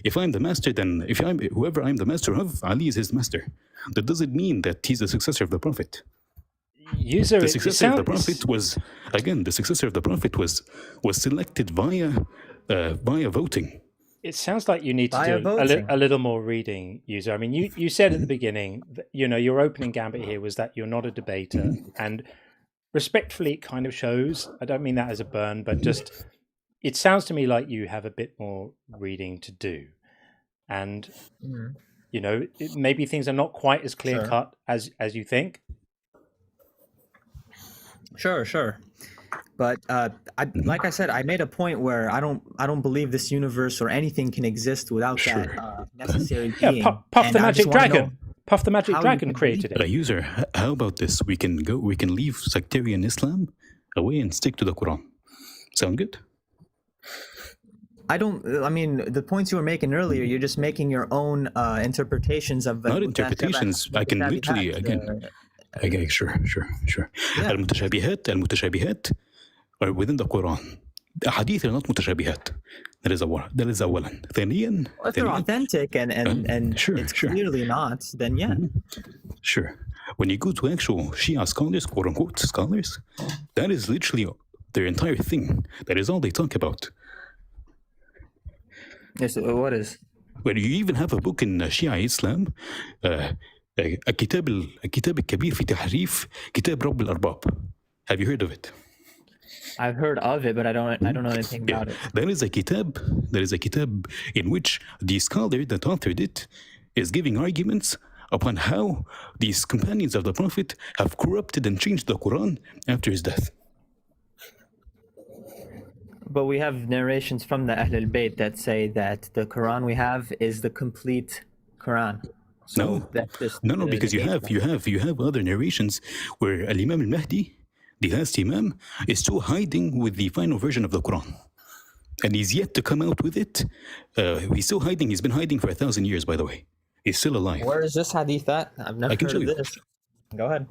[SPEAKER 16] If I'm the master, then whoever I'm the master of, Ali is his master. That doesn't mean that he's the successor of the Prophet. The successor of the Prophet was selected via voting.
[SPEAKER 1] It sounds like you need to do a little more reading, User. I mean, you said at the beginning that, your opening gambit here was that you're not a debater, and respectfully, it kind of shows. I don't mean that as a burn, but just it sounds to me like you have a bit more reading to do, and maybe things are not quite as clear cut as you think.
[SPEAKER 15] Sure. But like I said, I made a point where I don't believe this universe or anything can exist without that necessary being.
[SPEAKER 1] Puff the Magic Dragon. Puff the Magic Dragon created it.
[SPEAKER 16] User, how about this? We can leave sectarian Islam away and stick to the Quran. Sound good?
[SPEAKER 15] I mean, the points you were making earlier, you're just making your own interpretations of.
[SPEAKER 16] Not interpretations. I can literally again. Okay, sure.
[SPEAKER 15] Yeah.
[SPEAKER 16] المتشابهات are within the Quran. The hadith are not متشابهات. That is أولا. ثانيا.
[SPEAKER 15] If they're authentic and it's clearly not, then yeah.
[SPEAKER 16] Sure. When you go to actual Shia scholars, quote unquote scholars, that is literally their entire thing. That is all they talk about.
[SPEAKER 15] Yes. What is?
[SPEAKER 16] When you even have a book in Shia Islam. الكتاب الكبير في تحريف كتاب رب الأرباب. Have you heard of it?
[SPEAKER 15] I've heard of it, but I don't know anything about it.
[SPEAKER 16] There is a kitab in which the scholar that authored it is giving arguments upon how these companions of the Prophet have corrupted and changed the Quran after his death.
[SPEAKER 15] But we have narrations from the Ahl al-Bayt that say that the Quran we have is the complete Quran.
[SPEAKER 16] So no, because you have other narrations where Al-Imam al-Mahdi, the last Imam, is still hiding with the final version of the Quran. And he's yet to come out with it. He's still hiding. He's been hiding for 1,000 years, by the way. He's still alive.
[SPEAKER 15] Where is this hadith at? I've never heard of this. Go ahead.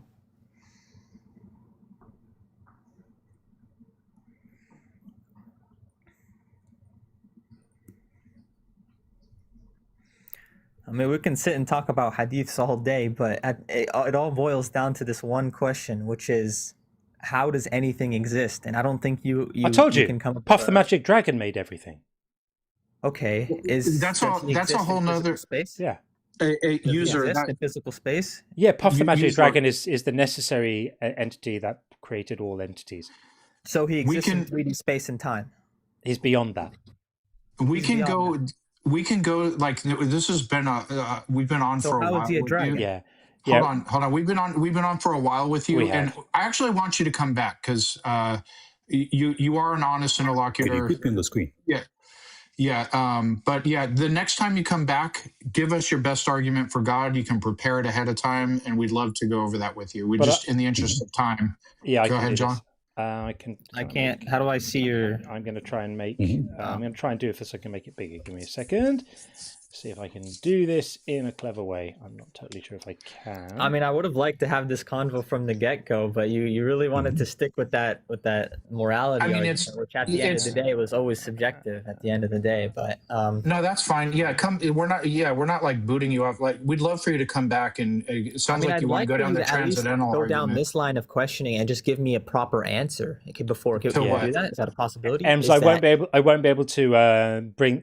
[SPEAKER 15] I mean, we can sit and talk about hadiths all day, but it all boils down to this one question, which is, how does anything exist? And I don't think you
[SPEAKER 1] I told you,
[SPEAKER 15] can come
[SPEAKER 1] Puff the Magic Dragon made everything.
[SPEAKER 15] Okay,
[SPEAKER 5] that's a whole nother
[SPEAKER 15] space.
[SPEAKER 1] Yeah,
[SPEAKER 5] a user
[SPEAKER 15] in physical space.
[SPEAKER 1] Yeah, Puff the Magic Dragon is the necessary entity that created all entities.
[SPEAKER 15] So he exists in 3D space and time.
[SPEAKER 1] He's beyond that.
[SPEAKER 5] We can go like this has been we've been on for a while.
[SPEAKER 15] How is he a dragon?
[SPEAKER 1] Yeah.
[SPEAKER 5] Hold on. We've been on for a while with you, and I actually want you to come back because you are an honest interlocutor.
[SPEAKER 16] Can you put me on the screen?
[SPEAKER 5] But the next time you come back, give us your best argument for God. You can prepare it ahead of time, and we'd love to go over that with you. In the interest of time.
[SPEAKER 1] Yeah.
[SPEAKER 5] Go ahead, John.
[SPEAKER 1] I
[SPEAKER 15] can't. How do I see your?
[SPEAKER 1] I'm going to try and make. I'm going to try and do it so I can make it bigger. Give me a second. see if I can do this in a clever way. I'm not totally sure if I can.
[SPEAKER 15] I mean, I would have liked to have this convo from the get-go, but you really wanted to stick with that morality argument, which at the end of the day was always subjective at the end of the day. But
[SPEAKER 5] no, that's fine. Yeah, we're not like booting you off. Like, we'd love for you to come back, and it sounds like you want to go down the transcendental
[SPEAKER 15] go
[SPEAKER 5] argument.
[SPEAKER 15] down this line of questioning and just give me a proper answer before. Can you do that? Is that a possibility?
[SPEAKER 1] Ems, I won't be able to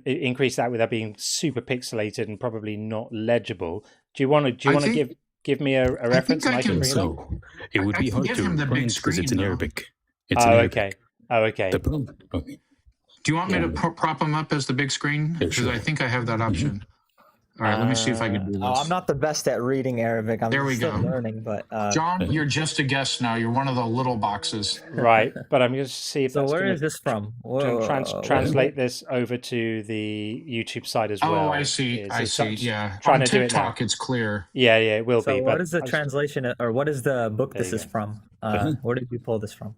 [SPEAKER 1] increase that without being super pixelated and probably not legible. Do you want to give me a reference?
[SPEAKER 16] I can bring it up? It would be hard to find because it's in Arabic.
[SPEAKER 1] Okay.
[SPEAKER 5] Do you want me to prop them up as the big screen? Because I think I have that option. All right, let me see if I can do this.
[SPEAKER 15] I'm not the best at reading Arabic. I'm still learning, but
[SPEAKER 5] John, you're just a guest now. You're one of the little boxes.
[SPEAKER 1] Right, but I'm going to see if
[SPEAKER 15] so where is this from?
[SPEAKER 1] Translate this over to the YouTube side as well.
[SPEAKER 5] Oh, I see. Yeah,
[SPEAKER 1] trying
[SPEAKER 5] on
[SPEAKER 1] to
[SPEAKER 5] TikTok,
[SPEAKER 1] do it
[SPEAKER 5] it's clear.
[SPEAKER 1] Yeah, it will be.
[SPEAKER 15] What is the translation, or what is the book this is from? Where did you pull this from?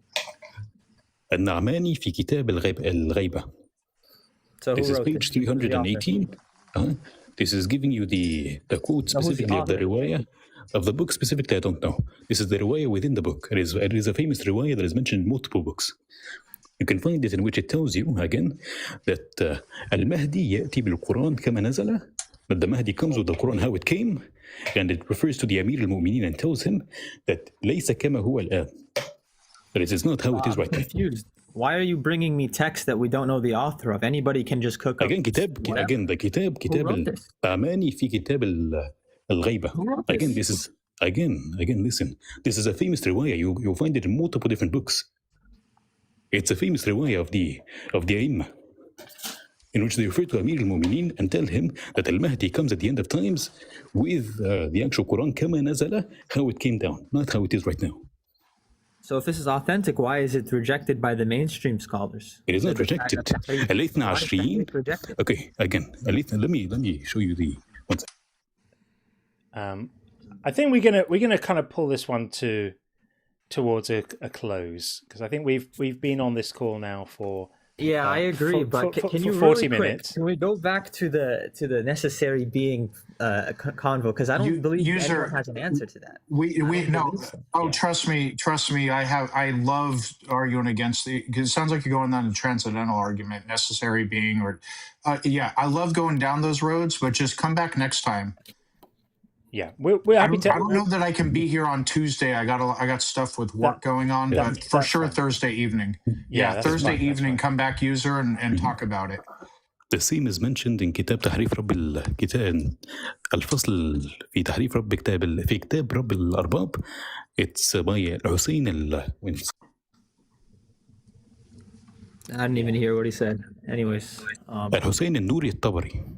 [SPEAKER 16] النعماني في كتاب الغيبة.
[SPEAKER 15] So
[SPEAKER 16] this is page 318. This is giving you the quote specifically of the riwayah of the book. Specifically, I don't know. This is the riwayah within the book. It is a famous riwayah that is mentioned in multiple books. You can find it in which it tells you, again, that Al-Mahdi يأتي بالقرآن كما نزل, that the Mahdi comes with the Quran how it came, and it refers to the Amir al-Mu'mineen and tells him that ليس كما هو الآن. That it is not how it is right now.
[SPEAKER 15] Confused. Why are you bringing me text that we don't know the author of? Anybody can just cook up.
[SPEAKER 16] The kitab النعماني في كتاب الغيبة. Again, this is listen. This is a famous riwayah. You'll find it in multiple different books. It's a famous riwayah of the A'immah, in which they refer to Amir al-Mu'mineen and tell him that Al-Mahdi comes at the end of times with the actual Quran كما نزل, how it came down, not how it is right now.
[SPEAKER 15] So if this is authentic, why is it rejected by the mainstream scholars?
[SPEAKER 16] It is not rejected. Okay, again, let me show you the one second.
[SPEAKER 1] I think we're gonna kind of pull this one towards a close, because I think we've been on this call now for
[SPEAKER 15] I agree, but can you
[SPEAKER 1] 40
[SPEAKER 15] really
[SPEAKER 1] minutes?
[SPEAKER 15] Can we go back to the necessary being convo? Because I don't believe anyone has an answer to that.
[SPEAKER 5] We no. So. Oh, trust me. I love arguing against because it sounds like you're going down the transcendental argument, necessary being, or I love going down those roads, but just come back next time.
[SPEAKER 1] Yeah, we're happy to.
[SPEAKER 5] I don't know that I can be here on Tuesday. I got stuff with work going on, but for sure Thursday evening. Thursday evening, come back, user, and talk about it.
[SPEAKER 16] The same is mentioned in كتاب تحريف رب الكتاب الفصل في تحريف رب في كتاب رب الأرباب. It's by Hussein
[SPEAKER 15] I didn't even hear what he said. Anyways,
[SPEAKER 16] Hussein النوري الطبصري.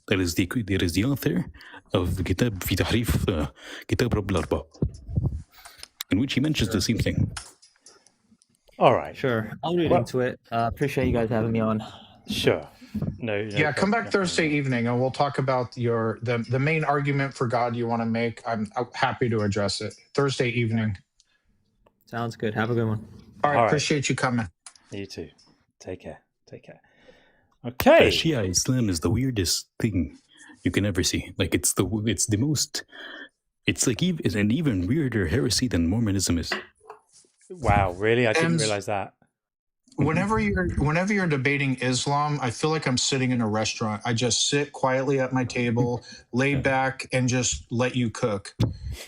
[SPEAKER 16] There is the author of كتاب في تحريف كتاب رب الأرباب, in which he mentions the same thing.
[SPEAKER 1] All right,
[SPEAKER 15] sure. I'll read into it. Appreciate you guys having me on.
[SPEAKER 1] Sure. No.
[SPEAKER 5] Come back Thursday evening, and we'll talk about the main argument for God you want to make. I'm happy to address it Thursday evening.
[SPEAKER 15] Sounds good. Have a good one.
[SPEAKER 5] All right. Appreciate you coming.
[SPEAKER 1] You too. Take care. Okay.
[SPEAKER 16] Shia Islam is the weirdest thing you can ever see. Like it's an even weirder heresy than Mormonism is.
[SPEAKER 1] Wow, really? I didn't realize that.
[SPEAKER 5] Whenever you're debating Islam, I feel like I'm sitting in a restaurant. I just sit quietly at my table, lay back, and just let you cook.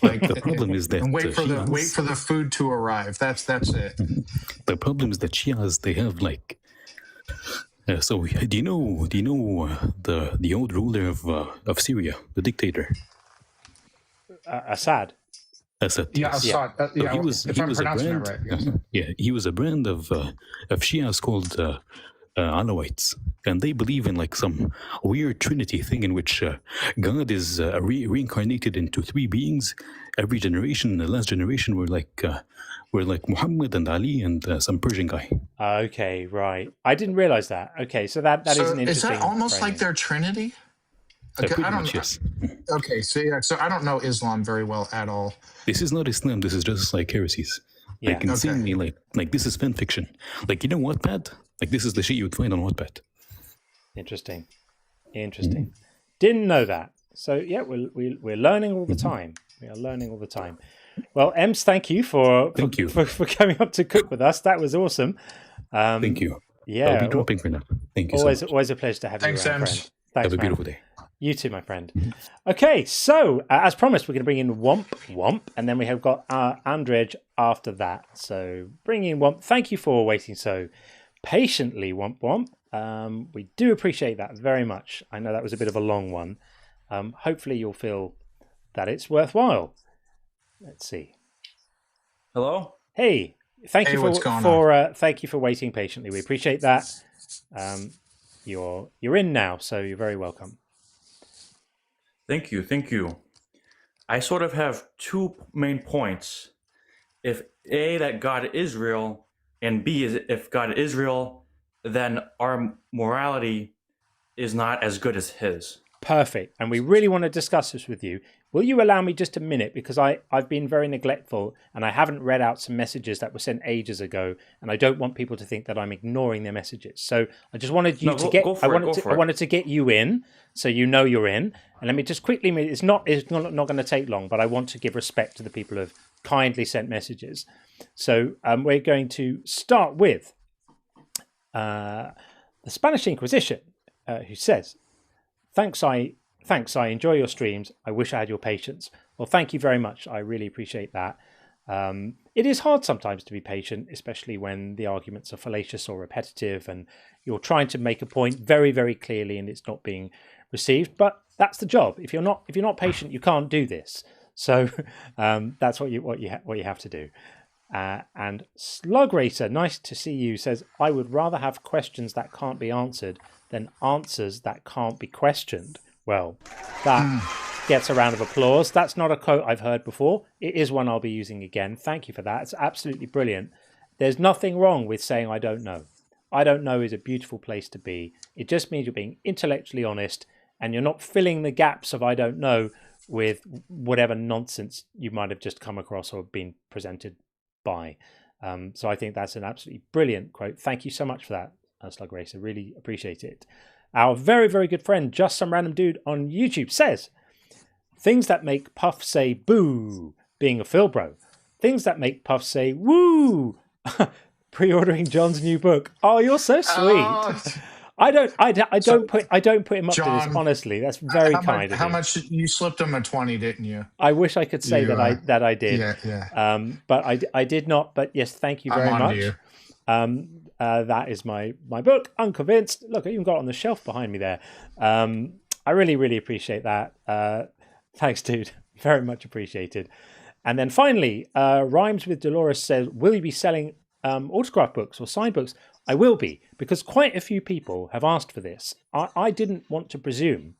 [SPEAKER 5] Like
[SPEAKER 16] the problem is that
[SPEAKER 5] and wait for the food to arrive. That's it.
[SPEAKER 16] The problem is that Shias, they have like. So do you know the old ruler of Syria, the dictator?
[SPEAKER 1] Assad.
[SPEAKER 16] Assad.
[SPEAKER 5] Yeah, Assad.
[SPEAKER 16] So he was a brand.
[SPEAKER 5] Right, yes.
[SPEAKER 16] He was a brand of Shias called Alawites, and they believe in like some weird Trinity thing in which God is reincarnated into three beings. Every generation, the last generation were like Muhammad and Ali and some Persian guy.
[SPEAKER 1] Okay, right. I didn't realize that. Okay, so that is an interesting.
[SPEAKER 5] Is that almost
[SPEAKER 1] framing.
[SPEAKER 5] like their Trinity? Okay, I don't know.
[SPEAKER 16] Yes.
[SPEAKER 5] Okay, so I don't know Islam very well at all.
[SPEAKER 16] This is not Islam. This is just like heresies.
[SPEAKER 1] Yeah.
[SPEAKER 16] Like insanely, like this is fan fiction. Like, you know Wattpad? Like this is the shit you would find on Wattpad.
[SPEAKER 1] Interesting. Didn't know that. So yeah, we're learning all the time. We are learning all the time. Well, Ems, thank you for coming up to cook with us. That was awesome.
[SPEAKER 16] Thank you.
[SPEAKER 1] Yeah,
[SPEAKER 16] I'll be dropping for now. Thank you
[SPEAKER 1] always,
[SPEAKER 16] so much.
[SPEAKER 1] always a pleasure to have
[SPEAKER 2] Thanks,
[SPEAKER 1] you around,
[SPEAKER 2] Ems.
[SPEAKER 1] friend. Thanks,
[SPEAKER 16] Have a
[SPEAKER 1] man.
[SPEAKER 16] beautiful day.
[SPEAKER 1] You too, my friend. Okay, so as promised, we're going to bring in Womp, and then we have got Andrej after that. So bring in Womp. Thank you for waiting so patiently, Womp. We do appreciate that very much. I know that was a bit of a long one. Hopefully you'll feel that it's worthwhile. Let's see.
[SPEAKER 17] Hello.
[SPEAKER 1] Hey, thank you thank you for waiting patiently. We appreciate that. You're in now, so you're very welcome.
[SPEAKER 17] Thank you. I sort of have two main points. If A, that God is real, and B, is if God is real, then our morality is not as good as his.
[SPEAKER 1] Perfect. And we really want to discuss this with you. Will you allow me just a minute? Because I've been very neglectful and I haven't read out some messages that were sent ages ago. And I don't want people to think that I'm ignoring their messages. So I just wanted you I wanted to get you in so you know you're in. And let me just quickly, it's not going to take long, but I want to give respect to the people who have kindly sent messages. So we're going to start with the Spanish Inquisition, who says, Thanks, I enjoy your streams. I wish I had your patience. Well, thank you very much. I really appreciate that. It is hard sometimes to be patient, especially when the arguments are fallacious or repetitive and you're trying to make a point very, very clearly and it's not being received. But that's the job. If you're not patient, you can't do this. So that's what you have to do. And Slug Racer, nice to see you, says, I would rather have questions that can't be answered than answers that can't be questioned. Well, that gets a round of applause. That's not a quote I've heard before. It is one I'll be using again. Thank you for that. It's absolutely brilliant. There's nothing wrong with saying I don't know. I don't know is a beautiful place to be. It just means you're being intellectually honest and you're not filling the gaps of I don't know with whatever nonsense you might have just come across or been presented by. So I think that's an absolutely brilliant quote. Thank you so much for that, Slug Racer. Really appreciate it. Our very, very good friend, Just Some Random Dude on YouTube, says, things that make Puff say boo, being a Philbro. Things that make Puff say woo, pre-ordering John's new book. Oh, you're so sweet. I don't put him up
[SPEAKER 2] John,
[SPEAKER 1] to this, honestly. That's very kind of
[SPEAKER 2] How
[SPEAKER 1] you.
[SPEAKER 2] much you slipped him a 20, didn't you?
[SPEAKER 1] I wish I could say that I did.
[SPEAKER 2] Yeah.
[SPEAKER 1] But I did not. But yes, thank you very much.
[SPEAKER 2] You.
[SPEAKER 1] That is my book, Unconvinced. Look, I even got it on the shelf behind me there. I really, really appreciate that. Thanks, dude. Very much appreciated. And then finally, Rhymes with Dolores says, will you be selling autograph books or signed books? I will be, because quite a few people have asked for this. I didn't want to presume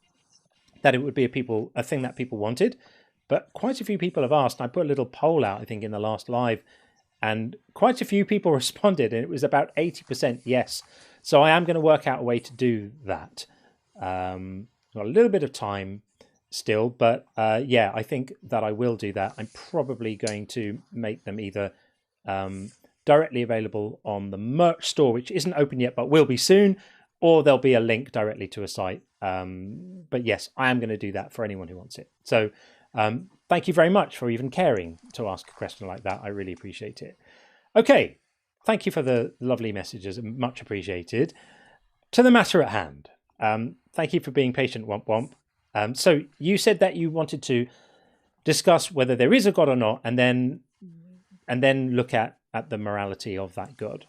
[SPEAKER 1] that it would be a thing that people wanted, but quite a few people have asked. I put a little poll out, I think, in the last live, and quite a few people responded, and it was about 80% yes. So I am going to work out a way to do that. Got a little bit of time still, but yeah, I think that I will do that. I'm probably going to make them either directly available on the merch store, which isn't open yet, but will be soon, or there'll be a link directly to a site. But yes, I am going to do that for anyone who wants it. So thank you very much for even caring to ask a question like that. I really appreciate it. Okay, thank you for the lovely messages. Much appreciated. To the matter at hand. Thank you for being patient, Womp Womp. So you said that you wanted to discuss whether there is a God or not, and then look at the morality of that God.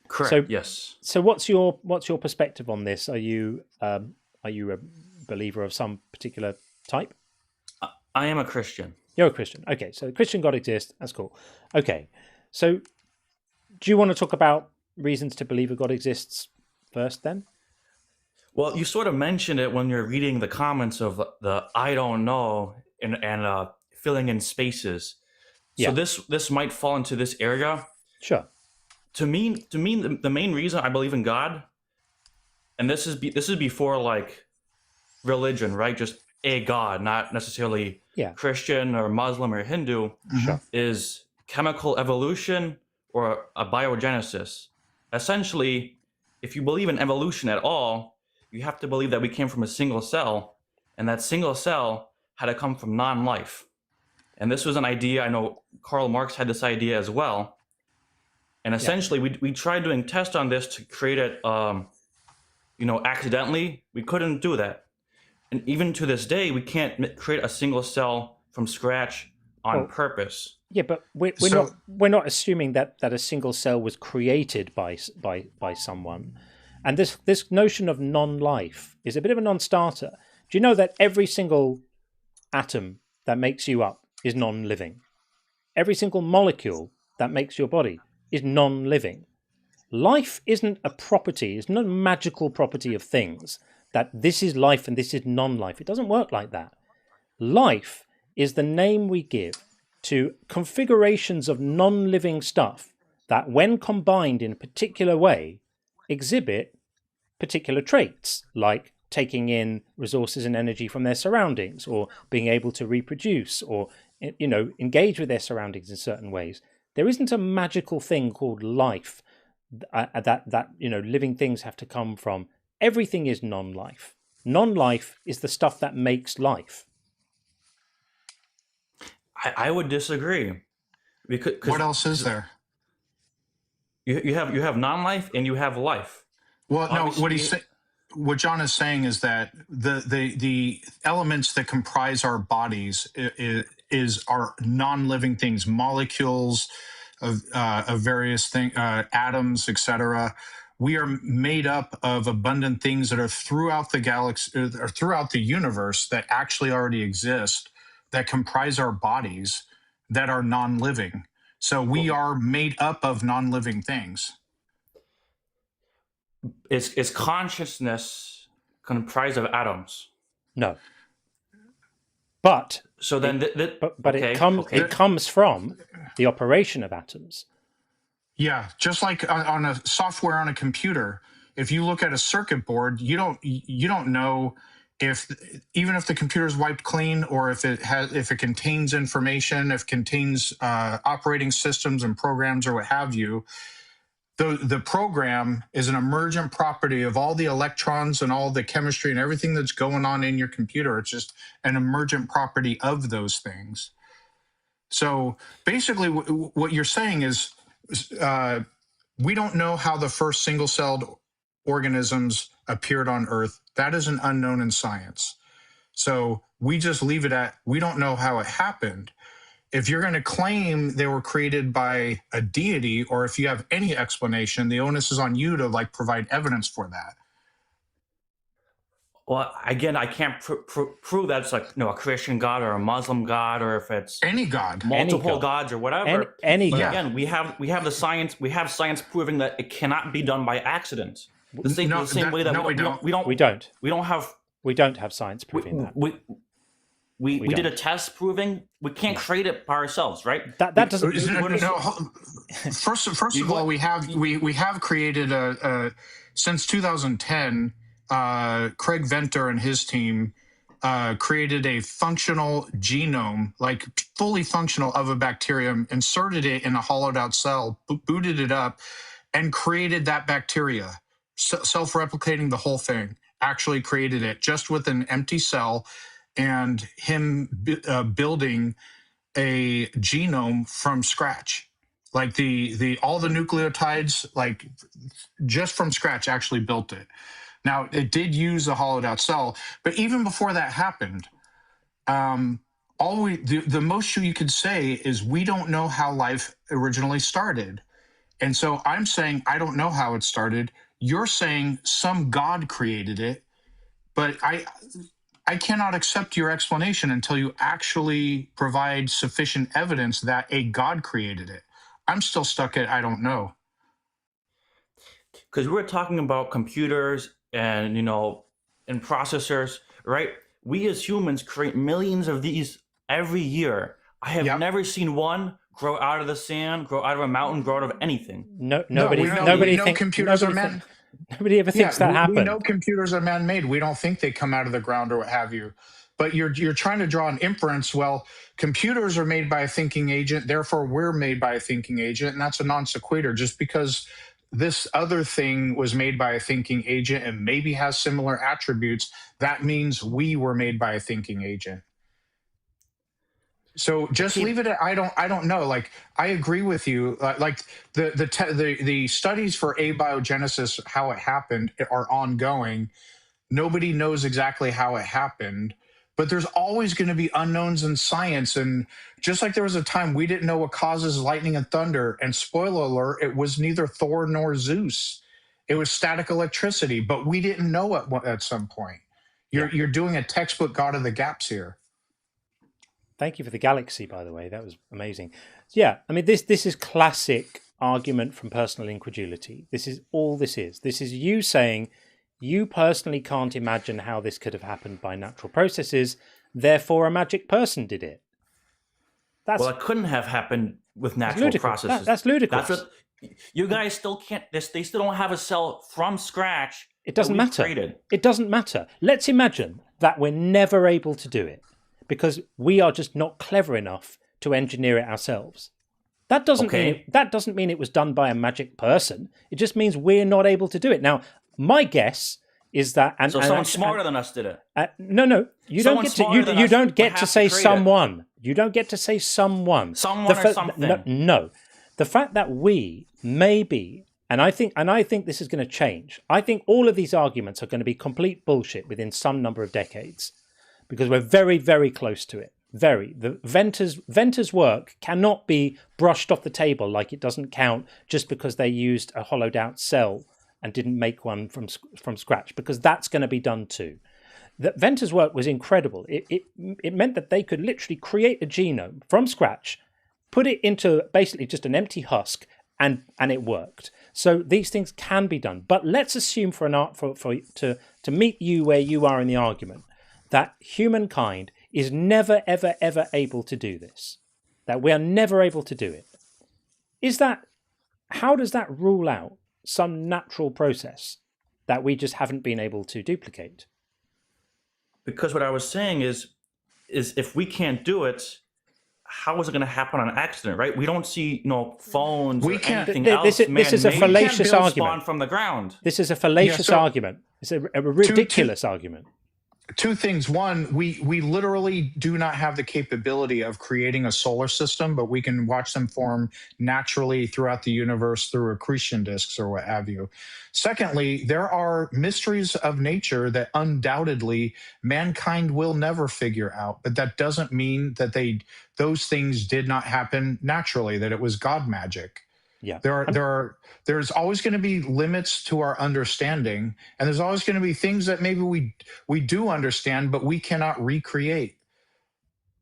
[SPEAKER 17] Correct.
[SPEAKER 1] So,
[SPEAKER 17] yes.
[SPEAKER 1] So what's your perspective on this? Are you a believer of some particular type?
[SPEAKER 17] I am a Christian.
[SPEAKER 1] You're a Christian. Okay, so the Christian God exists. That's cool. Okay, so do you want to talk about reasons to believe a God exists first then?
[SPEAKER 17] Well, you sort of mentioned it when you're reading the comments of the I don't know and filling in spaces. So this might fall into this area.
[SPEAKER 1] Sure.
[SPEAKER 17] To me, the main reason I believe in God, and this is before like religion, right? Just a God, not necessarily Christian or Muslim or Hindu, is chemical evolution or a biogenesis. Essentially, if you believe in evolution at all, you have to believe that we came from a single cell, and that single cell had to come from non-life. And this was an idea, I know Karl Marx had this idea as well. And essentially, we tried doing tests on this to create it, accidentally. We couldn't do that. And even to this day, we can't create a single cell from scratch on purpose.
[SPEAKER 1] Yeah, but we're not assuming that a single cell was created by someone. And this notion of non-life is a bit of a non-starter. Do you know that every single atom that makes you up is non-living? Every single molecule that makes your body is non-living. Life isn't a property, it's not a magical property of things, that this is life and this is non-life. It doesn't work like that. Life is the name we give to configurations of non-living stuff that, when combined in a particular way, exhibit particular traits, like taking in resources and energy from their surroundings, or being able to reproduce, or engage with their surroundings in certain ways. There isn't a magical thing called life that living things have to come from. Everything is non-life. Non-life is the stuff that makes life.
[SPEAKER 17] I would disagree.
[SPEAKER 2] What else is there?
[SPEAKER 17] You have non-life and you have life.
[SPEAKER 2] Well, no. What John is saying is that the elements that comprise our bodies are non-living things, molecules of various things, atoms, etc. We are made up of abundant things that are throughout the galaxy or throughout the universe that actually already exist, that comprise our bodies, that are non-living. So we are made up of non-living things.
[SPEAKER 17] Is consciousness comprised of atoms?
[SPEAKER 1] No. But
[SPEAKER 17] so then,
[SPEAKER 1] it comes from the operation of atoms.
[SPEAKER 2] Yeah, just like on a software on a computer, if you look at a circuit board, you don't know if the computer is wiped clean, or if it contains information, if it contains operating systems and programs or what have you. The program is an emergent property of all the electrons and all the chemistry and everything that's going on in your computer. It's just an emergent property of those things. So basically what you're saying is we don't know how the first single-celled organisms appeared on Earth. That is an unknown in science. So we just leave it at, we don't know how it happened. If you're going to claim they were created by a deity, or if you have any explanation, the onus is on you to provide evidence for that.
[SPEAKER 17] Well, again, I can't prove that's a Christian God or a Muslim God, or if it's
[SPEAKER 2] any God,
[SPEAKER 17] multiple gods or whatever.
[SPEAKER 1] Any
[SPEAKER 17] but
[SPEAKER 1] God.
[SPEAKER 17] Again, we have the science. We have science proving that it cannot be done by accident. The same way that
[SPEAKER 1] we don't have science proving that.
[SPEAKER 17] We did a test proving we can't create it by ourselves, right?
[SPEAKER 1] That doesn't.
[SPEAKER 2] First of all, we have created since 2010. Craig Venter and his team created a functional genome, fully functional, of a bacterium, inserted it in a hollowed out cell, booted it up, and created that bacteria, self-replicating the whole thing. Actually created it just with an empty cell, and him building a genome from scratch, all the nucleotides, just from scratch, actually built it. Now, it did use a hollowed out cell, but even before that happened, the most you could say is we don't know how life originally started. And so I'm saying I don't know how it started. You're saying some God created it, but I cannot accept your explanation until you actually provide sufficient evidence that a God created it. I'm still stuck at I don't know.
[SPEAKER 17] Because we're talking about computers and and processors, right? We as humans create millions of these every year. I have never seen one grow out of the sand, grow out of a mountain, grow out of anything.
[SPEAKER 1] Nobody thinks
[SPEAKER 2] computers are man.
[SPEAKER 1] Nobody ever thinks that happened.
[SPEAKER 2] We know computers are man-made. We don't think they come out of the ground or what have you. But you're trying to draw an inference. Well, computers are made by a thinking agent, therefore we're made by a thinking agent, and that's a non sequitur. Just because this other thing was made by a thinking agent and maybe has similar attributes, that means we were made by a thinking agent. So just leave it at I don't know. Like, I agree with you. Like the studies for abiogenesis, how it happened, are ongoing. Nobody knows exactly how it happened, but there's always going to be unknowns in science. And just like there was a time we didn't know what causes lightning and thunder, and spoiler alert, it was neither Thor nor Zeus. It was static electricity, but we didn't know it at some point. You're doing a textbook God of the Gaps here.
[SPEAKER 1] Thank you for the galaxy, by the way. That was amazing. Yeah, I mean, this is classic argument from personal incredulity. This is all this is. This is you saying you personally can't imagine how this could have happened by natural processes, therefore a magic person did it.
[SPEAKER 17] Well, it couldn't have happened with natural processes.
[SPEAKER 1] That's ludicrous.
[SPEAKER 17] That's what, you guys still can't. They still don't have a cell from scratch.
[SPEAKER 1] It doesn't matter. It doesn't matter. Let's imagine that we're never able to do it because we are just not clever enough to engineer it ourselves. That doesn't mean it was done by a magic person. It just means we're not able to do it. Now, my guess is that
[SPEAKER 17] someone smarter than us did it.
[SPEAKER 1] No, you don't get to you don't get to say someone. You don't get to say someone.
[SPEAKER 17] Someone or something.
[SPEAKER 1] No, the fact that we maybe, and I think this is going to change. I think all of these arguments are going to be complete bullshit within some number of decades, because we're very, very close to it. The Venter's work cannot be brushed off the table like it doesn't count just because they used a hollowed out cell and didn't make one from scratch, because that's going to be done too. That Venter's work was incredible. It meant that they could literally create a genome from scratch, put it into basically just an empty husk, and it worked. So these things can be done. But let's assume to meet you where you are in the argument, that humankind is never, ever, ever able to do this. That we are never able to do it. How does that rule out some natural process that we just haven't been able to duplicate?
[SPEAKER 17] Because what I was saying is if we can't do it, how is it going to happen on accident, right? We don't see, phones or anything else.
[SPEAKER 1] This is a fallacious argument
[SPEAKER 17] from the ground.
[SPEAKER 1] This is a fallacious argument. It's a ridiculous argument.
[SPEAKER 2] Two things. One, we literally do not have the capability of creating a solar system, but we can watch them form naturally throughout the universe through accretion disks or what have you. Secondly, there are mysteries of nature that undoubtedly mankind will never figure out, but that doesn't mean that those things did not happen naturally, that it was God magic.
[SPEAKER 1] Yeah.
[SPEAKER 2] There's always going to be limits to our understanding, and there's always going to be things that maybe we do understand, but we cannot recreate.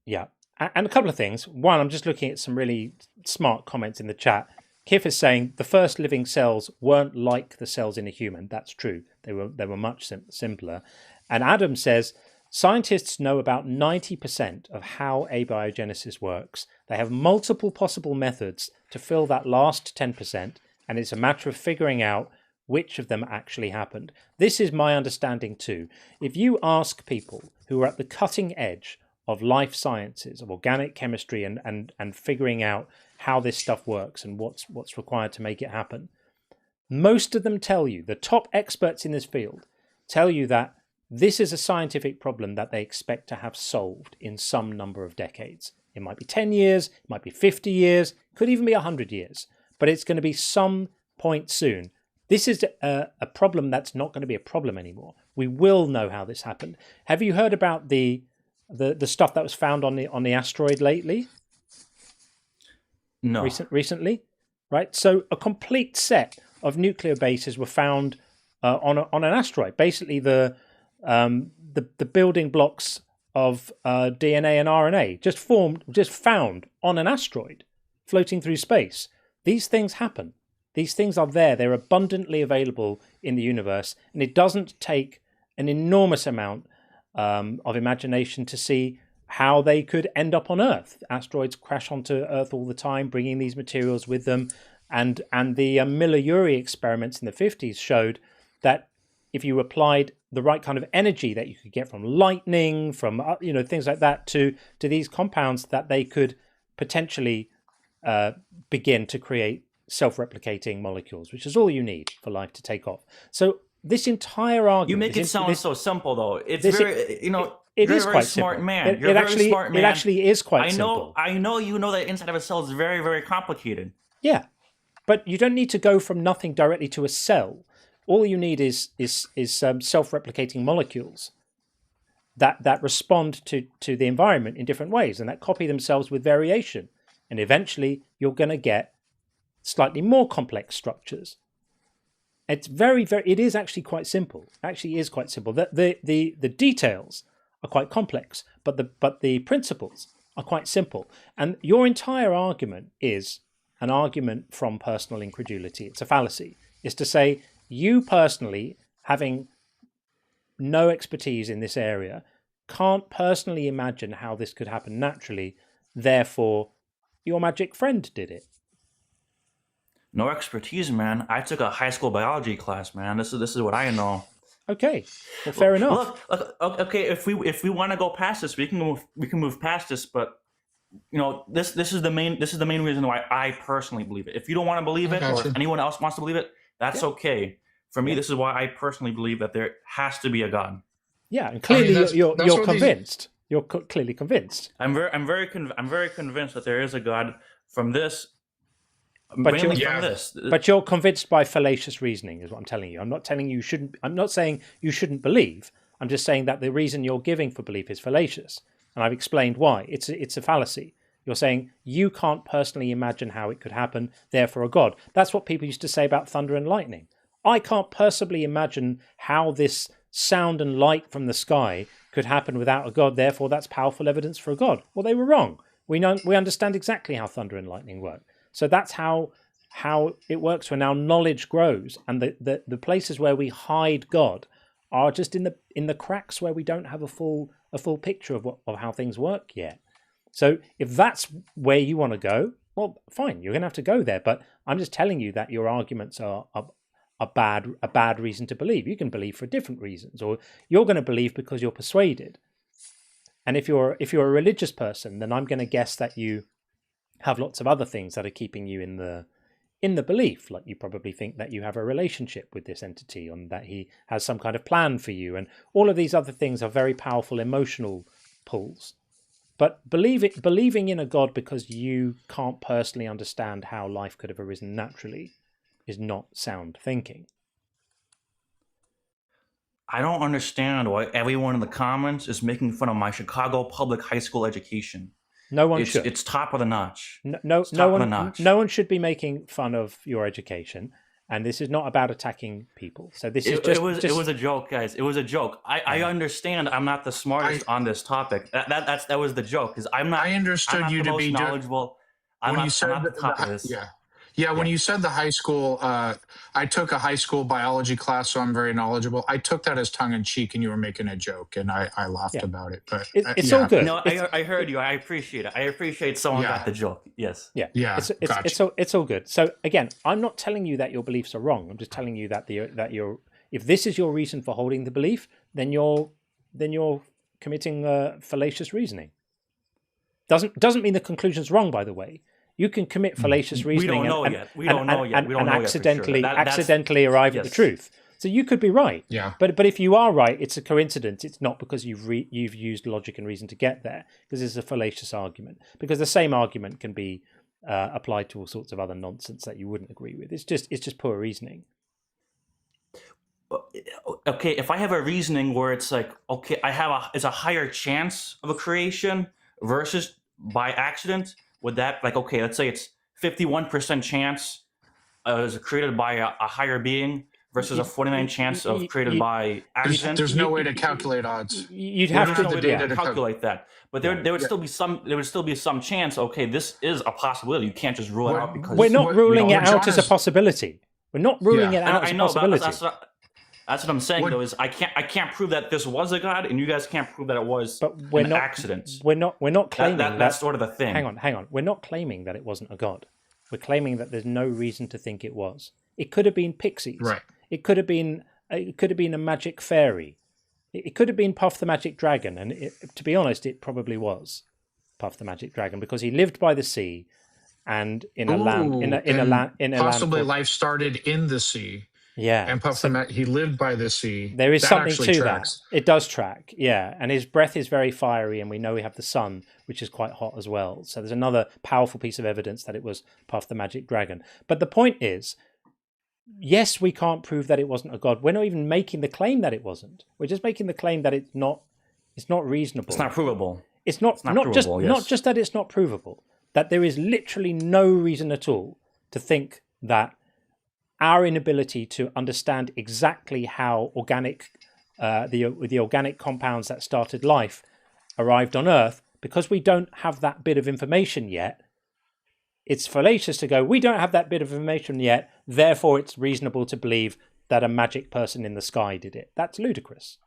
[SPEAKER 1] Yeah. And a couple of things. One, I'm just looking at some really smart comments in the chat. Kif is saying the first living cells weren't like the cells in a human. That's true. They were much simpler. And Adam says scientists know about 90% of how abiogenesis works. They have multiple possible methods to fill that last 10%, and it's a matter of figuring out which of them actually happened. This is my understanding too. If you ask people who are at the cutting edge of life sciences, of organic chemistry, and figuring out how this stuff works and what's required to make it happen, most of them tell you, the top experts in this field tell you that this is a scientific problem that they expect to have solved in some number of decades. It might be 10 years, it might be 50 years, could even be 100 years, but it's going to be some point soon. This is a problem that's not going to be a problem anymore. We will know how this happened. Have you heard about the stuff that was found on the asteroid lately?
[SPEAKER 17] No.
[SPEAKER 1] Recently, right? So a complete set of nuclear bases were found on an asteroid. Basically, the building blocks of DNA and RNA just found on an asteroid floating through space. These things happen. These things are there. They're abundantly available in the universe, and it doesn't take an enormous amount of imagination to see how they could end up on Earth. Asteroids crash onto Earth all the time, bringing these materials with them. And the Miller-Urey experiments in the 50s showed that if you applied the right kind of energy that you could get from lightning, from things like that to these compounds, that they could potentially begin to create self-replicating molecules, which is all you need for life to take off. So this entire argument,
[SPEAKER 17] you make it sound so simple, though. It's
[SPEAKER 1] this-
[SPEAKER 17] very, you know,
[SPEAKER 1] it
[SPEAKER 17] you're
[SPEAKER 1] is
[SPEAKER 17] a very
[SPEAKER 1] quite
[SPEAKER 17] smart
[SPEAKER 1] simple.
[SPEAKER 17] man.
[SPEAKER 1] It-
[SPEAKER 17] You're
[SPEAKER 1] it
[SPEAKER 17] a
[SPEAKER 1] actually-
[SPEAKER 17] very smart man.
[SPEAKER 1] it actually is quite
[SPEAKER 17] I
[SPEAKER 1] simple.
[SPEAKER 17] know you know that inside of a cell is very, very complicated.
[SPEAKER 1] Yeah, but you don't need to go from nothing directly to a cell. All you need is self-replicating molecules that respond to the environment in different ways and that copy themselves with variation. And eventually you're going to get slightly more complex structures. It's it is actually quite simple. Actually is quite simple. The details are quite complex, but the principles are quite simple. And your entire argument is an argument from personal incredulity. It's a fallacy. It's to say you personally, having no expertise in this area, can't personally imagine how this could happen naturally. Therefore, your magic friend did it.
[SPEAKER 17] No expertise, man. I took a high school biology class, man. This is what I know.
[SPEAKER 1] Okay, well, fair enough.
[SPEAKER 17] Look, okay. If we want to go past this, we can move past this. But you know, this is the main reason why I personally believe it. If you don't want to believe it, or if anyone else wants to believe it, that's okay. For me, this is why I personally believe that there has to be a God.
[SPEAKER 1] Yeah, and clearly you're convinced. You're clearly convinced.
[SPEAKER 17] I'm very convinced that there is a God from this.
[SPEAKER 1] But you're convinced by fallacious reasoning, is what I'm telling you. I'm not telling you shouldn't. I'm not saying you shouldn't believe. I'm just saying that the reason you're giving for belief is fallacious, and I've explained why. It's a fallacy. You're saying you can't personally imagine how it could happen, therefore a God. That's what people used to say about thunder and lightning. I can't personally imagine how this sound and light from the sky could happen without a God, therefore that's powerful evidence for a God. Well, they were wrong. We understand exactly how thunder and lightning work. So that's how it works when our knowledge grows, and the places where we hide God are just in the cracks where we don't have a full picture of how things work yet. So if that's where you want to go, well, fine, you're going to have to go there. But I'm just telling you that your arguments are a bad reason to believe. You can believe for different reasons, or you're going to believe because you're persuaded. And if you're a religious person, then I'm going to guess that you have lots of other things that are keeping you in the belief. Like you probably think that you have a relationship with this entity, and that he has some kind of plan for you, and all of these other things are very powerful emotional pulls. But believing in a God because you can't personally understand how life could have arisen naturally is not sound thinking.
[SPEAKER 17] I don't understand why everyone in the comments is making fun of my Chicago public high school education.
[SPEAKER 1] No one should.
[SPEAKER 17] It's top of the notch.
[SPEAKER 1] No one should be making fun of your education. And this is not about attacking people. So this is
[SPEAKER 17] it was a joke, guys. It was a joke. I understand I'm not the smartest on this topic. That was the joke, because I'm not.
[SPEAKER 2] I understood
[SPEAKER 17] I'm not
[SPEAKER 2] you
[SPEAKER 17] the
[SPEAKER 2] to
[SPEAKER 17] most
[SPEAKER 2] be
[SPEAKER 17] knowledgeable. I'm not the top of this.
[SPEAKER 2] Yeah. When you said the high school, I took a high school biology class, so I'm very knowledgeable. I took that as tongue in cheek, and you were making a joke, and I laughed about it. But
[SPEAKER 1] it's all good.
[SPEAKER 17] No, I heard you. I appreciate it. I appreciate someone got the joke. Yes.
[SPEAKER 1] Yeah.
[SPEAKER 2] Gotcha.
[SPEAKER 1] It's all good. So again, I'm not telling you that your beliefs are wrong. I'm just telling you that if this is your reason for holding the belief, then you're committing fallacious reasoning. Doesn't mean the conclusion's wrong, by the way. You can commit fallacious reasoning.
[SPEAKER 17] We don't know yet. We don't know yet.
[SPEAKER 1] And accidentally arrive at the truth. So you could be right.
[SPEAKER 2] Yeah.
[SPEAKER 1] But if you are right, it's a coincidence. It's not because you've used logic and reason to get there, because it's a fallacious argument. Because the same argument can be applied to all sorts of other nonsense that you wouldn't agree with. It's just poor reasoning.
[SPEAKER 17] Okay, if I have a reasoning where it's like, okay, it's a higher chance of a creation versus by accident. Would that, like, okay, let's say it's 51% chance is created by a higher being versus a 49% chance of created by accident?
[SPEAKER 2] There's no way to calculate odds.
[SPEAKER 1] You'd have to
[SPEAKER 17] calculate that. But there would still be some chance. Okay, this is a possibility. You can't just rule it out because
[SPEAKER 1] we're not ruling it out as a possibility. We're not ruling it out as a possibility.
[SPEAKER 17] That's what I'm saying, though, is I can't prove that this was a God, and you guys can't prove that it was an accident.
[SPEAKER 1] We're not claiming
[SPEAKER 17] that's sort of the thing.
[SPEAKER 1] Hang on. We're not claiming that it wasn't a God. We're claiming that there's no reason to think it was. It could have been pixies.
[SPEAKER 2] Right.
[SPEAKER 1] It could have been a magic fairy. It could have been Puff the Magic Dragon, and to be honest, it probably was Puff the Magic Dragon, because he lived by the sea, and in a land
[SPEAKER 5] possibly
[SPEAKER 1] called,
[SPEAKER 5] life started in the sea.
[SPEAKER 1] yeah,
[SPEAKER 5] And he lived by the sea.
[SPEAKER 1] there is
[SPEAKER 5] that
[SPEAKER 1] something
[SPEAKER 5] actually
[SPEAKER 1] to
[SPEAKER 5] tracks.
[SPEAKER 1] that. It does track, yeah. And his breath is very fiery, and we know we have the sun, which is quite hot as well. So there's another powerful piece of evidence that it was Puff the Magic Dragon. But the point is, yes, we can't prove that it wasn't a god. We're not even making the claim that it wasn't. We're just making the claim that it's not reasonable.
[SPEAKER 17] It's not provable.
[SPEAKER 1] It's not
[SPEAKER 17] provable,
[SPEAKER 1] not just that it's not provable, that there is literally no reason at all to think that our inability to understand exactly how the organic compounds that started life arrived on Earth, because we don't have that bit of information yet. It's fallacious to go, we don't have that bit of information yet, therefore it's reasonable to believe that a magic person in the sky did it. That's ludicrous.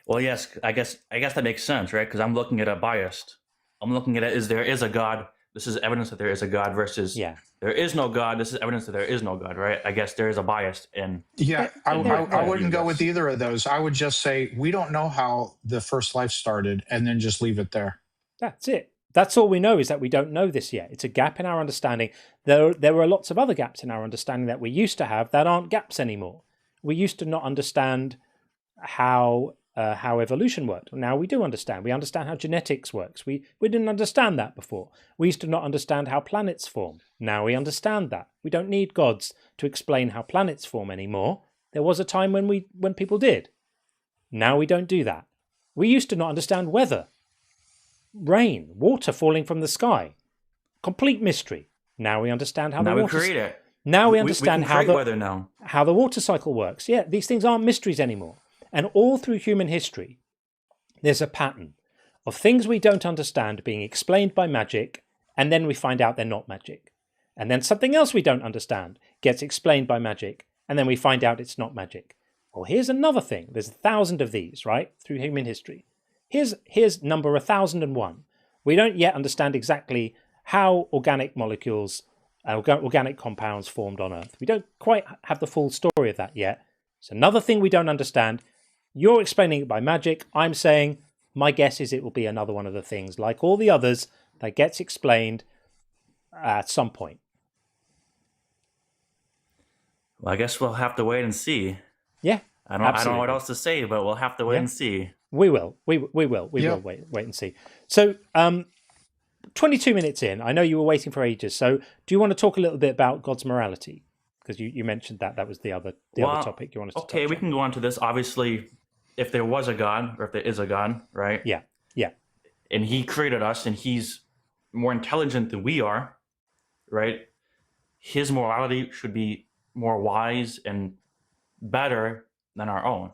[SPEAKER 17] Well, yes, I guess that makes sense, right? Because I'm looking at a biased. I'm looking at it as there is a God. This is evidence that there is a God versus there is no God. This is evidence that there is no God, right? I guess there is a bias in.
[SPEAKER 5] Yeah, I wouldn't go with either of those. I would just say we don't know how the first life started, and then just leave it there.
[SPEAKER 1] That's it. That's all we know, is that we don't know this yet. It's a gap in our understanding. There were lots of other gaps in our understanding that we used to have that aren't gaps anymore. We used to not understand how evolution worked. Now we do understand. We understand how genetics works. We didn't understand that before. We used to not understand how planets form. Now we understand that. We don't need gods to explain how planets form anymore. There was a time when people did. Now we don't do that. We used to not understand weather. Rain, water falling from the sky. Complete mystery. Now we understand how
[SPEAKER 17] now
[SPEAKER 1] the
[SPEAKER 17] we
[SPEAKER 1] water...
[SPEAKER 17] create it.
[SPEAKER 1] Now we understand
[SPEAKER 17] we can create weather now.
[SPEAKER 1] How the water cycle works. Yeah, these things aren't mysteries anymore. And all through human history, there's a pattern of things we don't understand being explained by magic, and then we find out they're not magic. And then something else we don't understand gets explained by magic, and then we find out it's not magic. Well, here's another thing. There's 1,000 of these, right, through human history. Here's number 1,001. We don't yet understand exactly how organic molecules, organic compounds formed on Earth. We don't quite have the full story of that yet. It's another thing we don't understand. You're explaining it by magic. I'm saying my guess is it will be another one of the things, like all the others, that gets explained at some point.
[SPEAKER 17] Well, I guess we'll have to wait and see.
[SPEAKER 1] Yeah,
[SPEAKER 17] I don't know what else to say, but we'll have to wait and see.
[SPEAKER 1] We will. We will wait and see. So, 22 minutes in, I know you were waiting for ages. So, do you want to talk a little bit about God's morality? Because you mentioned that was the other topic you wanted to touch on.
[SPEAKER 17] Okay, we can go on to this. Obviously, if there was a God, or if there is a God, right?
[SPEAKER 1] Yeah.
[SPEAKER 17] And he created us, and he's more intelligent than we are, right? His morality should be more wise and better than our own.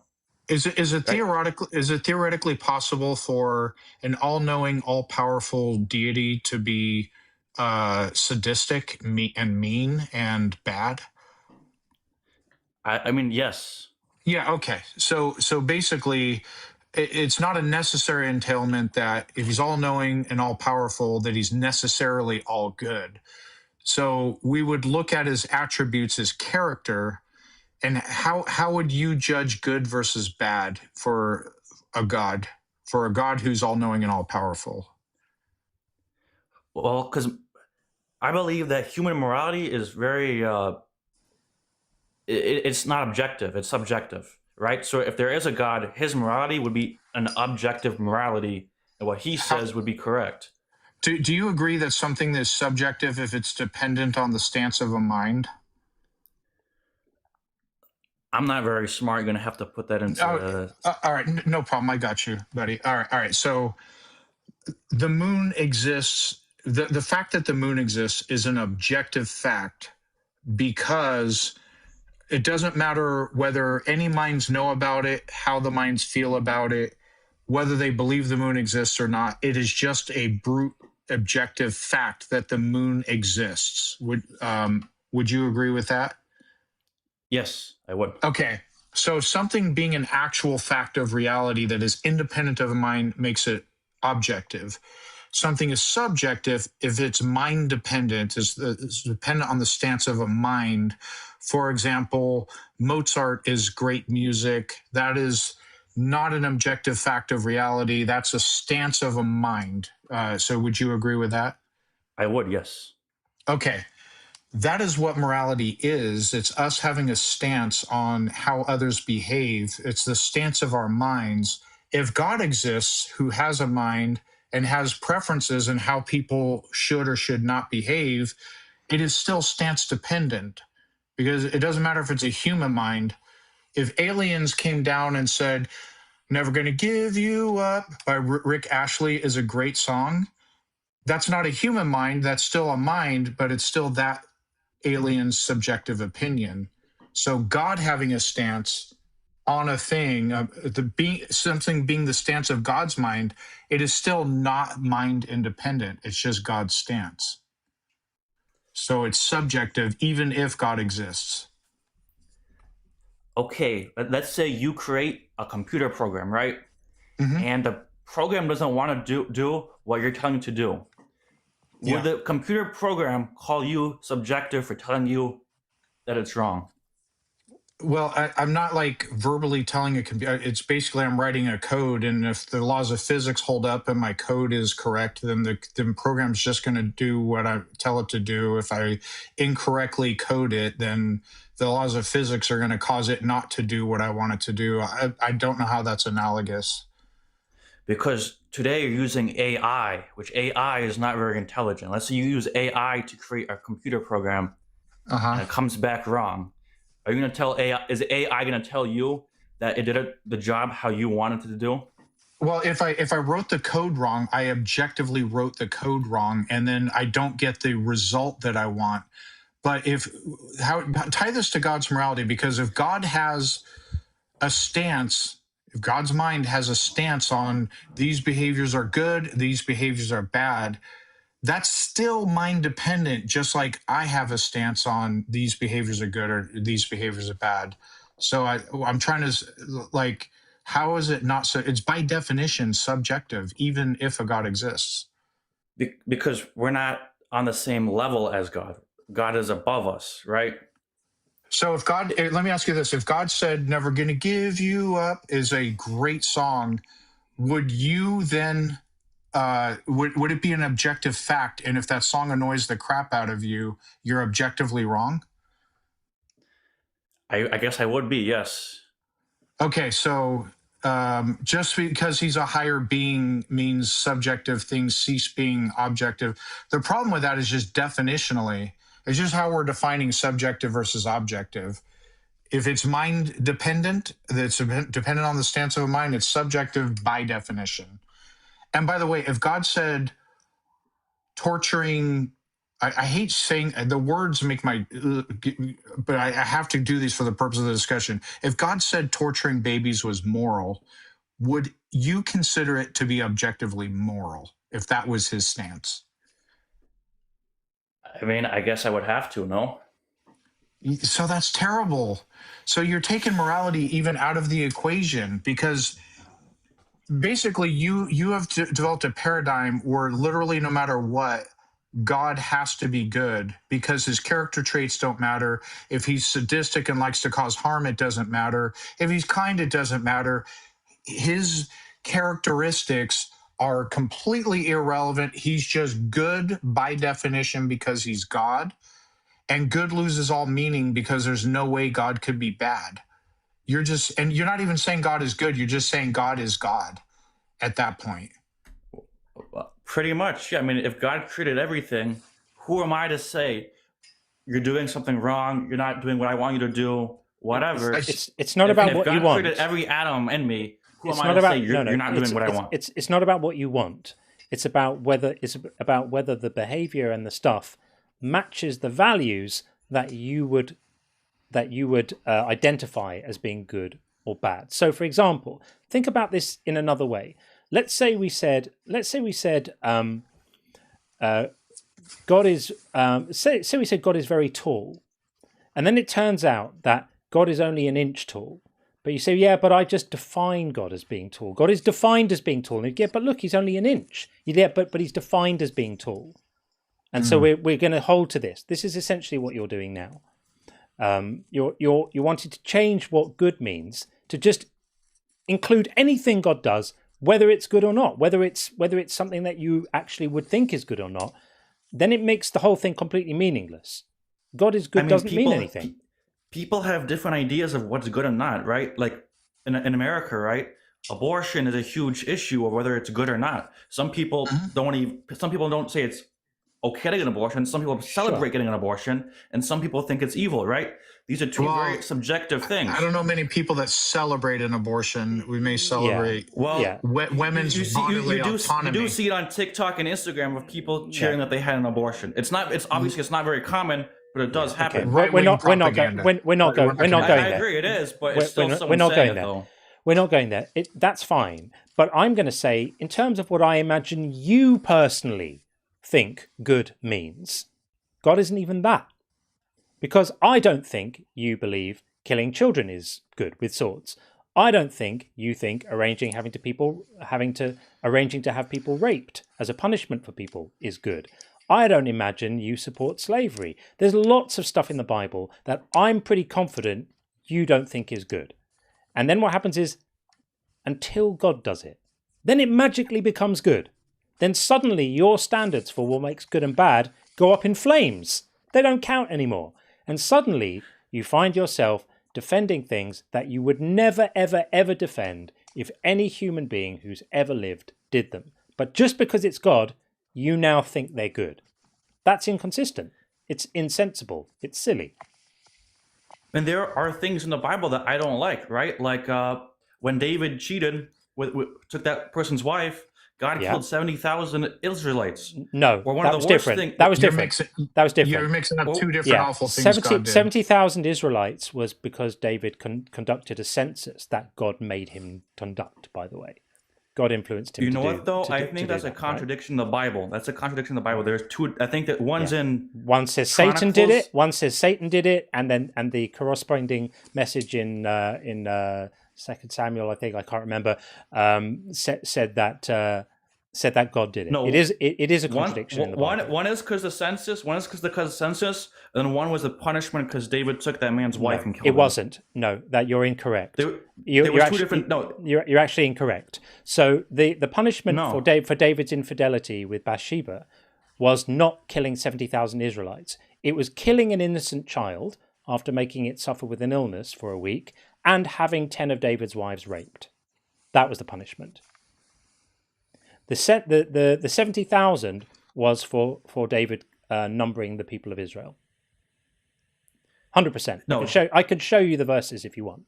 [SPEAKER 5] Is it theoretically possible for an all-knowing, all-powerful deity to be sadistic and mean and bad?
[SPEAKER 17] I mean, yes.
[SPEAKER 5] Yeah. Okay. So basically, it's not a necessary entailment that if he's all-knowing and all-powerful, that he's necessarily all good. So we would look at his attributes, his character. And how would you judge good versus bad for a God who's all-knowing and all-powerful?
[SPEAKER 17] Well, because I believe that human morality is very, it's not objective, it's subjective, right? So if there is a God, his morality would be an objective morality, and what he says would be correct.
[SPEAKER 5] Do you agree that something is subjective if it's dependent on the stance of a mind?
[SPEAKER 17] I'm not very smart. You're going to have to put that into...
[SPEAKER 5] all right, no problem. I got you, buddy. All right. So the moon exists. The fact that the moon exists is an objective fact because it doesn't matter whether any minds know about it, how the minds feel about it, whether they believe the moon exists or not. It is just a brute objective fact that the moon exists. Would you agree with that?
[SPEAKER 17] Yes, I would.
[SPEAKER 5] Okay. So something being an actual fact of reality that is independent of a mind makes it objective. Something is subjective if it's mind dependent, is dependent on the stance of a mind. For example, Mozart is great music. That is not an objective fact of reality. That's a stance of a mind. So would you agree with that?
[SPEAKER 17] I would, yes.
[SPEAKER 5] Okay. That is what morality is. It's us having a stance on how others behave. It's the stance of our minds. If God exists, who has a mind and has preferences in how people should or should not behave, it is still stance dependent, because it doesn't matter if it's a human mind. If aliens came down and said, "Never Gonna Give You Up" by Rick Ashley is a great song, that's not a human mind. That's still a mind, but it's still that alien's subjective opinion. So God having a stance on a thing, something being the stance of God's mind, it is still not mind independent. It's just God's stance. So it's subjective, even if God exists.
[SPEAKER 17] Okay, let's say you create a computer program, right?
[SPEAKER 5] Mm-hmm.
[SPEAKER 17] And the program doesn't want to do what you're telling it to do. Would the computer program call you subjective for telling you that it's wrong?
[SPEAKER 5] Well, I'm not like verbally telling a computer. It's basically I'm writing a code, and if the laws of physics hold up and my code is correct, then the program's just going to do what I tell it to do. If I incorrectly code it, then the laws of physics are going to cause it not to do what I want it to do. I don't know how that's analogous.
[SPEAKER 17] Because today you're using AI, which AI is not very intelligent. Let's say you use AI to create a computer program, and it comes back wrong. Are you going to tell AI? Is AI going to tell you that it did the job how you wanted it to do?
[SPEAKER 5] Well, if I wrote the code wrong, I objectively wrote the code wrong, and then I don't get the result that I want. But tie this to God's morality, because if God has a stance, if God's mind has a stance on these behaviors are good, these behaviors are bad, that's still mind dependent, just like I have a stance on these behaviors are good or these behaviors are bad. So I'm trying to, like, how is it not so? It's by definition subjective, even if a God exists.
[SPEAKER 17] Because we're not on the same level as God. God is above us, right?
[SPEAKER 5] So if God, let me ask you this. If God said, "Never Gonna Give You Up" is a great song, would you then, would it be an objective fact? And if that song annoys the crap out of you, you're objectively wrong?
[SPEAKER 17] I guess I would be, yes.
[SPEAKER 5] Okay, so just because he's a higher being means subjective things cease being objective. The problem with that is just definitionally. It's just how we're defining subjective versus objective. If it's mind dependent, that's dependent on the stance of a mind, it's subjective by definition. And by the way, if God said torturing, I hate saying the words make my, but I have to do these for the purpose of the discussion. If God said torturing babies was moral, would you consider it to be objectively moral if that was his stance?
[SPEAKER 17] I mean, I guess I would have to, no?
[SPEAKER 5] So that's terrible. So you're taking morality even out of the equation, because basically you have developed a paradigm where literally no matter what, God has to be good because his character traits don't matter. If he's sadistic and likes to cause harm, it doesn't matter. If he's kind, it doesn't matter. His characteristics are completely irrelevant. He's just good by definition because he's God. And good loses all meaning because there's no way God could be bad. You're not even saying God is good. You're just saying God is God at that point.
[SPEAKER 17] Pretty much. Yeah. I mean, if God created everything, who am I to say you're doing something wrong? You're not doing what I want you to do. Whatever.
[SPEAKER 1] It's not about what you want.
[SPEAKER 17] If God created every atom in me, who am I to say you're not doing what I want?
[SPEAKER 1] It's not about what you want. It's about whether the behavior and the stuff matches the values that you would identify as being good or bad. So, for example, think about this in another way. Let's say we said God is say we said God is very tall, and then it turns out that God is only an inch tall. But you say, yeah, but I just define God as being tall. God is defined as being tall. And yeah, but look, he's only an inch. Yeah, but he's defined as being tall. And so we're going to hold to this. This is essentially what you're doing now. You're wanting to change what good means to just include anything God does, whether it's good or not, whether it's something that you actually would think is good or not, then it makes the whole thing completely meaningless. God is good doesn't mean anything.
[SPEAKER 17] People have different ideas of what's good and not, right? Like in America, right? Abortion is a huge issue of whether it's good or not. Some people don't say it's okay to get an abortion. Some people celebrate getting an abortion, and some people think it's evil, right? These are two very subjective things.
[SPEAKER 5] I don't know many people that celebrate an abortion. We may celebrate women's bodily autonomy.
[SPEAKER 17] You do see it on TikTok and Instagram of people cheering that they had an abortion. It's obviously not very common, but it does happen.
[SPEAKER 1] Okay. We're not going there.
[SPEAKER 17] I agree, it is, but it's still
[SPEAKER 1] we're not going there.
[SPEAKER 17] Though.
[SPEAKER 1] We're not going there. That's fine. But I'm going to say, in terms of what I imagine you personally think good means, God isn't even that. Because I don't think you believe killing children is good with swords. I don't think you think arranging to have people raped as a punishment for people is good. I don't imagine you support slavery. There's lots of stuff in the Bible that I'm pretty confident you don't think is good. And then what happens is, until God does it, then it magically becomes good. Then suddenly your standards for what makes good and bad go up in flames. They don't count anymore. And suddenly you find yourself defending things that you would never, ever, ever defend if any human being who's ever lived did them. But just because it's God, you now think they're good. That's inconsistent. It's insensible. It's silly.
[SPEAKER 17] And there are things in the Bible that I don't like, right? Like when David cheated, took that person's wife, God killed 70,000 Israelites.
[SPEAKER 1] No, that was different. That was different.
[SPEAKER 5] You're mixing up two different awful things God did.
[SPEAKER 1] 70,000 Israelites was because David conducted a census that God made him conduct, by the way. God influenced him.
[SPEAKER 17] You know what, though? I think that's a contradiction in the Bible. That's a contradiction in the Bible. There's two. I think that one's in.
[SPEAKER 1] One says Satan did it. One says Satan did it, and the corresponding message in 2 Samuel, I think, I can't remember, said that God did it. No, it is a contradiction in the Bible.
[SPEAKER 17] One is because the census. One is because the census, and then one was the punishment because David took that man's wife and killed him.
[SPEAKER 1] It wasn't. No, that you're incorrect.
[SPEAKER 17] You're actually, two different. No,
[SPEAKER 1] you're actually incorrect. So the punishment for David's infidelity with Bathsheba was not killing 70,000 Israelites. It was killing an innocent child after making it suffer with an illness for a week and having 10 of David's wives raped. That was the punishment. The 70,000 was for David numbering the people of Israel. 100%.
[SPEAKER 17] No,
[SPEAKER 1] I could show you the verses if you want.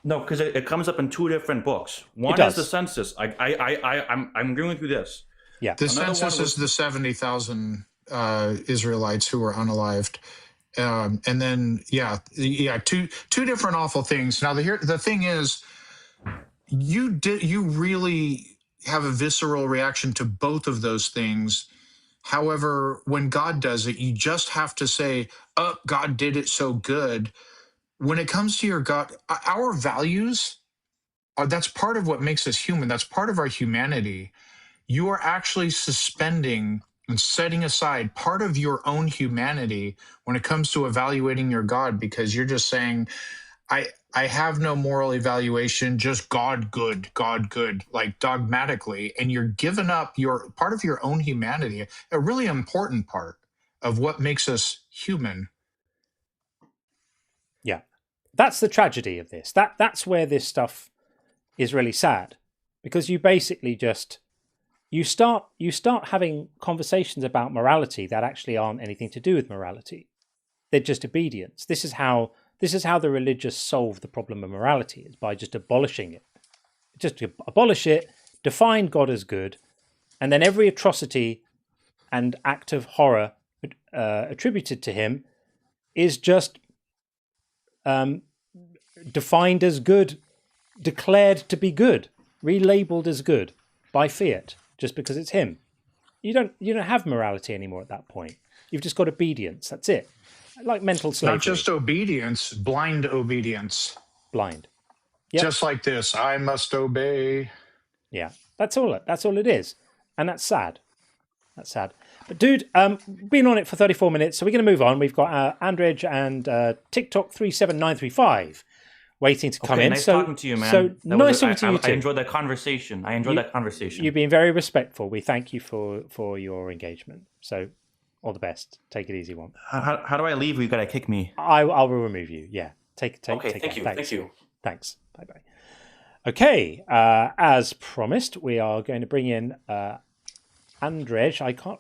[SPEAKER 17] No, because it comes up in two different books. One is the census. I'm agreeing with you this.
[SPEAKER 1] Yeah.
[SPEAKER 5] The census is the 70,000 Israelites who were unalived. And then, two different awful things. Now, the thing is, you really have a visceral reaction to both of those things. However, when God does it, you just have to say, "Oh, God did it so good." When it comes to your God, our values that's part of what makes us human. That's part of our humanity. You are actually suspending and setting aside part of your own humanity when it comes to evaluating your God, because you're just saying, I have no moral evaluation, just God good, like dogmatically, and you're giving up your part of your own humanity, a really important part of what makes us human.
[SPEAKER 1] Yeah, that's the tragedy of this. That's where this stuff is really sad, because you basically just you start having conversations about morality that actually aren't anything to do with morality. They're just obedience. This is how the religious solve the problem of morality, is by just abolishing it. Just to abolish it, define God as good, and then every atrocity and act of horror attributed to him is just defined as good, declared to be good, relabeled as good by fiat, just because it's him. You don't have morality anymore at that point. You've just got obedience. That's it. Like mental slavery.
[SPEAKER 5] Not just obedience, blind obedience.
[SPEAKER 1] Blind. Yep.
[SPEAKER 5] Just like this, I must obey.
[SPEAKER 1] Yeah, that's all it is. And that's sad. That's sad. But dude, been on it for 34 minutes, so we're going to move on. We've got Andrej and TikTok 37935 waiting to come
[SPEAKER 17] Okay,
[SPEAKER 1] in.
[SPEAKER 17] nice
[SPEAKER 1] so,
[SPEAKER 17] talking to you, man.
[SPEAKER 1] So nice talking to you
[SPEAKER 17] I
[SPEAKER 1] too.
[SPEAKER 17] enjoyed that conversation. That conversation.
[SPEAKER 1] You've been very respectful. We thank you for your engagement. So all the best. Take it easy, one.
[SPEAKER 17] How do I leave? You gotta kick me.
[SPEAKER 1] I will remove you. Yeah. Take
[SPEAKER 17] Okay,
[SPEAKER 1] take
[SPEAKER 17] thank
[SPEAKER 1] care.
[SPEAKER 17] you.
[SPEAKER 1] Thanks.
[SPEAKER 17] Thank you.
[SPEAKER 1] Thanks. Bye-bye. Okay, as promised, we are going to bring in Andrzej. I can't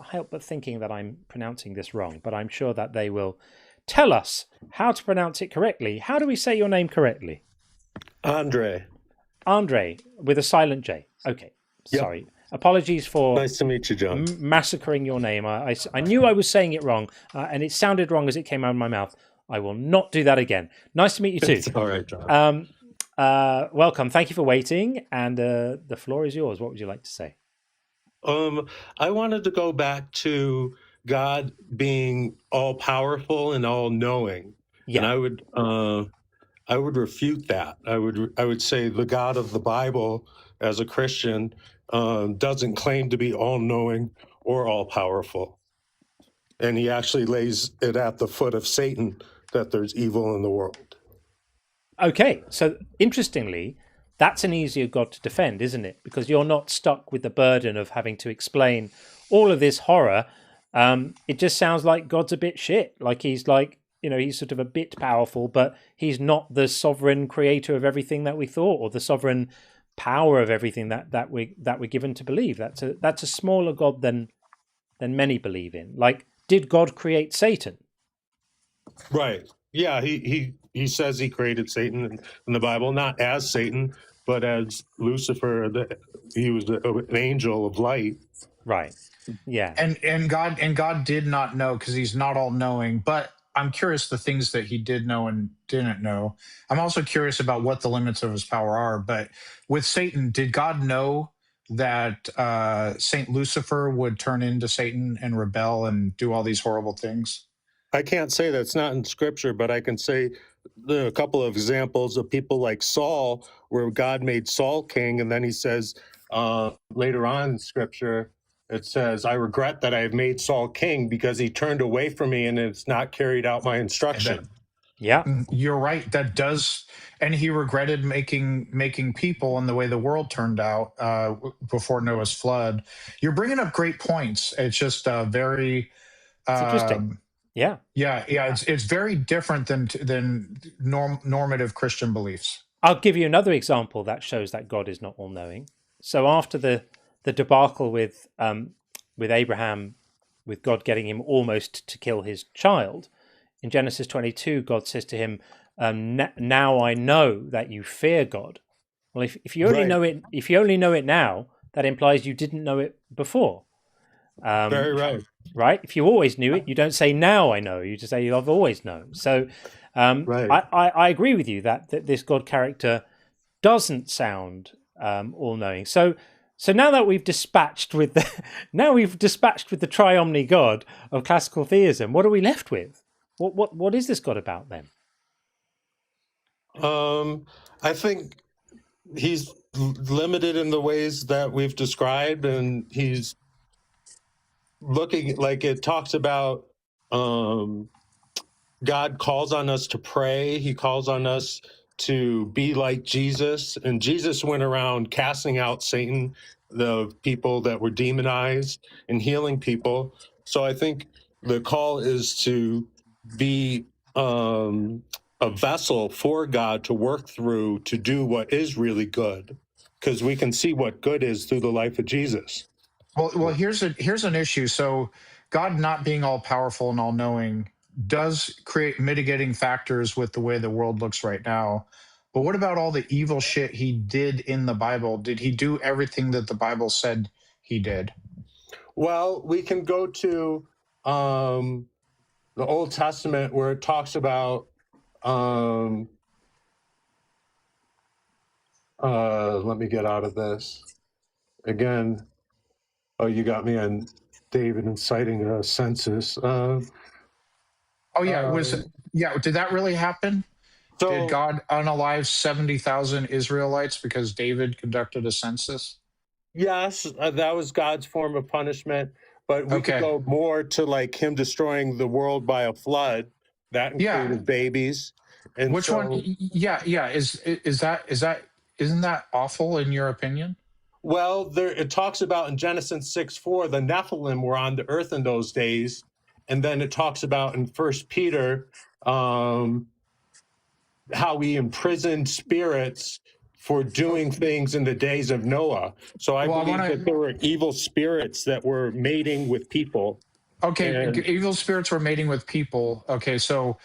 [SPEAKER 1] help but thinking that I'm pronouncing this wrong, but I'm sure that they will tell us how to pronounce it correctly. How do we say your name correctly?
[SPEAKER 18] Andre.
[SPEAKER 1] Andre, with a silent J. Okay, sorry. Yep. Apologies for
[SPEAKER 18] nice to meet you, John.
[SPEAKER 1] Massacring your name. I knew I was saying it wrong, and it sounded wrong as it came out of my mouth. I will not do that again. Nice to meet you too.
[SPEAKER 18] It's all right, John.
[SPEAKER 1] Welcome. Thank you for waiting, and the floor is yours. What would you like to say?
[SPEAKER 18] I wanted to go back to God being all powerful and all knowing. Yeah. And I would refute that. I would say the God of the Bible, as a Christian, doesn't claim to be all knowing or all powerful. And he actually lays it at the foot of Satan that there's evil in the world.
[SPEAKER 1] Okay, so interestingly, that's an easier God to defend, isn't it? Because you're not stuck with the burden of having to explain all of this horror. It just sounds like God's a bit shit. Like he's he's sort of a bit powerful, but he's not the sovereign creator of everything that we thought, or the sovereign power of everything that we're given to believe. That's a smaller God than many believe in. Like, did God create Satan?
[SPEAKER 18] Right. Yeah, he says he created Satan in the Bible, not as Satan, but as Lucifer. He was an angel of light.
[SPEAKER 1] Right. Yeah.
[SPEAKER 5] And God did not know, because he's not all knowing. But I'm curious the things that he did know and didn't know. I'm also curious about what the limits of his power are. But with Satan, did God know that Saint Lucifer would turn into Satan and rebel and do all these horrible things?
[SPEAKER 18] I can't say that's not in Scripture, but I can say there are a couple of examples of people like Saul, where God made Saul king, and then he says later on in Scripture, it says, "I regret that I have made Saul king because he turned away from me and it's not carried out my instruction."
[SPEAKER 1] Yeah,
[SPEAKER 5] you're right. That does, and he regretted making people and the way the world turned out before Noah's flood. You're bringing up great points. It's just very.
[SPEAKER 1] It's interesting. Yeah.
[SPEAKER 5] It's very different than normative Christian beliefs.
[SPEAKER 1] I'll give you another example that shows that God is not all-knowing. So after the debacle with Abraham, with God getting him almost to kill his child, in Genesis 22, God says to him, "Now I know that you fear God." Well, if you only know it now, that implies you didn't know it before.
[SPEAKER 18] Very right.
[SPEAKER 1] Right? If you always knew it, you don't say "now I know." You just say "I've always known." So,
[SPEAKER 18] right.
[SPEAKER 1] I agree with you that this God character doesn't sound all-knowing. So now that we've dispatched with the tri-omni God of classical theism, what are we left with? What is this God about then?
[SPEAKER 18] I think he's limited in the ways that we've described, and he's looking, like it talks about God calls on us to pray. He calls on us to be like Jesus, and Jesus went around casting out Satan, the people that were demonized, and healing people. So I think the call is to be a vessel for God to work through to do what is really good, because we can see what good is through the life of Jesus.
[SPEAKER 5] Well, here's an issue. So God not being all powerful and all knowing does create mitigating factors with the way the world looks right now. But what about all the evil shit he did in the Bible? Did he do everything that the Bible said he did?
[SPEAKER 18] Well, we can go to the Old Testament, where it talks about let me get out of this again. Oh, you got me on David inciting a census. Did
[SPEAKER 5] that really happen? So, did God unalive 70,000 Israelites because David conducted a census?
[SPEAKER 18] Yes, that was God's form of punishment. But we could go more to like him destroying the world by a flood. That included babies. And
[SPEAKER 5] Which one? Yeah. Isn't that awful in your opinion?
[SPEAKER 18] Well, it talks about in Genesis 6:4, the Nephilim were on the earth in those days. And then it talks about in 1 Peter how he imprisoned spirits for doing things in the days of Noah. So I believe that there were evil spirits that were mating with people.
[SPEAKER 5] Okay, evil spirits were mating with people. Okay, so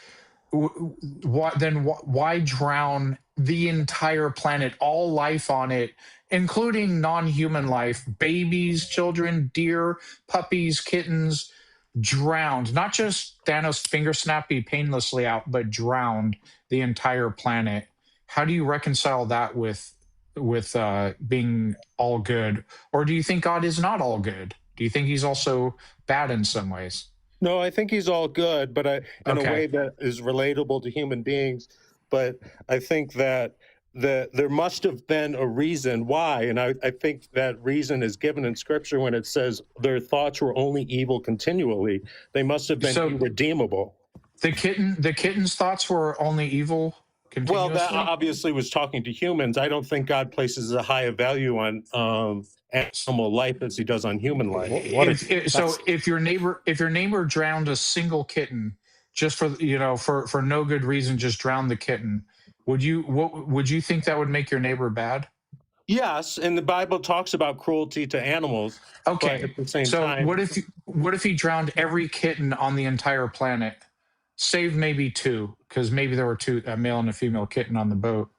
[SPEAKER 5] why drown the entire planet, all life on it, including non-human life, babies, children, deer, puppies, kittens, drowned? Not just Thanos finger snappy painlessly out, but drowned the entire planet. How do you reconcile that with being all good? Or do you think God is not all good? Do you think he's also bad in some ways?
[SPEAKER 18] No, I think he's all good, but in a way that is relatable to human beings. But I think that there must have been a reason why, and I think that reason is given in Scripture when it says their thoughts were only evil continually. They must have been irredeemable.
[SPEAKER 5] The kitten's thoughts were only evil continuously?
[SPEAKER 18] Well, that obviously was talking to humans. I don't think God places a higher value on animal life as he does on human life.
[SPEAKER 5] If your neighbor drowned a single kitten just for no good reason, just drowned the kitten, would you think that would make your neighbor bad?
[SPEAKER 18] Yes, and the Bible talks about cruelty to animals.
[SPEAKER 5] Okay,
[SPEAKER 18] but at the same time,
[SPEAKER 5] what if he drowned every kitten on the entire planet, save maybe two, because maybe there were two, a male and a female kitten on the boat?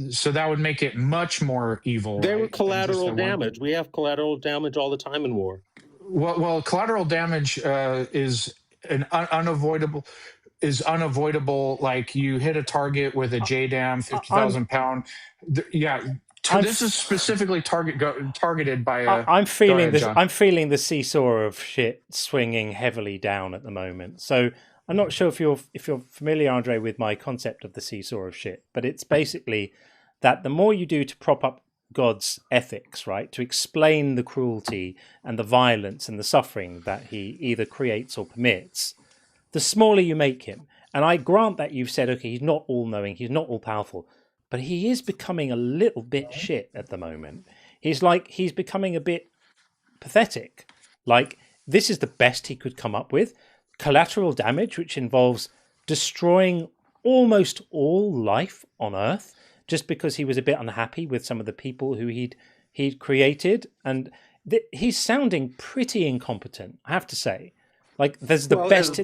[SPEAKER 5] So that would make it much more evil.
[SPEAKER 18] There were collateral damage. We have collateral damage all the time in war.
[SPEAKER 5] Well, collateral damage is unavoidable. Like you hit a target with a JDAM 50,000 pound. This is specifically targeted by.
[SPEAKER 1] I'm feeling this. I'm feeling the seesaw of shit swinging heavily down at the moment. So I'm not sure if you're familiar, Andre, with my concept of the seesaw of shit, but it's basically that the more you do to prop up God's ethics, right, to explain the cruelty and the violence and the suffering that he either creates or permits, the smaller you make him. And I grant that you've said, okay, he's not all-knowing, he's not all-powerful, but he is becoming a little bit shit at the moment. He's becoming a bit pathetic. Like, this is the best he could come up with. Collateral damage, which involves destroying almost all life on Earth, just because he was a bit unhappy with some of the people who he'd created, and he's sounding pretty incompetent, I have to say. Like, there's the best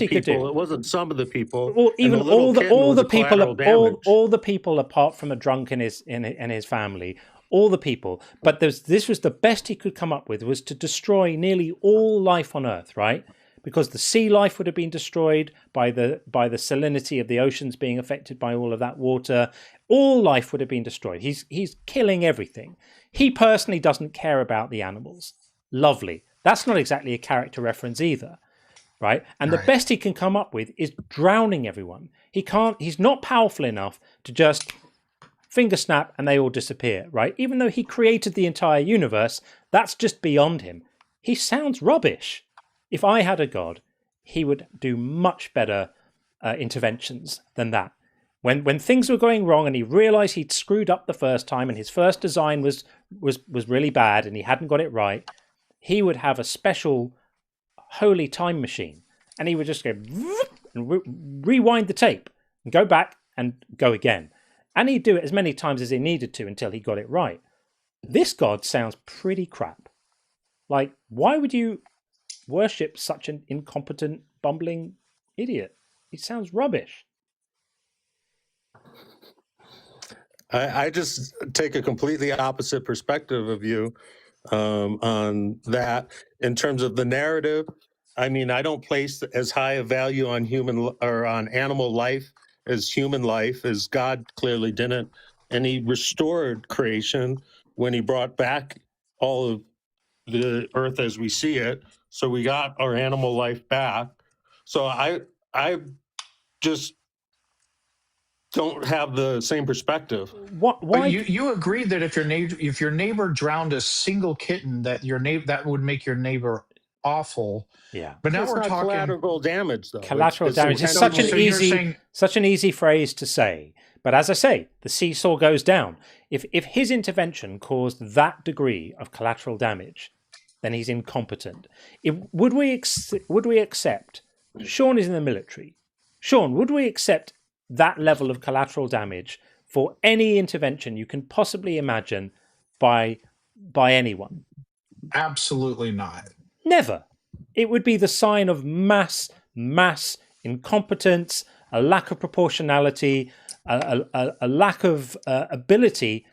[SPEAKER 1] he could do.
[SPEAKER 18] It wasn't some of the people.
[SPEAKER 1] Or even all the people apart from a drunk in his family. All the people. But this was the best he could come up with, was to destroy nearly all life on Earth, right? Because the sea life would have been destroyed by the salinity of the oceans being affected by all of that water. All life would have been destroyed. He's killing everything. He personally doesn't care about the animals. Lovely. That's not exactly a character reference either, right? And the best he can come up with is drowning everyone. He's not powerful enough to just finger snap and they all disappear, right? Even though he created the entire universe, that's just beyond him. He sounds rubbish. If I had a god, he would do much better interventions than that. When things were going wrong and he realized he'd screwed up the first time and his first design was really bad and he hadn't got it right, he would have a special holy time machine and he would just go and rewind the tape and go back and go again. And he'd do it as many times as he needed to until he got it right. This god sounds pretty crap. Like, why would you worship such an incompetent, bumbling idiot? He sounds rubbish.
[SPEAKER 18] I just take a completely opposite perspective of you on that. In terms of the narrative, I mean, I don't place as high a value on human or on animal life as human life, as God clearly didn't. And he restored creation when he brought back all of the earth as we see it. So we got our animal life back. So I just don't have the same perspective.
[SPEAKER 5] Why you agree that if your neighbor drowned a single kitten, that that would make your neighbor
[SPEAKER 2] awful.
[SPEAKER 1] Yeah.
[SPEAKER 2] But now
[SPEAKER 18] That's
[SPEAKER 2] we're
[SPEAKER 18] not
[SPEAKER 2] talking
[SPEAKER 18] collateral damage, though.
[SPEAKER 1] Collateral
[SPEAKER 18] It's
[SPEAKER 1] damage is such an
[SPEAKER 18] intentionally-
[SPEAKER 1] easy phrase to say. But as I say, the seesaw goes down. If his intervention caused that degree of collateral damage, then he's incompetent. Would we accept? Sean is in the military. Sean, would we accept that level of collateral damage for any intervention you can possibly imagine by anyone?
[SPEAKER 2] Absolutely not.
[SPEAKER 1] Never. It would be the sign of mass incompetence, a lack of proportionality, a lack of ability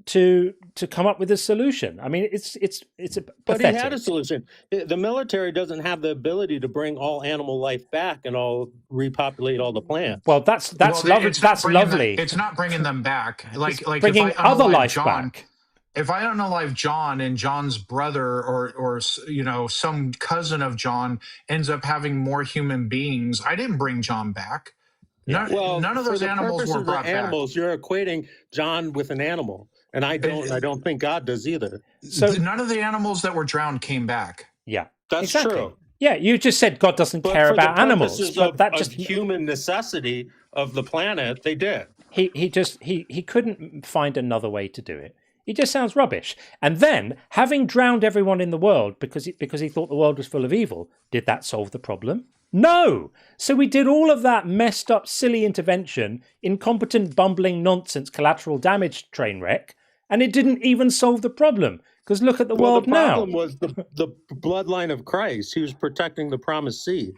[SPEAKER 1] to come up with a solution. I mean, it's pathetic.
[SPEAKER 18] But he had a solution. The military doesn't have the ability to bring all animal life back and repopulate all the plants.
[SPEAKER 1] Well, that's lovely. That's lovely.
[SPEAKER 2] It's not bringing them back. Like
[SPEAKER 1] bringing
[SPEAKER 2] if I
[SPEAKER 1] other
[SPEAKER 2] unalive
[SPEAKER 1] life
[SPEAKER 2] John,
[SPEAKER 1] back.
[SPEAKER 2] If I unalive John and John's brother or some cousin of John ends up having more human beings, I didn't bring John back. None of those animals were brought back.
[SPEAKER 18] You're equating John with an animal, and I don't think God does either.
[SPEAKER 2] So none of the animals that were drowned came back.
[SPEAKER 1] Yeah,
[SPEAKER 18] that's true.
[SPEAKER 1] Yeah, you just said God doesn't care about animals, but that just
[SPEAKER 18] human necessity of the planet, they did.
[SPEAKER 1] He couldn't find another way to do it. He just sounds rubbish. And then, having drowned everyone in the world because he thought the world was full of evil, did that solve the problem? No! So we did all of that messed up, silly intervention, incompetent, bumbling nonsense, collateral damage train wreck, and it didn't even solve the problem. Because look at the world now.
[SPEAKER 18] The problem was the bloodline of Christ. He was protecting the promised seed.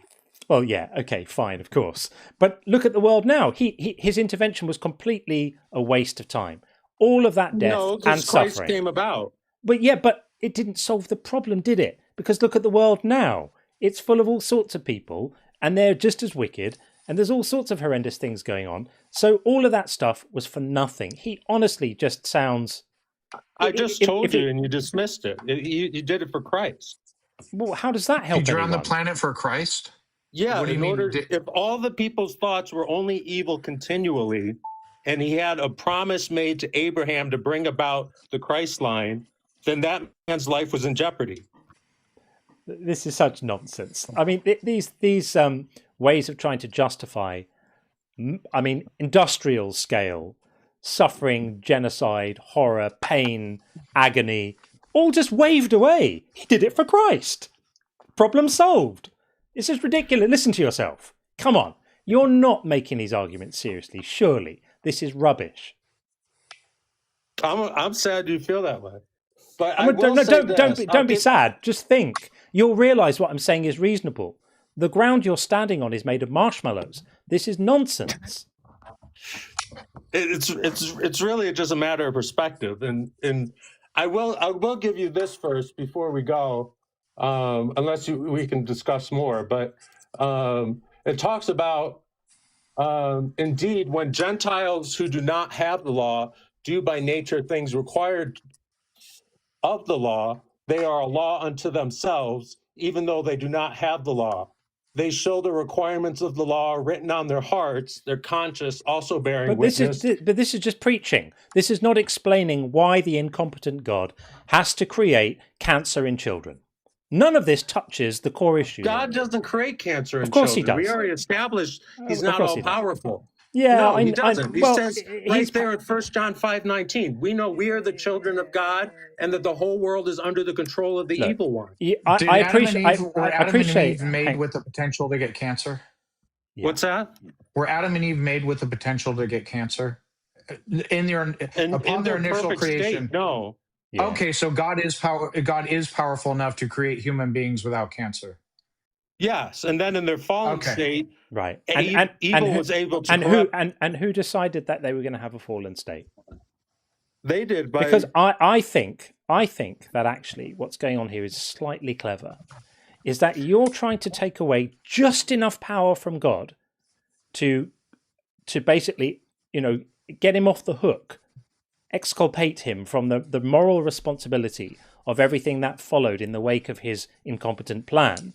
[SPEAKER 1] Well, yeah, okay, fine, of course. But look at the world now. His intervention was completely a waste of time. All of that death and
[SPEAKER 18] Christ
[SPEAKER 1] suffering
[SPEAKER 18] came about.
[SPEAKER 1] But it didn't solve the problem, did it? Because look at the world now. It's full of all sorts of people, and they're just as wicked, and there's all sorts of horrendous things going on. So all of that stuff was for nothing. He honestly just sounds...
[SPEAKER 18] I just told you, and you dismissed it. You did it for Christ.
[SPEAKER 1] Well, how does that help
[SPEAKER 2] He drowned
[SPEAKER 1] anyone?
[SPEAKER 2] the planet for Christ?
[SPEAKER 18] Yeah,
[SPEAKER 2] What do you mean?
[SPEAKER 18] if all the people's thoughts were only evil continually, and he had a promise made to Abraham to bring about the Christ line, then that man's life was in jeopardy.
[SPEAKER 1] This is such nonsense. I mean, these ways of trying to justify, industrial scale, suffering, genocide, horror, pain, agony, all just waved away. He did it for Christ. Problem solved. This is ridiculous. Listen to yourself. Come on. You're not making these arguments seriously, surely. This is rubbish.
[SPEAKER 18] I'm sad you feel that way. But
[SPEAKER 1] don't be sad. Just think. You'll realize what I'm saying is reasonable. The ground you're standing on is made of marshmallows. This is nonsense.
[SPEAKER 18] It's really just a matter of perspective, and I will give you this first before we go, unless we can discuss more. But it talks about indeed when Gentiles who do not have the law do by nature things required of the law, they are a law unto themselves, even though they do not have the law. They show the requirements of the law written on their hearts, their conscience also bearing witness.
[SPEAKER 1] But this is just preaching. This is not explaining why the incompetent God has to create cancer in children. None of this touches the core issue.
[SPEAKER 18] God doesn't create cancer in children.
[SPEAKER 1] Of course he does.
[SPEAKER 18] We already established he's not all powerful.
[SPEAKER 1] Yeah,
[SPEAKER 18] no, he doesn't. He says right there in 1 John 5:19, we know we are the children of God and that the whole world is under the control of the evil one.
[SPEAKER 1] I appreciate.
[SPEAKER 2] Were Adam and Eve made with the potential to get cancer?
[SPEAKER 1] Yeah.
[SPEAKER 18] What's that?
[SPEAKER 2] Were Adam and Eve made with the potential to get cancer upon their initial creation?
[SPEAKER 18] State, no.
[SPEAKER 1] Yeah.
[SPEAKER 2] Okay, so God is powerful enough to create human beings without cancer.
[SPEAKER 18] Yes, and then in their fallen state,
[SPEAKER 1] right,
[SPEAKER 18] evil was able to
[SPEAKER 1] and who decided that they were going to have a fallen state?
[SPEAKER 18] They did,
[SPEAKER 1] because I think that actually what's going on here is slightly clever, is that you're trying to take away just enough power from God to basically get him off the hook, exculpate him from the moral responsibility of everything that followed in the wake of his incompetent plan.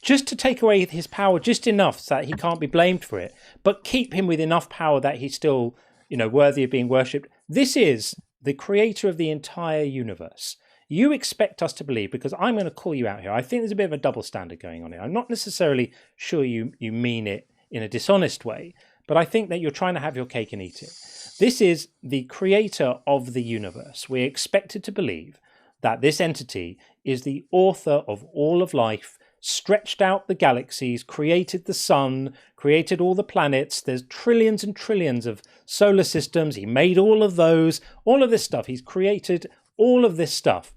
[SPEAKER 1] Just to take away his power just enough so that he can't be blamed for it, but keep him with enough power that he's still, worthy of being worshipped. This is the creator of the entire universe. you expect us to believe, because I'm going to call you out here. I think there's a bit of a double standard going on here. I'm not necessarily sure you mean it in a dishonest way, but I think that you're trying to have your cake and eat it. This is the creator of the universe. We're expected to believe that this entity is the author of all of life, stretched out the galaxies, created the sun, created all the planets. There's trillions and trillions of solar systems. He made all of those, all of this stuff. He's created all of this stuff.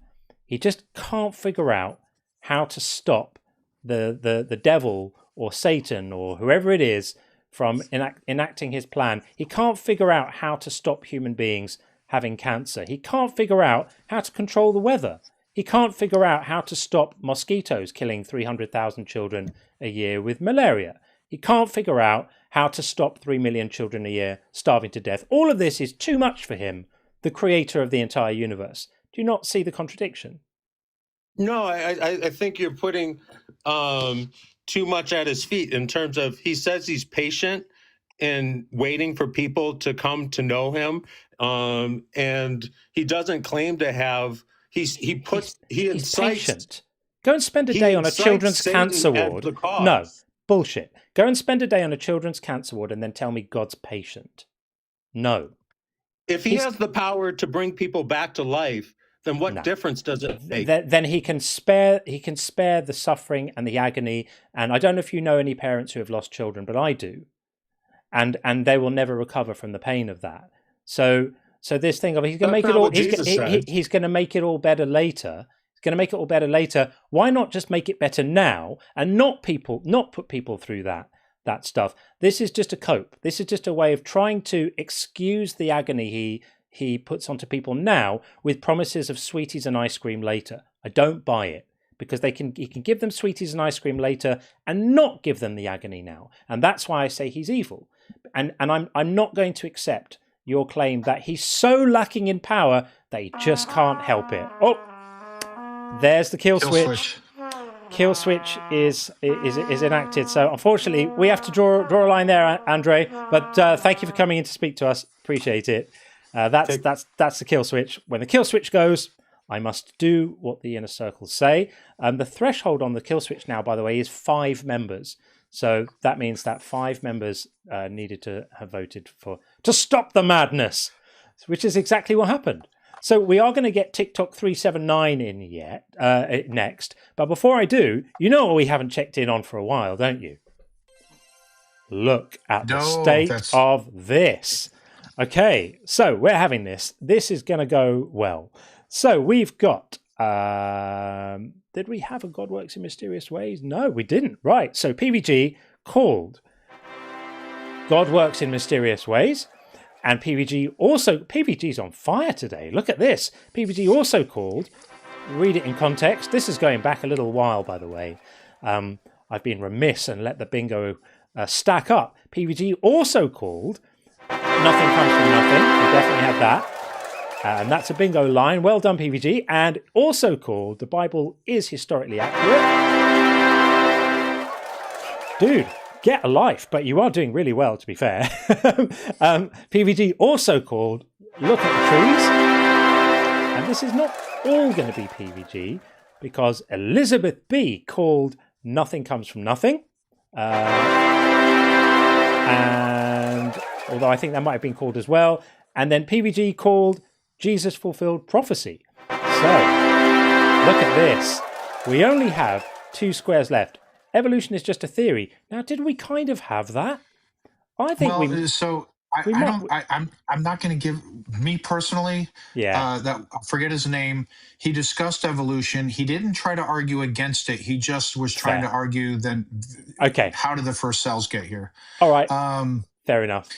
[SPEAKER 1] He just can't figure out how to stop the devil or Satan or whoever it is from enacting his plan. He can't figure out how to stop human beings having cancer. He can't figure out how to control the weather. He can't figure out how to stop mosquitoes killing 300,000 children a year with malaria. He can't figure out how to stop 3 million children a year starving to death. All of this is too much for him, the creator of the entire universe. Do you not see the contradiction?
[SPEAKER 18] No, I think you're putting too much at his feet in terms of, he says he's patient and waiting for people to come to know him. And he doesn't claim to have, he's
[SPEAKER 1] patient. Go and spend a day on a children's cancer ward. No, bullshit. Go and spend a day on a children's cancer ward and then tell me God's patient. No.
[SPEAKER 18] If he has the power to bring people back to life, then what difference does it make?
[SPEAKER 1] Then he can spare the suffering and the agony. And I don't know if you know any parents who have lost children, but I do. And they will never recover from the pain of that. So this thing of he's going to make it all, he's going to make it all better later. He's going to make it all better later. Why not just make it better now and not put people through that stuff? This is just a cope. This is just a way of trying to excuse the agony he puts onto people now with promises of sweeties and ice cream later. I don't buy it, because he can give them sweeties and ice cream later and not give them the agony now. And that's why I say he's evil. And I'm not going to accept your claim that he's so lacking in power that he just can't help it. Oh, there's the kill switch. Kill switch is enacted. So unfortunately, we have to draw a line there, Andre. But thank you for coming in to speak to us. Appreciate it. That's the kill switch. When the kill switch goes, I must do what the inner circles say. The threshold on the kill switch now, by the way, is 5 members. So that means that 5 members needed to have voted to stop the madness, which is exactly what happened. So we are going to get TikTok 379 in next. But before I do, you know what we haven't checked in on for a while, don't you? Look at the state of this. Okay, so we're having this. This is going to go well. So we've got... did we have a God Works in Mysterious Ways? No, we didn't. Right, so PVG called God Works in Mysterious Ways. And PVG's on fire today. Look at this. PVG also called, read it in context. This is going back a little while, by the way. I've been remiss and let the bingo stack up. PVG also called Nothing Comes From Nothing. We definitely had that. And that's a bingo line. Well done, PVG. And also called The Bible is Historically Accurate. Dude, get a life. But you are doing really well, to be fair. PVG also called Look at the Trees. And this is not all going to be PVG, because Elizabeth B called Nothing Comes From Nothing. And although I think that might have been called as well. And then PVG called Jesus Fulfilled Prophecy. So, look at this. We only have 2 squares left. Evolution is just a theory. Now, did we kind of have that? I think
[SPEAKER 2] I'm not going to give, me personally, that I forget his name. He discussed evolution. He didn't try to argue against it. He just was trying to argue then, how did the first cells get here?
[SPEAKER 1] All right. Fair enough.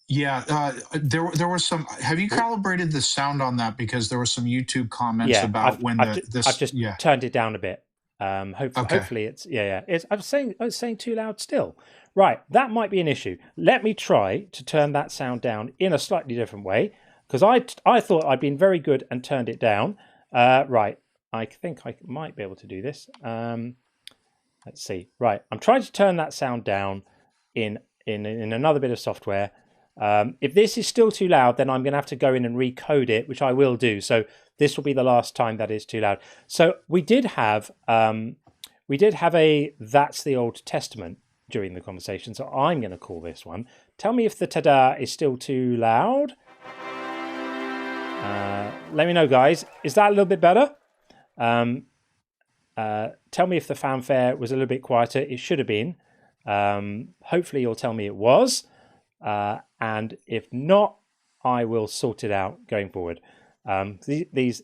[SPEAKER 2] Yeah, there was some. Have you calibrated the sound on that? Because there were some YouTube comments about
[SPEAKER 1] I've just turned it down a bit. Hopefully it's I was saying too loud still. Right, that might be an issue. Let me try to turn that sound down in a slightly different way, because I thought I'd been very good and turned it down. Right, I think I might be able to do this. Let's see. Right, I'm trying to turn that sound down in another bit of software. If this is still too loud, then I'm going to have to go in and recode it, which I will do. So this will be the last time that is too loud. So we did have a That's the Old Testament during the conversation. So I'm going to call this one. Tell me if the ta-da is still too loud. Let me know, guys. Is that a little bit better? Tell me if the fanfare was a little bit quieter. It should have been. Hopefully you'll tell me it was. And if not, I will sort it out going forward. These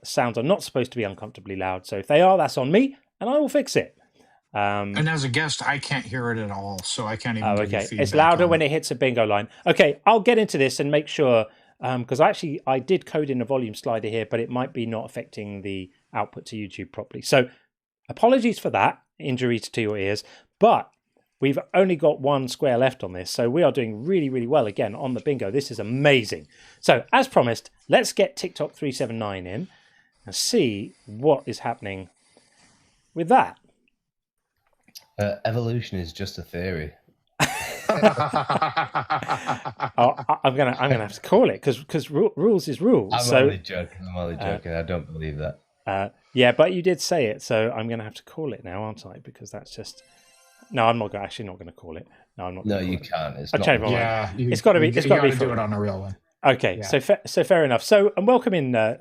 [SPEAKER 1] sounds are not supposed to be uncomfortably loud. So if they are, that's on me, and I will fix it.
[SPEAKER 5] And as a guest, I can't hear it at all, so I can't even give you feedback.
[SPEAKER 1] It's louder when it hits a bingo line. Okay, I'll get into this and make sure, because I did code in a volume slider here, but it might be not affecting the output to YouTube properly. So apologies for that, injuries to your ears, but we've only got one square left on this, so we are doing really, really well again on the bingo. This is amazing. So as promised, let's get TikTok 379 in and see what is happening with that.
[SPEAKER 19] Evolution is just a theory.
[SPEAKER 1] I'm gonna have to call it because rules is rules.
[SPEAKER 19] I'm only joking. I don't believe that.
[SPEAKER 1] Yeah, but you did say it, so I'm gonna have to call it now, aren't I? Because that's just no. I'm not actually not gonna call it. No, I'm not.
[SPEAKER 19] No, you can't.
[SPEAKER 1] I'll change my mind. It's got to be. It's got to be.
[SPEAKER 5] Do it on a real one.
[SPEAKER 1] Okay, yeah. So fair enough. So I'm welcome in. I'm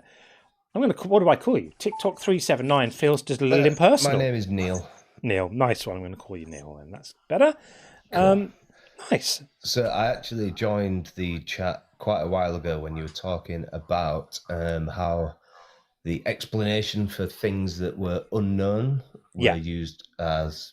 [SPEAKER 1] gonna. What do I call you? TikTok 379 feels just a little impersonal.
[SPEAKER 19] My name is Neil.
[SPEAKER 1] Neil, nice one. I'm going to call you Neil, and that's better. Cool. Nice.
[SPEAKER 19] So I actually joined the chat quite a while ago when you were talking about how the explanation for things that were unknown were used as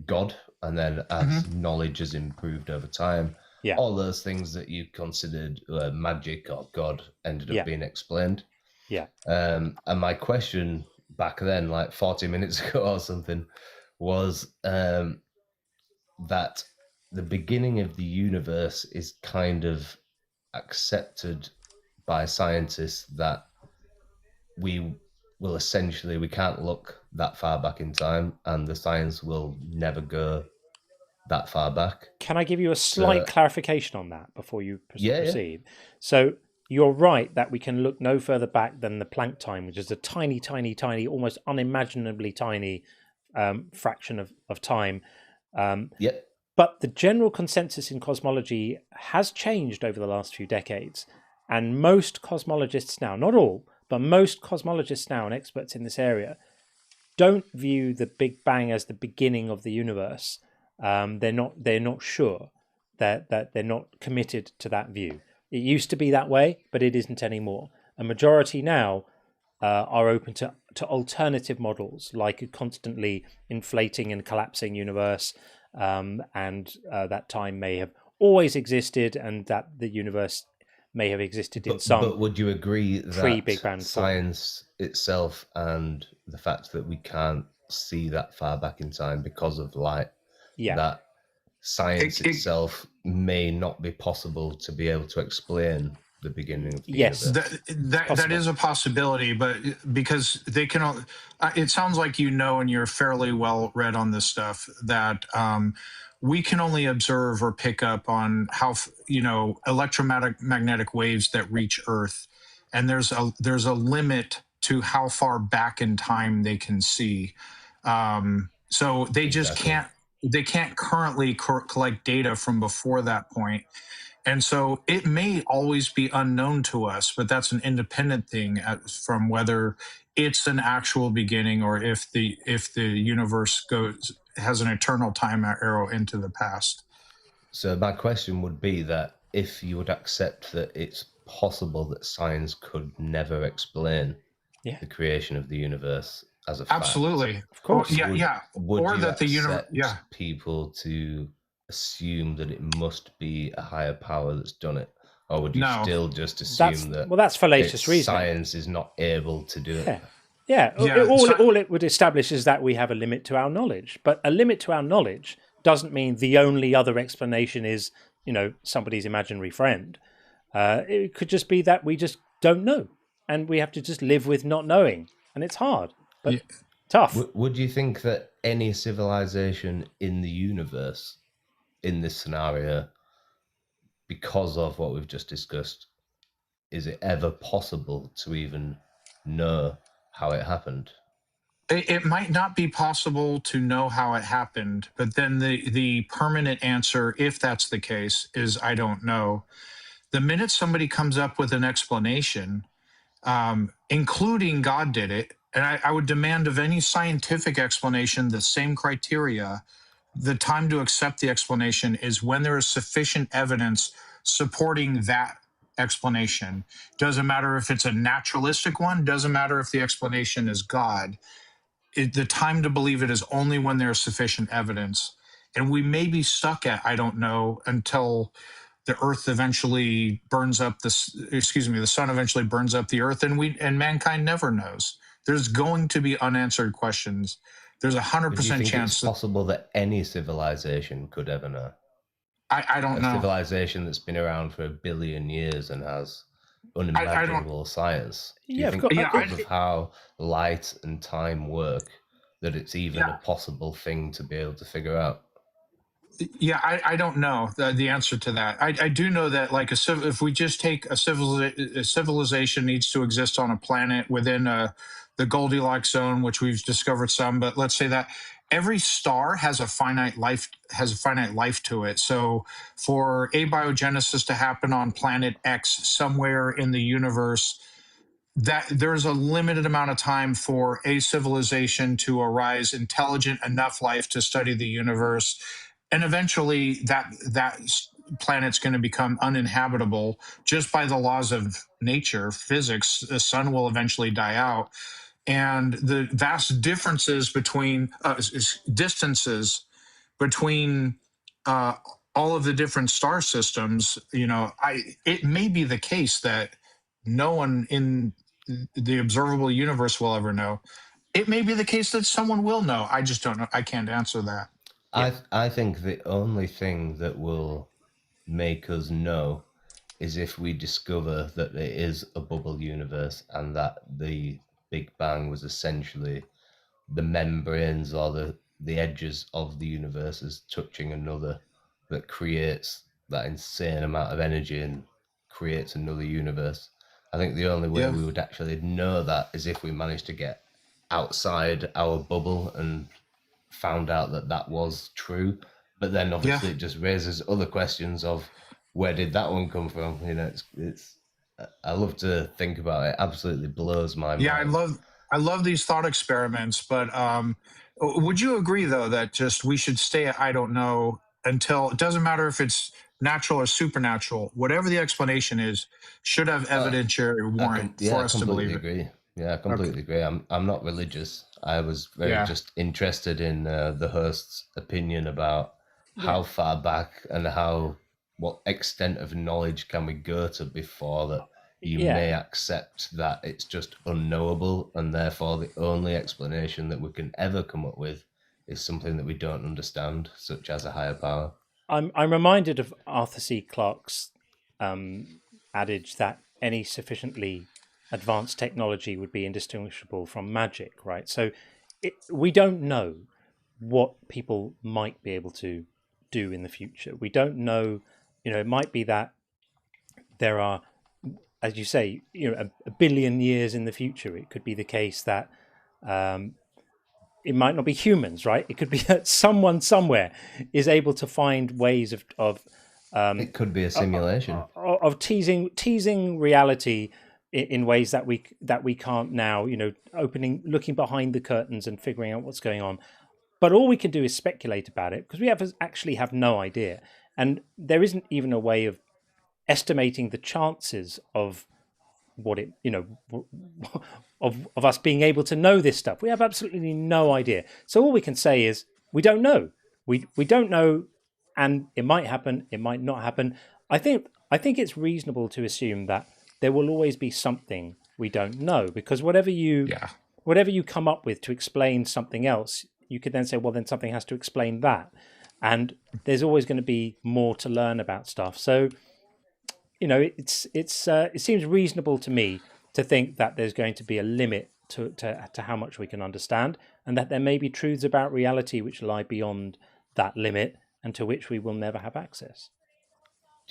[SPEAKER 19] God, and then as knowledge has improved over time, all those things that you considered magic or God ended up being explained.
[SPEAKER 1] Yeah.
[SPEAKER 19] And my question back then, like 40 minutes ago or something, was that the beginning of the universe is kind of accepted by scientists, that we can't look that far back in time, and the science will never go that far back.
[SPEAKER 1] Can I give you a slight clarification on that before you proceed? So you're right that we can look no further back than the Planck time, which is a tiny, tiny, tiny, almost unimaginably tiny fraction of time. But the general consensus in cosmology has changed over the last few decades, and most cosmologists now, not all, but most cosmologists now and experts in this area don't view the Big Bang as the beginning of the universe. They're not sure that they're not committed to that view. It used to be that way, but it isn't anymore. A majority now are open to alternative models, like a constantly inflating and collapsing universe, and that time may have always existed, and that the universe may have existed in some.
[SPEAKER 19] But would you agree that
[SPEAKER 1] pre-Big Bang
[SPEAKER 19] science itself and the fact that we can't see that far back in time because of light, that science itself may not be possible to be able to explain the beginning of the universe?
[SPEAKER 5] That is a possibility, but because they can, it sounds like and you're fairly well read on this stuff, that we can only observe or pick up on how electromagnetic waves that reach Earth, and there's a limit to how far back in time they can see. So they just can't currently collect data from before that point. And so it may always be unknown to us, but that's an independent thing from whether it's an actual beginning or if the universe has an eternal time arrow into the past.
[SPEAKER 19] So my question would be that if you would accept that it's possible that science could never explain the creation of the universe as a fact,
[SPEAKER 5] absolutely,
[SPEAKER 1] of course,
[SPEAKER 19] would
[SPEAKER 5] or
[SPEAKER 19] you
[SPEAKER 5] that the universe,
[SPEAKER 19] people to assume that it must be a higher power that's done it, or would you still just assume
[SPEAKER 1] that's fallacious reasoning?
[SPEAKER 19] Science is not able to do it.
[SPEAKER 1] All it would establish is that we have a limit to our knowledge, but a limit to our knowledge doesn't mean the only other explanation is somebody's imaginary friend. It could just be that we just don't know, and we have to just live with not knowing, and it's hard, but tough.
[SPEAKER 19] Would you think that any civilization in the universe, in this scenario, because of what we've just discussed, is it ever possible to even know how it happened?
[SPEAKER 5] It might not be possible to know how it happened, but then the permanent answer, if that's the case, is I don't know. The minute somebody comes up with an explanation, including God did it, and I would demand of any scientific explanation the same criteria. The time to accept the explanation is when there is sufficient evidence supporting that explanation. Doesn't matter if it's a naturalistic one, doesn't matter if the explanation is God. The time to believe it is only when there's sufficient evidence. And we may be stuck at I don't know until the earth eventually burns up the sun eventually burns up the earth, and mankind never knows. There's going to be unanswered questions. There's 100% chance
[SPEAKER 19] it's possible that any civilization could ever know.
[SPEAKER 5] I don't know.
[SPEAKER 19] A civilization that's been around for 1 billion years and has unimaginable science. Do you think because of how light and time work that it's even a possible thing to be able to figure out?
[SPEAKER 5] Yeah, I don't know the answer to that. I do know that like if we just take a civilization needs to exist on a planet within the Goldilocks zone, which we've discovered some, but let's say that every star has a finite life to it. So for abiogenesis to happen on planet X somewhere in the universe, that there's a limited amount of time for a civilization to arise, intelligent enough life to study the universe, and eventually that planet's going to become uninhabitable just by the laws of nature, physics. The sun will eventually die out, and the vast differences between distances between all of the different star systems. It may be the case that no one in the observable universe will ever know. It may be the case that someone will know. I just don't know. I can't answer that.
[SPEAKER 19] I think the only thing that will make us know is if we discover that there is a bubble universe and that the Big Bang was essentially the membranes or the edges of the universe is touching another that creates that insane amount of energy and creates another universe. I think the only way we would actually know that is if we managed to get outside our bubble and found out that was true. But then obviously it just raises other questions of where did that one come from? It's I love to think about it. Absolutely blows my mind.
[SPEAKER 5] Yeah, I love these thought experiments, but would you agree though that just we should stay at I don't know until it doesn't matter if it's natural or supernatural, whatever the explanation is, should have evidentiary warrant for us to believe
[SPEAKER 19] agree. Yeah, I completely agree. I'm not religious. I was very just interested in the host's opinion about how far back and what extent of knowledge can we go to before that you may accept that it's just unknowable, and therefore the only explanation that we can ever come up with is something that we don't understand, such as a higher power.
[SPEAKER 1] I'm reminded of Arthur C. Clarke's adage that any sufficiently advanced technology would be indistinguishable from magic, right? So we don't know what people might be able to do in the future. We don't know, it might be that there are, as you say, a billion years in the future, it could be the case that it might not be humans, right? It could be that someone somewhere is able to find ways of
[SPEAKER 19] it could be a simulation
[SPEAKER 1] of teasing reality in ways that we can't now, looking behind the curtains and figuring out what's going on. But all we can do is speculate about it because we actually have no idea, and there isn't even a way of estimating the chances of what it, of us being able to know this stuff. We have absolutely no idea. So all we can say is we don't know. We don't know, and it might happen. It might not happen. I think it's reasonable to assume that there will always be something we don't know, because whatever you come up with to explain something else, you could then say, well, then something has to explain that, and there's always going to be more to learn about stuff. So, it seems reasonable to me to think that there's going to be a limit to how much we can understand, and that there may be truths about reality which lie beyond that limit and to which we will never have access.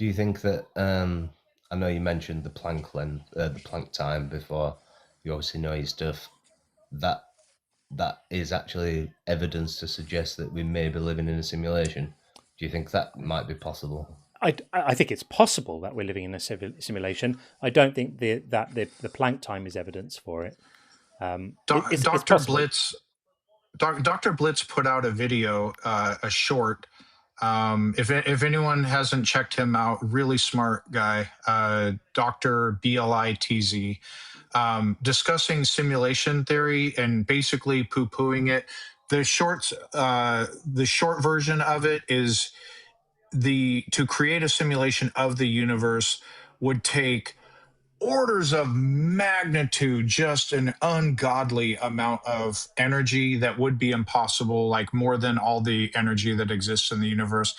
[SPEAKER 19] Do you think that I know you mentioned the Planck time before? You obviously know your stuff. That is actually evidence to suggest that we may be living in a simulation. Do you think that might be possible?
[SPEAKER 1] I think it's possible that we're living in a simulation. I don't think the Planck time is evidence for it. It's
[SPEAKER 2] Dr.
[SPEAKER 1] possible.
[SPEAKER 2] Dr. Blitz put out a video, a short. If anyone hasn't checked him out, really smart guy, Dr. Blitz, discussing simulation theory and basically poo-pooing it. The short version of it is to create a simulation of the universe would take orders of magnitude, just an ungodly amount of energy that would be impossible, like more than all the energy that exists in the universe.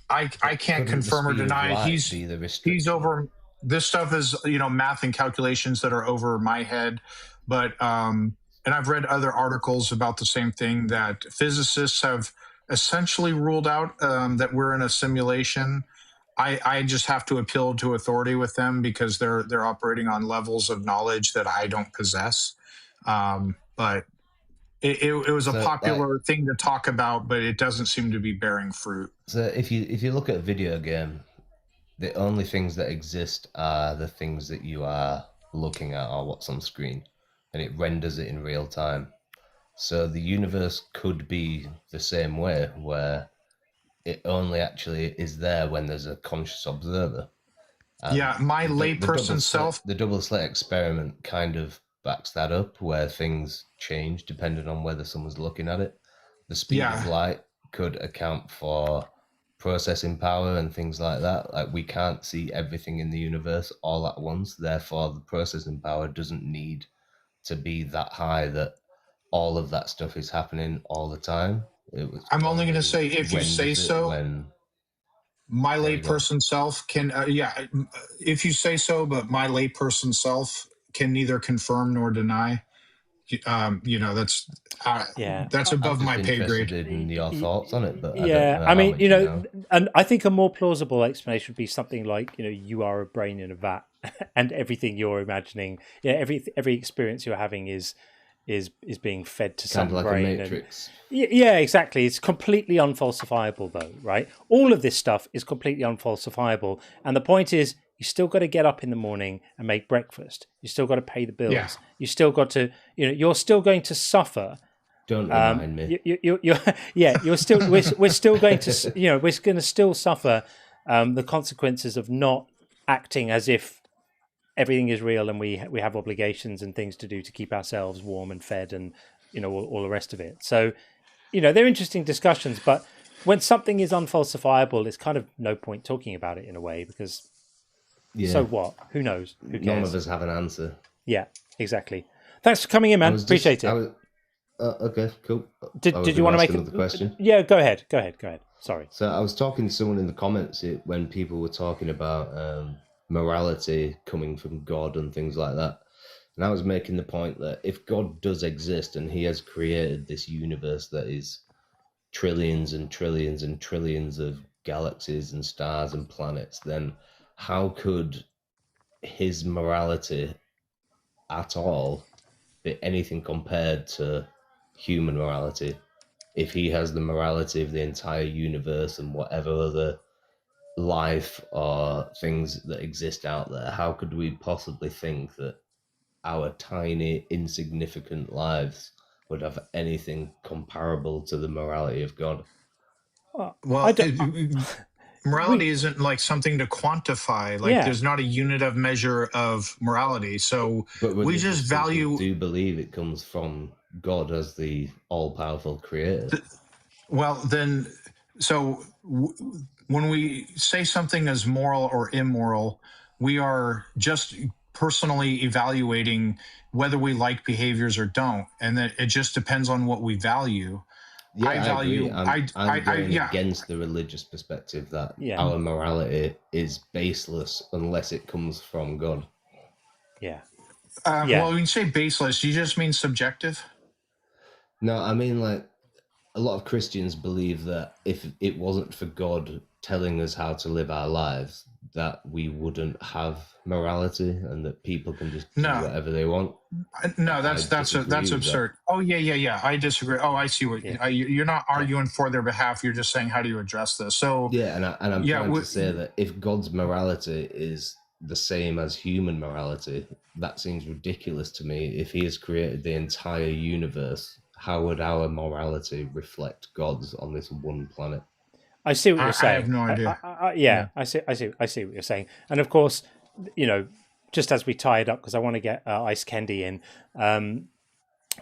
[SPEAKER 2] I can't confirm or deny. He's over. This stuff is, math and calculations that are over my head, but and I've read other articles about the same thing, that physicists have essentially ruled out that we're in a simulation. I just have to appeal to authority with them because they're operating on levels of knowledge that I don't possess. But it was a popular thing to talk about, but it doesn't seem to be bearing fruit.
[SPEAKER 19] So if you look at a video game, the only things that exist are the things that you are looking at or what's on screen, and it renders it in real time. So the universe could be the same way, where it only actually is there when there's a conscious observer.
[SPEAKER 2] Yeah, my layperson self.
[SPEAKER 19] The double slit experiment kind of backs that up, where things change depending on whether someone's looking at it. The speed of light could account for processing power and things like that. Like, we can't see everything in the universe all at once, therefore the processing power doesn't need to be that high that all of that stuff is happening all the time.
[SPEAKER 2] I'm only going to say, if you say so, my layperson self can, if you say so, but my layperson self can neither confirm nor deny. That's above my pay grade.
[SPEAKER 19] In your thoughts on it, but
[SPEAKER 1] and I think a more plausible explanation would be something like, you are a brain in a vat, and everything you're imagining, every experience you're having is being fed to some
[SPEAKER 19] like
[SPEAKER 1] brain.
[SPEAKER 19] A Matrix.
[SPEAKER 1] Yeah, exactly. It's completely unfalsifiable, though, right? All of this stuff is completely unfalsifiable, and the point is, you still got to get up in the morning and make breakfast. You still got to pay the bills.
[SPEAKER 2] Yeah.
[SPEAKER 1] You still got to, you're still going to suffer.
[SPEAKER 19] Don't remind me.
[SPEAKER 1] You're still. We're still going to, we're going to still suffer the consequences of not acting as if everything is real and we have obligations and things to do to keep ourselves warm and fed and all the rest of it. So, they're interesting discussions, but when something is unfalsifiable, it's kind of no point talking about it in a way, because so what? Who knows? Who cares?
[SPEAKER 19] None of us have an answer.
[SPEAKER 1] Yeah, exactly. Thanks for coming in, man. Appreciate it.
[SPEAKER 19] Okay, cool.
[SPEAKER 1] Did you want to make
[SPEAKER 19] another question?
[SPEAKER 1] Yeah, go ahead. Sorry.
[SPEAKER 19] So I was talking to someone in the comments when people were talking about morality coming from God and things like that. And I was making the point that if God does exist and he has created this universe that is trillions and trillions and trillions of galaxies and stars and planets, then how could his morality at all be anything compared to human morality? If he has the morality of the entire universe and whatever other life or things that exist out there, how could we possibly think that our tiny, insignificant lives would have anything comparable to the morality of God?
[SPEAKER 2] Well, morality isn't like something to quantify. Like, there's not a unit of measure of morality. So we just value.
[SPEAKER 19] Do you believe it comes from God as the all-powerful creator?
[SPEAKER 2] Well, then, so when we say something is moral or immoral, we are just personally evaluating whether we like behaviors or don't, and that it just depends on what we value.
[SPEAKER 19] Yeah, I value. I'm going against the religious perspective that our morality is baseless unless it comes from God.
[SPEAKER 1] Yeah.
[SPEAKER 2] Well, when you say baseless, you just mean subjective?
[SPEAKER 19] No, I mean, like, a lot of Christians believe that if it wasn't for God telling us how to live our lives, that we wouldn't have morality and that people can just do
[SPEAKER 5] No.
[SPEAKER 19] whatever they want?
[SPEAKER 5] No, that's
[SPEAKER 19] disagree with that.
[SPEAKER 5] absurd. Oh yeah. I disagree. Oh, I see what you're not arguing for their behalf. You're just saying how do you address this? So
[SPEAKER 19] yeah, and I'm trying to say that if God's morality is the same as human morality, that seems ridiculous to me. If He has created the entire universe, how would our morality reflect God's on this one planet?
[SPEAKER 1] I see what you're saying.
[SPEAKER 5] I have no idea.
[SPEAKER 1] I see what you're saying. And of course, just as we tie it up, because I want to get Ice Candy in,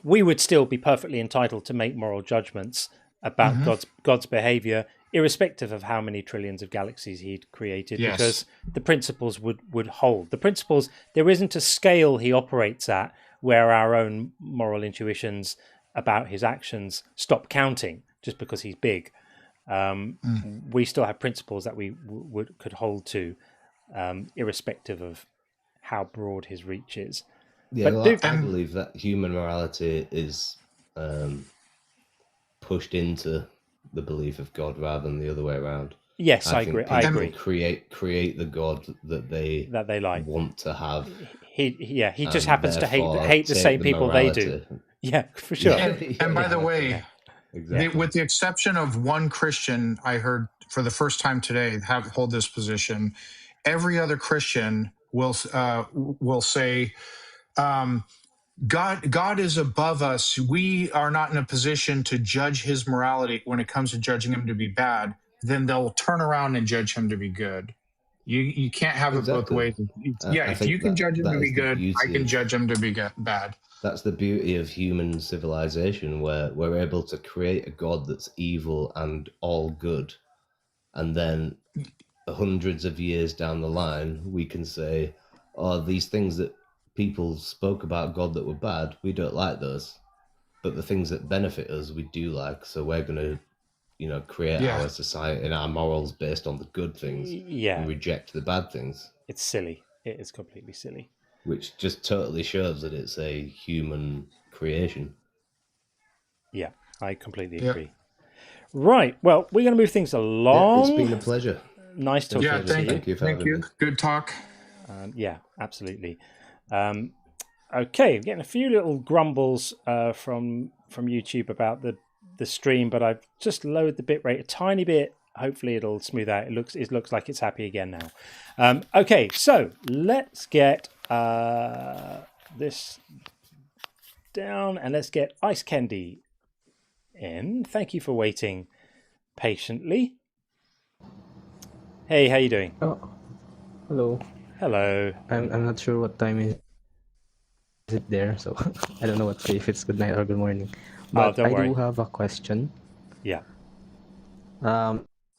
[SPEAKER 1] we would still be perfectly entitled to make moral judgments about God's behavior, irrespective of how many trillions of galaxies He'd created, because the principles would hold. The principles, there isn't a scale He operates at where our own moral intuitions about His actions stop counting just because He's big. We still have principles that we could hold to, irrespective of how broad His reach is.
[SPEAKER 19] Yeah, but I believe that human morality is pushed into the belief of God rather than the other way around.
[SPEAKER 1] Yes, I agree. I agree.
[SPEAKER 19] Create the God that they
[SPEAKER 1] like
[SPEAKER 19] want to have.
[SPEAKER 1] He just happens to hate the same people they do. Yeah, for sure.
[SPEAKER 5] And by the way.
[SPEAKER 19] Exactly.
[SPEAKER 5] With the exception of one Christian, I heard for the first time today hold this position. Every other Christian will say, God is above us. We are not in a position to judge His morality when it comes to judging Him to be bad. Then they'll turn around and judge Him to be good. You can't have it both ways. If you can judge Him to be good, I can judge Him to be bad.
[SPEAKER 19] That's the beauty of human civilization, where we're able to create a God that's evil and all good. And then hundreds of years down the line, we can say, oh, these things that people spoke about God that were bad, we don't like those. But the things that benefit us, we do like. So we're going to, create our society and our morals based on the good things and reject the bad things.
[SPEAKER 1] It's silly. It is completely silly.
[SPEAKER 19] Which just totally shows that it's a human creation.
[SPEAKER 1] Yeah, I completely agree. Right. Well, we're going to move things along.
[SPEAKER 19] It's been a pleasure.
[SPEAKER 1] Nice talking to you.
[SPEAKER 19] Thank you for having me.
[SPEAKER 5] Good talk.
[SPEAKER 1] Yeah, absolutely. Okay, getting a few little grumbles from YouTube about the stream, but I've just lowered the bitrate a tiny bit. Hopefully it'll smooth out. It looks like it's happy again now. Okay, so let's get this down and let's get Ice Candy in. Thank you for waiting patiently. Hey, how you doing?
[SPEAKER 20] Oh, hello.
[SPEAKER 1] Hello.
[SPEAKER 20] I'm not sure what time is it there, so I don't know what to say, if it's good night or good morning. But
[SPEAKER 1] don't worry.
[SPEAKER 20] I do have a question.
[SPEAKER 1] Yeah.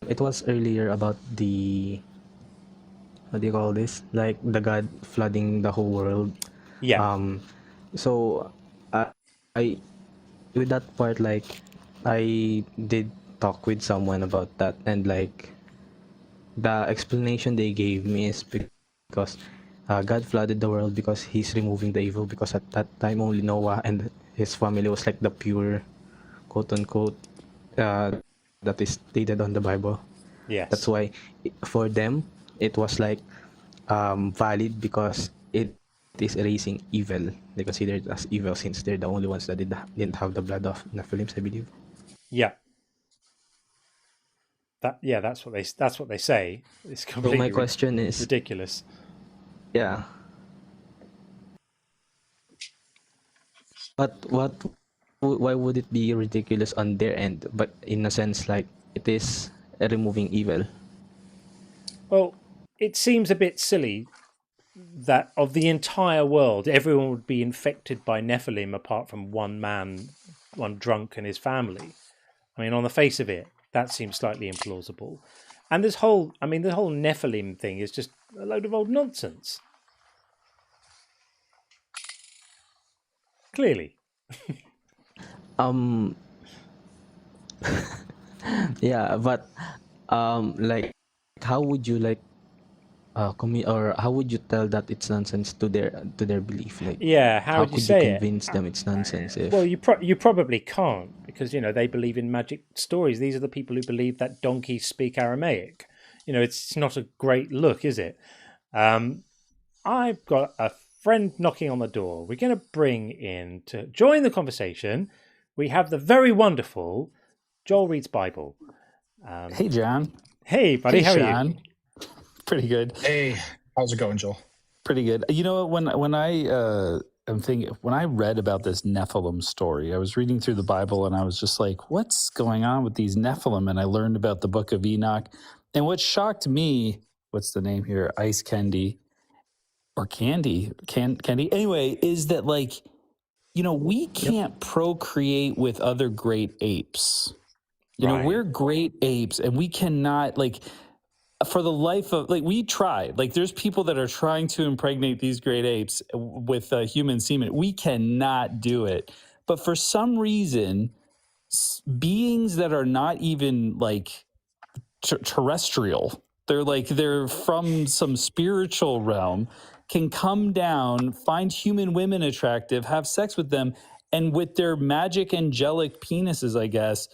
[SPEAKER 20] It was earlier about the, what do you call this? Like the God flooding the whole world.
[SPEAKER 1] Yeah.
[SPEAKER 20] So I with that part, like I did talk with someone about that, and like the explanation they gave me is because God flooded the world because He's removing the evil, because at that time only Noah and his family was like the pure, quote unquote, that is stated on the Bible.
[SPEAKER 1] Yes.
[SPEAKER 20] That's why for them it was like valid, because it is erasing evil. They consider it as evil since they're the only ones that didn't have the blood of Nephilims, I believe.
[SPEAKER 1] Yeah. That's what they say. It's completely
[SPEAKER 20] so my question is
[SPEAKER 1] ridiculous.
[SPEAKER 20] Yeah. But why would it be ridiculous on their end? But in a sense, like it is removing evil.
[SPEAKER 1] Well, it seems a bit silly that of the entire world, everyone would be infected by Nephilim apart from one man, one drunk and his family. I mean, on the face of it, that seems slightly implausible. And the whole Nephilim thing is just a load of old nonsense. Clearly.
[SPEAKER 20] Yeah, but like how would you like or how would you tell that it's nonsense to their belief? Like,
[SPEAKER 1] yeah, how would you say
[SPEAKER 20] you convince them it's nonsense?
[SPEAKER 1] Well, you probably can't, because they believe in magic stories. These are the people who believe that donkeys speak Aramaic. it's not a great look, is it? I've got a friend knocking on the door. We're going to bring in to join the conversation. We have the very wonderful Joel Reads Bible.
[SPEAKER 21] Hey, John.
[SPEAKER 1] Hey, buddy.
[SPEAKER 21] Hey,
[SPEAKER 1] How
[SPEAKER 21] Sean.
[SPEAKER 1] are you?
[SPEAKER 21] Pretty good.
[SPEAKER 5] Hey, how's it going, Joel?
[SPEAKER 21] Pretty good. You know, when I I'm thinking, when I read about this Nephilim story, I was reading through the Bible and I was just like, what's going on with these Nephilim? And I learned about the Book of Enoch. And what shocked me, what's the name here? Ice Candy or Candy? Candy? Anyway, is that like, we can't procreate with other great apes. We're great apes and we cannot, like, for the life of, like, we tried. Like, there's people that are trying to impregnate these great apes with human semen. We cannot do it. But for some reason, beings that are not even, like, terrestrial, they're from some spiritual realm, can come down, find human women attractive, have sex with them, and with their magic angelic penises, I guess,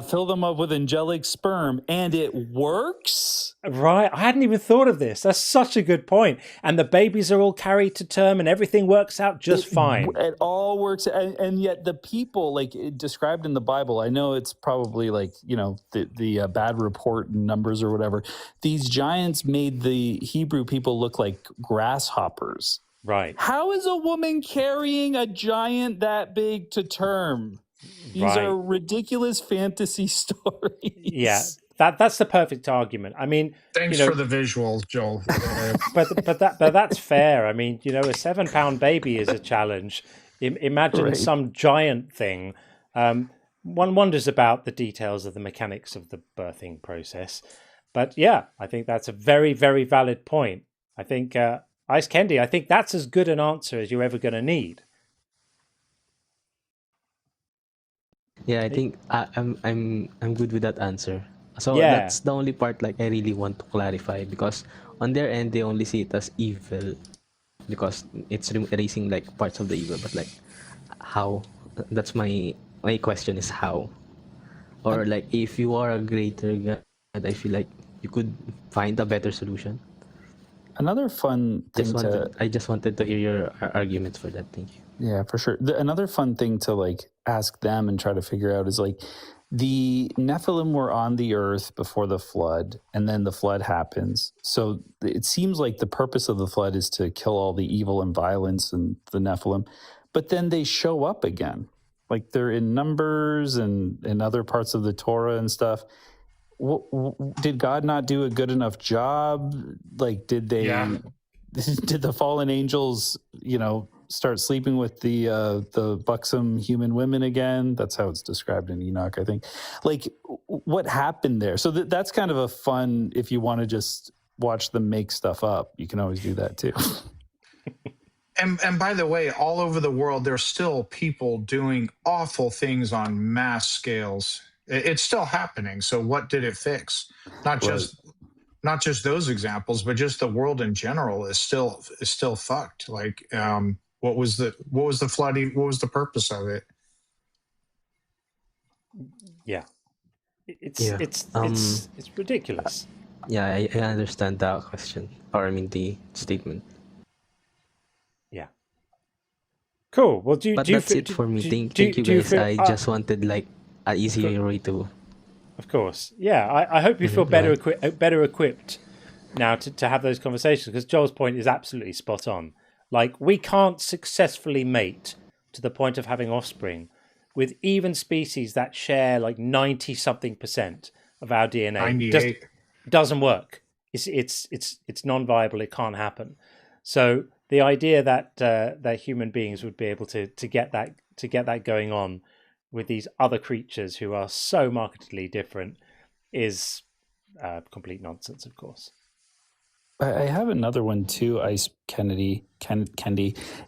[SPEAKER 21] fill them up with angelic sperm, and it works?
[SPEAKER 1] Right. I hadn't even thought of this. That's such a good point. And the babies are all carried to term and everything works out just fine.
[SPEAKER 21] It all works. And yet the people, like described in the Bible, I know it's probably like, the bad report numbers or whatever. These giants made the Hebrew people look like grasshoppers.
[SPEAKER 1] Right.
[SPEAKER 21] How is a woman carrying a giant that big to term? These are ridiculous fantasy stories.
[SPEAKER 1] Yeah, that's the perfect argument. I mean,
[SPEAKER 5] thanks for the visuals, Joel.
[SPEAKER 1] but that's fair. I mean, a 7-pound baby is a challenge. Imagine some giant thing. One wonders about the details of the mechanics of the birthing process. But yeah, I think that's a very, very valid point. I think Ice Candy, I think that's as good an answer as you're ever going to need.
[SPEAKER 20] Yeah, I think I'm good with that answer. So
[SPEAKER 1] Yeah.
[SPEAKER 20] that's the only part like I really want to clarify, because on their end they only see it as evil because it's erasing like parts of the evil, but like how? That's my question is how? Or like if you are a greater God, I feel like you could find a better solution.
[SPEAKER 21] Another fun thing
[SPEAKER 20] I just wanted to hear your arguments for that. Thank you.
[SPEAKER 21] Yeah, for sure. Another fun thing to like ask them and try to figure out is like the Nephilim were on the earth before the flood, and then the flood happens. So it seems like the purpose of the flood is to kill all the evil and violence and the Nephilim, but then they show up again. Like they're in Numbers and in other parts of the Torah and stuff. Did God not do a good enough job? Like, did they? Yeah. Did the fallen angels, start sleeping with the buxom human women again? That's how it's described in Enoch, I think. Like, what happened there? So that's kind of a fun. If you want to just watch them make stuff up, you can always do that too.
[SPEAKER 5] And by the way, all over the world, there's still people doing awful things on mass scales. It's still happening. So what did it fix? Not just those examples, but just the world in general is still fucked. Like, what was the flooding? What was the purpose of it?
[SPEAKER 1] Yeah, it's ridiculous.
[SPEAKER 20] Yeah, I understand that question, or I mean the statement.
[SPEAKER 1] Yeah. Cool. Well,
[SPEAKER 20] that's it for me. Thank you guys. I just wanted like an easier way to.
[SPEAKER 1] Of course, yeah. I hope you feel better equipped now to have those conversations, because Joel's point is absolutely spot on. Like, we can't successfully mate to the point of having offspring with even species that share like 90-something% of our DNA.
[SPEAKER 5] 98.
[SPEAKER 1] Doesn't work. It's non-viable. It can't happen. So the idea that human beings would be able to get that going on with these other creatures who are so markedly different is complete nonsense, of course.
[SPEAKER 21] I have another one too, Ice Kennedy,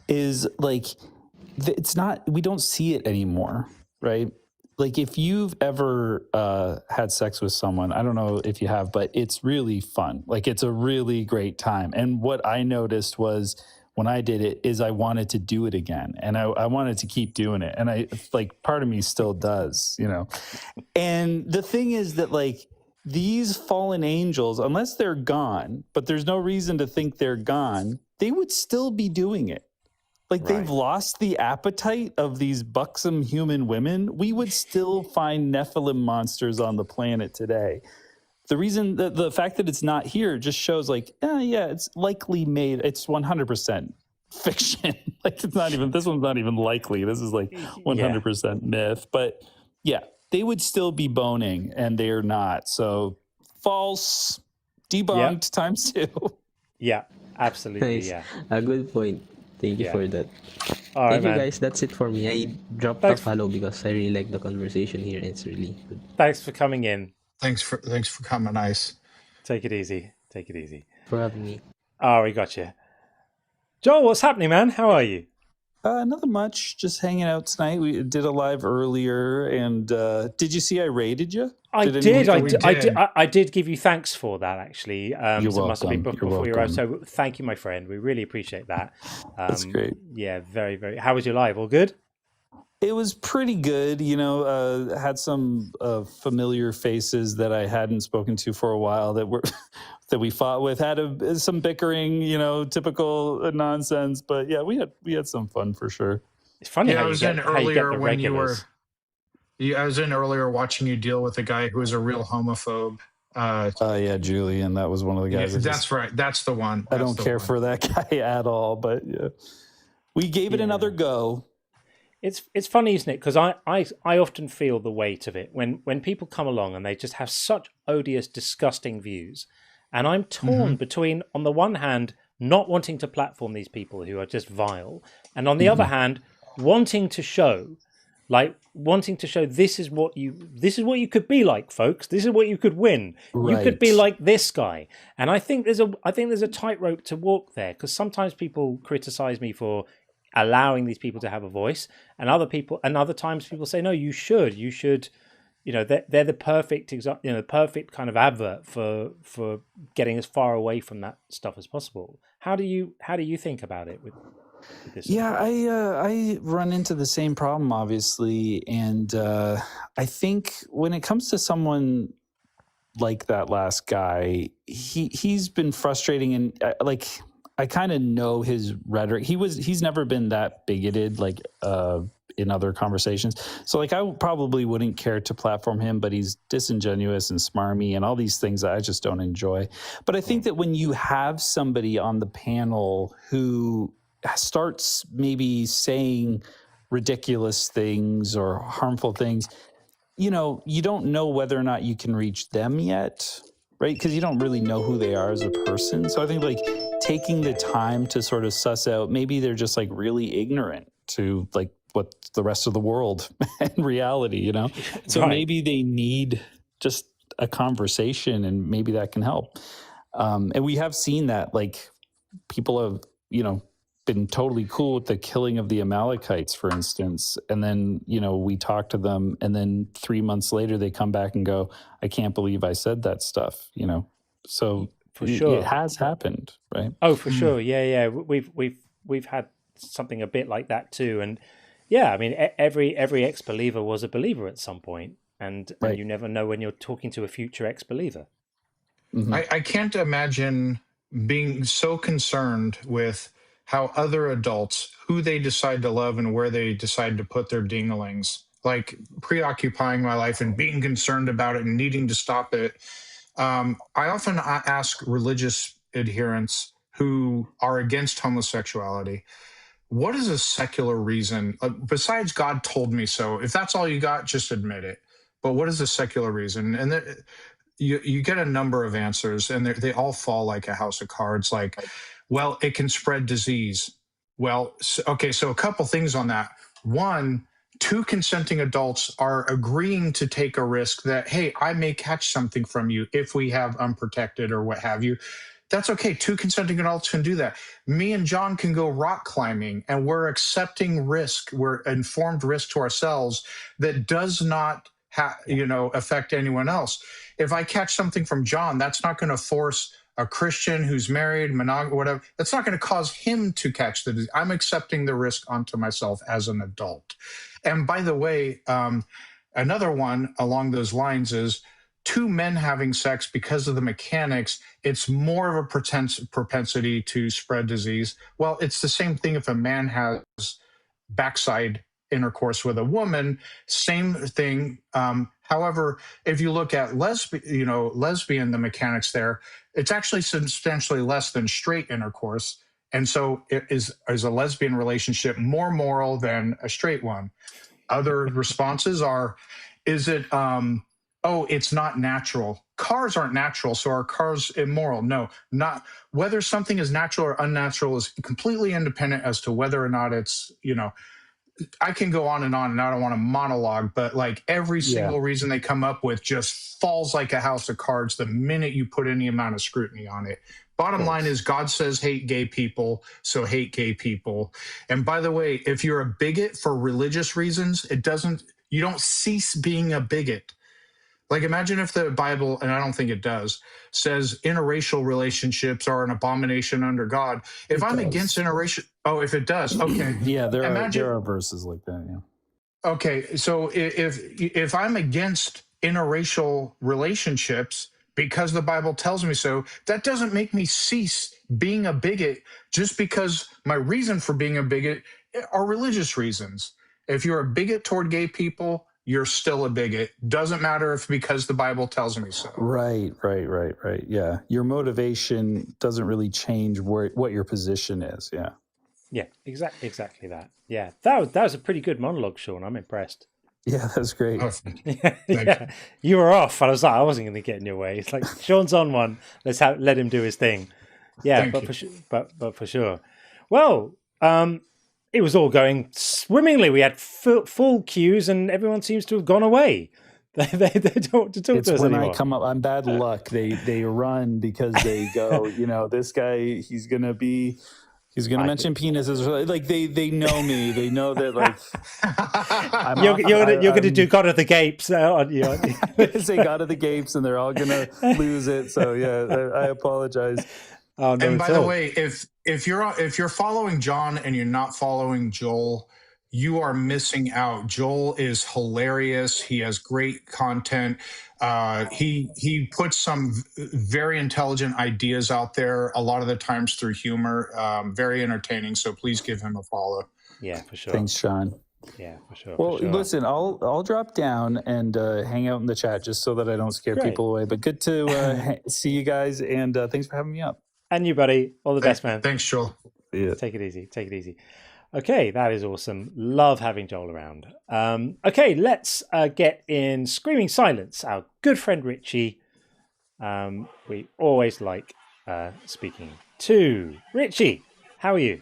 [SPEAKER 21] is like, it's not, we don't see it anymore, right? Like, if you've ever had sex with someone, I don't know if you have, but it's really fun. Like, it's a really great time. And what I noticed was, when I did it, is I wanted to do it again, and I wanted to keep doing it. And I, like, part of me still does, And the thing is that, like, these fallen angels, unless they're gone, but there's no reason to think they're gone, they would still be doing it. Like they've lost the appetite of these buxom human women. We would still find Nephilim monsters on the planet today. The reason that the fact that it's not here just shows like, yeah, it's likely made. It's 100% fiction. Like it's not even, this one's not even likely. This is like 100% myth. But yeah, they would still be boning and they're not. So false, debunked times 2.
[SPEAKER 1] Yeah, absolutely.
[SPEAKER 20] Nice.
[SPEAKER 1] Yeah.
[SPEAKER 20] A good point. Thank you for that.
[SPEAKER 1] All right,
[SPEAKER 20] Thank you,
[SPEAKER 1] man.
[SPEAKER 20] guys. That's it for me. I dropped a follow because I really like the conversation here. It's really good.
[SPEAKER 1] Thanks for coming in.
[SPEAKER 2] Thanks for coming, Ice.
[SPEAKER 1] Take it easy. Take it easy.
[SPEAKER 20] For having me.
[SPEAKER 1] Oh, we got you. Joel, what's happening, man? How are you?
[SPEAKER 21] Nothing much. Just hanging out tonight. We did a live earlier, and did you see I raided you?
[SPEAKER 1] I did give you thanks for that, actually.
[SPEAKER 21] You're
[SPEAKER 1] so it must have been
[SPEAKER 21] welcome.
[SPEAKER 1] before you
[SPEAKER 21] You're
[SPEAKER 1] arrived. So thank you, my friend. We really appreciate that.
[SPEAKER 21] That's great.
[SPEAKER 1] Yeah, very, very. How was your live? All good?
[SPEAKER 21] It was pretty good. You know, had some familiar faces that I hadn't spoken to for a while that were that we fought with. Had some bickering, you know, typical nonsense. But yeah, we had some fun for sure.
[SPEAKER 1] It's funny
[SPEAKER 5] Yeah,
[SPEAKER 1] how
[SPEAKER 5] I
[SPEAKER 1] you
[SPEAKER 5] was
[SPEAKER 1] get,
[SPEAKER 5] in
[SPEAKER 1] how you get
[SPEAKER 5] earlier
[SPEAKER 1] the
[SPEAKER 5] when you were.
[SPEAKER 1] regulars.
[SPEAKER 5] I was in earlier watching you deal with a guy who was a real homophobe.
[SPEAKER 21] Yeah, Julian, that was one of the guys.
[SPEAKER 5] That's right. That's the one.
[SPEAKER 21] I don't care for that guy at all, but yeah, we gave it another go.
[SPEAKER 1] It's funny, isn't it? Because I often feel the weight of it when people come along and they just have such odious, disgusting views, and I'm torn between, on the one hand, not wanting to platform these people who are just vile, and on the other hand, wanting to show this is what you could be like, folks. This is what you could win. You could be like this guy. And I think there's a tightrope to walk there, because sometimes people criticize me for allowing these people to have a voice, and other times people say, no, you should, you know, they're the perfect perfect kind of advert for getting as far away from that stuff as possible. How do you think about it with this?
[SPEAKER 21] Yeah, I run into the same problem, obviously, and I think when it comes to someone like that last guy, he's been frustrating, and I kind of know his rhetoric. He's never been that bigoted, like in other conversations. So like I probably wouldn't care to platform him, but he's disingenuous and smarmy and all these things that I just don't enjoy. But I think that when you have somebody on the panel who starts maybe saying ridiculous things or harmful things, you know, you don't know whether or not you can reach them yet, right? Because you don't really know who they are as a person. So I think like taking the time to sort of suss out, maybe they're just like really ignorant to like what the rest of the world and reality, you know? So maybe they need just a conversation, and maybe that can help. And we have seen that, like, people have, you know, been totally cool with the killing of the Amalekites, for instance. And then, you know, we talk to them, and then 3 months later they come back and go, I can't believe I said that stuff, you know? So
[SPEAKER 1] for sure,
[SPEAKER 21] it has happened, right?
[SPEAKER 1] Oh, for sure. Yeah. We've had something a bit like that too. And yeah, I mean, every ex-believer was a believer at some point, and you never know when you're talking to a future ex-believer.
[SPEAKER 5] I can't imagine being so concerned with how other adults, who they decide to love and where they decide to put their dinglings, like preoccupying my life and being concerned about it and needing to stop it. I often ask religious adherents who are against homosexuality, what is a secular reason, besides God told me so? If that's all you got, just admit it. But what is a secular reason? And you get a number of answers, and they all fall like a house of cards. Like, well, it can spread disease. Well, okay, so a couple things on that. One, 2 consenting adults are agreeing to take a risk that, hey, I may catch something from you if we have unprotected or what have you. That's okay. 2 consenting adults can do that. Me and John can go rock climbing, and we're accepting risk. We're informed risk to ourselves that does not affect anyone else. If I catch something from John, that's not going to force a Christian who's married, whatever. That's not going to cause him to catch the disease. I'm accepting the risk onto myself as an adult. And by the way, another one along those lines is,
[SPEAKER 2] two men having sex because of the mechanics, it's more of a propensity to spread disease. Well, it's the same thing if a man has backside intercourse with a woman, same thing. However, if you look at lesbian, the mechanics there, it's actually substantially less than straight intercourse. And so is a lesbian relationship more moral than a straight one? Other responses are, is it, it's not natural. Cars aren't natural, so are cars immoral? No, not. Whether something is natural or unnatural is completely independent as to whether or not it's, I can go on, and I don't want to monologue, but like every single reason they come up with just falls like a house of cards the minute you put any amount of scrutiny on it. Bottom line is God says hate gay people, so hate gay people. And by the way, if you're a bigot for religious reasons, you don't cease being a bigot. Like imagine if the Bible, and I don't think it does, says interracial relationships are an abomination under God. If I'm against interracial, if it does, okay.
[SPEAKER 21] Yeah, there are verses like that, yeah.
[SPEAKER 2] Okay, so if I'm against interracial relationships because the Bible tells me so, that doesn't make me cease being a bigot just because my reason for being a bigot are religious reasons. If you're a bigot toward gay people, you're still a bigot. Doesn't matter if because the Bible tells me so.
[SPEAKER 21] Right. Yeah. Your motivation doesn't really change what your position is. Yeah.
[SPEAKER 1] Yeah, exactly that. Yeah. That was a pretty good monologue, Sean. I'm impressed.
[SPEAKER 21] Yeah, that's great.
[SPEAKER 1] Yeah. You were off. I wasn't going to get in your way. It's like Sean's on one. Let him do his thing. Yeah, but for sure. Well, it was all going swimmingly. We had full queues, and everyone seems to have gone away. They don't want to talk to us
[SPEAKER 21] when
[SPEAKER 1] anymore.
[SPEAKER 21] I come up, I'm bad luck. They run because they go, this guy, he's gonna mention penises. Like they know me. They know that
[SPEAKER 1] you're gonna do God of the Gapes.
[SPEAKER 21] Say God of the Gapes, and they're all gonna lose it. So yeah, I apologize.
[SPEAKER 1] Oh, no,
[SPEAKER 2] and by the way, if you're following John and you're not following Joel, you are missing out. Joel is hilarious. He has great content. He puts some very intelligent ideas out there, a lot of the times through humor. Very entertaining. So please give him a follow.
[SPEAKER 1] Yeah, for sure.
[SPEAKER 21] Thanks, Sean.
[SPEAKER 1] Yeah, for sure.
[SPEAKER 21] Well,
[SPEAKER 1] for sure.
[SPEAKER 21] Listen, I'll drop down and hang out in the chat just so that I don't scare people away. But good to see you guys, and thanks for having me up.
[SPEAKER 1] And you, buddy. All the best, man.
[SPEAKER 2] Thanks, Joel.
[SPEAKER 21] Yeah.
[SPEAKER 1] Take it easy. Okay, that is awesome. Love having Joel around. Okay, let's get in Screaming Silence, our good friend Richie. We always like speaking to. Richie, how are you?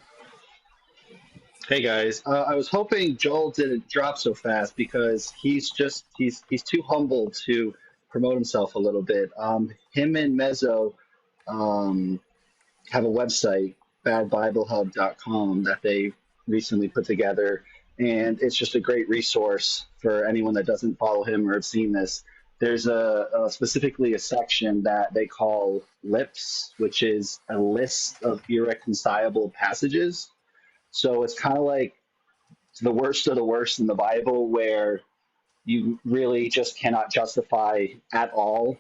[SPEAKER 3] Hey guys, I was hoping Joel didn't drop so fast because he's too humble to promote himself a little bit. Him and Mezzo have a website, badbiblehub.com, that they recently put together, and it's just a great resource for anyone that doesn't follow him or have seen this. There's specifically a section that they call lips, which is a list of irreconcilable passages. So it's kind of like the worst of the worst in the Bible, where you really just cannot justify at all.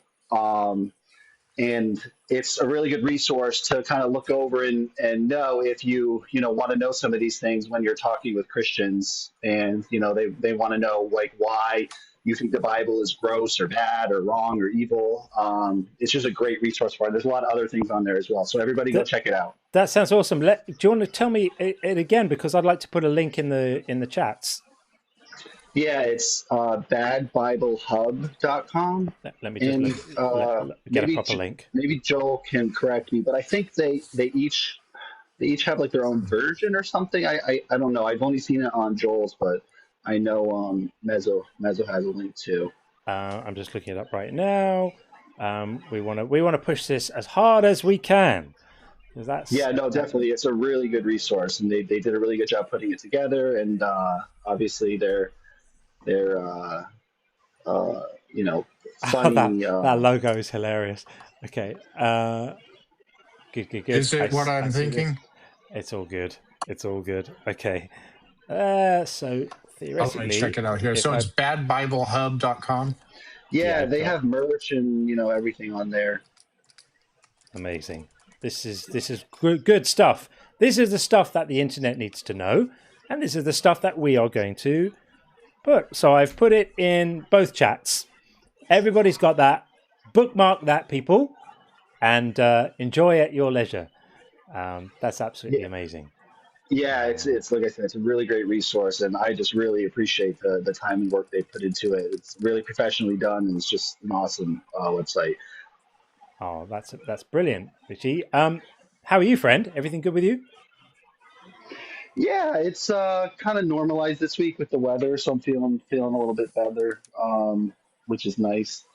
[SPEAKER 3] And it's a really good resource to kind of look over and know if you want to know some of these things when you're talking with Christians, and they want to know like why you think the Bible is gross or bad or wrong or evil. It's just a great resource for it. There's a lot of other things on there as well. So everybody go check it out.
[SPEAKER 1] That sounds awesome. Do you want to tell me it again, because I'd like to put a link in the chats.
[SPEAKER 3] Yeah, it's badbiblehub.com.
[SPEAKER 1] Let me just get a proper link.
[SPEAKER 3] Maybe Joel can correct me, but I think they each have like their own version or something. I don't know. I've only seen it on Joel's, but I know Mezzo has a link too.
[SPEAKER 1] I'm just looking it up right now. We want to push this as hard as we can.
[SPEAKER 3] Definitely. It's a really good resource, and they did a really good job putting it together. And obviously they're funny.
[SPEAKER 1] That logo is hilarious. Okay. Good.
[SPEAKER 2] Is it what I'm thinking?
[SPEAKER 1] It's all good. Okay. So theoretically,
[SPEAKER 2] check it out here. So it's badbiblehub.com.
[SPEAKER 3] Yeah,
[SPEAKER 1] I've
[SPEAKER 3] they
[SPEAKER 1] got
[SPEAKER 3] have merch and everything on there.
[SPEAKER 1] amazing. This is good stuff. This is the stuff that the internet needs to know, and this is the stuff that we are going to put. So I've put it in both chats. Everybody's got that. Bookmark that, people, and enjoy at your leisure. That's absolutely amazing.
[SPEAKER 3] Yeah, it's like I said, it's a really great resource, and I just really appreciate the time and work they put into it. It's really professionally done, and it's just an awesome website.
[SPEAKER 1] Oh, that's brilliant, Richie. How are you, friend? Everything good with you?
[SPEAKER 3] Yeah, it's kind of normalized this week with the weather, so I'm feeling a little bit better, which is nice.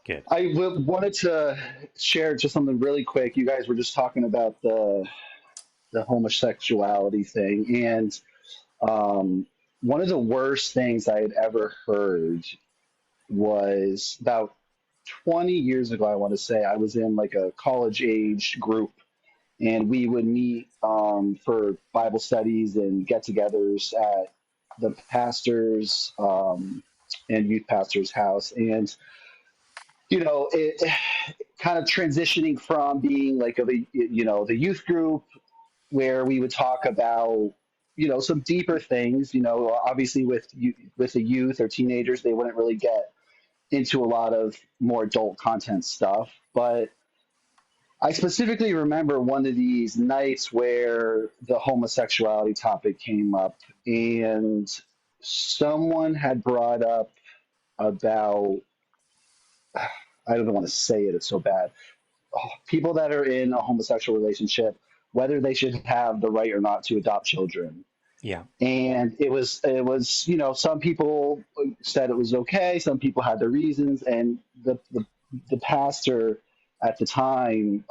[SPEAKER 1] Good.
[SPEAKER 3] Wanted to share just something really quick. You guys were just talking about the homosexuality thing, and one of the worst things I had ever heard was about 20 years ago. I want to say I was in like a college age group, and we would meet for Bible studies and get-togethers at the pastor's and youth pastor's house, and it kind of transitioning from being like the youth group where we would talk about some deeper things. Obviously with the youth or teenagers, they wouldn't really get into a lot of more adult content stuff. But I specifically remember one of these nights where the homosexuality topic came up, and someone had brought up about, I don't want to say it, it's so bad, people that are in a homosexual relationship, whether they should have the right or not to adopt children.
[SPEAKER 1] Yeah.
[SPEAKER 3] And it was some people said it was okay, some people had their reasons, and the pastor at the time,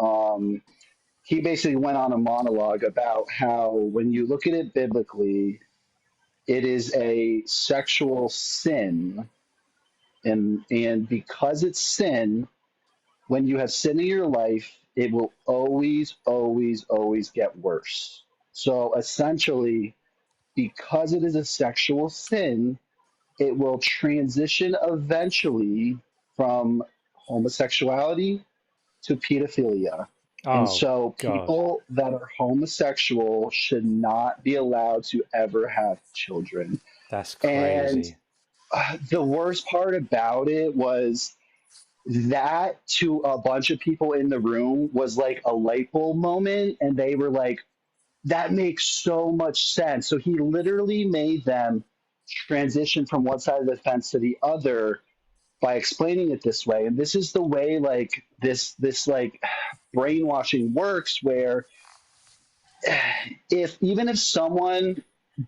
[SPEAKER 3] he basically went on a monologue about how when you look at it biblically, it is a sexual sin, and because it's sin, when you have sin in your life, it will always, always, always get worse. So essentially, because it is a sexual sin, it will transition eventually from homosexuality to pedophilia. And
[SPEAKER 1] Oh,
[SPEAKER 3] so
[SPEAKER 1] God.
[SPEAKER 3] people that are homosexual should not be allowed to ever have children.
[SPEAKER 1] That's
[SPEAKER 3] And
[SPEAKER 1] crazy.
[SPEAKER 3] the worst part about it was that to a bunch of people in the room was like a light bulb moment, and they were like, that makes so much sense. So he literally made them transition from one side of the fence to the other by explaining it this way. And this is the way like this like brainwashing works, where even if someone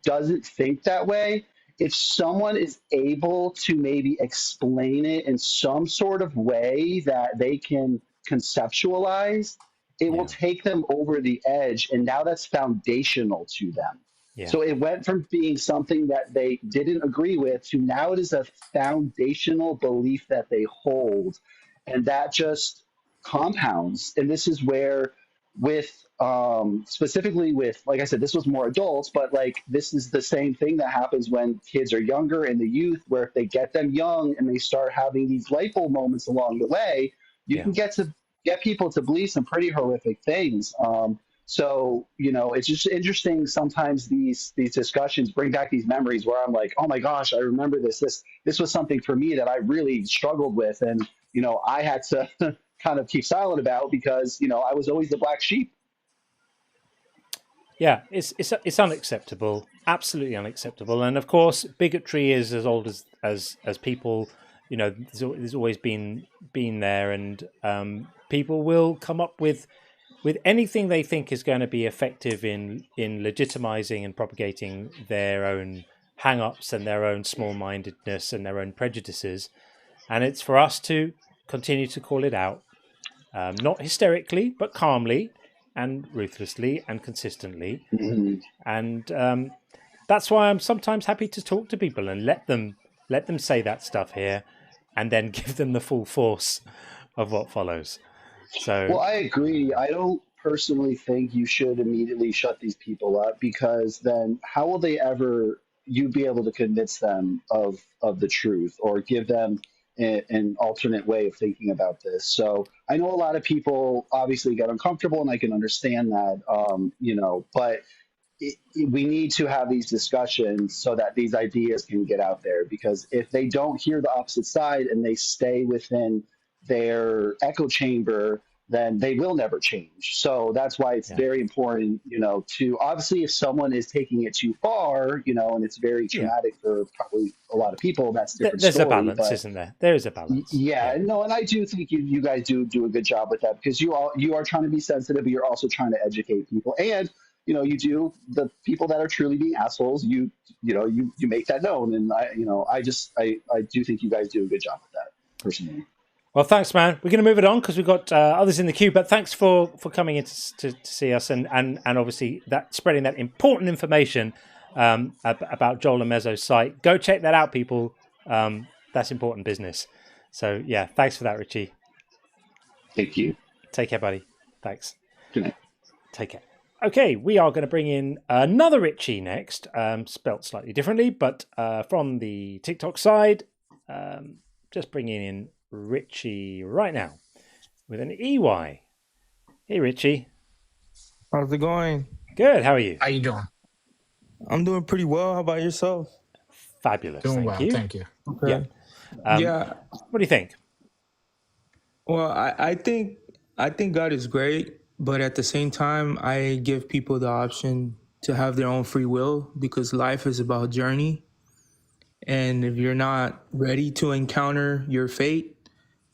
[SPEAKER 3] doesn't think that way, if someone is able to maybe explain it in some sort of way that they can conceptualize, it will take them over the edge. And now that's foundational to them.
[SPEAKER 1] Yeah.
[SPEAKER 3] So it went from being something that they didn't agree with to now it is a foundational belief that they hold. And that just compounds. And this is where with specifically with, like I said, this was more adults, but like this is the same thing that happens when kids are younger and the youth, where if they get them young and they start having these light bulb moments along the way, you can get people to believe some pretty horrific things. So it's just interesting. Sometimes these discussions bring back these memories where I'm like, oh my gosh, I remember this was something for me that I really struggled with, and I had to kind of keep silent about because I was always the black sheep.
[SPEAKER 1] Yeah, it's unacceptable, absolutely unacceptable. And of course, bigotry is as old as people. There's always been there, and people will come up with anything they think is going to be effective in legitimizing and propagating their own hang-ups and their own small-mindedness and their own prejudices. And it's for us to continue to call it out, not hysterically, but calmly and ruthlessly and consistently.
[SPEAKER 3] Mm-hmm.
[SPEAKER 1] And that's why I'm sometimes happy to talk to people and let them say that stuff here, and then give them the full force of what follows. So,
[SPEAKER 3] well, I agree. I don't personally think you should immediately shut these people up, because then how will you be able to convince them of the truth or give them an alternate way of thinking about this. So I know a lot of people obviously get uncomfortable, and I can understand that, but we need to have these discussions so that these ideas can get out there, because if they don't hear the opposite side and they stay within their echo chamber, then they will never change. So that's why it's very important, to obviously, if someone is taking it too far, and it's very traumatic for probably a lot of people, that's a different
[SPEAKER 1] There's
[SPEAKER 3] story.
[SPEAKER 1] a balance,
[SPEAKER 3] But
[SPEAKER 1] isn't there? There is a balance.
[SPEAKER 3] no, and I do think you guys do a good job with that, because you are trying to be sensitive, but you're also trying to educate people. And you do, the people that are truly being assholes, you make that known. And I do think you guys do a good job with that, personally.
[SPEAKER 1] Well, thanks, man. We're going to move it on because we've got others in the queue. But thanks for coming in to see us, and obviously that spreading that important information about Joel and Mezzo's site. Go check that out, people. That's important business. So yeah, thanks for that, Richie.
[SPEAKER 3] Thank you.
[SPEAKER 1] Take care, buddy. Thanks.
[SPEAKER 3] Good night.
[SPEAKER 1] Take care. Okay, we are going to bring in another Richie next, spelt slightly differently, but from the TikTok side. Just bringing in Richie right now with an EY. Hey, Richie.
[SPEAKER 4] How's it going?
[SPEAKER 1] Good. How are you?
[SPEAKER 4] How you doing? I'm doing pretty well. How about yourself?
[SPEAKER 1] Fabulous.
[SPEAKER 4] Doing
[SPEAKER 1] Thank
[SPEAKER 4] well,
[SPEAKER 1] you.
[SPEAKER 4] thank you. Okay.
[SPEAKER 1] Yeah. What do you think?
[SPEAKER 4] Well, I think God is great, but at the same time, I give people the option to have their own free will, because life is about journey. And if you're not ready to encounter your fate,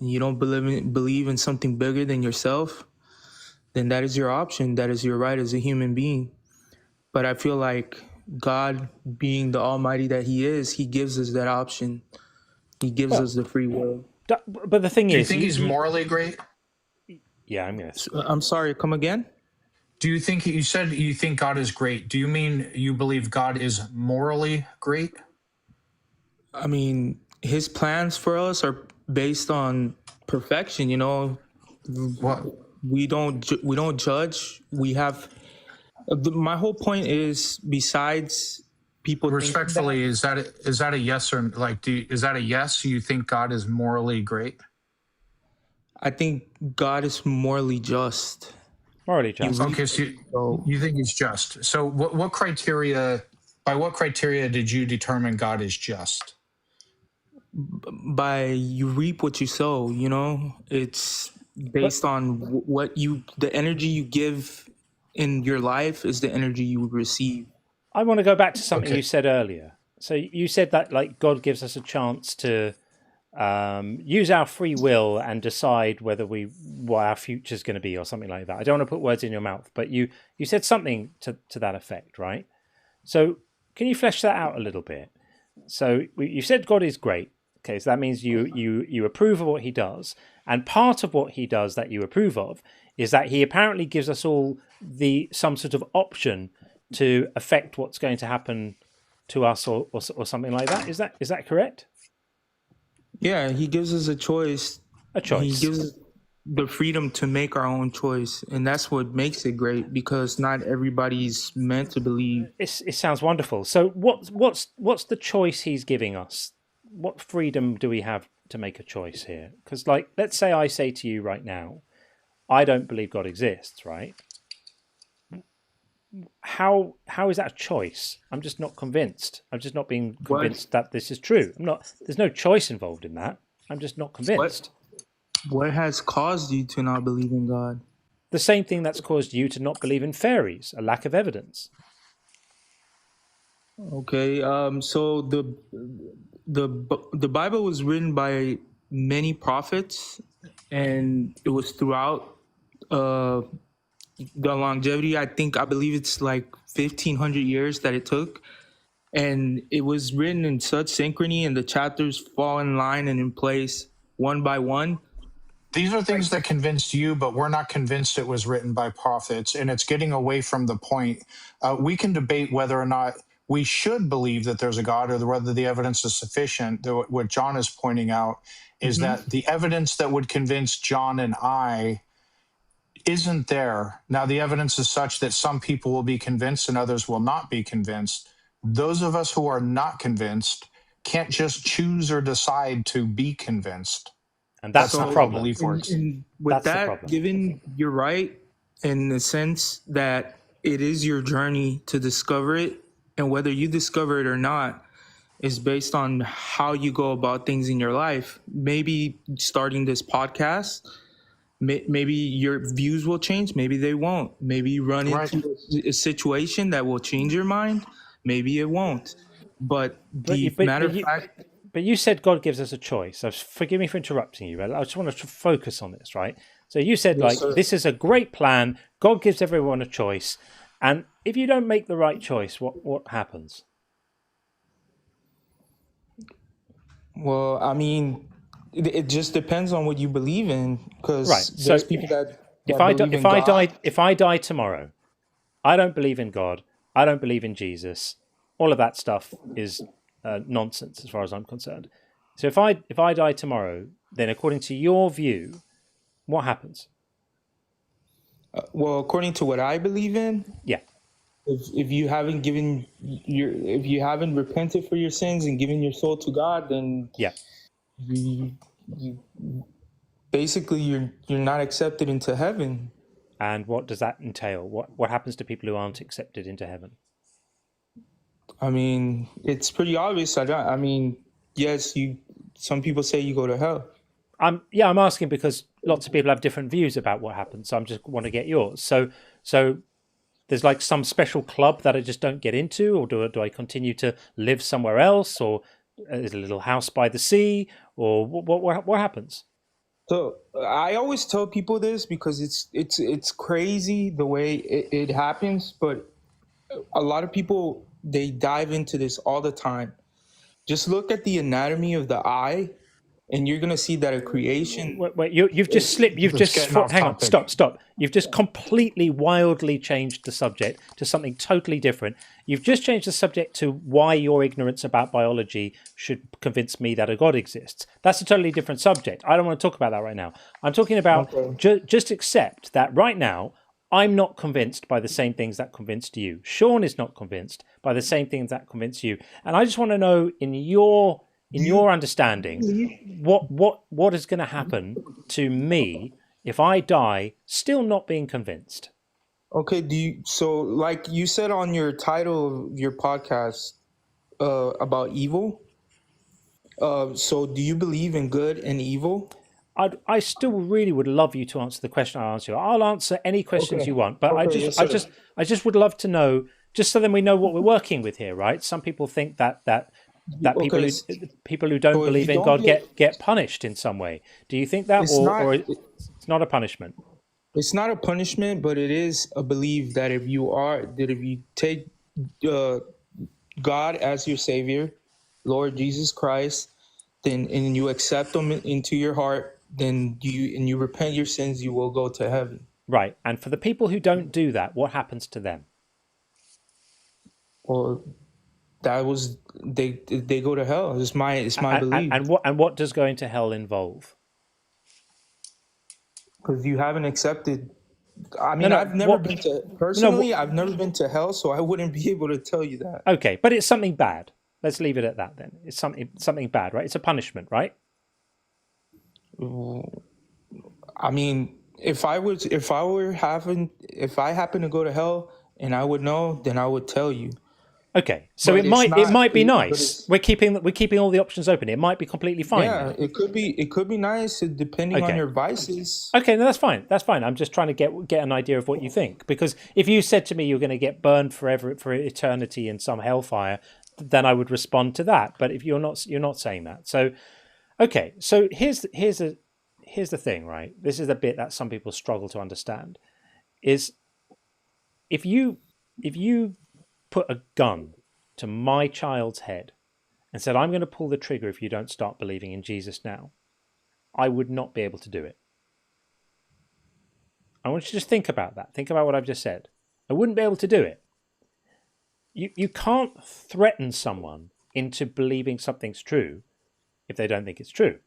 [SPEAKER 4] and you don't believe in something bigger than yourself, then that is your option. That is your right as a human being. But I feel like God, being the Almighty that He is, He gives us that option. He gives us the free will.
[SPEAKER 1] But the thing
[SPEAKER 5] Do you
[SPEAKER 1] is,
[SPEAKER 5] think He's morally great?
[SPEAKER 1] Yeah, I'm gonna.
[SPEAKER 4] I'm sorry. Come again?
[SPEAKER 5] Do you think you said you think God is great? Do you mean you believe God is morally great?
[SPEAKER 4] I mean, His plans for us are based on perfection.
[SPEAKER 5] What?
[SPEAKER 4] We don't judge. We have. My whole point is, besides people
[SPEAKER 5] respectfully, is that a yes or is that a yes? You think God is morally great?
[SPEAKER 4] I think God is morally just.
[SPEAKER 1] Morally just.
[SPEAKER 5] Okay, so you think He's just. So what criteria? By what criteria did you determine God is just?
[SPEAKER 4] By you reap what you sow. It's based on the energy you give in your life is the energy you receive.
[SPEAKER 1] I want to go back to something you said earlier. So you said that God gives us a chance to use our free will and decide what our future is going to be, or something like that. I don't want to put words in your mouth, but you said something to that effect, right? So can you flesh that out a little bit? So you said God is great. Okay, so that means you approve of what He does, and part of what He does that you approve of is that He apparently gives us all some sort of option to affect what's going to happen to us, or something like that. Is that correct?
[SPEAKER 4] Yeah, He gives us a choice.
[SPEAKER 1] A choice.
[SPEAKER 4] He gives us the freedom to make our own choice, and that's what makes it great, because not everybody's meant to believe.
[SPEAKER 1] It sounds wonderful. So what's the choice He's giving us? What freedom do we have to make a choice here? Because, let's say I say to you right now, I don't believe God exists, right? How is that a choice? I'm just not convinced. I'm just not being convinced that this is true. There's no choice involved in that. I'm just not convinced.
[SPEAKER 4] What has caused you to not believe in God?
[SPEAKER 1] The same thing that's caused you to not believe in fairies, a lack of evidence.
[SPEAKER 4] Okay, so the Bible was written by many prophets, and it was throughout the longevity. I believe it's like 1,500 years that it took, and it was written in such synchrony, and the chapters fall in line and in place one by one.
[SPEAKER 5] These are things that convinced you, but we're not convinced it was written by prophets, and it's getting away from the point. We can debate whether or not we should believe that there's a God, or whether the evidence is sufficient. What John is pointing out is that the evidence that would convince John and I isn't there. Now, the evidence is such that some people will be convinced and others will not be convinced. Those of us who are not convinced
[SPEAKER 2] can't just choose or decide to be convinced.
[SPEAKER 1] And that's
[SPEAKER 2] not
[SPEAKER 1] the
[SPEAKER 2] how
[SPEAKER 1] problem.
[SPEAKER 2] belief works.
[SPEAKER 4] And with
[SPEAKER 1] That's the
[SPEAKER 4] that,
[SPEAKER 1] problem.
[SPEAKER 4] given you're right in the sense that it is your journey to discover it, and whether you discover it or not is based on how you go about things in your life. Maybe starting this podcast, maybe your views will change, maybe they won't. Maybe you run into a situation that will change your mind, maybe it won't. But matter of fact,
[SPEAKER 1] but you said God gives us a choice. So forgive me for interrupting you, but I just want to focus on this, right? So you said,
[SPEAKER 4] Yes, sir.
[SPEAKER 1] this is a great plan. God gives everyone a choice. And if you don't make the right choice, what happens?
[SPEAKER 4] well, I mean, it just depends on what you believe in, because
[SPEAKER 1] Right.
[SPEAKER 4] there's
[SPEAKER 1] So
[SPEAKER 4] people that
[SPEAKER 1] if
[SPEAKER 4] believe in God.
[SPEAKER 1] if I die tomorrow, I don't believe in God. I don't believe in Jesus. All of that stuff is nonsense as far as I'm concerned. So if I die tomorrow, then according to your view, what happens?
[SPEAKER 4] Well, according to what I believe in,
[SPEAKER 1] yeah,
[SPEAKER 4] if you haven't if you haven't repented for your sins and given your soul to God, then
[SPEAKER 1] yeah,
[SPEAKER 4] you basically you're not accepted into heaven.
[SPEAKER 1] And what does that entail? What happens to people who aren't accepted into heaven?
[SPEAKER 4] I mean, it's pretty obvious. I mean, yes, some people say you go to hell.
[SPEAKER 1] I'm asking because lots of people have different views about what happens. So I just want to get yours. So there's like some special club that I just don't get into, or do I continue to live somewhere else, or is a little house by the sea, or what happens?
[SPEAKER 4] So I always tell people this because it's crazy the way it happens, but a lot of people, they dive into this all the time. Just look at the anatomy of the eye, and you're gonna see that a creation.
[SPEAKER 1] Wait, you've just slipped. You've just hang on. Stop. You've just completely wildly changed the subject to something totally different. You've just changed the subject to why your ignorance about biology should convince me that a God exists. That's a totally different subject. I don't want to talk about that right now. I'm talking about just accept that right now I'm not convinced by the same things that convinced you. Sean is not convinced by the same things that convinced you. And I just want to know, in your understanding, what is going to happen to me if I die still not being convinced?
[SPEAKER 4] Okay, so like you said on your title of your podcast about evil, so do you believe in good and evil?
[SPEAKER 1] I still really would love you to answer the question I answer. I'll answer any questions you want, but I just would love to know, just so then we know what we're working with here, right? Some people think that people who don't believe in God get punished in some way. Do you think that, or it's not a punishment?
[SPEAKER 4] It's not a punishment, but it is a belief that if you take God as your Savior, Lord Jesus Christ, and you accept Him into your heart, then you repent your sins, you will go to heaven.
[SPEAKER 1] Right. And for the people who don't do that, what happens to them?
[SPEAKER 4] Well, they go to hell. It's my belief.
[SPEAKER 1] And what does going to hell involve?
[SPEAKER 4] Because you haven't accepted. I mean, I've never been to hell, so I wouldn't be able to tell you that.
[SPEAKER 1] Okay, but it's something bad. Let's leave it at that then. It's something bad, right? It's a punishment, right?
[SPEAKER 4] I mean, if I happen to go to hell and I would know, then I would tell you.
[SPEAKER 1] Okay, so it might be nice. We're keeping all the options open. It might be completely fine.
[SPEAKER 4] Yeah, it could be nice depending on your vices.
[SPEAKER 1] Okay, no, that's fine. That's fine. I'm just trying to get an idea of what you think, because if you said to me you're going to get burned forever for eternity in some hellfire, then I would respond to that. But if you're not saying that. So, okay. So here's the thing, right? This is the bit that some people struggle to understand. Is if you put a gun to my child's head and said, I'm going to pull the trigger if you don't start believing in Jesus now, I would not be able to do it. I want you to just think about that. Think about what I've just said. I wouldn't be able to do it. You can't threaten someone into believing something's true if they don't think it's true.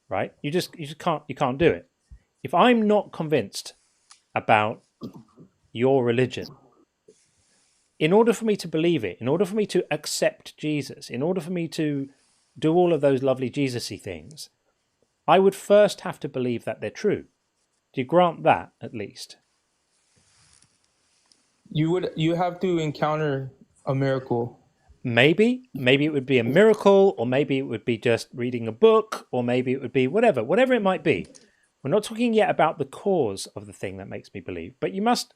[SPEAKER 1] Right? You just can't do it. If I'm not convinced about your religion, in order for me to believe it, in order for me to accept Jesus, in order for me to do all of those lovely Jesus-y things, I would first have to believe that they're true. Do you grant that, at least?
[SPEAKER 4] You have to encounter a miracle.
[SPEAKER 1] Maybe it would be a miracle, or maybe it would be just reading a book, or maybe it would be whatever it might be. We're not talking yet about the cause of the thing that makes me believe, but you must,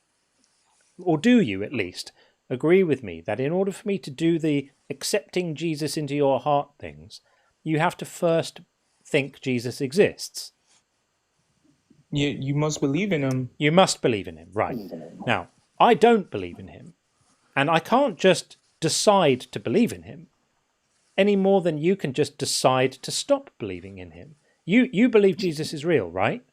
[SPEAKER 1] or do you at least, agree with me that in order for me to do the accepting Jesus into your heart things, you have to first think Jesus exists.
[SPEAKER 4] You must believe in him.
[SPEAKER 1] You must believe in him, right. Now, I don't believe in him, and I can't just decide to believe in him any more than you can just decide to stop believing in him. You believe Jesus is real, right?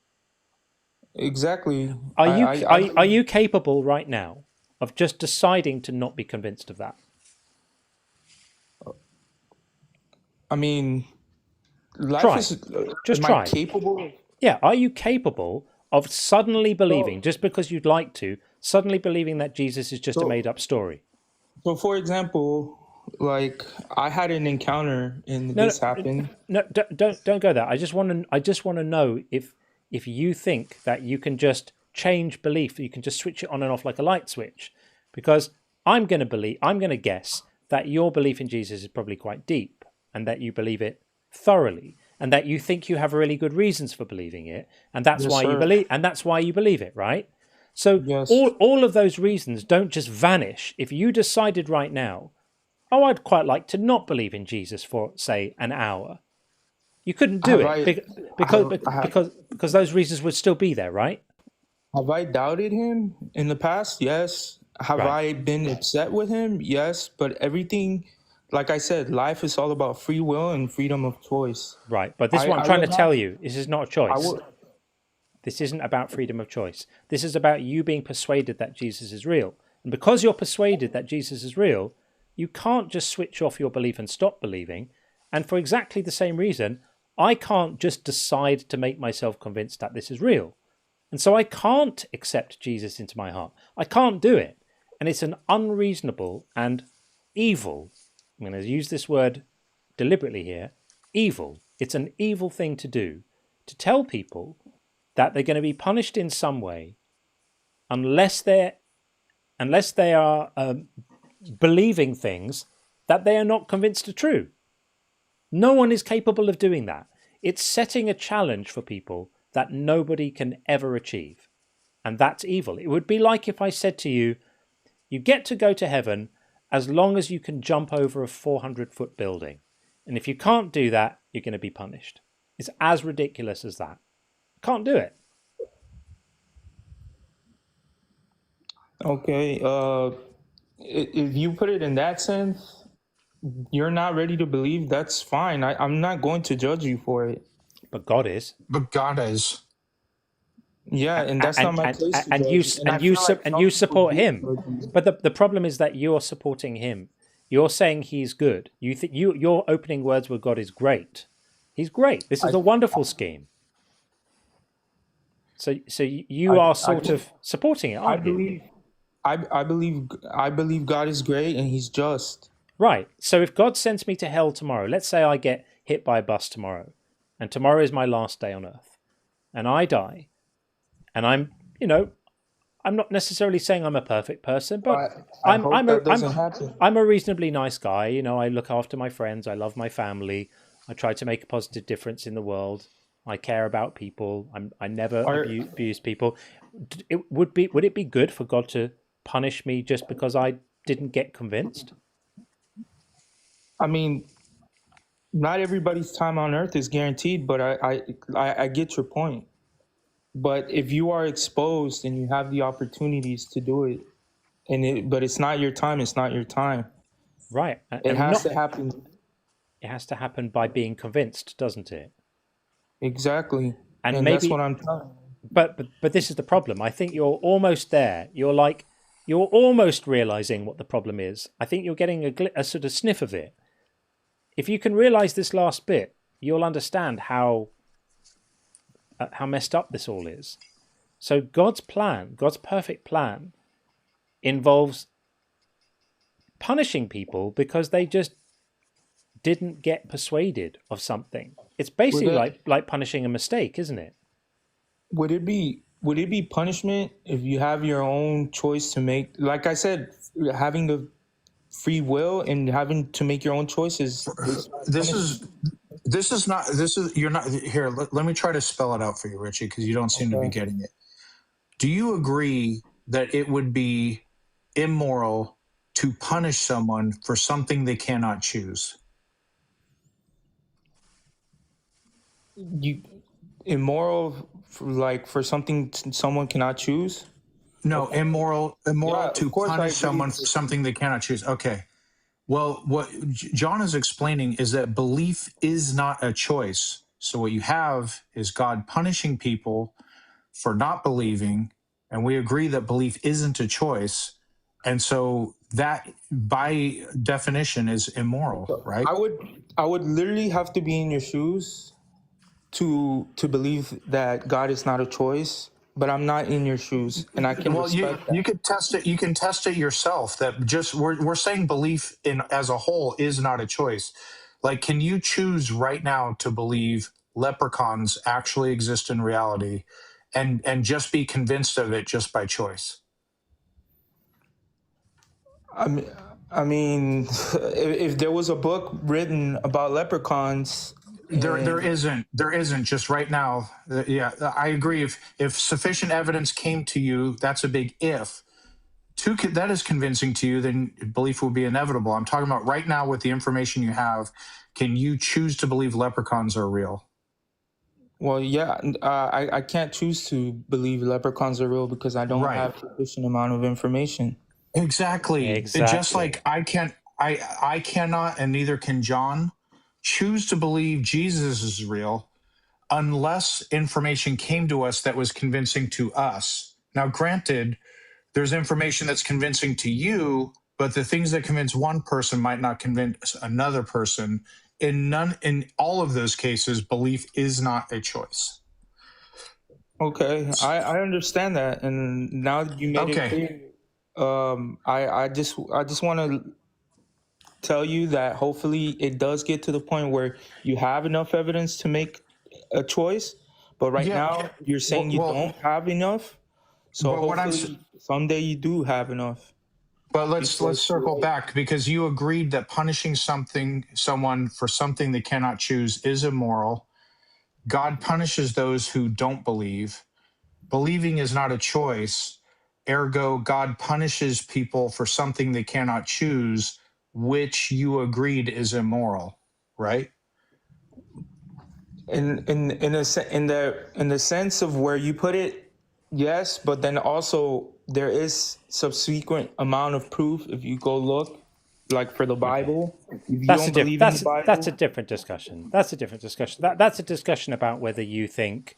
[SPEAKER 4] Exactly.
[SPEAKER 1] Are you capable right now of just deciding to not be convinced of that?
[SPEAKER 4] I mean, life
[SPEAKER 1] try.
[SPEAKER 4] is.
[SPEAKER 1] Just
[SPEAKER 4] am
[SPEAKER 1] try.
[SPEAKER 4] I capable?
[SPEAKER 1] Yeah. Are you capable of suddenly believing, just because you'd like to, suddenly believing that Jesus is just a made-up story?
[SPEAKER 4] So, for example, like I had an encounter and this happened.
[SPEAKER 1] No, don't go there. I just want to know if you think that you can just change belief, you can just switch it on and off like a light switch, because I'm going to guess that your belief in Jesus is probably quite deep, and that you believe it thoroughly, and that you think you have really good reasons for believing it, and that's
[SPEAKER 4] Yes,
[SPEAKER 1] why
[SPEAKER 4] sir.
[SPEAKER 1] you believe it, right? So
[SPEAKER 4] Yes.
[SPEAKER 1] all of those reasons don't just vanish if you decided right now, oh, I'd quite like to not believe in Jesus for, say, an hour. You couldn't do it because those reasons would still be there, right?
[SPEAKER 4] Have I doubted him in the past? Yes. Have I been upset with him? Yes. But everything, like I said, life is all about free will and freedom of choice.
[SPEAKER 1] Right. But this is what I'm trying to tell you. This is not a choice. This isn't about freedom of choice. This is about you being persuaded that Jesus is real. And because you're persuaded that Jesus is real, you can't just switch off your belief and stop believing. And for exactly the same reason, I can't just decide to make myself convinced that this is real. And so I can't accept Jesus into my heart. I can't do it. And it's an unreasonable and evil, I'm going to use this word deliberately here, evil. It's an evil thing to do, to tell people that they're going to be punished in some way unless they are believing things that they are not convinced are true. No one is capable of doing that. It's setting a challenge for people that nobody can ever achieve. And that's evil. It would be like if I said to you, you get to go to heaven as long as you can jump over a 400-foot building. And if you can't do that, you're going to be punished. It's as ridiculous as that. Can't do it.
[SPEAKER 4] Okay. If you put it in that sense, you're not ready to believe, that's fine. I'm not going to judge you for it.
[SPEAKER 1] But God is.
[SPEAKER 2] But God is.
[SPEAKER 4] Yeah, and that's not my place to judge.
[SPEAKER 1] And you support him. But the problem is that you're supporting him. You're saying he's good. You think your opening words with God is great. He's great. This is a wonderful scheme. So you are sort of supporting it, aren't you?
[SPEAKER 4] I believe God is great and he's just.
[SPEAKER 1] Right. So if God sends me to hell tomorrow, let's say I get hit by a bus tomorrow, and tomorrow is my last day on earth, and I die, and I'm not necessarily saying I'm a perfect person, but I'm a reasonably nice guy. I look after my friends. I love my family. I try to make a positive difference in the world. I care about people. I never abuse people. Would it be good for God to punish me just because I didn't get convinced?
[SPEAKER 4] I mean, not everybody's time on earth is guaranteed, but I get your point. But if you are exposed and you have the opportunities to do it, but it's not your time, it's not your time.
[SPEAKER 1] Right.
[SPEAKER 4] It has to happen.
[SPEAKER 1] It has to happen by being convinced, doesn't it?
[SPEAKER 4] Exactly.
[SPEAKER 1] And
[SPEAKER 4] maybe, that's what I'm trying.
[SPEAKER 1] But this is the problem. I think you're almost there. You're almost realizing what the problem is. I think you're getting a sort of sniff of it. If you can realize this last bit, you'll understand how messed up this all is. So God's plan, God's perfect plan, involves punishing people because they just didn't get persuaded of something. It's basically like punishing a mistake, isn't it?
[SPEAKER 4] Would it be punishment if you have your own choice to make? Like I said, having the free will and having to make your own choices.
[SPEAKER 5] You're not here. Let me try to spell it out for you, Richie, because you don't seem to be getting it. Do you agree that it would be immoral to punish someone for something they cannot choose?
[SPEAKER 4] Immoral for something someone cannot choose?
[SPEAKER 5] No, immoral to punish someone for something they cannot choose. Okay. Well, what John is explaining is that belief is not a choice. So what you have is God punishing people for not believing, and we agree that belief isn't a choice. And so that, by definition, is immoral, right?
[SPEAKER 4] I would literally have to be in your shoes to believe that God is not a choice, but I'm not in your shoes, and I can respect that.
[SPEAKER 5] You could test it. You can test it yourself. That just we're saying belief in as a whole is not a choice. Like, can you choose right now to believe leprechauns actually exist in reality, and just be convinced of it just by choice?
[SPEAKER 4] I mean, if there was a book written about leprechauns.
[SPEAKER 5] There isn't just right now. Yeah, I agree. If sufficient evidence came to you, that's a big if. That is convincing to you, then belief will be inevitable. I'm talking about right now with the information you have. Can you choose to believe leprechauns are real?
[SPEAKER 4] Well, yeah, I can't choose to believe leprechauns are real because I don't have sufficient amount of information.
[SPEAKER 5] Exactly. Just like I cannot, and neither can John, choose to believe Jesus is real unless information came to us that was convincing to us. Now, granted, there's information that's convincing to you, but the things that convince one person might not convince another person. In all of those cases, belief is not a choice.
[SPEAKER 4] Okay, I understand that, and now that you made it clear, I just want to tell you that hopefully it does get to the point where you have enough evidence to make a choice, but right now you're saying you don't have enough. So hopefully someday you do have enough.
[SPEAKER 5] But let's circle back, because you agreed that punishing someone for something they cannot choose is immoral. God punishes those who don't believe. Believing is not a choice. Ergo, God punishes people for something they cannot choose, which you agreed is immoral, right?
[SPEAKER 4] In the sense of where you put it, yes, but then also there is subsequent amount of proof if you go look, like for the Bible. If you don't believe in the Bible,
[SPEAKER 1] that's a different discussion. That's a different discussion. That's a discussion about whether you think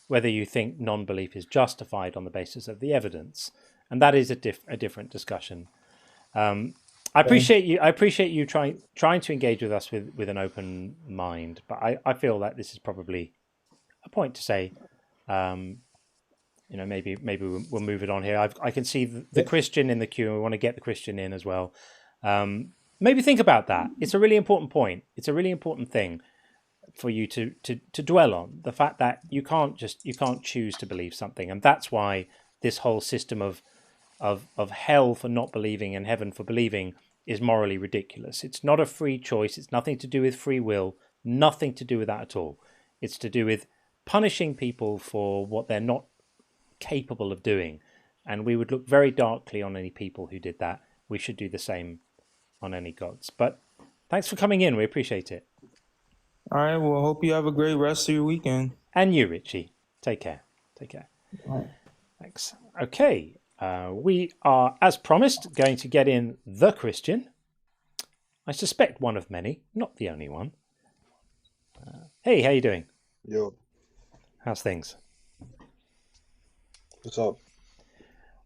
[SPEAKER 1] non-belief is justified on the basis of the evidence, and that is a different discussion. I appreciate you trying to engage with us with an open mind, but I feel that this is probably a point to say, maybe we'll move it on here. I can see the Christian in the queue, and we want to get the Christian in as well. Maybe think about that. It's a really important point. It's a really important thing for you to dwell on, the fact that you can't choose to believe something, and that's why this whole system of hell for not believing and heaven for believing is morally ridiculous. It's not a free choice. It's nothing to do with free will. Nothing to do with that at all. It's to do with punishing people for what they're not capable of doing, and we would look very darkly on any people who did that. We should do the same on any gods. But thanks for coming in. We appreciate it.
[SPEAKER 4] All right. Well, hope you have a great rest of your weekend.
[SPEAKER 1] And you, Richie. Take care.
[SPEAKER 4] All right.
[SPEAKER 1] Thanks. Okay. We are, as promised, going to get in the Christian. I suspect one of many, not the only one. Hey, how you doing?
[SPEAKER 6] Yo.
[SPEAKER 1] How's things?
[SPEAKER 6] What's up?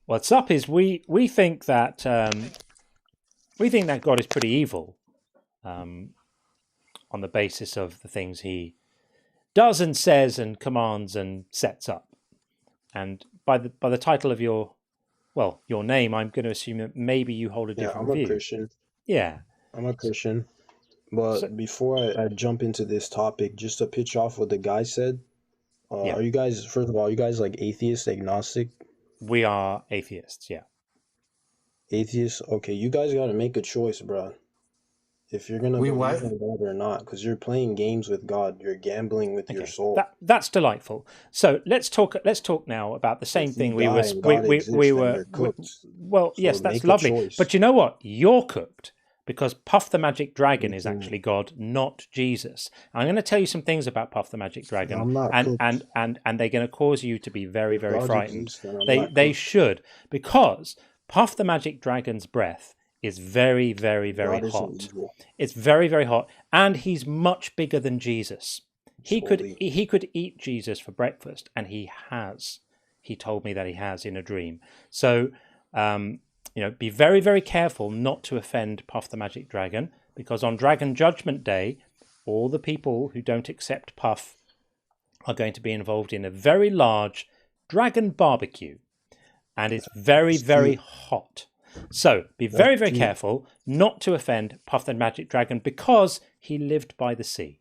[SPEAKER 1] What's up is we think that God is pretty evil, on the basis of the things he does and says and commands and sets up. And by the title of your well, your name, I'm going to assume that maybe you hold a
[SPEAKER 6] Yeah,
[SPEAKER 1] different
[SPEAKER 6] I'm a
[SPEAKER 1] view.
[SPEAKER 6] Christian.
[SPEAKER 1] Yeah.
[SPEAKER 6] I'm a Christian. But
[SPEAKER 1] So,
[SPEAKER 6] before I jump into this topic, just to pitch off what the guy said,
[SPEAKER 1] yeah,
[SPEAKER 6] are you guys, first of all, are you guys like atheist, agnostic?
[SPEAKER 1] we are atheists. Yeah.
[SPEAKER 6] Atheists? Okay, you guys got to make a choice, bro. If you're going to
[SPEAKER 5] We
[SPEAKER 6] believe
[SPEAKER 5] what?
[SPEAKER 6] in God or not, because you're playing games with God. You're gambling with your
[SPEAKER 1] Okay.
[SPEAKER 6] soul.
[SPEAKER 1] That's delightful. So let's talk now about the same
[SPEAKER 6] If you
[SPEAKER 1] thing
[SPEAKER 6] die and God exists, then you're cooked.
[SPEAKER 1] well,
[SPEAKER 6] So
[SPEAKER 1] yes, that's
[SPEAKER 6] make a
[SPEAKER 1] lovely.
[SPEAKER 6] choice.
[SPEAKER 1] But you know what? You're cooked because Puff the Magic Dragon is actually God, not Jesus. I'm going to tell you some things about Puff the Magic Dragon,
[SPEAKER 6] I'm not cooked.
[SPEAKER 1] and they're going to cause you to be very,
[SPEAKER 6] If
[SPEAKER 1] very
[SPEAKER 6] God
[SPEAKER 1] frightened.
[SPEAKER 6] exists, then I'm
[SPEAKER 1] They
[SPEAKER 6] not
[SPEAKER 1] they
[SPEAKER 6] cooked.
[SPEAKER 1] should, because Puff the Magic Dragon's breath is very, very, very
[SPEAKER 6] God isn't
[SPEAKER 1] hot.
[SPEAKER 6] evil.
[SPEAKER 1] It's very, very hot, and he's much bigger than Jesus. He could eat Jesus for breakfast, and he has. He told me that he has in a dream. So, be very, very careful not to offend Puff the Magic Dragon, because on Dragon Judgment Day, all the people who don't accept Puff are going to be involved in a very large dragon barbecue, and it's very, very hot. So be very, very careful not to offend Puff the Magic Dragon, because he lived by the sea.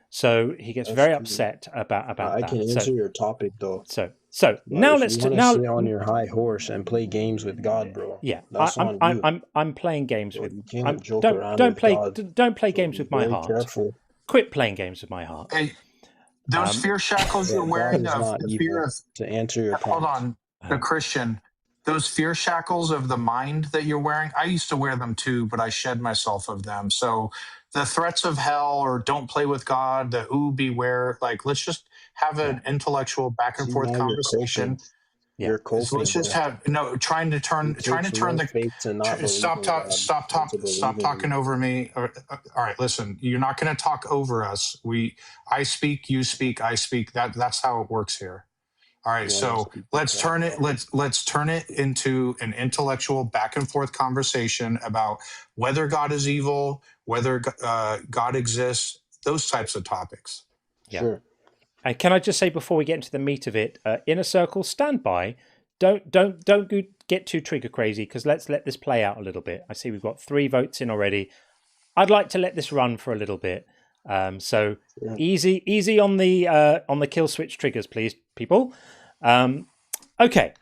[SPEAKER 1] So he gets very upset about that.
[SPEAKER 6] I can answer your topic though.
[SPEAKER 1] So
[SPEAKER 6] But
[SPEAKER 1] now
[SPEAKER 6] if
[SPEAKER 1] let's
[SPEAKER 6] you want to sit on your high horse and play games with God, bro.
[SPEAKER 1] Yeah,
[SPEAKER 6] that's on you.
[SPEAKER 1] I'm playing games with.
[SPEAKER 6] You can't joke around with God.
[SPEAKER 1] Don't play games with my
[SPEAKER 6] very
[SPEAKER 1] heart.
[SPEAKER 6] careful.
[SPEAKER 1] Quit playing games with my heart.
[SPEAKER 2] Hey, those fear shackles you're
[SPEAKER 6] God
[SPEAKER 2] wearing,
[SPEAKER 6] is not
[SPEAKER 2] the fear
[SPEAKER 6] evil,
[SPEAKER 2] of,
[SPEAKER 6] to answer your
[SPEAKER 2] hold
[SPEAKER 6] prompt.
[SPEAKER 2] on, the Christian, those fear shackles of the mind that you're wearing, I used to wear them too, but I shed myself of them. So the threats of hell, or don't play with God, the beware, like, let's just have an intellectual back and forth
[SPEAKER 6] now you're
[SPEAKER 2] conversation.
[SPEAKER 6] coping. You're coping.
[SPEAKER 2] So let's just have trying to turn the
[SPEAKER 6] faith to not believe
[SPEAKER 2] stop
[SPEAKER 6] in
[SPEAKER 2] talk
[SPEAKER 6] God
[SPEAKER 2] stop
[SPEAKER 6] than
[SPEAKER 2] talk
[SPEAKER 6] to believe
[SPEAKER 2] stop
[SPEAKER 6] in
[SPEAKER 2] talking
[SPEAKER 6] him.
[SPEAKER 2] over me. All right, listen, you're not going to talk over us. I speak, you speak, I speak. That's how it works here. All right, so let's turn it into an intellectual back and forth conversation about whether God is evil, whether God exists, those types of topics.
[SPEAKER 1] Yeah. Sure. And can I just say before we get into the meat of it, Inner Circle, stand by. Don't get too trigger crazy, because let's let this play out a little bit. I see we've got 3 votes in already. I'd like to let this run for a little bit. So easy on the kill switch triggers, please, people. Okay,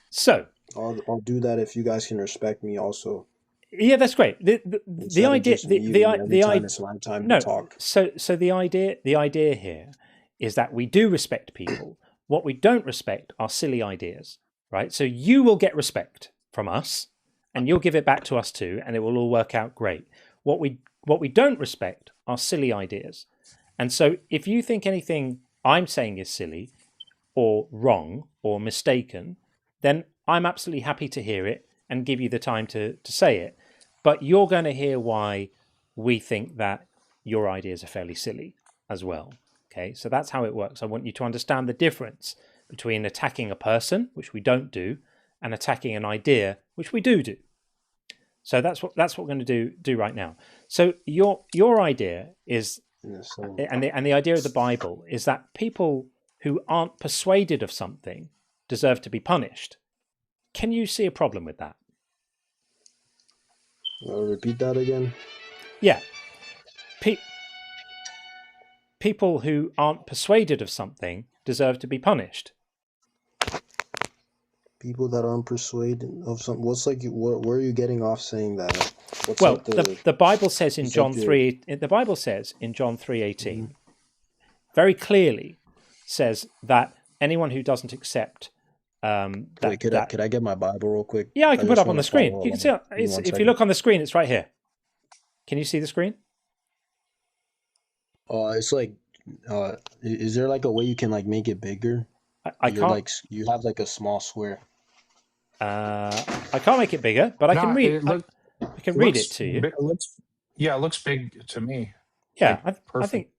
[SPEAKER 1] so
[SPEAKER 6] I'll do that if you guys can respect me also.
[SPEAKER 1] Yeah, that's great. The idea,
[SPEAKER 6] it's my time to talk.
[SPEAKER 1] So the idea here is that we do respect people. What we don't respect are silly ideas, right? So you will get respect from us, and you'll give it back to us too, and it will all work out great. What we don't respect are silly ideas. And so if you think anything I'm saying is silly or wrong or mistaken, then I'm absolutely happy to hear it and give you the time to say it. But you're going to hear why we think that your ideas are fairly silly as well. Okay, so that's how it works. I want you to understand the difference between attacking a person, which we don't do, and attacking an idea, which we do. So that's what we're going to do right now. So your idea is, and the idea of the Bible is that people who aren't persuaded of something deserve to be punished. Can you see a problem with that?
[SPEAKER 6] Repeat that again.
[SPEAKER 1] Yeah. People who aren't persuaded of something deserve to be punished.
[SPEAKER 6] People that aren't persuaded of something. Where are you getting off saying that?
[SPEAKER 1] The Bible says in John 3. The Bible says in John 3:18, very clearly says that anyone who doesn't accept.
[SPEAKER 6] Could I get my Bible real quick?
[SPEAKER 1] Yeah, I can put it up on the screen. You can see if you look on the screen, it's right here. Can you see the screen?
[SPEAKER 6] It's like, is there like a way you can like make it bigger?
[SPEAKER 1] I can't.
[SPEAKER 6] Like, you have like a small square.
[SPEAKER 1] I can't make it bigger, but I can read. I can read it to you.
[SPEAKER 2] It looks big to me.
[SPEAKER 1] Yeah, I think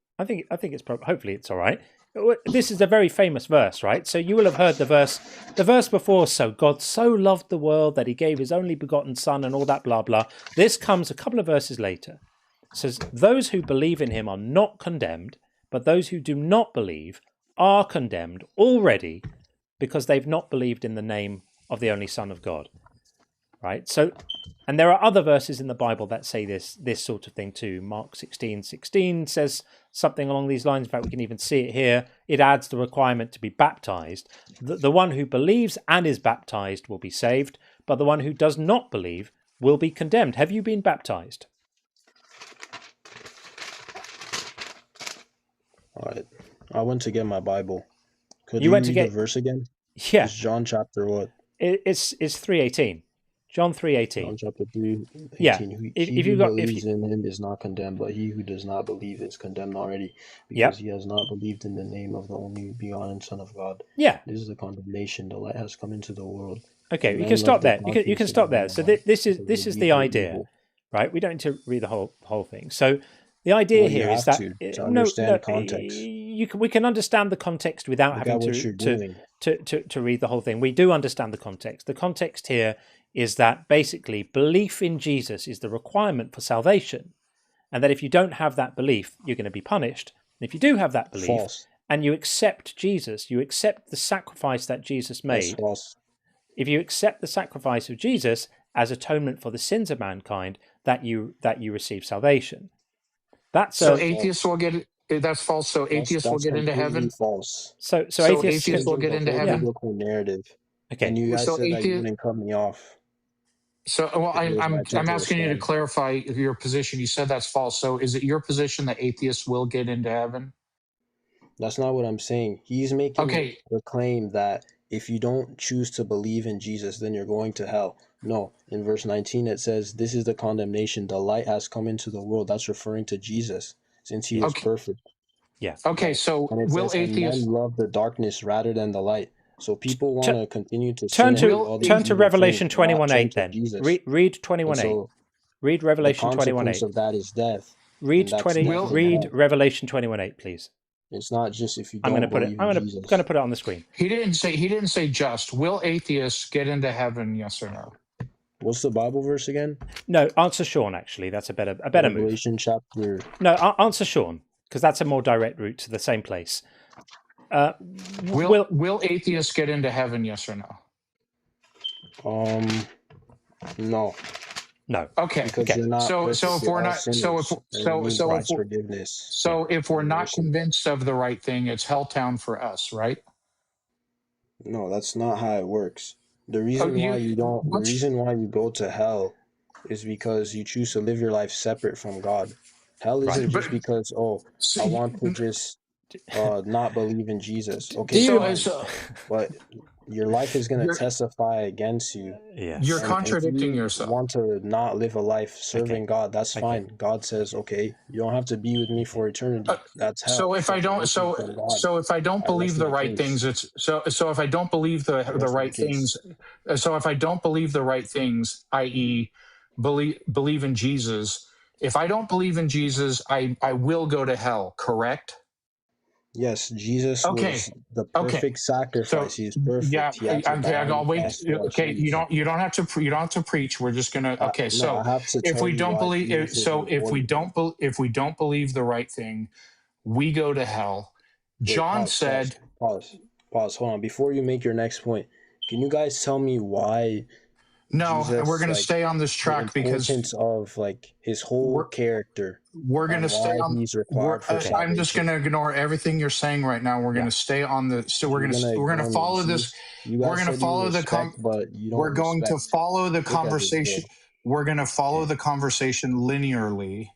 [SPEAKER 1] it's probably. Hopefully, it's all right. This is a very famous verse, right? So you will have heard the verse before. So God so loved the world that he gave his only begotten son, and all that blah blah. This comes a couple of verses later. It says, those who believe in him are not condemned, but those who do not believe are condemned already, because they've not believed in the name of the only Son of God. Right? So, and there are other verses in the Bible that say this sort of thing too. Mark 16:16 says something along these lines. In fact, we can even see it here. It adds the requirement to be baptized. The one who believes and is baptized will be saved, but the one who does not believe will be condemned. Have you been baptized?
[SPEAKER 6] All right. I went to get my Bible. Could
[SPEAKER 1] You
[SPEAKER 6] you
[SPEAKER 1] went to
[SPEAKER 6] read
[SPEAKER 1] get
[SPEAKER 6] the verse again?
[SPEAKER 1] Yeah.
[SPEAKER 6] It's John chapter what?
[SPEAKER 1] It's 3:18. John 3:18.
[SPEAKER 6] John chapter 3:18.
[SPEAKER 1] Yeah.
[SPEAKER 6] He
[SPEAKER 1] If
[SPEAKER 6] who
[SPEAKER 1] you got
[SPEAKER 6] believes in him is not condemned, but he who does not believe is condemned already,
[SPEAKER 1] Yep.
[SPEAKER 6] because he has not believed in the name of the only begotten Son of God.
[SPEAKER 1] Yeah.
[SPEAKER 6] This is the condemnation. The light has come into the world.
[SPEAKER 1] Okay,
[SPEAKER 6] And
[SPEAKER 1] you
[SPEAKER 6] men
[SPEAKER 1] can stop
[SPEAKER 6] loved the
[SPEAKER 1] there. You can
[SPEAKER 6] darkness
[SPEAKER 1] stop
[SPEAKER 6] and
[SPEAKER 1] there.
[SPEAKER 6] not
[SPEAKER 1] So
[SPEAKER 6] the light,
[SPEAKER 1] this
[SPEAKER 6] because
[SPEAKER 1] is
[SPEAKER 6] they
[SPEAKER 1] the
[SPEAKER 6] knew
[SPEAKER 1] idea,
[SPEAKER 6] evil.
[SPEAKER 1] right? We don't need to read the whole thing. So the idea
[SPEAKER 6] Well, you
[SPEAKER 1] here is
[SPEAKER 6] have
[SPEAKER 1] that
[SPEAKER 6] to understand context.
[SPEAKER 1] we can understand the context without
[SPEAKER 6] Look
[SPEAKER 1] having
[SPEAKER 6] at what you're doing.
[SPEAKER 1] to read the whole thing. We do understand the context. The context here is that basically belief in Jesus is the requirement for salvation, and that if you don't have that belief, you're going to be punished. And if you do have that belief
[SPEAKER 6] False.
[SPEAKER 1] and you accept Jesus, you accept the sacrifice that Jesus
[SPEAKER 6] That's
[SPEAKER 1] made.
[SPEAKER 6] false.
[SPEAKER 1] If you accept the sacrifice of Jesus as atonement for the sins of mankind, that you receive salvation. That's
[SPEAKER 5] So
[SPEAKER 1] a
[SPEAKER 5] atheists will get that's false. So atheists will
[SPEAKER 6] That's
[SPEAKER 5] get into
[SPEAKER 6] completely
[SPEAKER 5] heaven.
[SPEAKER 6] false.
[SPEAKER 1] so
[SPEAKER 5] So
[SPEAKER 1] atheists
[SPEAKER 5] atheists
[SPEAKER 1] can,
[SPEAKER 5] will get
[SPEAKER 6] The
[SPEAKER 5] into
[SPEAKER 6] whole
[SPEAKER 5] heaven.
[SPEAKER 6] biblical narrative.
[SPEAKER 1] okay.
[SPEAKER 6] And you guys
[SPEAKER 5] So
[SPEAKER 6] said that you
[SPEAKER 5] atheist.
[SPEAKER 6] wouldn't cut me off.
[SPEAKER 5] So well,
[SPEAKER 6] If it was my turn
[SPEAKER 5] I'm
[SPEAKER 6] to
[SPEAKER 5] asking you to
[SPEAKER 6] respond.
[SPEAKER 5] clarify your position. You said that's false. So is it your position that atheists will get into heaven?
[SPEAKER 6] That's not what I'm saying. He's making
[SPEAKER 5] Okay.
[SPEAKER 6] the claim that if you don't choose to believe in Jesus, then you're going to hell. No, in verse 19 it says, "This is the condemnation. The light has come into the world." That's referring to Jesus, since he is
[SPEAKER 5] Okay.
[SPEAKER 6] perfect.
[SPEAKER 1] Yeah.
[SPEAKER 5] Okay.
[SPEAKER 6] Right.
[SPEAKER 5] So
[SPEAKER 6] And it
[SPEAKER 5] will
[SPEAKER 6] says, "And men
[SPEAKER 5] atheists
[SPEAKER 6] love the darkness rather than the light." So people want to continue to
[SPEAKER 1] Turn
[SPEAKER 6] sin and do
[SPEAKER 1] to
[SPEAKER 6] all these
[SPEAKER 1] turn to
[SPEAKER 6] evil
[SPEAKER 1] Revelation
[SPEAKER 6] things and not
[SPEAKER 1] 21:8
[SPEAKER 6] turn to
[SPEAKER 1] then.
[SPEAKER 6] Jesus.
[SPEAKER 1] Read
[SPEAKER 6] And
[SPEAKER 1] 21:8.
[SPEAKER 6] so
[SPEAKER 1] Read
[SPEAKER 6] the
[SPEAKER 1] Revelation
[SPEAKER 6] consequence
[SPEAKER 1] 21:8.
[SPEAKER 6] of that is death.
[SPEAKER 1] Read
[SPEAKER 6] And that's death in
[SPEAKER 1] read
[SPEAKER 6] hell.
[SPEAKER 1] Revelation 21:8, please.
[SPEAKER 6] It's not just if you
[SPEAKER 1] I'm going to
[SPEAKER 6] don't
[SPEAKER 1] put it.
[SPEAKER 6] believe
[SPEAKER 1] I'm
[SPEAKER 6] in
[SPEAKER 1] going
[SPEAKER 6] Jesus.
[SPEAKER 1] to put it on the screen.
[SPEAKER 5] He didn't say just. Will atheists get into heaven? Yes or no?
[SPEAKER 6] What's the Bible verse again?
[SPEAKER 1] No, answer Sean. Actually, that's a better move.
[SPEAKER 6] Revelation chapter.
[SPEAKER 1] No, answer Sean, because that's a more direct route to the same place.
[SPEAKER 5] Will atheists get into heaven? Yes or no?
[SPEAKER 6] No.
[SPEAKER 1] No.
[SPEAKER 5] Okay.
[SPEAKER 6] Because you're not
[SPEAKER 5] So
[SPEAKER 6] perfect.
[SPEAKER 5] if
[SPEAKER 6] You're
[SPEAKER 5] we're
[SPEAKER 6] all
[SPEAKER 5] not
[SPEAKER 6] sinners. And it needs forgiveness.
[SPEAKER 5] So if we're
[SPEAKER 6] and
[SPEAKER 5] not
[SPEAKER 6] mercy.
[SPEAKER 5] convinced of the right thing, it's helltown for us, right?
[SPEAKER 6] No, that's not how it works. The reason why you don't, the reason why you go to hell is because you choose to live your life separate from God. Hell isn't just because, I want to just not believe in Jesus. Okay, fine. But your life is going to testify against you.
[SPEAKER 1] Yeah.
[SPEAKER 5] You're
[SPEAKER 6] And
[SPEAKER 5] contradicting
[SPEAKER 6] if you
[SPEAKER 5] yourself.
[SPEAKER 6] want to not live a life serving God, that's fine. God says, okay, you don't have to be with me for eternity. That's hell.
[SPEAKER 5] So if I don't, so if I don't believe the right things, it's so if I don't believe the right things, so if I don't believe the right things, i.e., believe in Jesus, if I don't believe in Jesus, I will go to hell. Correct?
[SPEAKER 6] Yes, Jesus was the perfect sacrifice. He is perfect.
[SPEAKER 5] Yeah,
[SPEAKER 6] He had to die
[SPEAKER 5] I'll
[SPEAKER 6] on the
[SPEAKER 5] wait.
[SPEAKER 6] cross for our
[SPEAKER 5] Okay, you
[SPEAKER 6] sins.
[SPEAKER 5] don't have to preach. We're just gonna. Okay,
[SPEAKER 6] No,
[SPEAKER 5] so
[SPEAKER 6] I have to
[SPEAKER 5] if
[SPEAKER 6] tell
[SPEAKER 5] we
[SPEAKER 6] you
[SPEAKER 5] don't
[SPEAKER 6] why
[SPEAKER 5] believe,
[SPEAKER 6] Jesus is important.
[SPEAKER 5] if we don't believe the right thing, we go to hell.
[SPEAKER 6] Wait,
[SPEAKER 5] John said.
[SPEAKER 6] Pause. Hold on. Before you make your next point, can you guys tell me why?
[SPEAKER 5] No,
[SPEAKER 6] Jesus,
[SPEAKER 5] we're going to stay on this track
[SPEAKER 6] the
[SPEAKER 5] because
[SPEAKER 6] importance of like his whole character.
[SPEAKER 5] We're going to stay
[SPEAKER 6] why
[SPEAKER 5] on.
[SPEAKER 6] he's required for salvation.
[SPEAKER 5] I'm just going to ignore everything you're saying right now. We're going to stay on the. So we're going to follow this. We're going to follow the.
[SPEAKER 6] But you don't
[SPEAKER 5] we're going to follow the conversation. We're going to follow the conversation linearly.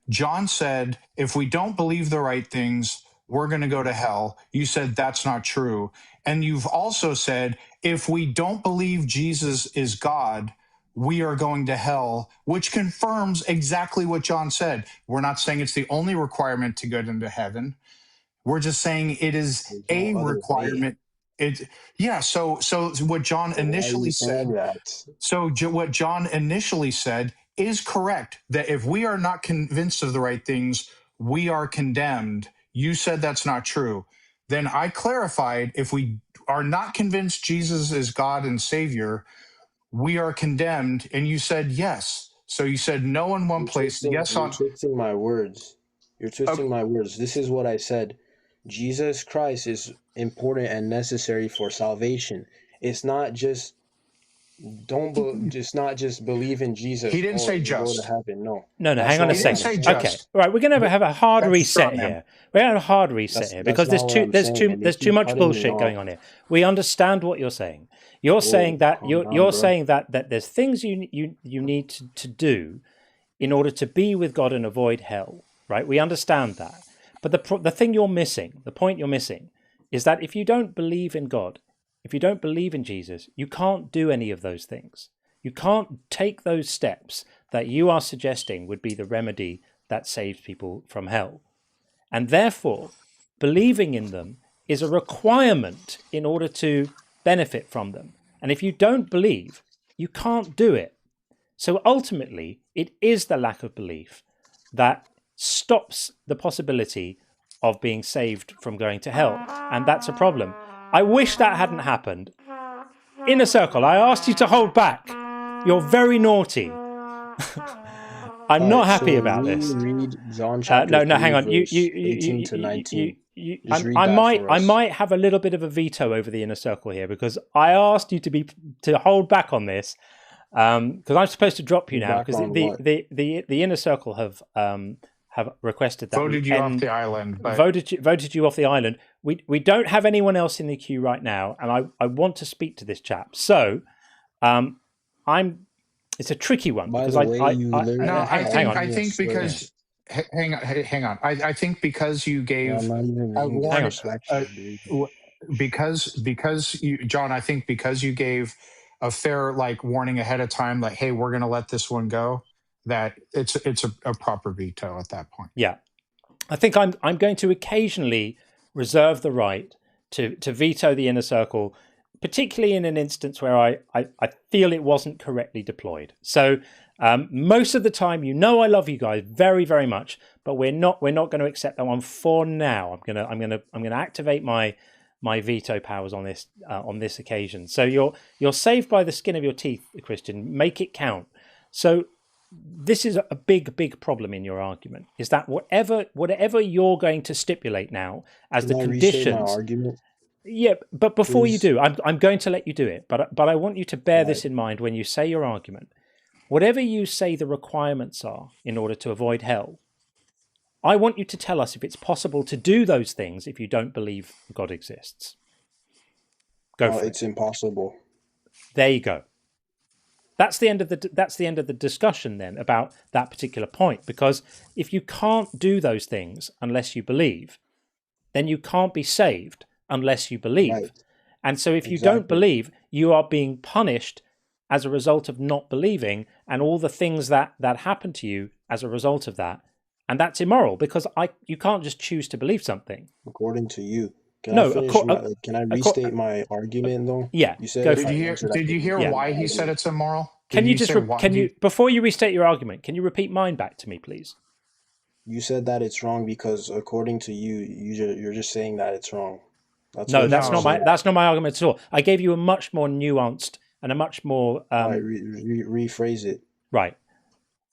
[SPEAKER 5] John said, if we don't believe the right things, we're going to go to hell. You said that's not true. And you've also said, if we don't believe Jesus is God, we are going to hell, which confirms exactly what John said. We're not saying it's the only requirement to get into heaven. We're just saying it is a requirement. So what John initially said. So what John initially said is correct, that if we are not convinced of the right things, we are condemned. You said that's not true. Then I clarified, if we are not convinced Jesus is God and Savior, we are condemned. And you said yes. So you said no in one place.
[SPEAKER 6] You're twisting my words. You're twisting my words. This is what I said. Jesus Christ is important and necessary for salvation. It's not just not just believe in Jesus.
[SPEAKER 2] He didn't say
[SPEAKER 6] you go to
[SPEAKER 2] just.
[SPEAKER 6] heaven. No.
[SPEAKER 1] No,
[SPEAKER 6] That's
[SPEAKER 1] hang on a
[SPEAKER 6] not what I'm
[SPEAKER 1] second.
[SPEAKER 6] saying.
[SPEAKER 1] Okay, right. We're going to have a hard
[SPEAKER 2] That's a straw
[SPEAKER 1] reset
[SPEAKER 2] man.
[SPEAKER 1] here. We're going to have a hard reset here because
[SPEAKER 6] That's not what I'm
[SPEAKER 1] there's
[SPEAKER 6] saying, and they
[SPEAKER 1] there's too
[SPEAKER 6] keep
[SPEAKER 1] much
[SPEAKER 6] cutting me
[SPEAKER 1] bullshit going
[SPEAKER 6] off.
[SPEAKER 1] on here. We understand what you're saying. You're saying that
[SPEAKER 6] calm
[SPEAKER 1] you're
[SPEAKER 6] down,
[SPEAKER 1] you're
[SPEAKER 6] bro.
[SPEAKER 1] saying that there's things you need to do in order to be with God and avoid hell, right? We understand that. But the thing you're missing, the point you're missing, is that if you don't believe in God, if you don't believe in Jesus, you can't do any of those things. You can't take those steps that you are suggesting would be the remedy that saves people from hell. And therefore, believing in them is a requirement in order to benefit from them. And if you don't believe, you can't do it. So ultimately, it is the lack of belief that stops the possibility of being saved from going to hell. And that's a problem. I wish that hadn't happened. Inner Circle, I asked you to hold back. You're very naughty. I'm not happy about this.
[SPEAKER 6] Read John chapter
[SPEAKER 1] No, hang
[SPEAKER 6] 3,
[SPEAKER 1] on.
[SPEAKER 6] verse 18 to 19. Just read
[SPEAKER 1] I
[SPEAKER 6] that for us.
[SPEAKER 1] might have a little bit of a veto over the Inner Circle here because I asked you to hold back on this because I'm supposed to drop you now because the Inner Circle have requested that
[SPEAKER 2] Voted you off the island. But...
[SPEAKER 1] Voted you off the island. We don't have anyone else in the queue right now, and I want to speak to this chap. So, it's a tricky one because
[SPEAKER 2] I think because hang on. I think because you gave a warning, because you, John, I think because you gave a fair warning ahead of time, like, hey, we're going to let this one go, that it's a proper veto at that point.
[SPEAKER 1] Yeah, I think I'm going to occasionally reserve the right to veto the Inner Circle, particularly in an instance where I feel it wasn't correctly deployed. So most of the time, I love you guys very, very much, but we're not going to accept that one for now. I'm gonna activate my veto powers on this occasion. So you're saved by the skin of your teeth, Christian. Make it count. So this is a big problem in your argument. Is that whatever you're going to stipulate now as the conditions?
[SPEAKER 6] Restate my argument?
[SPEAKER 1] Yeah, but before you do, I'm going to let you do it. But I want you to bear this in mind when you say your argument. Whatever you say the requirements are in order to avoid hell, I want you to tell us if it's possible to do those things if you don't believe God exists. Go for it.
[SPEAKER 6] It's impossible.
[SPEAKER 1] There you go. That's the end of the discussion then about that particular point. Because if you can't do those things unless you believe, then you can't be saved unless you believe. Right. And so if you don't believe, you are being punished as a result of not believing and all the things that happen to you as a result of that. And that's immoral because you can't just choose to believe something.
[SPEAKER 6] According to you. Can I restate my argument though?
[SPEAKER 1] Yeah.
[SPEAKER 6] You said
[SPEAKER 2] did you hear why he said it's immoral?
[SPEAKER 1] Can you before you restate your argument, can you repeat mine back to me, please?
[SPEAKER 6] You said that it's wrong because according to you're just saying that it's wrong.
[SPEAKER 1] That's not my argument at all. I gave you a much more nuanced and a much more
[SPEAKER 6] rephrase it.
[SPEAKER 1] Right.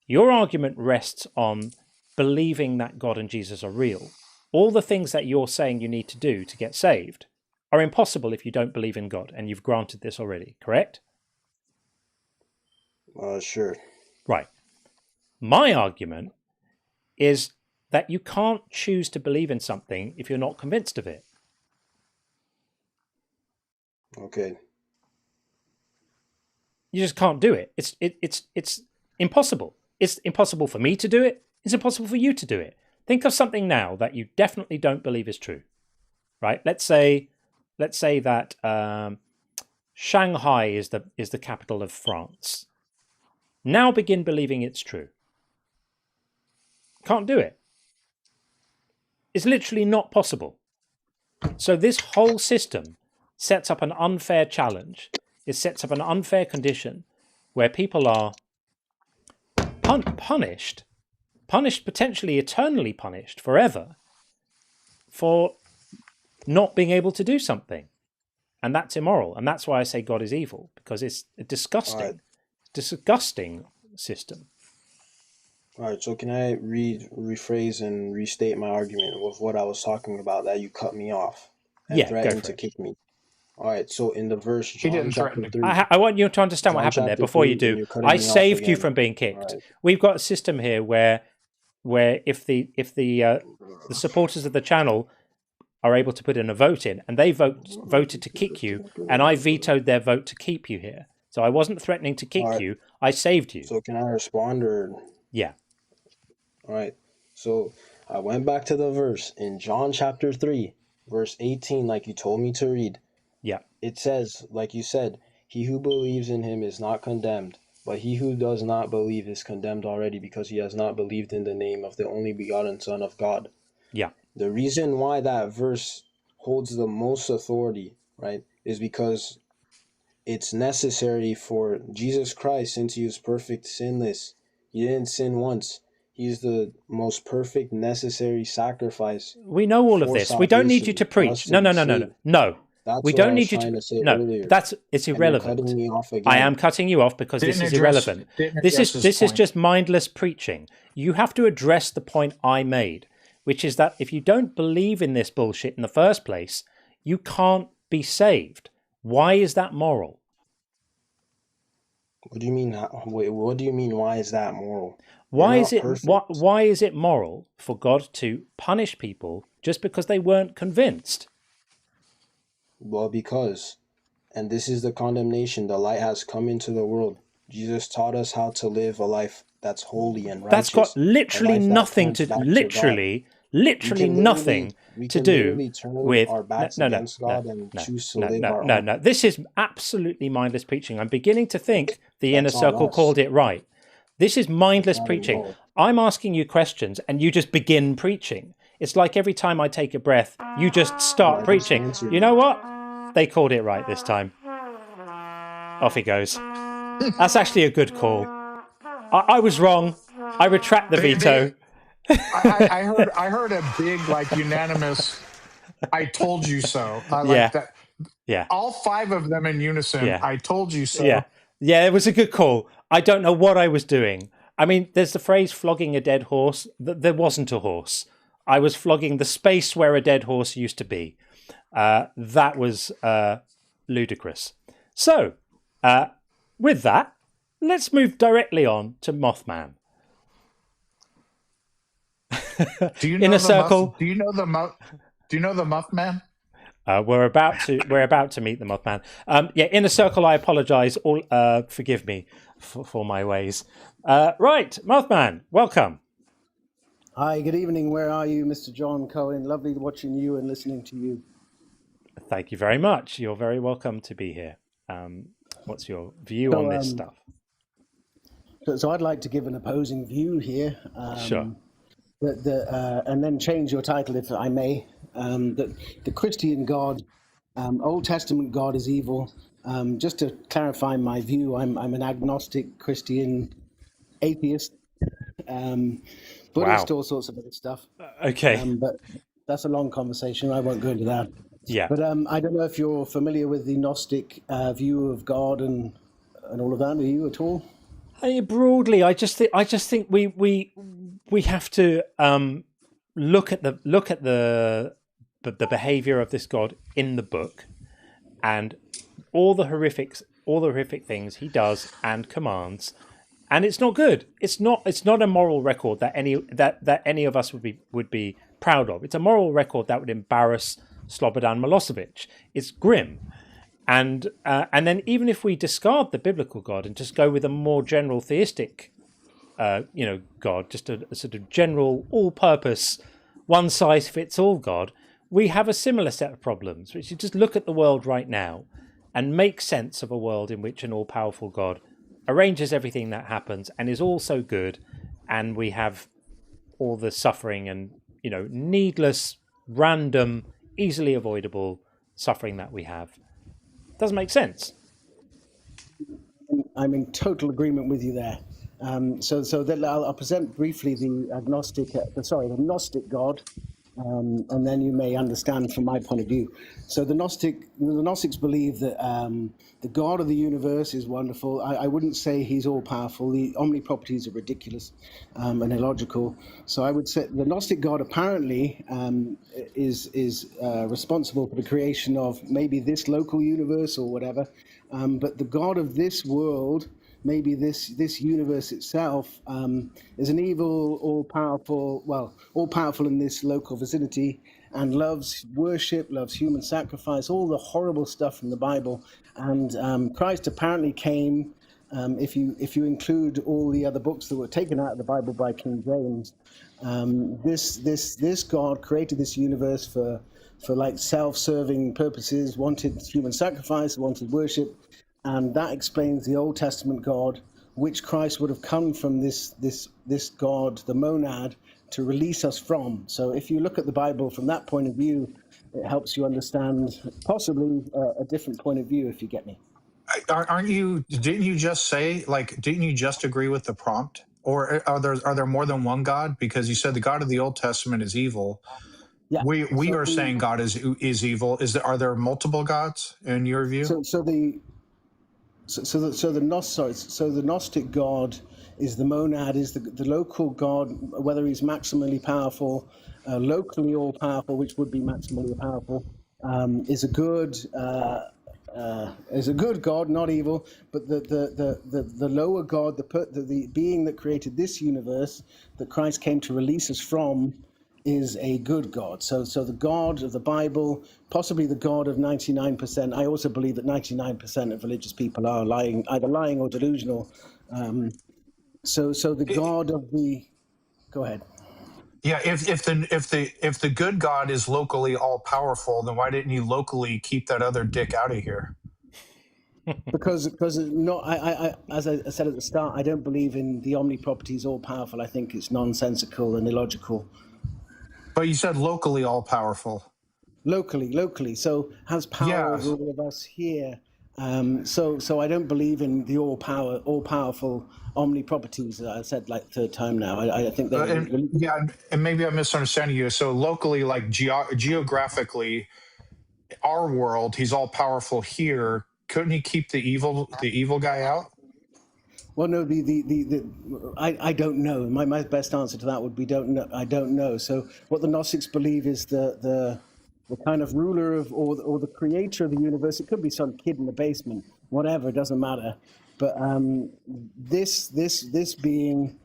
[SPEAKER 1] Your argument rests on believing that God and Jesus are real. All the things that you're saying you need to do to get saved are impossible if you don't believe in God, and you've granted this already, correct?
[SPEAKER 6] Sure.
[SPEAKER 1] Right. My argument is that you can't choose to believe in something if you're not convinced of it.
[SPEAKER 6] Okay.
[SPEAKER 1] You just can't do it. It's impossible. It's impossible for me to do it. It's impossible for you to do it. Think of something now that you definitely don't believe is true, right? Let's say that Shanghai is the capital of France. Now begin believing it's true. Can't do it. It's literally not possible. So this whole system sets up an unfair challenge. It sets up an unfair condition where people are punished, potentially eternally punished forever for not being able to do something. And that's immoral. And that's why I say God is evil, because it's a disgusting system.
[SPEAKER 6] All right, so can I rephrase and restate my argument with what I was talking about that you cut me off and threatened to kick me? All right, so in the verse
[SPEAKER 5] He
[SPEAKER 6] John
[SPEAKER 5] didn't
[SPEAKER 6] chapter
[SPEAKER 5] threaten to.
[SPEAKER 6] 3,
[SPEAKER 1] I want you to understand what
[SPEAKER 6] John
[SPEAKER 1] happened there
[SPEAKER 6] chapter
[SPEAKER 1] before you
[SPEAKER 6] 3, and
[SPEAKER 1] do.
[SPEAKER 6] you're cutting
[SPEAKER 1] I
[SPEAKER 6] me off
[SPEAKER 1] saved you
[SPEAKER 6] again.
[SPEAKER 1] from being
[SPEAKER 6] All
[SPEAKER 1] kicked.
[SPEAKER 6] right.
[SPEAKER 1] We've got a system here where if the supporters of the channel are able to put in a vote in, and they voted to kick you, and I vetoed their vote to keep you here. So I wasn't threatening to kick
[SPEAKER 6] All right.
[SPEAKER 1] you. I saved you.
[SPEAKER 6] So can I respond or?
[SPEAKER 1] Yeah.
[SPEAKER 6] All right. So I went back to the verse in John chapter 3, verse 18, like you told me to read.
[SPEAKER 1] Yeah.
[SPEAKER 6] It says, like you said, he who believes in him is not condemned, but he who does not believe is condemned already because he has not believed in the name of the only begotten Son of God.
[SPEAKER 1] Yeah.
[SPEAKER 6] The reason why that verse holds the most authority, right, is because it's necessary for Jesus Christ, since he was perfect, sinless. He didn't sin once. He's the most perfect, necessary sacrifice.
[SPEAKER 1] We know all of this. We don't need you to preach. No.
[SPEAKER 6] That's
[SPEAKER 1] We
[SPEAKER 6] what
[SPEAKER 1] don't
[SPEAKER 6] I was
[SPEAKER 1] need you
[SPEAKER 6] trying
[SPEAKER 1] to
[SPEAKER 6] say
[SPEAKER 1] no.
[SPEAKER 6] earlier.
[SPEAKER 1] It's
[SPEAKER 6] And you're
[SPEAKER 1] irrelevant.
[SPEAKER 6] cutting me off again.
[SPEAKER 1] I am cutting you off because this is irrelevant. This is just mindless preaching. You have to address the point I made, which is that if you don't believe in this bullshit in the first place, you can't be saved. Why is that moral?
[SPEAKER 6] What do you mean? Wait, what do you mean? Why is that moral?
[SPEAKER 1] Why is it moral for God to punish people just because they weren't convinced?
[SPEAKER 6] Well, because, and this is the condemnation, the light has come into the world. Jesus taught us how to live a life that's holy and righteous.
[SPEAKER 1] That's got literally nothing to literally nothing to do with no. This is absolutely mindless preaching. I'm beginning to think the inner circle called it right. This is mindless preaching. I'm asking you questions and you just begin preaching. It's like every time I take a breath, you just start preaching. You know what? They called it right this time. Off he goes. That's actually a good call. I was wrong. I retract the veto.
[SPEAKER 5] I heard a big, like, unanimous, I told you so. I like that.
[SPEAKER 1] Yeah.
[SPEAKER 5] All 5 of them in unison, I told you so.
[SPEAKER 1] Yeah, it was a good call. I don't know what I was doing. I mean, there's the phrase flogging a dead horse. There wasn't a horse. I was flogging the space where a dead horse used to be. That was ludicrous. So, with that, let's move directly on to Mothman.
[SPEAKER 5] Do you know
[SPEAKER 1] In a circle.
[SPEAKER 5] Do you know the Mothman?
[SPEAKER 1] We're about to meet the Mothman. In a circle. I apologise. All forgive me for my ways. Right, Mothman, welcome.
[SPEAKER 7] Hi, good evening. Where are you, Mr. John Cohen? Lovely watching you and listening to you.
[SPEAKER 1] Thank you very much. You're very welcome to be here. What's your view on this stuff?
[SPEAKER 7] So I'd like to give an opposing view here.
[SPEAKER 1] Sure.
[SPEAKER 7] And then change your title, if I may. That the Christian God, Old Testament God, is evil. Just to clarify my view, I'm an agnostic Christian atheist. Buddhist, all sorts of other stuff.
[SPEAKER 1] Okay.
[SPEAKER 7] But that's a long conversation. I won't go into that.
[SPEAKER 1] Yeah.
[SPEAKER 7] But I don't know if you're familiar with the Gnostic view of God and all of that. Are you at all?
[SPEAKER 1] Broadly, I just think we have to look at the behavior of this God in the book, and all the horrific things he does and commands. And it's not good. It's not a moral record that any of us would be proud of. It's a moral record that would embarrass Slobodan Milosevic. It's grim. And then even if we discard the biblical God and just go with a more general theistic God, just a sort of general all-purpose one-size-fits-all God, we have a similar set of problems, which is just look at the world right now and make sense of a world in which an all-powerful God arranges everything that happens and is also good, and we have all the suffering and needless, random, easily avoidable suffering that we have. Doesn't make sense.
[SPEAKER 7] I'm in total agreement with you there. So that I'll present briefly the Gnostic God, and then you may understand from my point of view. So the Gnostics believe that the God of the universe is wonderful. I wouldn't say he's all powerful. The omni-properties are ridiculous and illogical. So I would say the Gnostic God apparently is responsible for the creation of maybe this local universe or whatever. But the God of this world, maybe this universe itself, is an evil, all-powerful in this local vicinity, and loves worship, loves human sacrifice, all the horrible stuff from the Bible. And Christ apparently came, if you include all the other books that were taken out of the Bible by King James, this God created this universe for like self-serving purposes, wanted human sacrifice, wanted worship, and that explains the Old Testament God, which Christ would have come from this God, the monad, to release us from. So if you look at the Bible from that point of view, it helps you understand possibly a different point of view, if you get me.
[SPEAKER 2] Didn't you just say, like, didn't you just agree with the prompt? Or are there more than one God? Because you said the God of the Old Testament is evil.
[SPEAKER 7] Yeah.
[SPEAKER 2] We are saying God is evil. Are there multiple gods in your view?
[SPEAKER 7] So the Gnostic God is the monad, is the local God, whether he's maximally powerful, locally all powerful, which would be maximally powerful, is a good God, not evil. But the lower God, the being that created this universe, that Christ came to release us from, is a good God. So the God of the Bible, possibly the God of 99%. I also believe that 99% of religious people are either lying or delusional. So the God of the, go ahead.
[SPEAKER 2] Yeah, if the good God is locally all powerful, then why didn't you locally keep that other dick out of here?
[SPEAKER 7] Because not I as I said at the start, I don't believe in the omni-properties all powerful. I think it's nonsensical and illogical.
[SPEAKER 2] But you said locally all powerful.
[SPEAKER 7] Locally, so has power over all of us here. So I don't believe in the all powerful omni-properties. I said like third time now. I think that
[SPEAKER 2] and maybe I'm misunderstanding you. So locally, like geographically, our world, he's all powerful here. Couldn't he keep the evil guy out?
[SPEAKER 7] Well, no, I don't know. My best answer to that would be I don't know. So what the Gnostics believe is the kind of ruler of or the creator of the universe. It could be some kid in the basement, whatever. It doesn't matter. But this being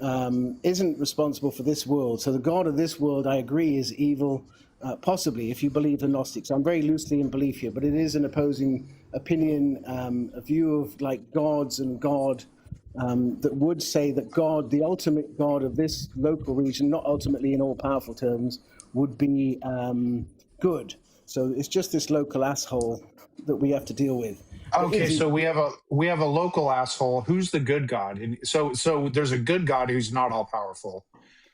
[SPEAKER 7] isn't responsible for this world. So the God of this world, I agree, is evil. Possibly, if you believe the Gnostics. I'm very loosely in belief here, but it is an opposing opinion, a view of like gods and God, that would say that God, the ultimate God of this local region, not ultimately in all powerful terms, would be good. So it's just this local asshole that we have to deal with.
[SPEAKER 2] Okay, so we have a local asshole. Who's the good God? And so there's a good God who's not all powerful.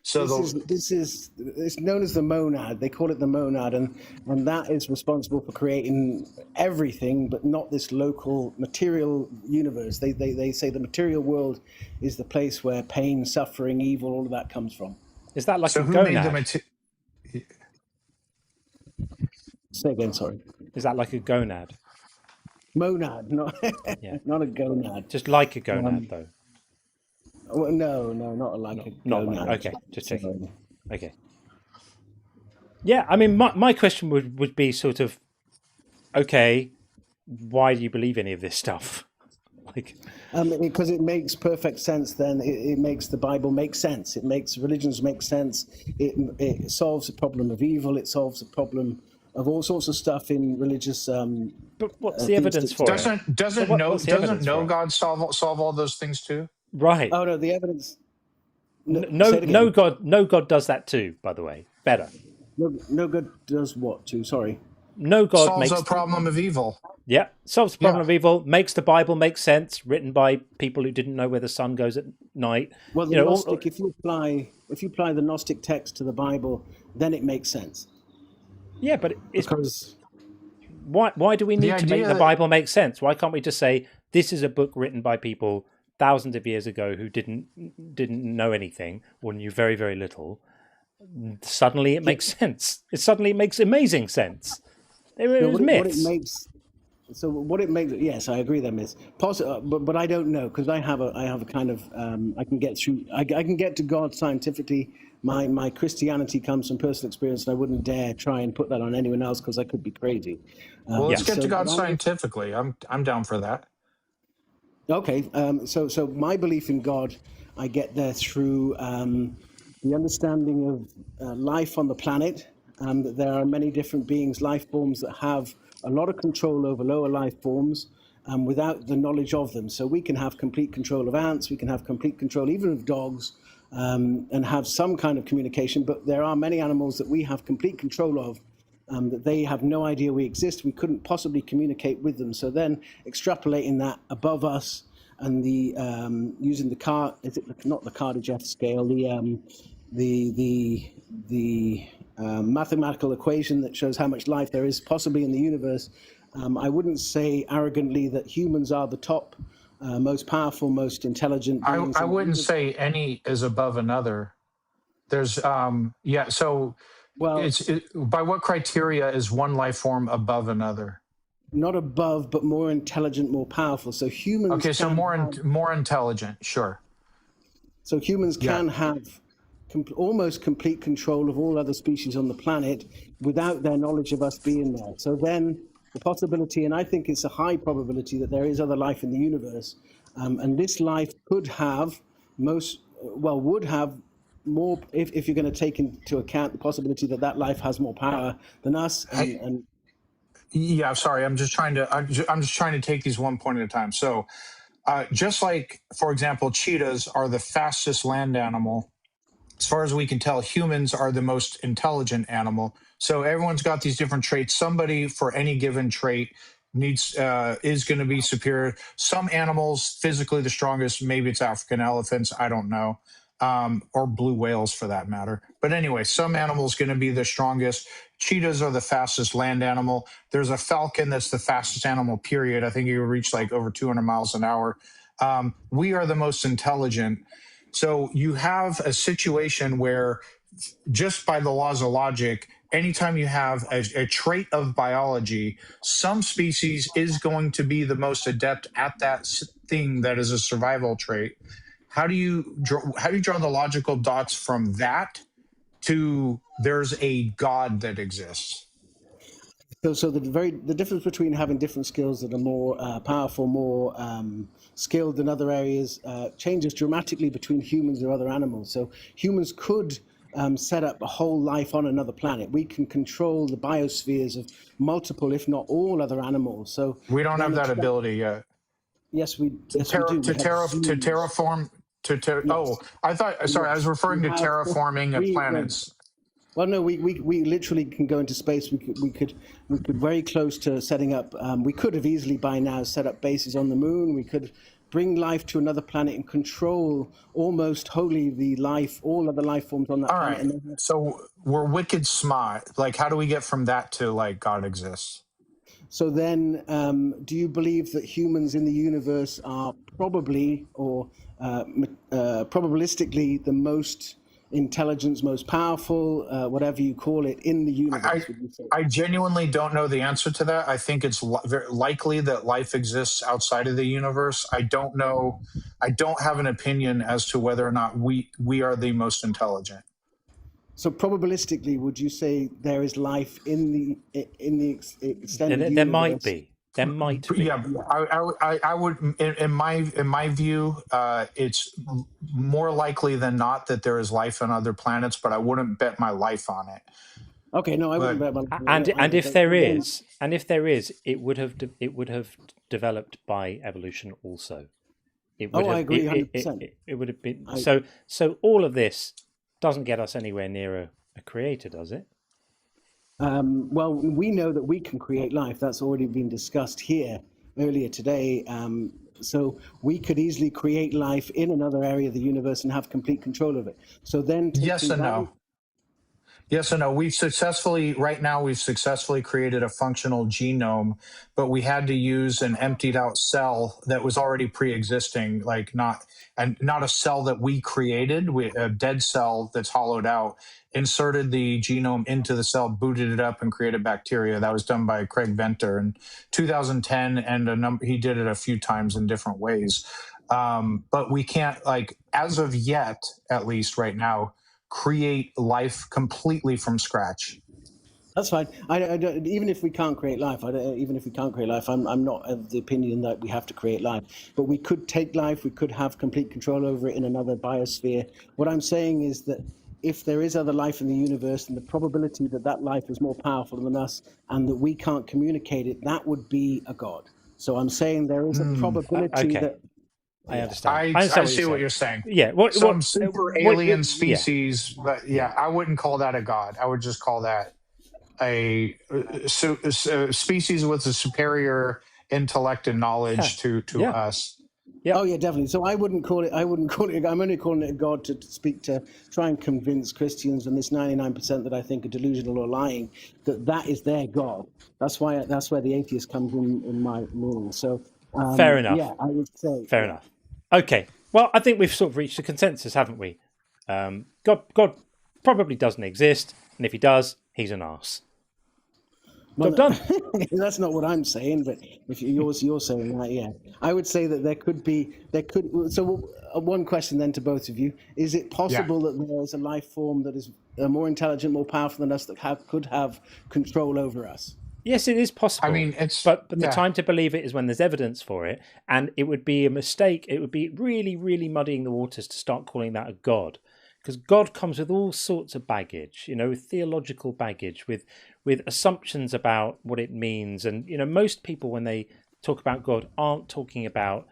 [SPEAKER 2] So
[SPEAKER 7] this is it's known as the monad. They call it the monad, and that is responsible for creating everything, but not this local material universe. They say the material world is the place where pain, suffering, evil, all of that comes from.
[SPEAKER 1] Is that like
[SPEAKER 2] so
[SPEAKER 1] a
[SPEAKER 2] who
[SPEAKER 1] gonad?
[SPEAKER 2] made the
[SPEAKER 7] Say again, sorry.
[SPEAKER 1] Is that like a gonad?
[SPEAKER 7] Monad, not not a gonad.
[SPEAKER 1] Just like a gonad, though.
[SPEAKER 7] Well, no, not like a gonad.
[SPEAKER 1] Okay, just checking. Okay. Yeah, I mean, my question would be sort of, okay, why do you believe any of this stuff? Like,
[SPEAKER 7] because it makes perfect sense. Then it makes the Bible make sense. It makes religions make sense. It solves the problem of evil. It solves the problem of all sorts of stuff in religious.
[SPEAKER 1] But what's the evidence for
[SPEAKER 2] it? Doesn't no God solve all those things too?
[SPEAKER 1] Right.
[SPEAKER 7] Oh no, the evidence.
[SPEAKER 1] No God does that too. By the way, better.
[SPEAKER 7] No God does what too? Sorry.
[SPEAKER 1] No God
[SPEAKER 2] solves
[SPEAKER 1] makes
[SPEAKER 2] the problem of evil.
[SPEAKER 1] Yeah, solves the problem of evil. Makes the Bible make sense. Written by people who didn't know where the sun goes at night.
[SPEAKER 7] Well, the Gnostic, if you apply the Gnostic text to the Bible, then it makes sense.
[SPEAKER 1] Yeah, but it's why do we need to make the Bible make sense? Why can't we just say this is a book written by people thousands of years ago who didn't know anything or knew very, very little, suddenly it makes sense. It makes amazing sense. There was myths.
[SPEAKER 7] What it makes, yes, I agree. There is but I don't know, because I have a kind of I can get through. I can get to God scientifically. My Christianity comes from personal experience, and I wouldn't dare try and put that on anyone else, because I could be crazy.
[SPEAKER 5] Well, let's get to God scientifically. I'm down for that.
[SPEAKER 7] Okay, so my belief in God, I get there through the understanding of life on the planet, that there are many different beings, life forms that have a lot of control over lower life forms without the knowledge of them. So we can have complete control of ants, we can have complete control even of dogs, and have some kind of communication, but there are many animals that we have complete control of, that they have no idea we exist. We couldn't possibly communicate with them. So then extrapolating that above us, and the using the not the Kardashev scale, the mathematical equation that shows how much life there is possibly in the universe. I wouldn't say arrogantly that humans are the top, most powerful, most intelligent beings.
[SPEAKER 5] I wouldn't say any is above another. There's So by what criteria is one life form above another?
[SPEAKER 7] Not above, but more intelligent, more powerful. So humans.
[SPEAKER 5] Okay, so more intelligent, sure.
[SPEAKER 7] So humans can have almost complete control of all other species on the planet without their knowledge of us being there. So then the possibility, and I think it's a high probability, that there is other life in the universe, and this life would have more, if you're going to take into account the possibility that life has more power than us.
[SPEAKER 5] Yeah, sorry, I'm just trying to take these one point at a time. So just like, for example, cheetahs are the fastest land animal, as far as we can tell, humans are the most intelligent animal. So everyone's got these different traits. Somebody for any given trait is going to be superior. Some animals physically the strongest, maybe it's African elephants, I don't know, or blue whales for that matter. But anyway, some animals going to be the strongest. Cheetahs are the fastest land animal. There's a falcon that's the fastest animal, period. I think you reach like over 200 miles an hour. We are the most intelligent. So you have a situation where, just by the laws of logic, anytime you have a trait of biology, some species is going to be the most adept at that thing that is a survival trait. How do you draw the logical dots from that to there's a God that exists?
[SPEAKER 7] So the difference between having different skills that are more powerful, more skilled than other areas, changes dramatically between humans and other animals. So humans could set up a whole life on another planet. We can control the biospheres of multiple, if not all, other animals. So
[SPEAKER 5] we don't have that ability yet.
[SPEAKER 7] Yes, we do.
[SPEAKER 5] To terraform. I was referring to terraforming of planets.
[SPEAKER 7] Well, no, we literally can go into space. We could very close to setting up. We could have easily by now set up bases on the moon. We could bring life to another planet and control almost wholly all other life forms on that planet.
[SPEAKER 5] All right. So we're wicked smart. Like, how do we get from that to like God exists?
[SPEAKER 7] So then, do you believe that humans in the universe are probably or probabilistically the most intelligence, most powerful, whatever you call it, in the universe?
[SPEAKER 5] I genuinely don't know the answer to that. I think it's very likely that life exists outside of the universe. I don't know. I don't have an opinion as to whether or not we are the most intelligent.
[SPEAKER 7] So probabilistically, would you say there is life in the extended universe?
[SPEAKER 1] There might be. There might be.
[SPEAKER 5] Yeah, I would, in my view, it's more likely than not that there is life on other planets, but I wouldn't bet my life on it.
[SPEAKER 7] Okay, no, I wouldn't bet my life.
[SPEAKER 1] And if there is, it would have developed by evolution also.
[SPEAKER 7] I agree 100%.
[SPEAKER 1] It would have been so. All of this doesn't get us anywhere near a creator, does it?
[SPEAKER 7] Well, we know that we can create life. That's already been discussed here earlier today. So we could easily create life in another area of the universe and have complete control of it. So then,
[SPEAKER 5] yes and no.
[SPEAKER 2] Yes and no. We've successfully created a functional genome, but we had to use an emptied out cell that was already pre-existing, like not a cell that we created, a dead cell that's hollowed out, inserted the genome into the cell, booted it up, and created bacteria. That was done by Craig Venter in 2010, and he did it a few times in different ways. But we can't, like, as of yet, at least right now, create life completely from scratch.
[SPEAKER 7] That's fine. I don't, even if we can't create life, I'm not of the opinion that we have to create life. But we could take life, we could have complete control over it in another biosphere. What I'm saying is that if there is other life in the universe, and the probability that that life is more powerful than us and that we can't communicate it, that would be a god. So I'm saying there is a probability that...
[SPEAKER 1] I understand.
[SPEAKER 2] I see what you're saying.
[SPEAKER 1] Yeah.
[SPEAKER 2] Some super alien species, but I wouldn't call that a god. I would just call that a species with a superior intellect and knowledge to us.
[SPEAKER 7] Yeah. Oh yeah, definitely. So I wouldn't call it. I'm only calling it a god to try and convince Christians and this 99% that I think are delusional or lying that is their god. That's where the atheist comes in my meaning. So
[SPEAKER 1] fair enough.
[SPEAKER 7] Yeah, I would say
[SPEAKER 1] fair enough. Okay. Well, I think we've sort of reached a consensus, haven't we? God probably doesn't exist, and if he does, he's an arse.
[SPEAKER 7] Well,
[SPEAKER 1] done.
[SPEAKER 7] That's not what I'm saying, but if you're saying that, yeah, I would say that there could. So one question then to both of you: is it possible that there is a life form that is more intelligent, more powerful than us that could have control over us?
[SPEAKER 1] Yes, it is possible.
[SPEAKER 2] I mean,
[SPEAKER 1] but the time to believe it is when there's evidence for it, and it would be a mistake. It would be really, really muddying the waters to start calling that a god, because God comes with all sorts of baggage, theological baggage, with assumptions about what it means, and most people when they talk about God aren't talking about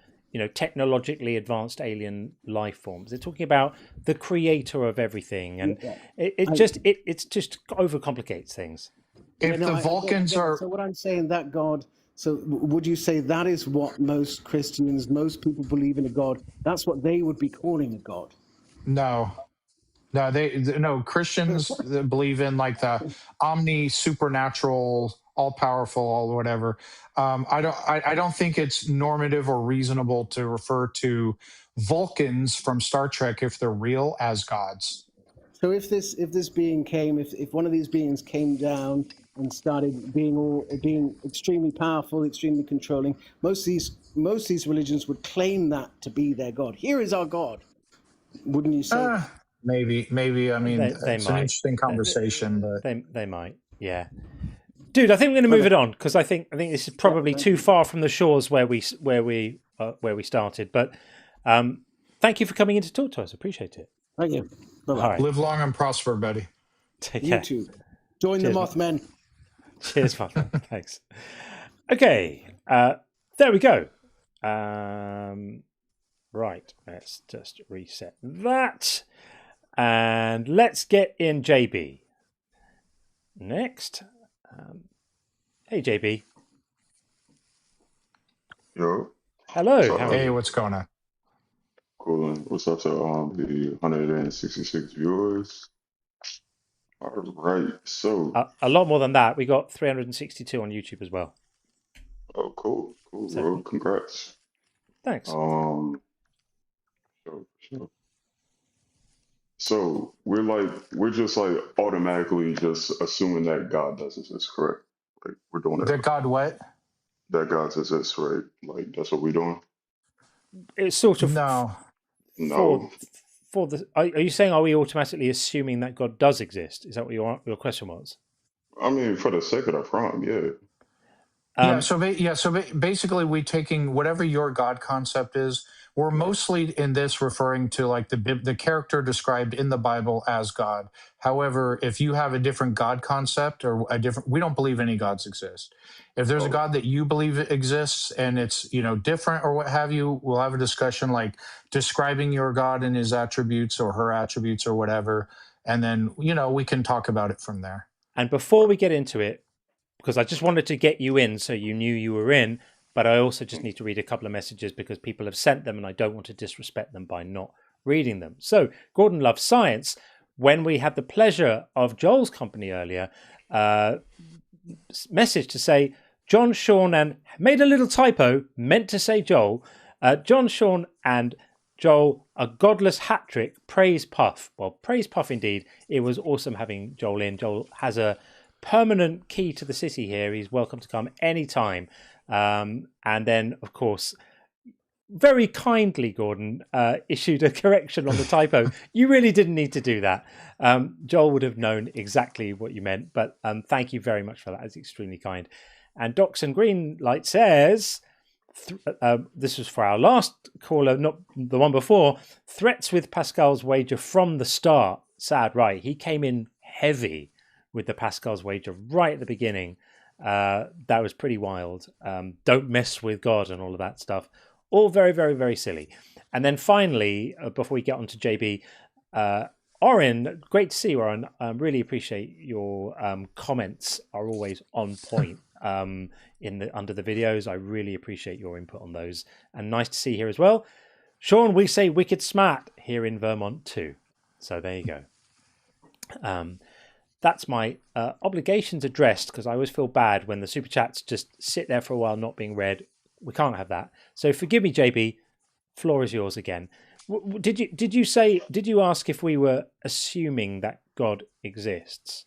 [SPEAKER 1] technologically advanced alien life forms. They're talking about the creator of everything, and it just overcomplicates things.
[SPEAKER 2] If the Vulcans are...
[SPEAKER 7] So what I'm saying, that God... So would you say that is what most Christians, most people believe in a God? That's what they would be calling a God?
[SPEAKER 2] No, Christians believe in like the omni supernatural, all powerful, all whatever. I don't think it's normative or reasonable to refer to Vulcans from Star Trek, if they're real, as gods.
[SPEAKER 7] So if this being came, if one of these beings came down and started being extremely powerful, extremely controlling, most of these religions would claim that to be their God. Here is our God. Wouldn't you say?
[SPEAKER 2] Maybe. I mean, it's an interesting conversation, but
[SPEAKER 1] they might. Yeah, dude. I think we're going to move it on, because I think this is probably too far from the shores where we started. But thank you for coming in to talk to us. Appreciate it.
[SPEAKER 7] Thank you.
[SPEAKER 1] All right.
[SPEAKER 2] Live long and prosper, buddy.
[SPEAKER 1] Take care.
[SPEAKER 7] You too. Join the Mothmen.
[SPEAKER 1] Cheers, Mothmen. Thanks. Okay, there we go. Right, let's just reset that. And let's get in JB. Next. Hey, JB.
[SPEAKER 8] Yo.
[SPEAKER 1] Hello.
[SPEAKER 2] Hey, what's going on?
[SPEAKER 8] Cool. What's up to the 166 viewers? All right. So.
[SPEAKER 1] A lot more than that. We got 362 on YouTube as well.
[SPEAKER 8] Oh, cool. Cool, bro. Congrats.
[SPEAKER 1] Thanks.
[SPEAKER 8] So we're just like automatically just assuming that God does exist, correct? Like we're doing that.
[SPEAKER 2] That God what?
[SPEAKER 8] That God exists, right? Like that's what we're doing.
[SPEAKER 1] It's sort of
[SPEAKER 8] No.
[SPEAKER 1] For the. Are you saying, are we automatically assuming that God does exist? Is that what your question was?
[SPEAKER 8] I mean, for the sake of the prompt, yeah.
[SPEAKER 2] So basically, we're taking whatever your God concept is. We're mostly in this referring to like the character described in the Bible as God. However, if you have a different God concept or we don't believe any gods exist. If there's a God that you believe exists and it's different or what have you, we'll have a discussion like describing your God and his attributes or her attributes or whatever, and then we can talk about it from there.
[SPEAKER 1] And before we get into it, because I just wanted to get you in so you knew you were in, but I also just need to read a couple of messages because people have sent them and I don't want to disrespect them by not reading them. So Gordon loves science. when we had the pleasure of Joel's company earlier, message to say John, Sean, and made a little typo, meant to say Joel. John, Sean, and Joel, a godless hat trick. Praise Puff. Well, praise Puff indeed. It was awesome having Joel in. Joel has a permanent key to the city here. He's welcome to come anytime. And then, of course, very kindly, Gordon issued a correction on the typo. You really didn't need to do that. Joel would have known exactly what you meant, but thank you very much for that. It's extremely kind. And Doxon Greenlight says, this was for our last caller, not the one before, threats with Pascal's wager from the start. Sad, right? He came in heavy with the Pascal's wager right at the beginning. That was pretty wild. Don't mess with God and all of that stuff. All very, very, very silly. And then finally, before we get on to JB, Oren, great to see you, Oren. Really appreciate your comments are always on point under the videos. I really appreciate your input on those. And nice to see you here as well. Sean, we say wicked smart here in Vermont too. So there you go. That's my obligations addressed, because I always feel bad when the super chats just sit there for a while not being read. We can't have that. So forgive me, JB. Floor is yours again. Did you ask if we were assuming that God exists?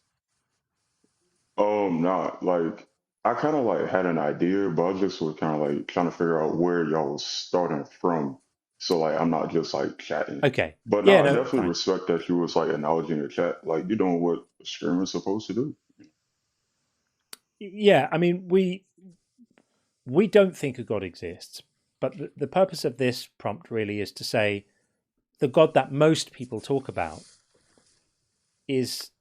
[SPEAKER 8] Not like I kind of like had an idea, but I just was kind of like trying to figure out where y'all was starting from. So like I'm not just like chatting.
[SPEAKER 1] Okay.
[SPEAKER 8] But
[SPEAKER 1] Yeah,
[SPEAKER 8] I
[SPEAKER 1] no,
[SPEAKER 8] definitely
[SPEAKER 1] fine.
[SPEAKER 8] respect that you was like acknowledging the chat, like you're doing what a streamer's supposed to do.
[SPEAKER 1] Yeah, I mean we don't think a God exists, but the purpose of this prompt really is to say the God that most people talk about is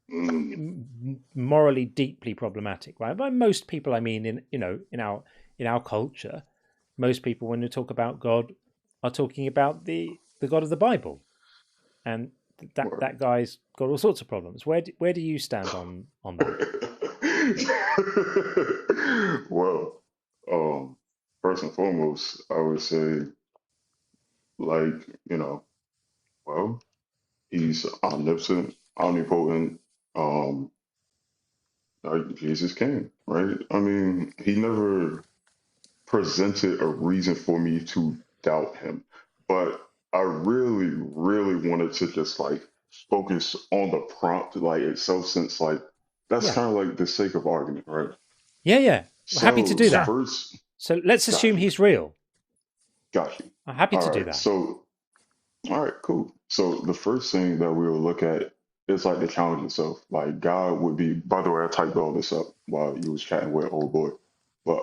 [SPEAKER 1] morally deeply problematic, right? By most people, I mean in our culture, most people when they talk about God are talking about the God of the Bible, and that guy's got all sorts of problems. Where do you stand on that?
[SPEAKER 8] Well, first and foremost, I would say, like, well, he's omnipotent, omnipotent. Like Jesus came, right? I mean, he never presented a reason for me to doubt him, but I really, really wanted to just like focus on the prompt like itself, since like that's kind of like the sake of argument, right?
[SPEAKER 1] Yeah. We're happy to do that.
[SPEAKER 8] First,
[SPEAKER 1] so let's assume he's real.
[SPEAKER 8] Got you.
[SPEAKER 1] I'm happy to
[SPEAKER 8] All
[SPEAKER 1] do
[SPEAKER 8] right,
[SPEAKER 1] that.
[SPEAKER 8] So, all right, cool. So the first thing that we will look at is like the challenge itself. Like God would be. By the way, I typed all this up while you was chatting with old boy. But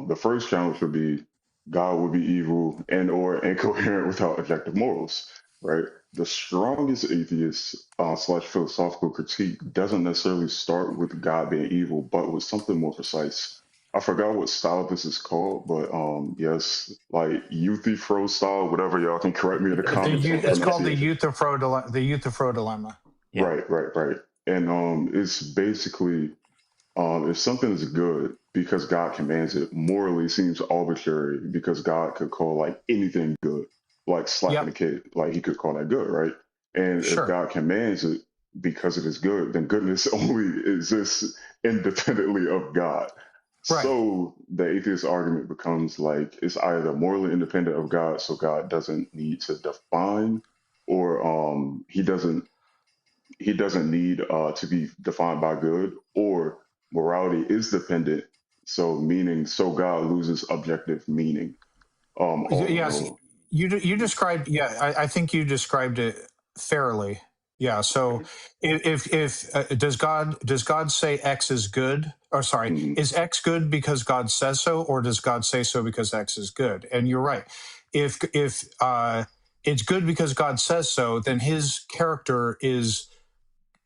[SPEAKER 8] the first challenge would be God would be evil and or incoherent without objective morals, right? The strongest atheist slash philosophical critique doesn't necessarily start with God being evil, but with something more precise. I forgot what style this is called, but yes, like Euthyphro style, whatever. Y'all can correct me in the comments.
[SPEAKER 5] It's called the Euthyphro dilemma.
[SPEAKER 1] Yeah.
[SPEAKER 8] Right. And it's basically if something is good because God commands it, morally seems arbitrary because God could call like anything good, like slapping a kid, like he could call that good, right? And if God commands it because it is good, then goodness only exists independently of God.
[SPEAKER 5] Right.
[SPEAKER 8] So the atheist argument becomes like it's either morally independent of God, so God doesn't need to define, or he doesn't need to be defined by good, or morality is dependent, so God loses objective meaning.
[SPEAKER 5] Yes, you described. Yeah, I think you described it fairly. Yeah. So if does God say X is good? Or sorry, is X good because God says so, or does God say so because X is good? And you're right. If it's good because God says so, then his character is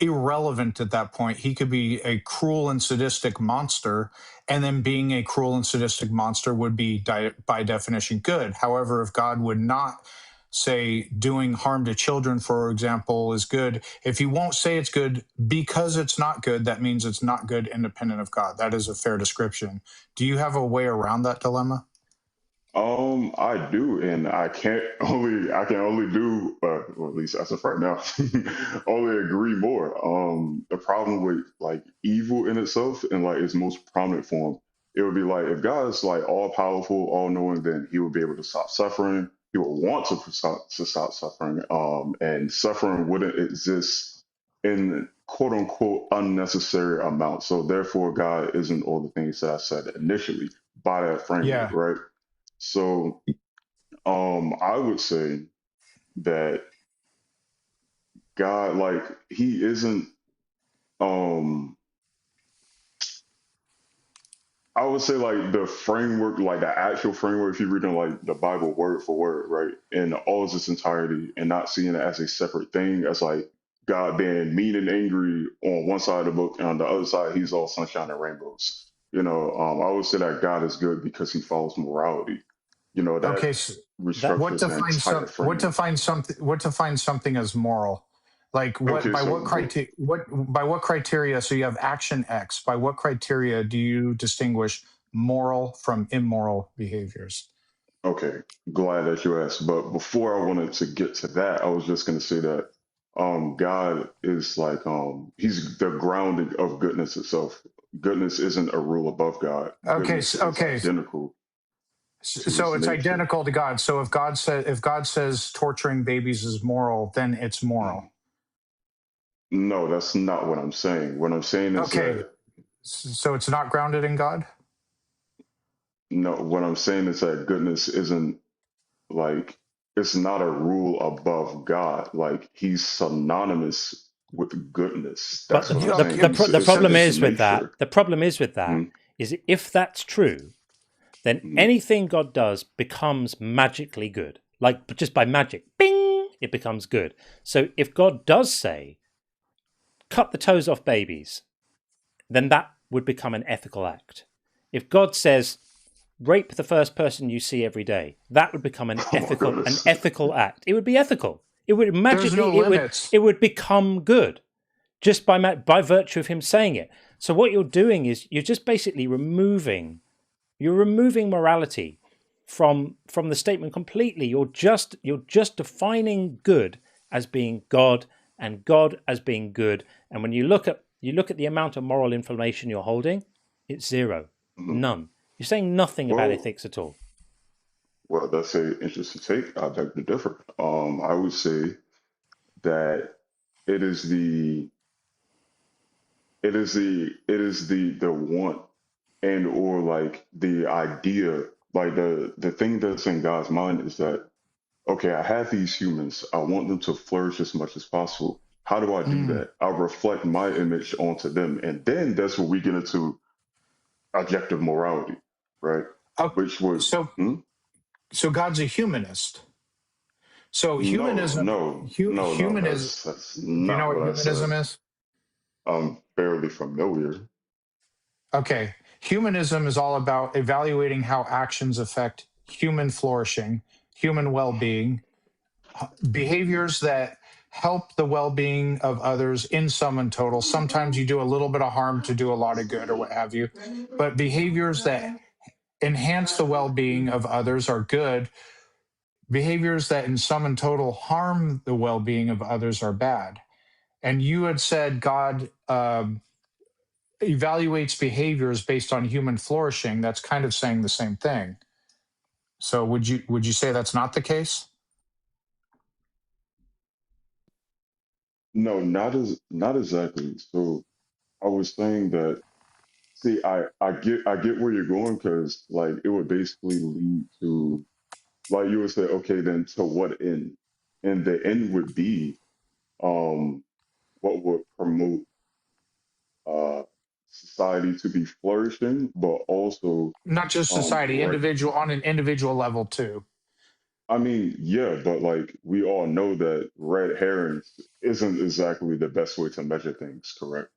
[SPEAKER 5] irrelevant at that point. He could be a cruel and sadistic monster, and then being a cruel and sadistic monster would be by definition good. However, if God would not say doing harm to children, for example, is good, if he won't say it's good because it's not good, that means it's not good independent of God. That is a fair description. Do you have a way around that dilemma?
[SPEAKER 8] I do, and I can only do, or at least as of right now, only agree more. The problem with like evil in itself and like its most prominent form, it would be like if God is like all powerful, all knowing, then He would be able to stop suffering. He would want to stop suffering, and suffering wouldn't exist in quote unquote unnecessary amounts. So therefore, God isn't all the things that I said initially by that framework,
[SPEAKER 5] Yeah.
[SPEAKER 8] right? So, I would say that God, like, He isn't. Um, I would say like the framework, like the actual framework. If you're reading like the Bible word for word, right, in all of its entirety, and not seeing it as a separate thing, as like God being mean and angry on one side of the book, and on the other side, He's all sunshine and rainbows. I would say that God is good because He follows morality. That
[SPEAKER 5] Okay. So what
[SPEAKER 8] restructures the
[SPEAKER 5] defines
[SPEAKER 8] entire
[SPEAKER 5] some? What
[SPEAKER 8] framework.
[SPEAKER 5] defines something? What defines something as moral? Like what?
[SPEAKER 8] Okay,
[SPEAKER 5] By
[SPEAKER 8] so
[SPEAKER 5] what criteria? By what criteria? So you have action X. By what criteria do you distinguish moral from immoral behaviors?
[SPEAKER 8] okay, glad that you asked. But before I wanted to get to that, I was just going to say that God is like He's the grounding of goodness itself. Goodness isn't a rule above God.
[SPEAKER 5] Okay.
[SPEAKER 8] Goodness is identical to
[SPEAKER 5] So
[SPEAKER 8] His
[SPEAKER 5] it's
[SPEAKER 8] nature.
[SPEAKER 5] identical to God. So if God says torturing babies is moral, then it's moral.
[SPEAKER 8] No, that's not what I'm saying. What I'm saying is
[SPEAKER 5] Okay.
[SPEAKER 8] that
[SPEAKER 5] So it's not grounded in God?
[SPEAKER 8] no, what I'm saying is that goodness isn't like it's not a rule above God. Like He's synonymous with goodness.
[SPEAKER 1] But
[SPEAKER 8] That's what I'm saying. It's
[SPEAKER 1] the problem
[SPEAKER 8] His
[SPEAKER 1] is with that.
[SPEAKER 8] nature.
[SPEAKER 1] The problem is with that is if that's true, then anything God does becomes magically good. Like just by magic, bing, it becomes good. So if God does say, cut the toes off babies, then that would become an ethical act. If God says, rape the first person you see every day, that would become an ethical act. It would be ethical. It would magically it would become good just by virtue of Him saying it. So what you're doing is you're just basically removing morality from the statement completely. You're just defining good as being God and God as being good. And when you look at the amount of moral information you're holding, it's zero, none. You're saying nothing about ethics at all.
[SPEAKER 8] Well, that's an interesting take. I beg to differ. I would say that it is the the want and or like the idea, like the thing that's in God's mind is that okay, I have these humans. I want them to flourish as much as possible. How do I do that? I reflect my image onto them, and then that's where we get into objective morality, right? Which would
[SPEAKER 5] So God's a humanist. So humanism.
[SPEAKER 8] That's
[SPEAKER 5] Do you know
[SPEAKER 8] not
[SPEAKER 5] what
[SPEAKER 8] what I
[SPEAKER 5] humanism
[SPEAKER 8] said.
[SPEAKER 5] is?
[SPEAKER 8] I'm barely familiar.
[SPEAKER 5] Okay. Humanism is all about evaluating how actions affect human flourishing, human well-being, behaviors that help the well-being of others in sum and total. Sometimes you do a little bit of harm to do a lot of good or what have you, but behaviors that enhance the well-being of others are good. Behaviors that in sum and total harm the well-being of others are bad. And you had said God evaluates behaviors based on human flourishing. That's kind of saying the same thing. So would you say that's not the case?
[SPEAKER 8] No, not exactly. So I was saying that. See, I get where you're going because like it would basically lead to like you would say, okay, then to what end? And the end would be um what would promote uh society to be flourishing, but also
[SPEAKER 5] Not just society,
[SPEAKER 8] right.
[SPEAKER 5] individual on an individual level too.
[SPEAKER 8] I mean, yeah, but like we all know that red herrings isn't exactly the best way to measure things, correct?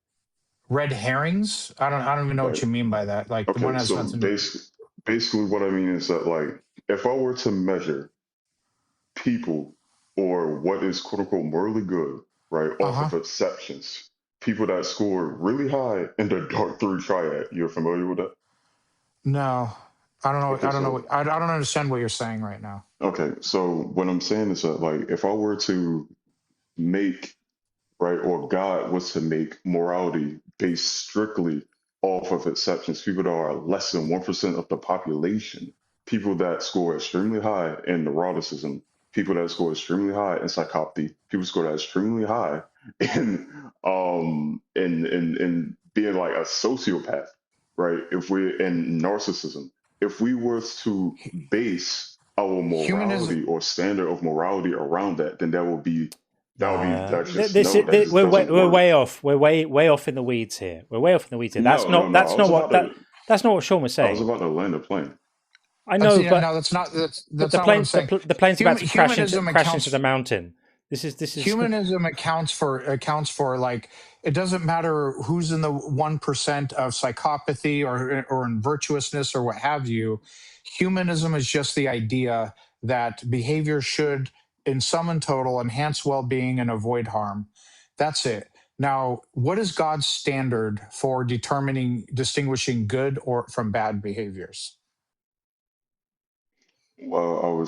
[SPEAKER 5] Red herrings? I don't even know what
[SPEAKER 8] Like,
[SPEAKER 5] you mean by that. Like the one
[SPEAKER 8] okay,
[SPEAKER 5] has
[SPEAKER 8] so
[SPEAKER 5] nothing to.
[SPEAKER 8] basically what I mean is that like if I were to measure people or what is quote unquote morally good, right, off of exceptions, people that score really high in the dark three triad, you're familiar with that?
[SPEAKER 5] No. I don't know.
[SPEAKER 8] Okay,
[SPEAKER 5] I don't
[SPEAKER 8] so
[SPEAKER 5] know. I don't understand what you're saying right now.
[SPEAKER 8] okay, so what I'm saying is that like if I were to make right, or God was to make morality based strictly off of exceptions, people that are less than 1% of the population, people that score extremely high in neuroticism, people that score extremely high in psychopathy, people score that extremely high in being like a sociopath, right? If we're in narcissism, if we were to base our
[SPEAKER 5] Humanism.
[SPEAKER 8] morality or standard of morality around that, then that's just
[SPEAKER 1] This
[SPEAKER 8] no, that just
[SPEAKER 1] we're
[SPEAKER 8] doesn't
[SPEAKER 1] we're
[SPEAKER 8] work.
[SPEAKER 1] way off. We're way off in the weeds here. We're way off in the weeds here. That's
[SPEAKER 8] No.
[SPEAKER 1] not
[SPEAKER 8] I was about to.
[SPEAKER 1] that's not what Sean was
[SPEAKER 8] I was
[SPEAKER 1] saying.
[SPEAKER 8] about to land a plane.
[SPEAKER 1] I know, but
[SPEAKER 5] no, that's not
[SPEAKER 1] the
[SPEAKER 5] not what I'm
[SPEAKER 1] plane
[SPEAKER 5] saying.
[SPEAKER 1] the plane's about to crash
[SPEAKER 5] Humanism
[SPEAKER 1] into the mountain. This is
[SPEAKER 5] humanism accounts for like it doesn't matter who's in the 1% of psychopathy or in virtuousness or what have you. Humanism is just the idea that behavior should, in sum and total, enhance well-being and avoid harm. That's it. Now, what is God's standard for distinguishing good or from bad behaviors?
[SPEAKER 8] Well, I would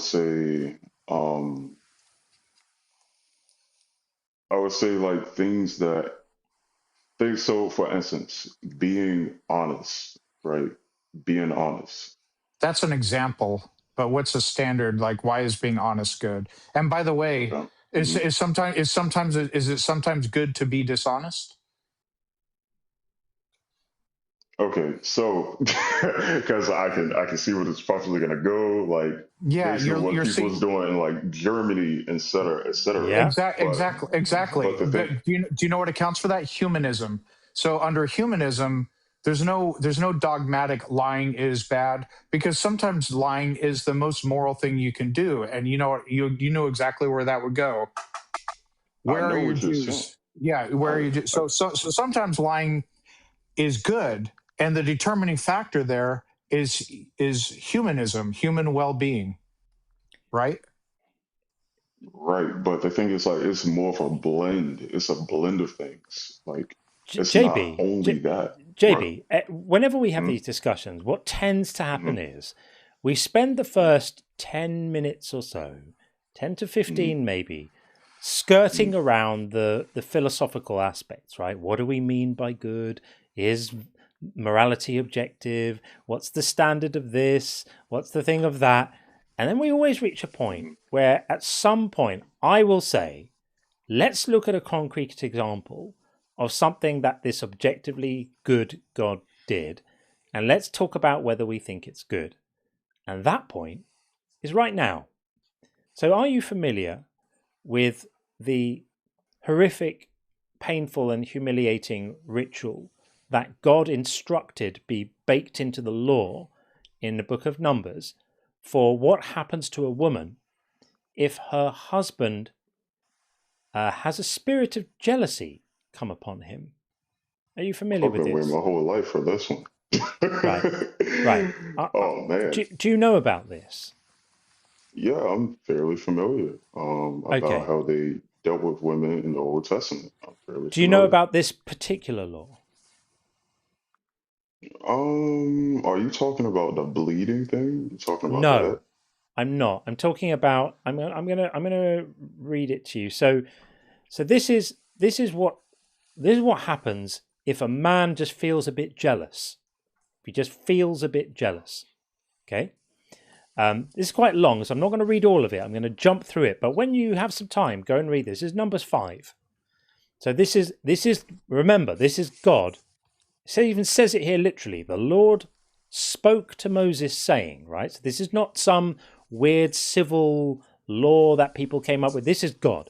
[SPEAKER 8] say like things. So, for instance, being honest, right? Being honest.
[SPEAKER 5] That's an example, but what's a standard? Like, why is being honest good? And by the way,
[SPEAKER 8] Okay.
[SPEAKER 5] is it sometimes good to be dishonest?
[SPEAKER 8] Okay, so because I can see where this is probably gonna go, like
[SPEAKER 5] Yeah,
[SPEAKER 8] basically what
[SPEAKER 5] you're
[SPEAKER 8] people's
[SPEAKER 5] seeing
[SPEAKER 8] doing in like Germany, et cetera, et cetera.
[SPEAKER 5] exactly.
[SPEAKER 8] But the thing,
[SPEAKER 5] Do you know what accounts for that? Humanism. So under humanism, there's no dogmatic lying is bad, because sometimes lying is the most moral thing you can do, and you know exactly where that would go. Where
[SPEAKER 8] I
[SPEAKER 5] are
[SPEAKER 8] know
[SPEAKER 5] your
[SPEAKER 8] what you're saying.
[SPEAKER 5] Jews? Yeah, where are your Jews? So sometimes lying is good, and the determining factor there is humanism, human well-being, right?
[SPEAKER 8] Right, but the thing is, like, it's more of a blend. It's a blend of things. Like, it's not
[SPEAKER 1] JB,
[SPEAKER 8] only that.
[SPEAKER 1] JB, whenever we have
[SPEAKER 8] Mhm.
[SPEAKER 1] these discussions, what tends to happen
[SPEAKER 8] Mhm.
[SPEAKER 1] is we spend the first 10 minutes or so, 10 to 15 maybe, skirting around the philosophical aspects, right? What do we mean by good? Is morality objective? What's the standard of this? What's the thing of that? And then we always reach a point where at some point I will say, let's look at a concrete example of something that this objectively good God did, and let's talk about whether we think it's good. And that point is right now. So are you familiar with the horrific, painful, and humiliating ritual that God instructed be baked into the law in the book of Numbers for what happens to a woman if her husband has a spirit of jealousy come upon him? Are you familiar
[SPEAKER 8] I've
[SPEAKER 1] with
[SPEAKER 8] been waiting
[SPEAKER 1] this?
[SPEAKER 8] my whole life for this one.
[SPEAKER 1] Right.
[SPEAKER 8] Oh man.
[SPEAKER 1] Do you know about this?
[SPEAKER 8] Yeah, I'm fairly familiar about
[SPEAKER 1] Okay.
[SPEAKER 8] how they dealt with women in the Old Testament. I'm fairly
[SPEAKER 1] Do you know
[SPEAKER 8] familiar.
[SPEAKER 1] about this particular law?
[SPEAKER 8] Are you talking about the bleeding thing? You talking about
[SPEAKER 1] No,
[SPEAKER 8] that?
[SPEAKER 1] I'm not. I'm talking about. I'm gonna read it to you. So this is what happens if a man just feels a bit jealous. If he just feels a bit jealous. Okay. This is quite long, so I'm not going to read all of it. I'm going to jump through it. But when you have some time, go and read this. This is Numbers 5. So this is remember, this is God. It even says it here literally. The Lord spoke to Moses saying, right? So this is not some weird civil law that people came up with. This is God.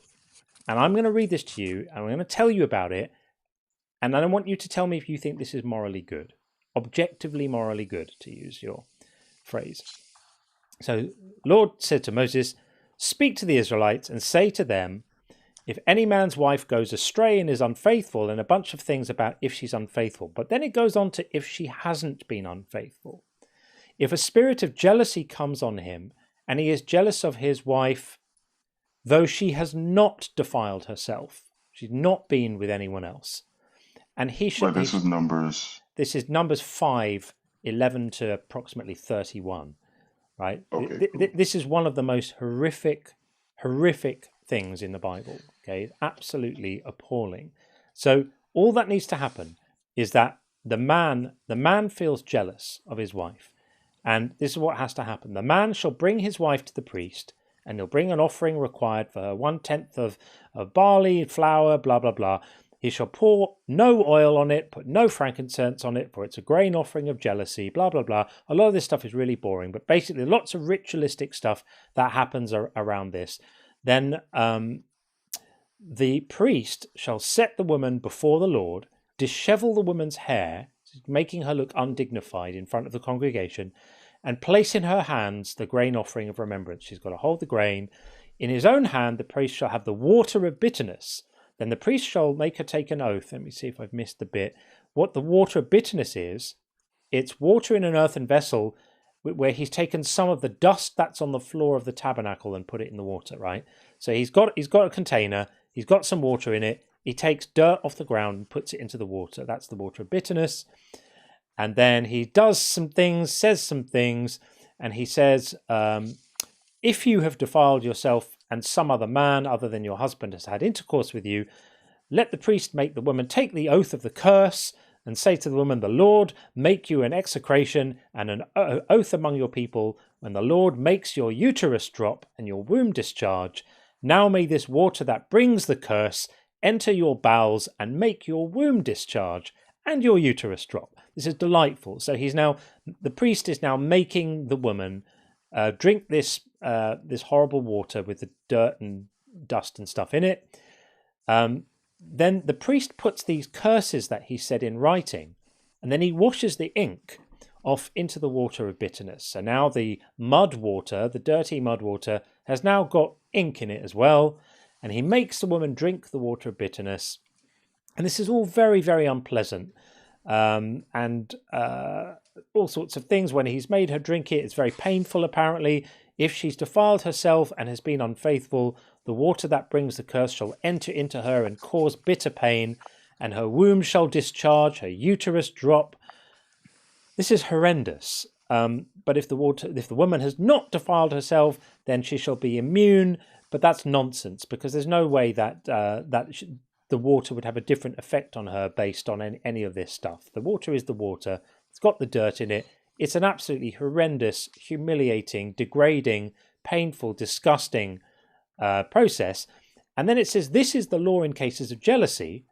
[SPEAKER 1] And I'm going to read this to you, and I'm going to tell you about it. And then I want you to tell me if you think this is morally good. Objectively morally good, to use your phrase. So Lord said to Moses, speak to the Israelites and say to them, if any man's wife goes astray and is unfaithful, and a bunch of things about if she's unfaithful. But then it goes on to if she hasn't been unfaithful. If a spirit of jealousy comes on him, and he is jealous of his wife, though she has not defiled herself, she's not been with anyone else. And he should.
[SPEAKER 8] But this is Numbers.
[SPEAKER 1] This is Numbers 5, 11 to approximately 31, right?
[SPEAKER 8] Okay, cool.
[SPEAKER 1] This is one of the most horrific things in the Bible, okay? Absolutely appalling. So all that needs to happen is that the man feels jealous of his wife. And this is what has to happen. The man shall bring his wife to the priest, and he'll bring an offering required for her 1/10 of barley, flour, blah, blah, blah. He shall pour no oil on it, put no frankincense on it, for it's a grain offering of jealousy, blah, blah, blah. A lot of this stuff is really boring, but basically lots of ritualistic stuff that happens around this. Then the priest shall set the woman before the Lord, dishevel the woman's hair, making her look undignified in front of the congregation, and place in her hands the grain offering of remembrance. She's got to hold the grain. In his own hand, the priest shall have the water of bitterness. Then the priest shall make her take an oath. Let me see if I've missed the bit. What the water of bitterness is, it's water in an earthen vessel where he's taken some of the dust that's on the floor of the tabernacle and put it in the water, right? So he's got a container, he's got some water in it, he takes dirt off the ground and puts it into the water. That's the water of bitterness. And then he does some things, says some things, and he says, if you have defiled yourself and some other man other than your husband has had intercourse with you, let the priest make the woman take the oath of the curse and say to the woman, the Lord make you an execration and an oath among your people when the Lord makes your uterus drop and your womb discharge. Now may this water that brings the curse enter your bowels and make your womb discharge and your uterus drop. This is delightful. So the priest is now making the woman drink this horrible water with the dirt and dust and stuff in it. Then the priest puts these curses that he said in writing, and then he washes the ink off into the water of bitterness. So now the mud water, the dirty mud water, has now got ink in it as well, and he makes the woman drink the water of bitterness. And this is all very, very unpleasant. And all sorts of things. When he's made her drink it, it's very painful, apparently. If she's defiled herself and has been unfaithful, the water that brings the curse shall enter into her and cause bitter pain, and her womb shall discharge, her uterus drop. This is horrendous. But if the woman has not defiled herself, then she shall be immune. But that's nonsense, because there's no way that the water would have a different effect on her based on any of this stuff. The water is the water. It's got the dirt in it. It's an absolutely horrendous, humiliating, degrading, painful, disgusting process. And then it says, this is the law in cases of jealousy,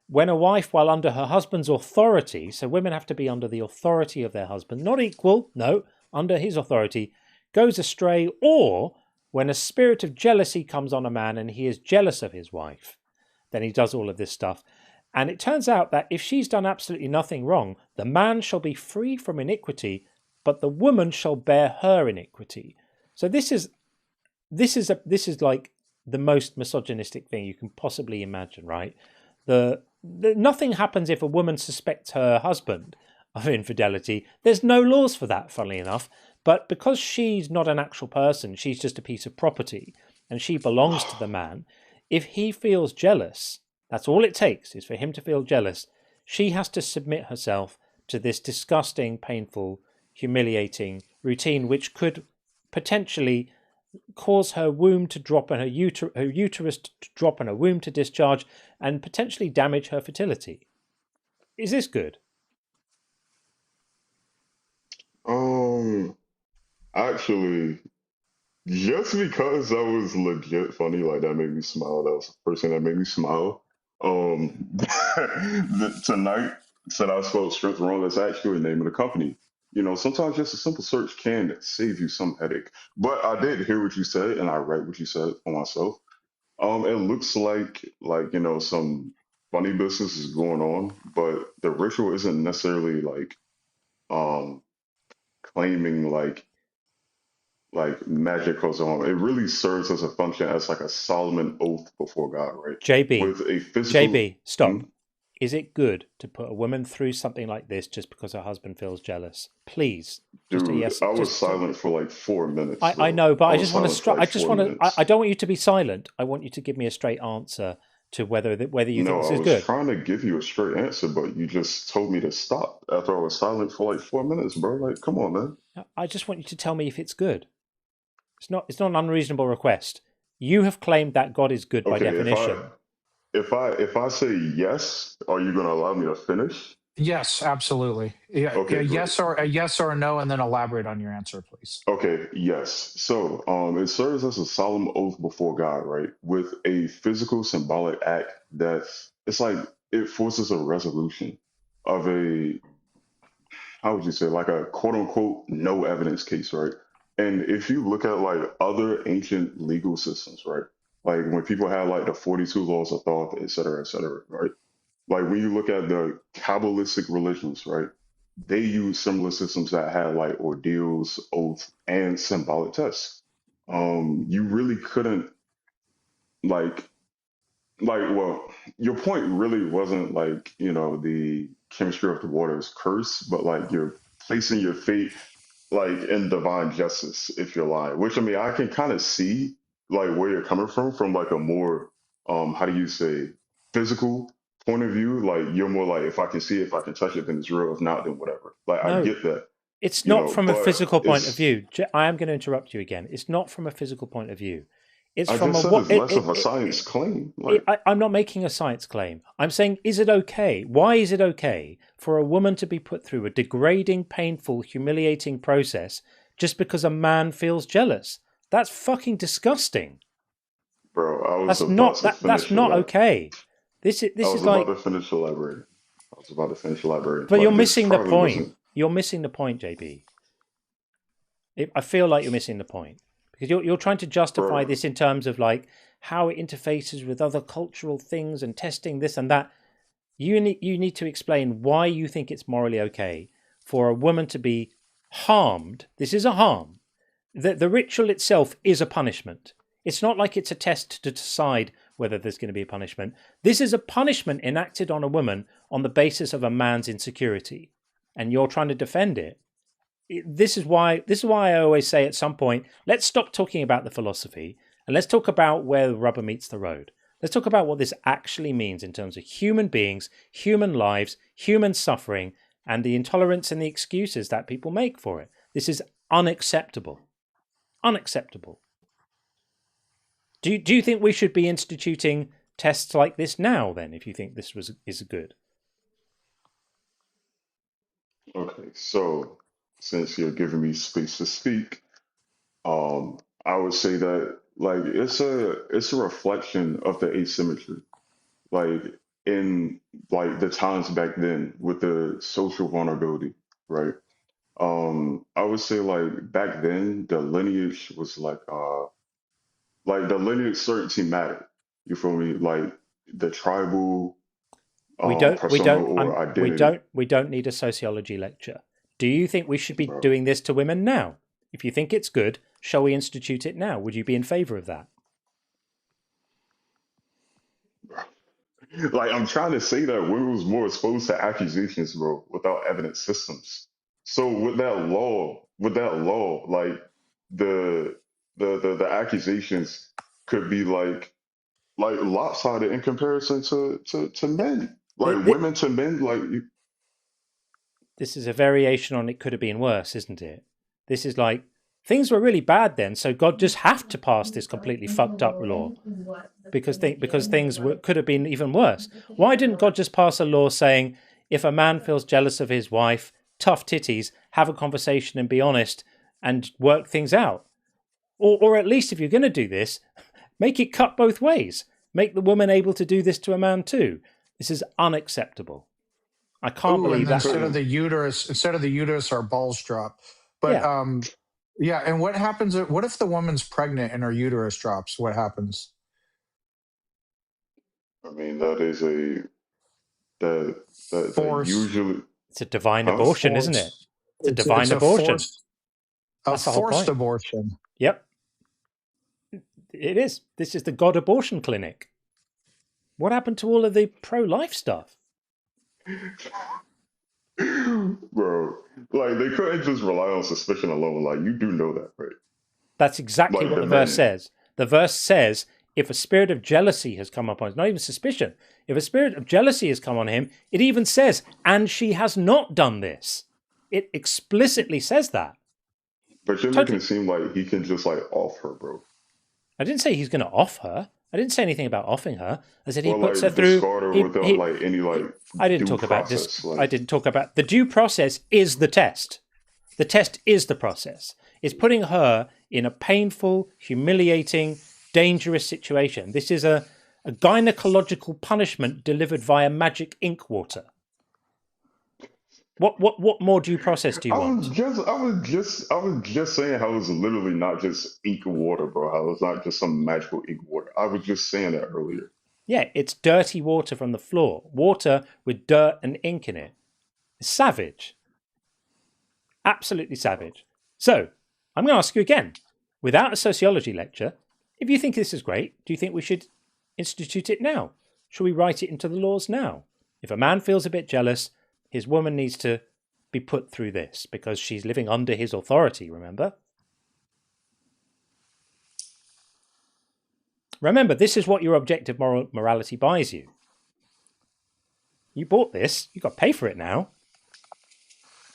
[SPEAKER 1] when a wife, while under her husband's authority, so women have to be under the authority of their husband, not equal, no, under his authority, goes astray, or when a spirit of jealousy comes on a man and he is jealous of his wife, then he does all of this stuff. And it turns out that if she's done absolutely nothing wrong, the man shall be free from iniquity, but the woman shall bear her iniquity. So this is like the most misogynistic thing you can possibly imagine, right? Nothing happens if a woman suspects her husband of infidelity. There's no laws for that, funnily enough. But because she's not an actual person, she's just a piece of property, and she belongs to the man, if he feels jealous, that's all it takes, is for him to feel jealous. She has to submit herself to this disgusting, painful, humiliating routine, which could potentially cause her womb to drop and her uterus to drop and her womb to discharge, and potentially damage her fertility. Is this good?
[SPEAKER 8] Actually, just because that was legit funny, like that made me smile. That was the first thing that made me smile. Tonight said I spelled strength wrong. That's actually the name of the company. You know, sometimes just a simple search can save you some headache. But I did hear what you said, and I read what you said for myself. It looks like you know, some funny business is going on, but the ritual isn't necessarily claiming like magic goes on. It really serves as a function as like a Solomon oath before God, right?
[SPEAKER 1] JB, stop. Is it good to put a woman through something like this just because her husband feels jealous? Please, just
[SPEAKER 8] Dude,
[SPEAKER 1] a yes.
[SPEAKER 8] I was silent for like 4 minutes.
[SPEAKER 1] I know, but I just want to. I don't want you to be silent. I want you to give me a straight answer to whether you think
[SPEAKER 8] No,
[SPEAKER 1] this
[SPEAKER 8] I
[SPEAKER 1] is
[SPEAKER 8] was
[SPEAKER 1] good.
[SPEAKER 8] trying to give you a straight answer, but you just told me to stop after I was silent for like 4 minutes, bro. Like, come on, man.
[SPEAKER 1] I just want you to tell me if it's good. It's not an unreasonable request. You have claimed that God is good by
[SPEAKER 8] Okay,
[SPEAKER 1] definition.
[SPEAKER 8] if I say yes, are you gonna allow me to finish?
[SPEAKER 5] Yes, absolutely. Yeah,
[SPEAKER 8] Okay,
[SPEAKER 5] a
[SPEAKER 8] great.
[SPEAKER 5] yes or a no, and then elaborate on your answer, please.
[SPEAKER 8] Okay, yes. So, it serves as a solemn oath before God, right? With a physical symbolic act that it's like it forces a resolution of a, how would you say, like a quote unquote no evidence case, right? And if you look at like other ancient legal systems, right? Like when people had like the 42 laws of thought, et cetera, right? Like when you look at the Kabbalistic religions, right? They use similar systems that had like ordeals, oaths, and symbolic tests. You really couldn't like well, your point really wasn't like, the chemistry of the water is cursed, but like you're placing your fate like in divine justice if you're lying. Which I mean I can kind of see like where you're coming from like a more how do you say physical point of view. Like you're more like if I can see it, if I can touch it, then it's real. If not, then whatever. Like I
[SPEAKER 1] No,
[SPEAKER 8] get that.
[SPEAKER 1] it's not from a
[SPEAKER 8] But
[SPEAKER 1] physical point of
[SPEAKER 8] it's
[SPEAKER 1] view. I am going to interrupt you again. It's not from a physical point of view. It's
[SPEAKER 8] I
[SPEAKER 1] from
[SPEAKER 8] just
[SPEAKER 1] a
[SPEAKER 8] said
[SPEAKER 1] what?
[SPEAKER 8] it's less of a science claim. Like
[SPEAKER 1] I'm not making a science claim. I'm saying, is it okay? Why is it okay for a woman to be put through a degrading, painful, humiliating process just because a man feels jealous? That's fucking disgusting.
[SPEAKER 8] bro, I was
[SPEAKER 1] That's
[SPEAKER 8] about
[SPEAKER 1] not
[SPEAKER 8] to
[SPEAKER 1] that's
[SPEAKER 8] finish
[SPEAKER 1] not
[SPEAKER 8] elaborating.
[SPEAKER 1] okay. This
[SPEAKER 8] I
[SPEAKER 1] is
[SPEAKER 8] was
[SPEAKER 1] like,
[SPEAKER 8] about to finish elaborating. I was about to finish elaborating.
[SPEAKER 1] but you're
[SPEAKER 8] Like this
[SPEAKER 1] missing the
[SPEAKER 8] probably
[SPEAKER 1] point.
[SPEAKER 8] wasn't.
[SPEAKER 1] You're missing the point, JB. I feel like you're missing the point because you're trying to justify
[SPEAKER 8] Bro,
[SPEAKER 1] this in terms of like how it interfaces with other cultural things and testing this and that. You need to explain why you think it's morally okay for a woman to be harmed. This is a harm. The ritual itself is a punishment. It's not like it's a test to decide whether there's going to be a punishment. This is a punishment enacted on a woman on the basis of a man's insecurity, and you're trying to defend it. This is why I always say at some point, let's stop talking about the philosophy and let's talk about where the rubber meets the road. Let's talk about what this actually means in terms of human beings, human lives, human suffering, and the intolerance and the excuses that people make for it. This is unacceptable. Unacceptable. Do you think we should be instituting tests like this now then, if you think this is good?
[SPEAKER 8] okay, so since you're giving me space to speak, I would say that like it's a reflection of the asymmetry. Like in like the times back then with the social vulnerability, right? I would say like back then the lineage was like the lineage certainty mattered. You feel me? Like the tribal persona or identity.
[SPEAKER 1] We don't need a sociology lecture. Do you think we should be
[SPEAKER 8] Bro.
[SPEAKER 1] doing this to women now? If you think it's good, shall we institute it now? Would you be in favor of that?
[SPEAKER 8] Like I'm trying to say that women was more exposed to accusations, bro, without evidence systems. So with that law, like the the accusations could be like lopsided in comparison to men. Like women to men, like
[SPEAKER 1] This is a variation on it could have been worse, isn't it? This is like, things were really bad then, so God just have to pass this completely fucked up law because things could have been even worse. Why didn't God just pass a law saying if a man feels jealous of his wife, tough titties, have a conversation and be honest and work things out? Or at least if you're going to do this, make it cut both ways. Make the woman able to do this to a man too. This is unacceptable. I can't believe that.
[SPEAKER 5] Instead of the uterus, our balls drop. But yeah. And what happens? What if the woman's pregnant and her uterus drops? What happens?
[SPEAKER 8] I mean that is that usually
[SPEAKER 1] it's a divine abortion, isn't it? It's a divine abortion.
[SPEAKER 5] That's the whole point. Forced abortion.
[SPEAKER 1] Yep. It is. This is the God abortion clinic. What happened to all of the pro-life stuff?
[SPEAKER 8] Bro, like they couldn't just rely on suspicion alone. Like you do know that, right?
[SPEAKER 1] That's exactly what the verse says. The verse says if a spirit of jealousy has come upon him, not even suspicion, if a spirit of jealousy has come on him, it even says, and she has not done this. It explicitly says that.
[SPEAKER 8] But you're making it seem like he can just like off her, bro.
[SPEAKER 1] I didn't say he's going to off her. I didn't say anything about offing her. I said he puts
[SPEAKER 8] like,
[SPEAKER 1] her through.
[SPEAKER 8] Discard her without like any like.
[SPEAKER 1] I didn't talk about this. I didn't talk about the due process. Is the test. The test is the process. It's putting her in a painful, humiliating, dangerous situation. This is a gynecological punishment delivered via magic ink water. What more due process do you want?
[SPEAKER 8] I was just saying how it's literally not just ink and water, bro. How it's not just some magical ink water. I was just saying that earlier.
[SPEAKER 1] Yeah, it's dirty water from the floor. Water with dirt and ink in it. It's savage. Absolutely savage. So, I'm going to ask you again, without a sociology lecture, if you think this is great, do you think we should institute it now? Should we write it into the laws now? If a man feels a bit jealous, his woman needs to be put through this because she's living under his authority, remember? Remember, this is what your objective morality buys you. You bought this, you got to pay for it now.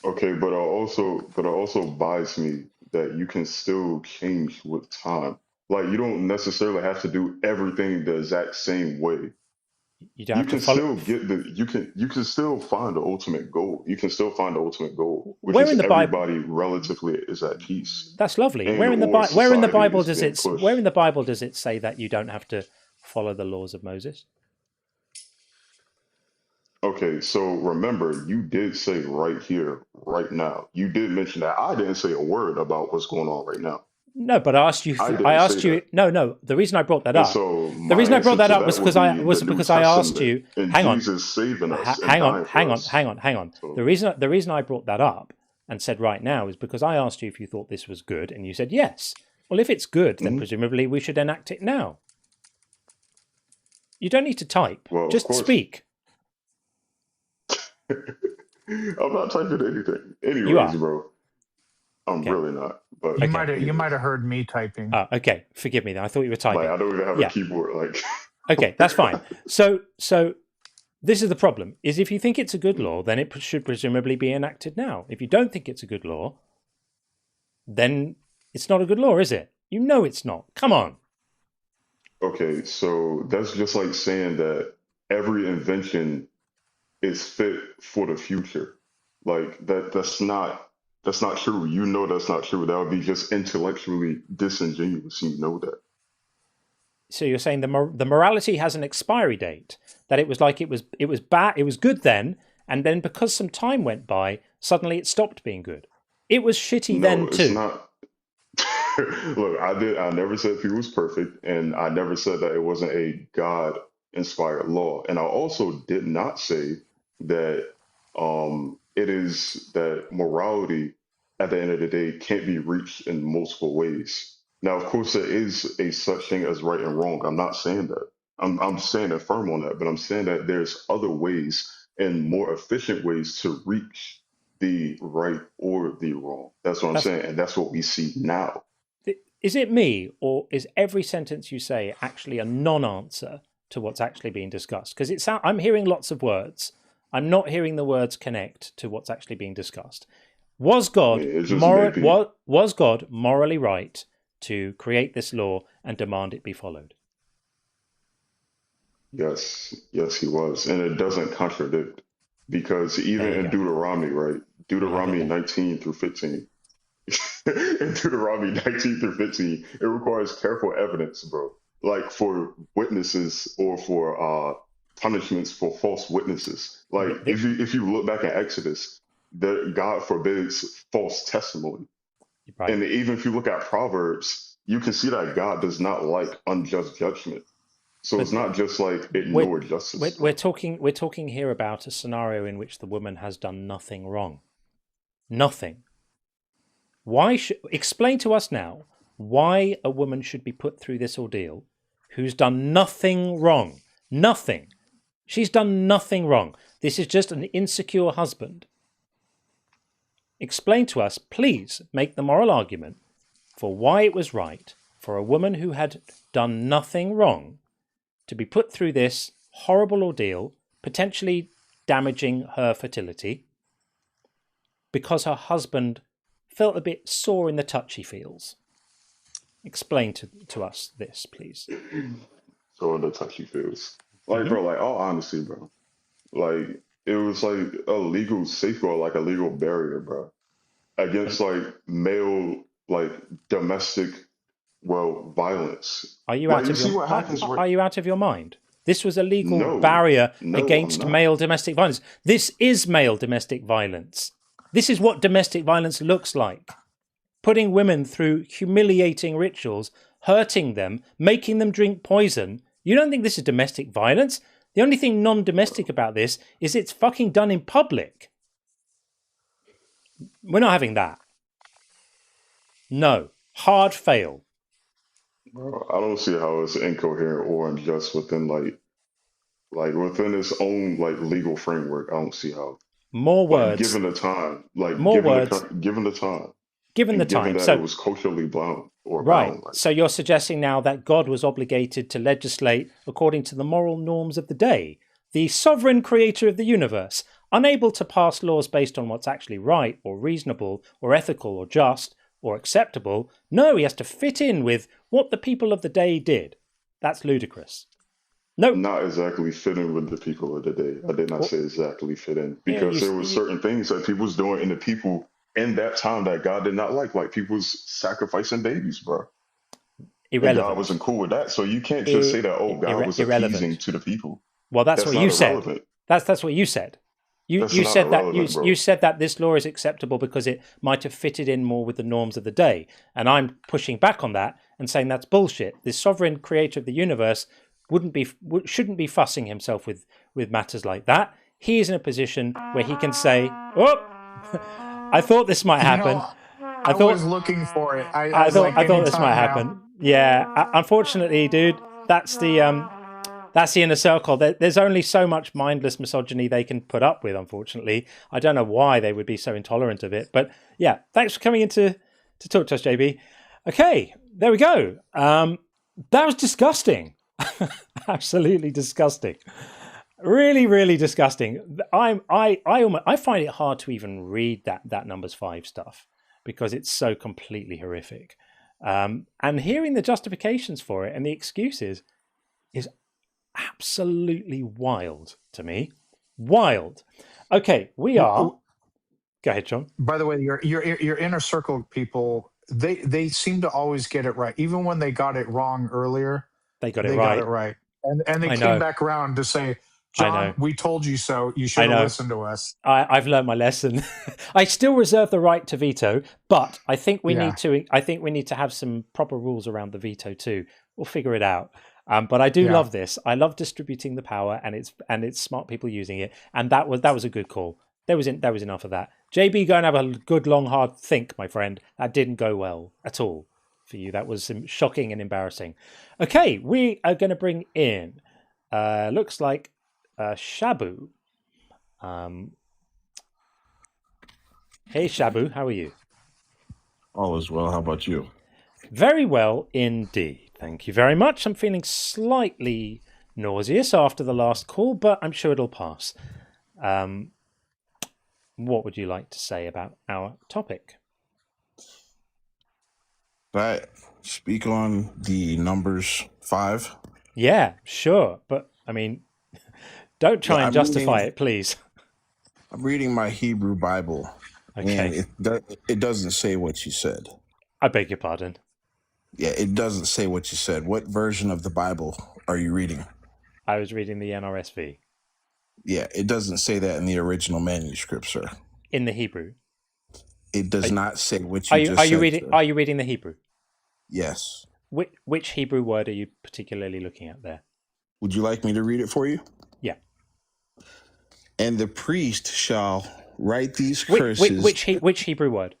[SPEAKER 8] Okay, but it also buys me that you can still change with time. Like you don't necessarily have to do everything the exact same way.
[SPEAKER 1] You don't have to follow.
[SPEAKER 8] You can still find the ultimate goal. You can still find the ultimate goal, which
[SPEAKER 1] Where
[SPEAKER 8] is
[SPEAKER 1] in the
[SPEAKER 8] everybody relatively is at peace.
[SPEAKER 1] That's lovely.
[SPEAKER 8] And
[SPEAKER 1] Where in the Bible does it?
[SPEAKER 8] pushed.
[SPEAKER 1] Where in the Bible does it say that you don't have to follow the laws of Moses?
[SPEAKER 8] Okay, so remember, you did say right here, right now. You did mention that. I didn't say a word about what's going on right now.
[SPEAKER 1] No, but I asked you. I asked you. No. The reason I brought that up.
[SPEAKER 8] So
[SPEAKER 1] the reason I brought that up was because I asked you. Hang on.
[SPEAKER 8] Jesus saving us.
[SPEAKER 1] Hang on.
[SPEAKER 8] So,
[SPEAKER 1] The reason I brought that up and said right now is because I asked you if you thought this was good, and you said yes. Well, if it's good, then presumably we should enact it now. You don't need to type.
[SPEAKER 8] well,
[SPEAKER 1] Just speak.
[SPEAKER 8] I'm not typing anything.
[SPEAKER 1] You are.
[SPEAKER 8] Anyways, bro. I'm really not. But
[SPEAKER 5] You might have heard me typing.
[SPEAKER 1] Oh, okay. Forgive me then. I thought you were typing.
[SPEAKER 8] Like, I don't even have a keyboard. Like,
[SPEAKER 1] okay, that's fine. So this is the problem: is if you think it's a good law, then it should presumably be enacted now. If you don't think it's a good law, then it's not a good law, is it? You know it's not. Come on.
[SPEAKER 8] okay, so that's just like saying that every invention is fit for the future. Like that's not true. You know that's not true. That would be just intellectually disingenuous. You know that.
[SPEAKER 1] So you're saying the morality has an expiry date, that it was like it was bad, it was good then, and then because some time went by, suddenly it stopped being good. It was shitty then too.
[SPEAKER 8] It's not. Look, I never said people was perfect, and I never said that it wasn't a God-inspired law. And I also did not say that it is that morality at the end of the day can't be reached in multiple ways. Now, of course, there is a such thing as right and wrong. I'm not saying that. I'm standing firm on that, but I'm saying that there's other ways and more efficient ways to reach the right or the wrong. That's what I'm saying, and that's what we see now.
[SPEAKER 1] Is it me, or is every sentence you say actually a non-answer to what's actually being discussed? Because I'm hearing lots of words. I'm not hearing the words connect to what's actually being discussed. Was God morally right to create this law and demand it be followed?
[SPEAKER 8] Yes, he was, and it doesn't contradict, because even in Deuteronomy, right? Deuteronomy 19 through 15. In Deuteronomy 19 through 15, it requires careful evidence, bro. Like for witnesses or for punishments for false witnesses. Like if you look back at Exodus, that God forbids false testimony. Right. And even if you look at Proverbs, you can see that God does not like unjust judgment. So it's not just like ignore justice.
[SPEAKER 1] We're talking here about a scenario in which the woman has done nothing wrong. Nothing. Explain to us now why a woman should be put through this ordeal who's done nothing wrong. Nothing. She's done nothing wrong. This is just an insecure husband. Explain to us, please, make the moral argument for why it was right for a woman who had done nothing wrong to be put through this horrible ordeal, potentially damaging her fertility, because her husband felt a bit sore in the touchy feels? Explain to us this, please.
[SPEAKER 8] So in the touchy feels. Like, bro, like, all honesty, bro. Like, it was like a legal safeguard, like a legal barrier, bro, against like male, like domestic, violence.
[SPEAKER 1] Are you
[SPEAKER 8] Like,
[SPEAKER 1] out
[SPEAKER 8] you
[SPEAKER 1] of
[SPEAKER 8] see
[SPEAKER 1] your
[SPEAKER 8] what happens?
[SPEAKER 1] Are you out of your mind? This was a legal
[SPEAKER 8] No,
[SPEAKER 1] barrier
[SPEAKER 8] no,
[SPEAKER 1] against
[SPEAKER 8] I'm not.
[SPEAKER 1] male domestic violence. This is male domestic violence. This is what domestic violence looks like. Putting women through humiliating rituals, hurting them, making them drink poison. You don't think this is domestic violence? The only thing non-domestic about this is it's fucking done in public. We're not having that. No. Hard fail.
[SPEAKER 8] Bro, I don't see how it's incoherent or unjust within like within its own like legal framework. I don't see how.
[SPEAKER 1] More
[SPEAKER 8] Like
[SPEAKER 1] words.
[SPEAKER 8] given the time, like
[SPEAKER 1] More
[SPEAKER 8] given
[SPEAKER 1] words.
[SPEAKER 8] given the time,
[SPEAKER 1] Given the
[SPEAKER 8] and given
[SPEAKER 1] time.
[SPEAKER 8] that
[SPEAKER 1] So
[SPEAKER 8] it was culturally bound or
[SPEAKER 1] right.
[SPEAKER 8] bound. Like,
[SPEAKER 1] So you're suggesting now that God was obligated to legislate according to the moral norms of the day, the sovereign creator of the universe, unable to pass laws based on what's actually right or reasonable or ethical or just or acceptable. No, he has to fit in with what the people of the day did. That's ludicrous. No.
[SPEAKER 8] not exactly fit in with the people of the day. I did not say exactly fit in
[SPEAKER 1] Yeah,
[SPEAKER 8] because there were certain things that people was doing in the people in that time that God did not like people's sacrificing babies, bro.
[SPEAKER 1] Irrelevant.
[SPEAKER 8] And God wasn't cool with that. So you can't just say that, oh, God was appeasing
[SPEAKER 1] irrelevant
[SPEAKER 8] to the people.
[SPEAKER 1] Well, that's what
[SPEAKER 8] not
[SPEAKER 1] you said.
[SPEAKER 8] irrelevant.
[SPEAKER 1] That's what you said. You
[SPEAKER 8] That's
[SPEAKER 1] you
[SPEAKER 8] not
[SPEAKER 1] said that
[SPEAKER 8] irrelevant, bro.
[SPEAKER 1] you said that this law is acceptable because it might have fitted in more with the norms of the day, and I'm pushing back on that and saying that's bullshit. The sovereign creator of the universe shouldn't be fussing himself with matters like that. He is in a position where he can say, "Oh, I thought this might happen."
[SPEAKER 5] I was looking for it.
[SPEAKER 1] I thought this might happen. Yeah, unfortunately, dude, that's the inner circle. There's only so much mindless misogyny they can put up with, unfortunately. I don't know why they would be so intolerant of it. But yeah, thanks for coming in to talk to us, JB. Okay, there we go. That was disgusting. Absolutely disgusting. Really, really disgusting. I find it hard to even read that numbers 5 stuff because it's so completely horrific. And hearing the justifications for it and the excuses is absolutely wild to me. Wild. Okay, we are. Go ahead, John.
[SPEAKER 5] By the way, your inner circle people, they seem to always get it right, even when they got it wrong earlier.
[SPEAKER 1] They got it right.
[SPEAKER 5] And they came back around to say, John, we told you so. You should have listened to us.
[SPEAKER 1] I've learned my lesson. I still reserve the right to veto, but I think we need to. I think we need to have some proper rules around the veto too. We'll figure it out. But I do love this. I love distributing the power, and it's smart people using it. And that was a good call. There was enough of that. JB, go and have a good long hard think, my friend. That didn't go well at all for you. That was shocking and embarrassing. Okay, we are going to bring in. Looks like. Shabu. Hey Shabu, how are you?
[SPEAKER 9] All is well. How about you?
[SPEAKER 1] Very well indeed. Thank you very much. I'm feeling slightly nauseous after the last call, but I'm sure it'll pass. What would you like to say about our topic?
[SPEAKER 9] That speak on the numbers 5?
[SPEAKER 1] Yeah, sure. But I mean, don't try and justify it, please.
[SPEAKER 9] I'm reading my Hebrew Bible,
[SPEAKER 1] okay.
[SPEAKER 9] And it doesn't say what you said.
[SPEAKER 1] I beg your pardon.
[SPEAKER 9] Yeah, it doesn't say what you said. What version of the Bible are you reading?
[SPEAKER 1] I was reading the NRSV.
[SPEAKER 9] Yeah, it doesn't say that in the original manuscript, sir.
[SPEAKER 1] In the Hebrew?
[SPEAKER 9] It does not say what you just said.
[SPEAKER 1] Are you reading the Hebrew?
[SPEAKER 9] Yes.
[SPEAKER 1] Which Hebrew word are you particularly looking at there?
[SPEAKER 9] Would you like me to read it for you?
[SPEAKER 1] Yeah.
[SPEAKER 9] And the priest shall write these curses.
[SPEAKER 1] Which Hebrew word?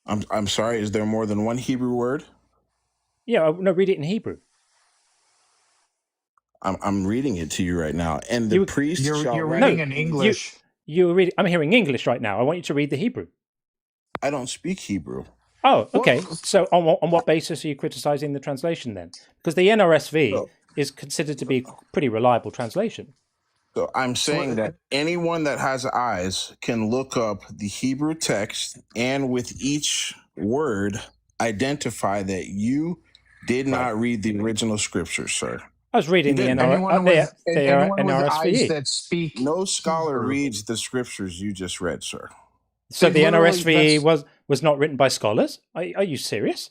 [SPEAKER 9] I'm sorry. Is there more than one Hebrew word?
[SPEAKER 1] Yeah, no. Read it in Hebrew.
[SPEAKER 9] I'm reading it to you right now. And the priest shall.
[SPEAKER 5] You're reading in English.
[SPEAKER 1] You're reading. I'm hearing English right now. I want you to read the Hebrew.
[SPEAKER 9] I don't speak Hebrew.
[SPEAKER 1] Oh, okay. So on what basis are you criticizing the translation then? Because the NRSV is considered to be a pretty reliable translation.
[SPEAKER 9] So I'm saying that anyone that has eyes can look up the Hebrew text and with each word identify that you did not read the original scripture, sir.
[SPEAKER 1] I was reading the NRSV.
[SPEAKER 2] That speak.
[SPEAKER 9] No scholar reads the scriptures you just read, sir.
[SPEAKER 1] So the NRSV was not written by scholars? Are you serious?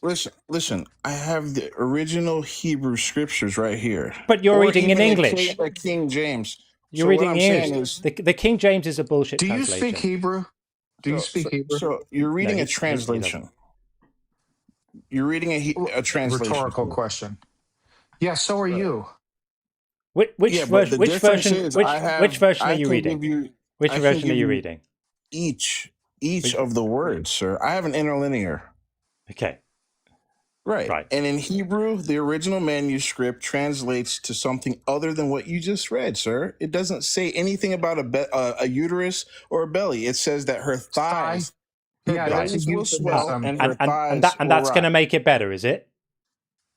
[SPEAKER 9] Listen. I have the original Hebrew scriptures right here.
[SPEAKER 1] But you're reading in English.
[SPEAKER 9] King James.
[SPEAKER 1] You're reading English. The King James is a bullshit translation.
[SPEAKER 2] Do you speak Hebrew? Do you speak Hebrew?
[SPEAKER 9] So you're reading a translation. You're reading a translation.
[SPEAKER 2] Rhetorical question. Yeah, so are you.
[SPEAKER 1] Which version are you reading? Which version are you reading?
[SPEAKER 9] Each of the words, sir. I have an interlinear.
[SPEAKER 1] Okay.
[SPEAKER 9] Right. And in Hebrew, the original manuscript translates to something other than what you just read, sir. It doesn't say anything about a uterus or a belly. It says that her thighs, bellies will swell, and her thighs
[SPEAKER 1] and that's going to make it better, is it?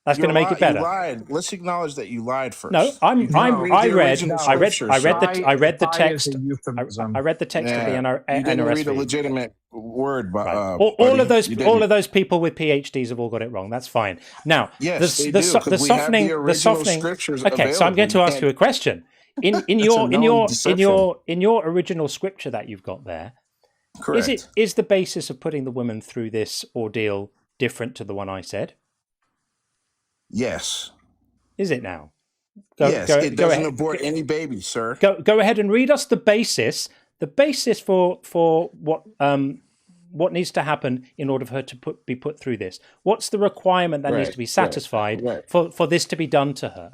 [SPEAKER 1] That's going to make it better.
[SPEAKER 9] You lied. Let's acknowledge that you lied first.
[SPEAKER 1] No, I read the text. I read the text of the NRSV.
[SPEAKER 9] You didn't read a legitimate word.
[SPEAKER 1] All of those people with PhDs have all got it wrong. That's fine. Now, the softening. Okay, so I'm going to ask you a question. In your original scripture that you've got there,
[SPEAKER 9] correct.
[SPEAKER 1] Is the basis of putting the woman through this ordeal different to the one I said?
[SPEAKER 9] Yes.
[SPEAKER 1] Is it now?
[SPEAKER 9] It doesn't abort any baby, sir.
[SPEAKER 1] Go ahead and read us the basis for what needs to happen in order for her to be put through this. What's the requirement that needs to be satisfied for this to be done to her?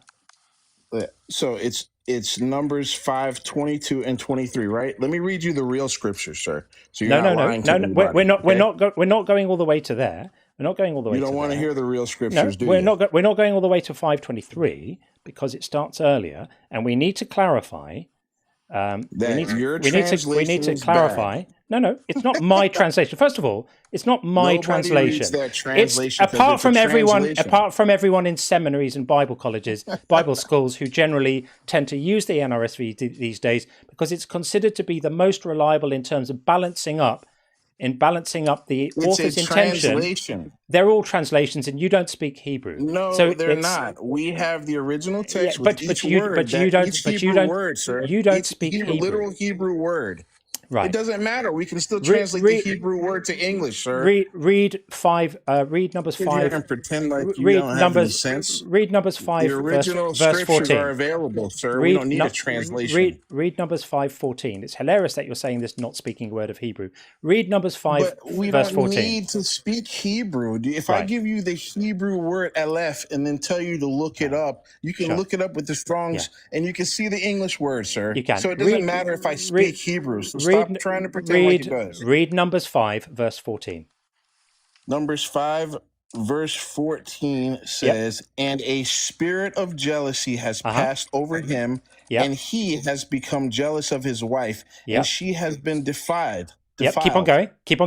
[SPEAKER 9] So it's Numbers 5, 22 and 23, right? Let me read you the real scripture, sir. So you're not lying to everybody.
[SPEAKER 1] We're not going all the way to there. We're not going all the way.
[SPEAKER 9] You don't want to hear the real scriptures, do you?
[SPEAKER 1] We're not going all the way to 5:23 because it starts earlier, and we need to clarify. We need to clarify.
[SPEAKER 9] Bad.
[SPEAKER 1] No, it's not my translation. First of all, it's not my translation.
[SPEAKER 9] Reads that translation.
[SPEAKER 1] It's apart from everyone in seminaries and Bible colleges, Bible schools who generally tend to use the NRSV these days because it's considered to be the most reliable in terms of balancing up the author's intention. They're all translations, and you don't speak Hebrew.
[SPEAKER 9] No, so they're not. We have the original text with each word. You don't speak Hebrew. Literal Hebrew word.
[SPEAKER 1] Right.
[SPEAKER 9] It doesn't matter. We can still translate the Hebrew word to English, sir.
[SPEAKER 1] Read Numbers 5.
[SPEAKER 9] And pretend like you don't have any sense.
[SPEAKER 1] Read Numbers 5,
[SPEAKER 9] the original
[SPEAKER 1] verse 14.
[SPEAKER 9] Are available, sir. We don't need a translation.
[SPEAKER 1] Read Numbers 5:14. It's hilarious that you're saying this not speaking a word of Hebrew. Read Numbers 5, verse 14.
[SPEAKER 9] We don't need to speak Hebrew. If I give you the Hebrew word aleph and then tell you to look it up, you can look it up with the Strong's and you can see the English word, sir.
[SPEAKER 1] You can.
[SPEAKER 9] So it doesn't matter if I speak Hebrew. So stop trying to pretend like it does.
[SPEAKER 1] Read Numbers 5, verse 14.
[SPEAKER 9] Numbers 5, verse 14 says, And a spirit of jealousy has passed over him, and he has become jealous of his wife, and she has been defiled.
[SPEAKER 1] Keep on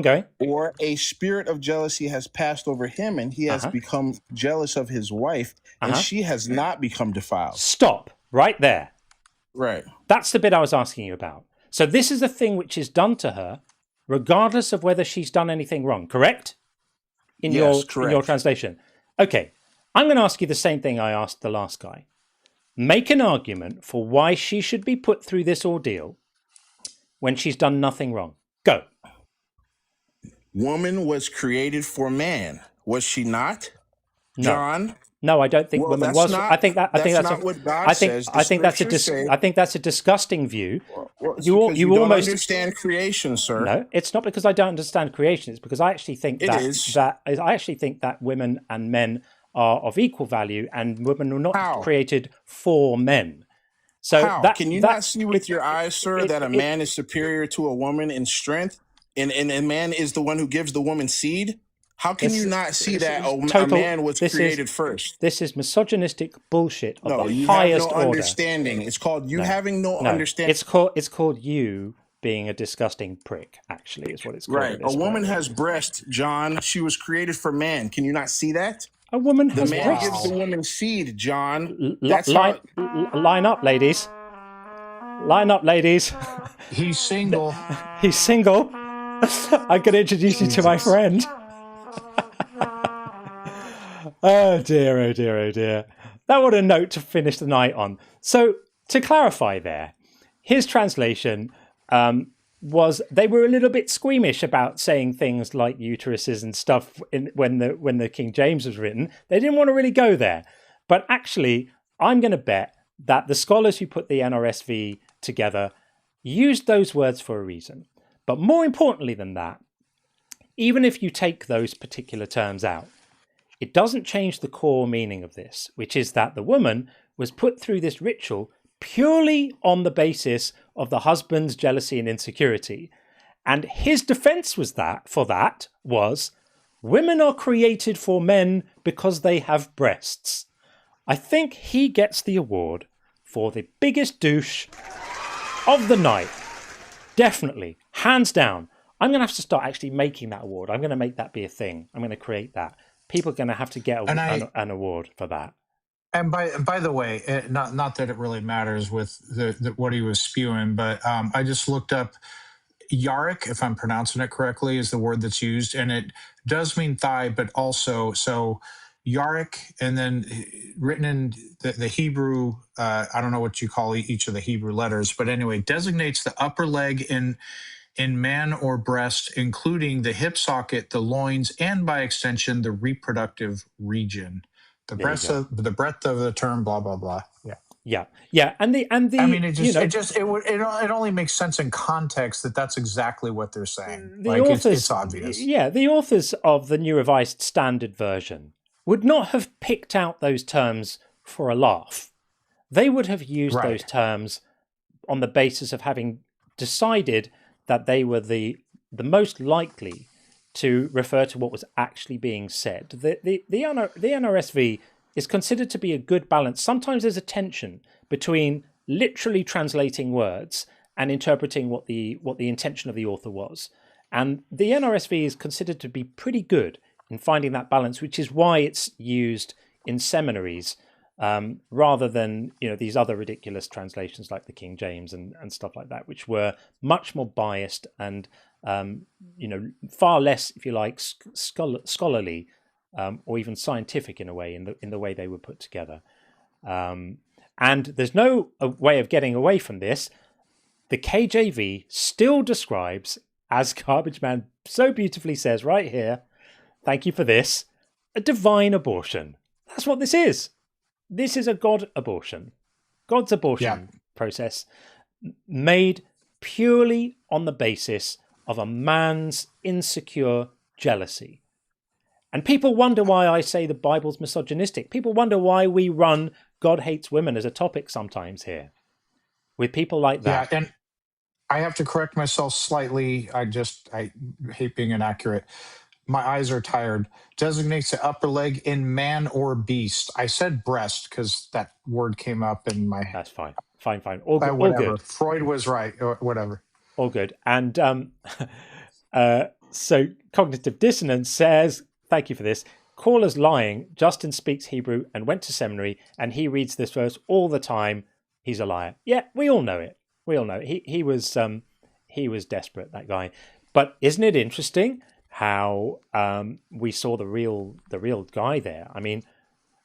[SPEAKER 1] going.
[SPEAKER 9] Or a spirit of jealousy has passed over him, and he has become jealous of his wife, and she has not become defiled.
[SPEAKER 1] Stop right there.
[SPEAKER 9] Right.
[SPEAKER 1] That's the bit I was asking you about. So this is a thing which is done to her, regardless of whether she's done anything wrong, correct? In your translation. Okay, I'm going to ask you the same thing I asked the last guy. Make an argument for why she should be put through this ordeal when she's done nothing wrong. Go.
[SPEAKER 9] Woman was created for man, was she not?
[SPEAKER 1] No.
[SPEAKER 9] John?
[SPEAKER 1] No, I don't think woman was. I think that's
[SPEAKER 9] what God says.
[SPEAKER 1] I think that's a disgusting view.
[SPEAKER 9] You don't understand creation, sir.
[SPEAKER 1] No, it's not because I don't understand creation. It's because I actually think that women and men are of equal value, and women were not created for men. So
[SPEAKER 9] can you not see with your eyes, sir, that a man is superior to a woman in strength, and a man is the one who gives the woman seed? How can you not see that a man was created first?
[SPEAKER 1] This is misogynistic bullshit of the highest order.
[SPEAKER 9] Understanding. It's called having no understanding.
[SPEAKER 1] It's called you being a disgusting prick, actually, is what it's called.
[SPEAKER 9] Right. A woman has breast, John. She was created for man. Can you not see that?
[SPEAKER 1] A woman
[SPEAKER 9] The
[SPEAKER 1] has
[SPEAKER 9] man
[SPEAKER 1] breasts.
[SPEAKER 9] gives the woman seed, John.
[SPEAKER 1] Line up, ladies. Line up, ladies.
[SPEAKER 5] He's single.
[SPEAKER 1] He's single. I'm going to introduce you to my friend. Oh dear, oh dear, oh dear. That was a note to finish the night on. So, to clarify there, his translation was they were a little bit squeamish about saying things like uteruses and stuff when the King James was written. They didn't want to really go there. But actually, I'm going to bet that the scholars who put the NRSV together used those words for a reason. But more importantly than that, even if you take those particular terms out, it doesn't change the core meaning of this, which is that the woman was put through this ritual purely on the basis of the husband's jealousy and insecurity. And his defense was women are created for men because they have breasts. I think he gets the award for the biggest douche of the night. Definitely. Hands down. I'm going to have to start actually making that award. I'm going to make that be a thing. I'm going to create that. People are going to have to get an award for that.
[SPEAKER 5] And by the way, not that it really matters with what he was spewing, but I just looked up Yarick, if I'm pronouncing it correctly, is the word that's used, and it does mean thigh, but also so Yarick, and then written in the Hebrew. I don't know what you call each of the Hebrew letters, but anyway, designates the upper leg in man or breast, including the hip socket, the loins, and by extension, the reproductive region. The breadth of the term, blah blah blah.
[SPEAKER 1] Yeah. And the. I mean,
[SPEAKER 5] it only makes sense in context that's exactly what they're saying. It's obvious.
[SPEAKER 1] Yeah, the authors of the New Revised Standard Version would not have picked out those terms for a laugh. They would have used those terms on the basis of having decided that they were the most likely to refer to what was actually being said. The NRSV is considered to be a good balance. Sometimes there's a tension between literally translating words and interpreting what the intention of the author was. And the NRSV is considered to be pretty good in finding that balance, which is why it's used in seminaries rather than these other ridiculous translations like the King James and stuff like that, which were much more biased and far less, if you like, scholarly or even scientific in a way in the way they were put together. And there's no way of getting away from this. The KJV still describes, as Garbage Man so beautifully says right here, thank you for this, a divine abortion. That's what this is. This is a God abortion. God's abortion process made purely on the basis of a man's insecure jealousy. And people wonder why I say the Bible's misogynistic. People wonder why we run God hates women as a topic sometimes here with people like that.
[SPEAKER 5] Yeah, and I have to correct myself slightly. I hate being inaccurate. My eyes are tired. Designates the upper leg in man or beast. I said breast because that word came up in my...
[SPEAKER 1] That's fine. Fine. All good.
[SPEAKER 5] Freud was right, or whatever.
[SPEAKER 1] All good. And so Cognitive Dissonance says, thank you for this. Caller's lying. Justin speaks Hebrew and went to seminary, and he reads this verse all the time. He's a liar. Yeah, we all know it. He was desperate, that guy. But isn't it interesting how we saw the real guy there? I mean,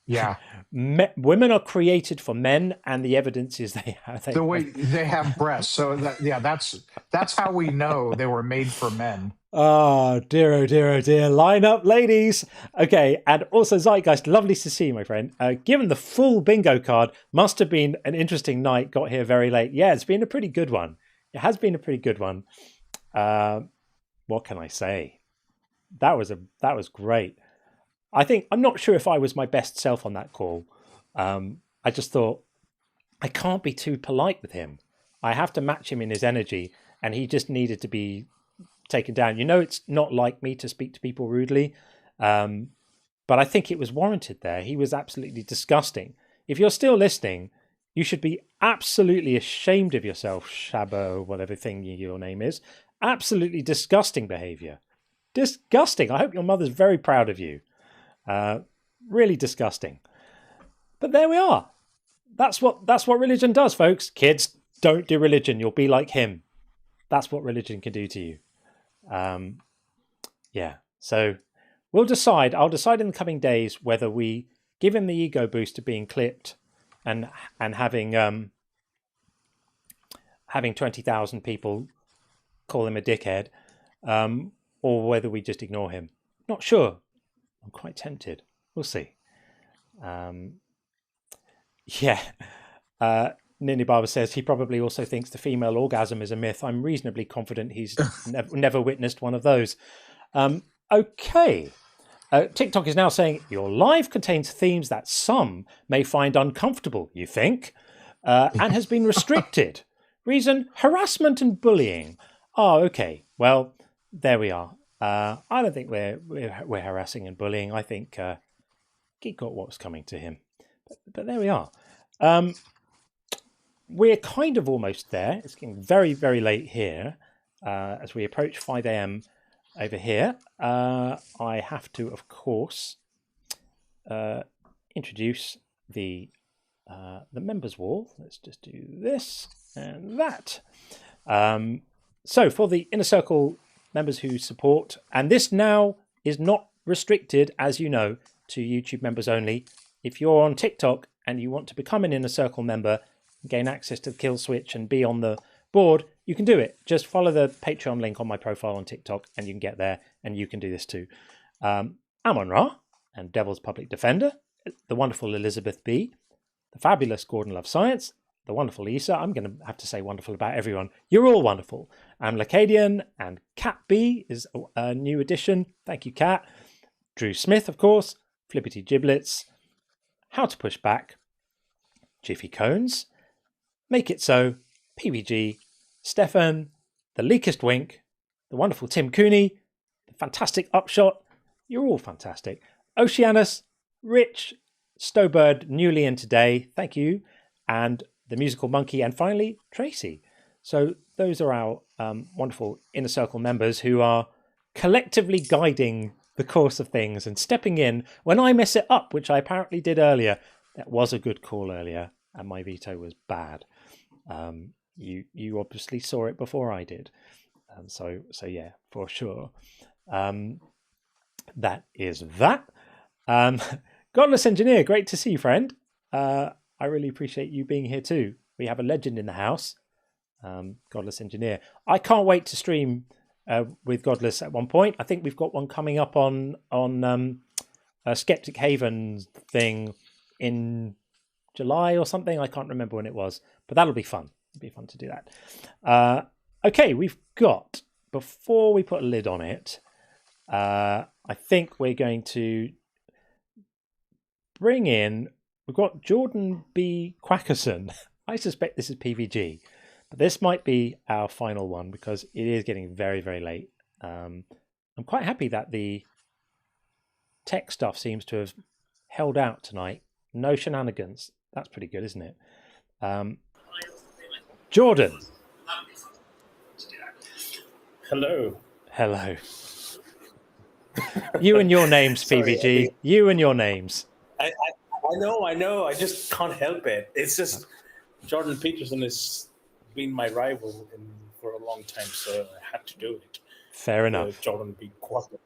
[SPEAKER 5] yeah,
[SPEAKER 1] women are created for men, and the evidence is they
[SPEAKER 5] have breasts. So that's how we know they were made for men.
[SPEAKER 1] Oh dear, line up, ladies. Okay, and also Zeitgeist, lovely to see you, my friend. Given the full bingo card, must have been an interesting night. Got here very late. Yeah, it's been a pretty good one. It has been a pretty good one. What can I say? That was great. I'm not sure if I was my best self on that call. I just thought I can't be too polite with him. I have to match him in his energy, and he just needed to be taken down. It's not like me to speak to people rudely, but I think it was warranted there. He was absolutely disgusting. If you're still listening, you should be absolutely ashamed of yourself, Shabo, whatever thing your name is. Absolutely disgusting behavior. Disgusting. I hope your mother's very proud of you. Really disgusting. But there we are. That's what religion does, folks. Kids, don't do religion. You'll be like him. That's what religion can do to you. Yeah. So we'll decide. I'll decide in the coming days whether we give him the ego boost of being clipped and having 20,000 people call him a dickhead, or whether we just ignore him. Not sure. I'm quite tempted. We'll see. Nini Barber says he probably also thinks the female orgasm is a myth. I'm reasonably confident he's never witnessed one of those. Okay. TikTok is now saying your live contains themes that some may find uncomfortable, you think, and has been restricted. Reason, harassment and bullying. Oh, okay. Well, there we are. I don't think we're harassing and bullying. I think he got what was coming to him. But there we are. We're kind of almost there. It's getting very, very late here. As we approach 5 a.m. over here, I have to, of course, introduce the members wall. Let's just do this and that. So for the Inner Circle members who support, and this now is not restricted, as you know, to YouTube members only. If you're on TikTok and you want to become an Inner Circle member, gain access to the kill switch and be on the board, you can do it. Just follow the Patreon link on my profile on TikTok and you can get there, and you can do this too. Amon Ra and Devil's Public Defender, the wonderful Elizabeth B, the fabulous Gordon Loves Science, the wonderful Isa. I'm going to have to say wonderful about everyone. You're all wonderful. Lacadian and Cat B is a new addition. Thank you, Cat. Drew Smith, of course. Flippity Giblets. How to Push Back. Jiffy Cones. Make It So. PVG. Stefan. The Leakest Wink. The wonderful Tim Cooney. The fantastic Upshot. You're all fantastic. Oceanus. Rich. Stowbird, newly in today. Thank you. And the Musical Monkey. And finally, Tracy. So those are our wonderful Inner Circle members who are collectively guiding the course of things and stepping in when I mess it up, which I apparently did earlier. That was a good call earlier, and my veto was bad. You obviously saw it before I did, so yeah, for sure. That is that. Godless Engineer, great to see you, friend. I really appreciate you being here too. We have a legend in the house, Godless Engineer. I can't wait to stream with Godless at one point. I think we've got one coming up on a Skeptic Haven thing in July or something. I can't remember when it was, but that'll be fun. It'll be fun to do that. Okay, we've got, before we put a lid on it, I think we're going to bring in, we've got Jordan B. Quackerson. I suspect this is PVG, but this might be our final one because it is getting very, very late. I'm quite happy that the tech stuff seems to have held out tonight. No shenanigans. That's pretty good, isn't it? Jordan.
[SPEAKER 10] Hello.
[SPEAKER 1] Hello. You and your names, PVG. You and your names.
[SPEAKER 10] I know. I just can't help it. It's just Jordan Peterson has been my rival for a long time, so I had to do it.
[SPEAKER 1] Fair enough.
[SPEAKER 10] Jordan B. Quacker.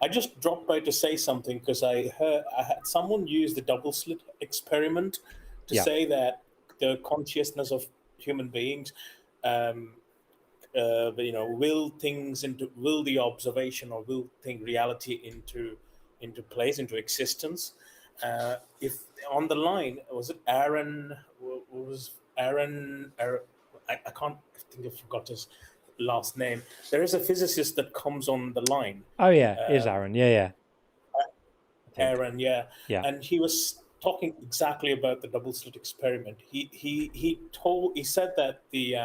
[SPEAKER 10] I just dropped by to say something because I had someone use the double slit experiment to say that the consciousness of human beings, will the observation or will reality into place, into existence. If on the line, was it Aaron? I can't think, I forgot his last name. There is a physicist that comes on the line.
[SPEAKER 1] Oh yeah, it is Aaron. Yeah.
[SPEAKER 10] Aaron, yeah. And he was talking exactly about the double slit experiment. He said that the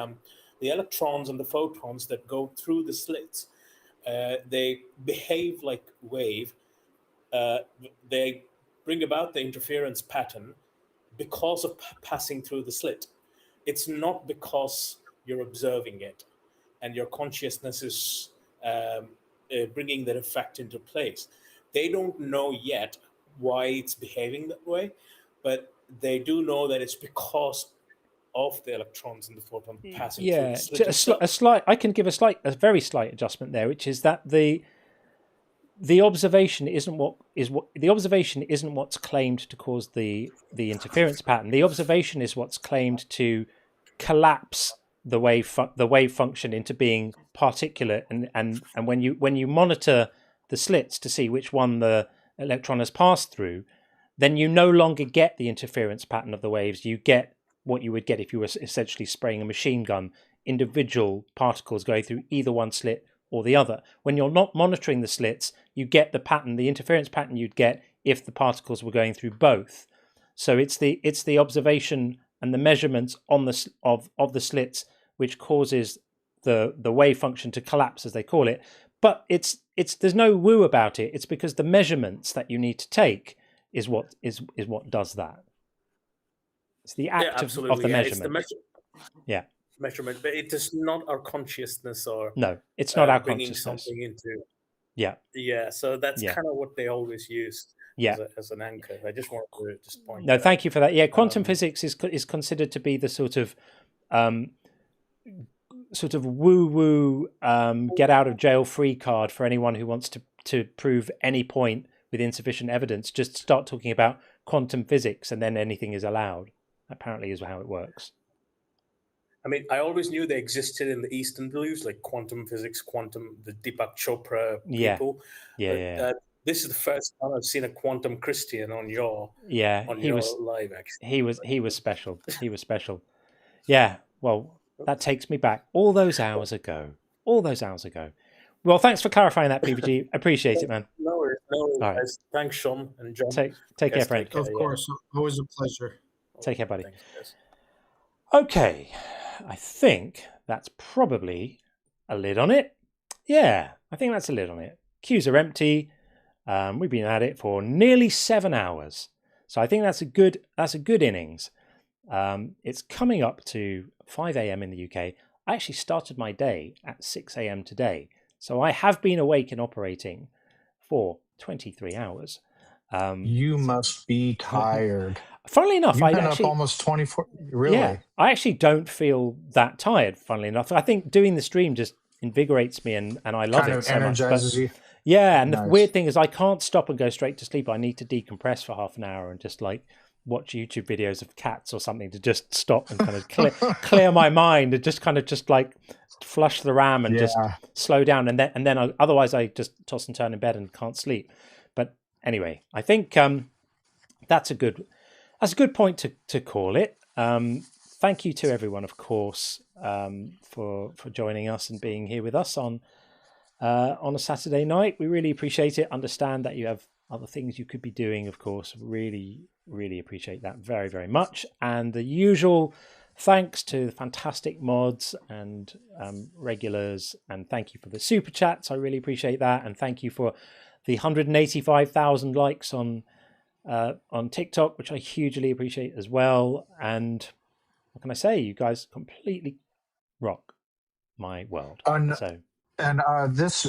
[SPEAKER 10] electrons and the photons that go through the slits, they behave like wave. They bring about the interference pattern because of passing through the slit. it's not because you're observing it and your consciousness is bringing that effect into place. They don't know yet why it's behaving that way, but they do know that it's because of the electrons and the photon passing through the slit.
[SPEAKER 1] I can give a very slight adjustment there, which is that the observation isn't what's claimed to cause the interference pattern. The observation is what's claimed to collapse the wave function into being particulate, and when you monitor the slits to see which one the electron has passed through, then you no longer get the interference pattern of the waves. You get what you would get if you were essentially spraying a machine gun, individual particles going through either one slit or the other. When you're not monitoring the slits, you get the pattern, the interference pattern you'd get if the particles were going through both. So it's the observation and the measurements on of the slits which causes the wave function to collapse, as they call it. But it's there's no woo about it. It's because the measurements that you need to take is what does that. It's the act of the measurement.
[SPEAKER 10] Measurement, but it is not our consciousness or
[SPEAKER 1] it's not our
[SPEAKER 10] bringing
[SPEAKER 1] consciousness.
[SPEAKER 10] something into.
[SPEAKER 1] Yeah.
[SPEAKER 10] So that's kind of what they always use. As an anchor. I just want to point.
[SPEAKER 1] No, thank you for that. Yeah, quantum physics is considered to be the sort of woo-woo get out of jail free card for anyone who wants to prove any point with insufficient evidence. Just start talking about quantum physics and then anything is allowed. Apparently is how it works.
[SPEAKER 10] I mean, I always knew they existed in the Eastern beliefs, like quantum physics, the Deepak Chopra people. This is the first time I've seen a quantum Christian on your live. Actually,
[SPEAKER 1] he was special. He was special. Yeah. Well, that takes me back all those hours ago. Well, thanks for clarifying that, PPG. Appreciate it, man.
[SPEAKER 10] No worries.
[SPEAKER 1] Right.
[SPEAKER 10] Thanks, Sean and John.
[SPEAKER 1] Take care, friend.
[SPEAKER 5] Of course, always a pleasure.
[SPEAKER 1] Take care, buddy. Okay, I think that's probably a lid on it. Yeah, I think that's a lid on it. Queues are empty. We've been at it for nearly 7 hours, so I think that's a good innings. It's coming up to 5 a.m. in the UK. I actually started my day at 6 a.m. today, so I have been awake and operating for 23 hours.
[SPEAKER 2] You must be tired.
[SPEAKER 1] Funnily enough,
[SPEAKER 2] You've been up almost 24. Really?
[SPEAKER 1] Yeah, I actually don't feel that tired. Funnily enough, I think doing the stream just invigorates me, and I love it so much.
[SPEAKER 2] Energizes you.
[SPEAKER 1] Yeah, and the weird thing is I can't stop and go straight to sleep. I need to decompress for half an hour and just like watch YouTube videos of cats or something to just stop and kind of clear my mind and just like flush the RAM and just slow down. And then otherwise I just toss and turn in bed and can't sleep. But anyway, I think that's a good point to call it. Thank you to everyone, of course, for joining us and being here with us on a Saturday night. We really appreciate it. Understand that you have other things you could be doing, of course. Really, really appreciate that very, very much. And the usual thanks to the fantastic mods and regulars, and thank you for the super chats. I really appreciate that, and thank you for the 185,000 likes on TikTok, which I hugely appreciate as well. And what can I say? You guys completely rock my world.
[SPEAKER 2] This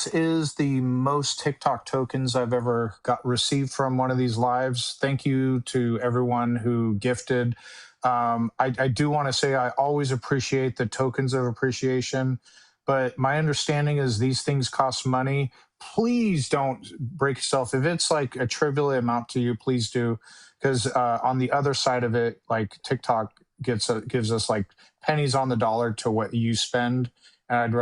[SPEAKER 2] is the most TikTok tokens I've ever received from one of these lives. Thank you to everyone who gifted. I do want to say I always appreciate the tokens of appreciation, but my understanding is these things cost money. Please don't break yourself. If it's like a trivial amount to you, please do, because on the other side of it, like TikTok gives us like pennies on the dollar to what you spend. And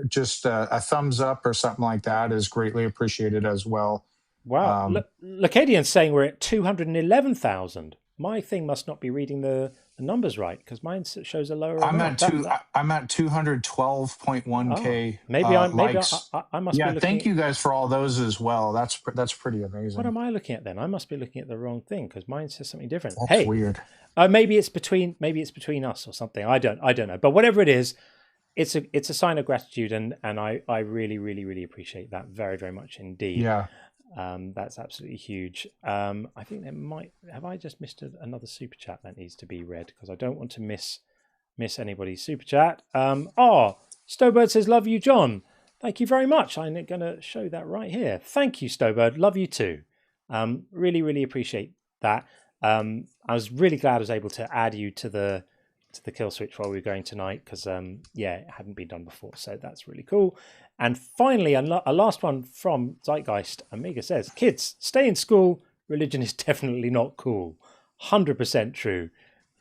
[SPEAKER 2] just a thumbs up or something like that is greatly appreciated as well.
[SPEAKER 1] Wow. Lacadian's saying we're at 211,000. My thing must not be reading the numbers right, because mine shows a lower amount.
[SPEAKER 2] I'm at 212.1K.
[SPEAKER 1] Maybe
[SPEAKER 2] likes.
[SPEAKER 1] I must be looking.
[SPEAKER 2] Thank you guys for all those as well. That's pretty amazing.
[SPEAKER 1] What am I looking at then? I must be looking at the wrong thing, because mine says something different.
[SPEAKER 2] That's weird.
[SPEAKER 1] Maybe it's between us or something. I don't know. But whatever it is, it's a sign of gratitude, and I really, really, really appreciate that very, very much indeed.
[SPEAKER 2] Yeah.
[SPEAKER 1] That's absolutely huge. I think there might have I just missed another super chat that needs to be read because I don't want to miss anybody's super chat. Stowbird says, "Love you, John." Thank you very much. I'm going to show that right here. Thank you, Stowbird. Love you too. Really, really appreciate that. I was really glad I was able to add you to the kill switch while we were going tonight because it hadn't been done before, so that's really cool. And finally, a last one from Zeitgeist. Amiga says, "Kids, stay in school. Religion is definitely not cool." 100% true.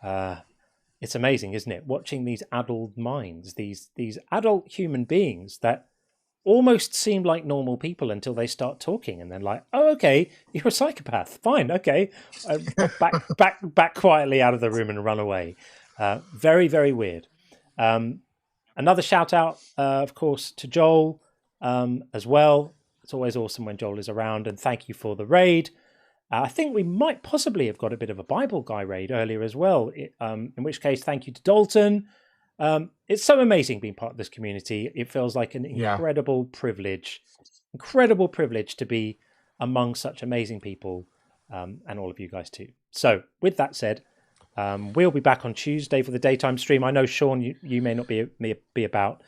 [SPEAKER 1] It's amazing, isn't it? Watching these adult minds, these adult human beings that almost seem like normal people until they start talking, and then like, "Oh, okay, you're a psychopath. Fine, okay." Back quietly out of the room and run away. Very, very weird. Another shout out, of course, to Joel as well. It's always awesome when Joel is around, and thank you for the raid. I think we might possibly have got a bit of a Bible guy raid earlier as well, in which case, thank you to Dalton. It's so amazing being part of this community. It feels like an incredible privilege to be among such amazing people, and all of you guys too. So with that said, we'll be back on Tuesday for the daytime stream. I know, Sean, you may not be about,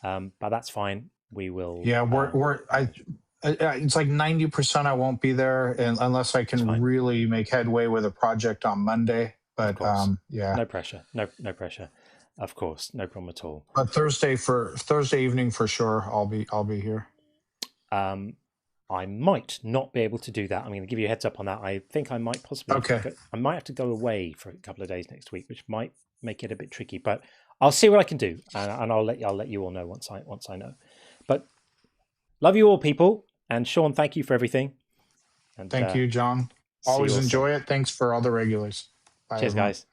[SPEAKER 1] but that's fine. We will.
[SPEAKER 5] Yeah, it's like 90% I won't be there unless I can really make headway with a project on Monday. But
[SPEAKER 1] no pressure. No pressure. Of course, no problem at all.
[SPEAKER 5] But Thursday evening for sure, I'll be here.
[SPEAKER 1] I might not be able to do that. I'm going to give you a heads up on that. I think I might possibly. I might have to go away for a couple of days next week, which might make it a bit tricky. But I'll see what I can do, and I'll let you all know once I know. But love you all, people, and Sean, thank you for everything. And
[SPEAKER 5] thank you, John. Always enjoy it. Thanks for all the regulars. Bye,
[SPEAKER 1] cheers,
[SPEAKER 5] everyone.
[SPEAKER 1] guys.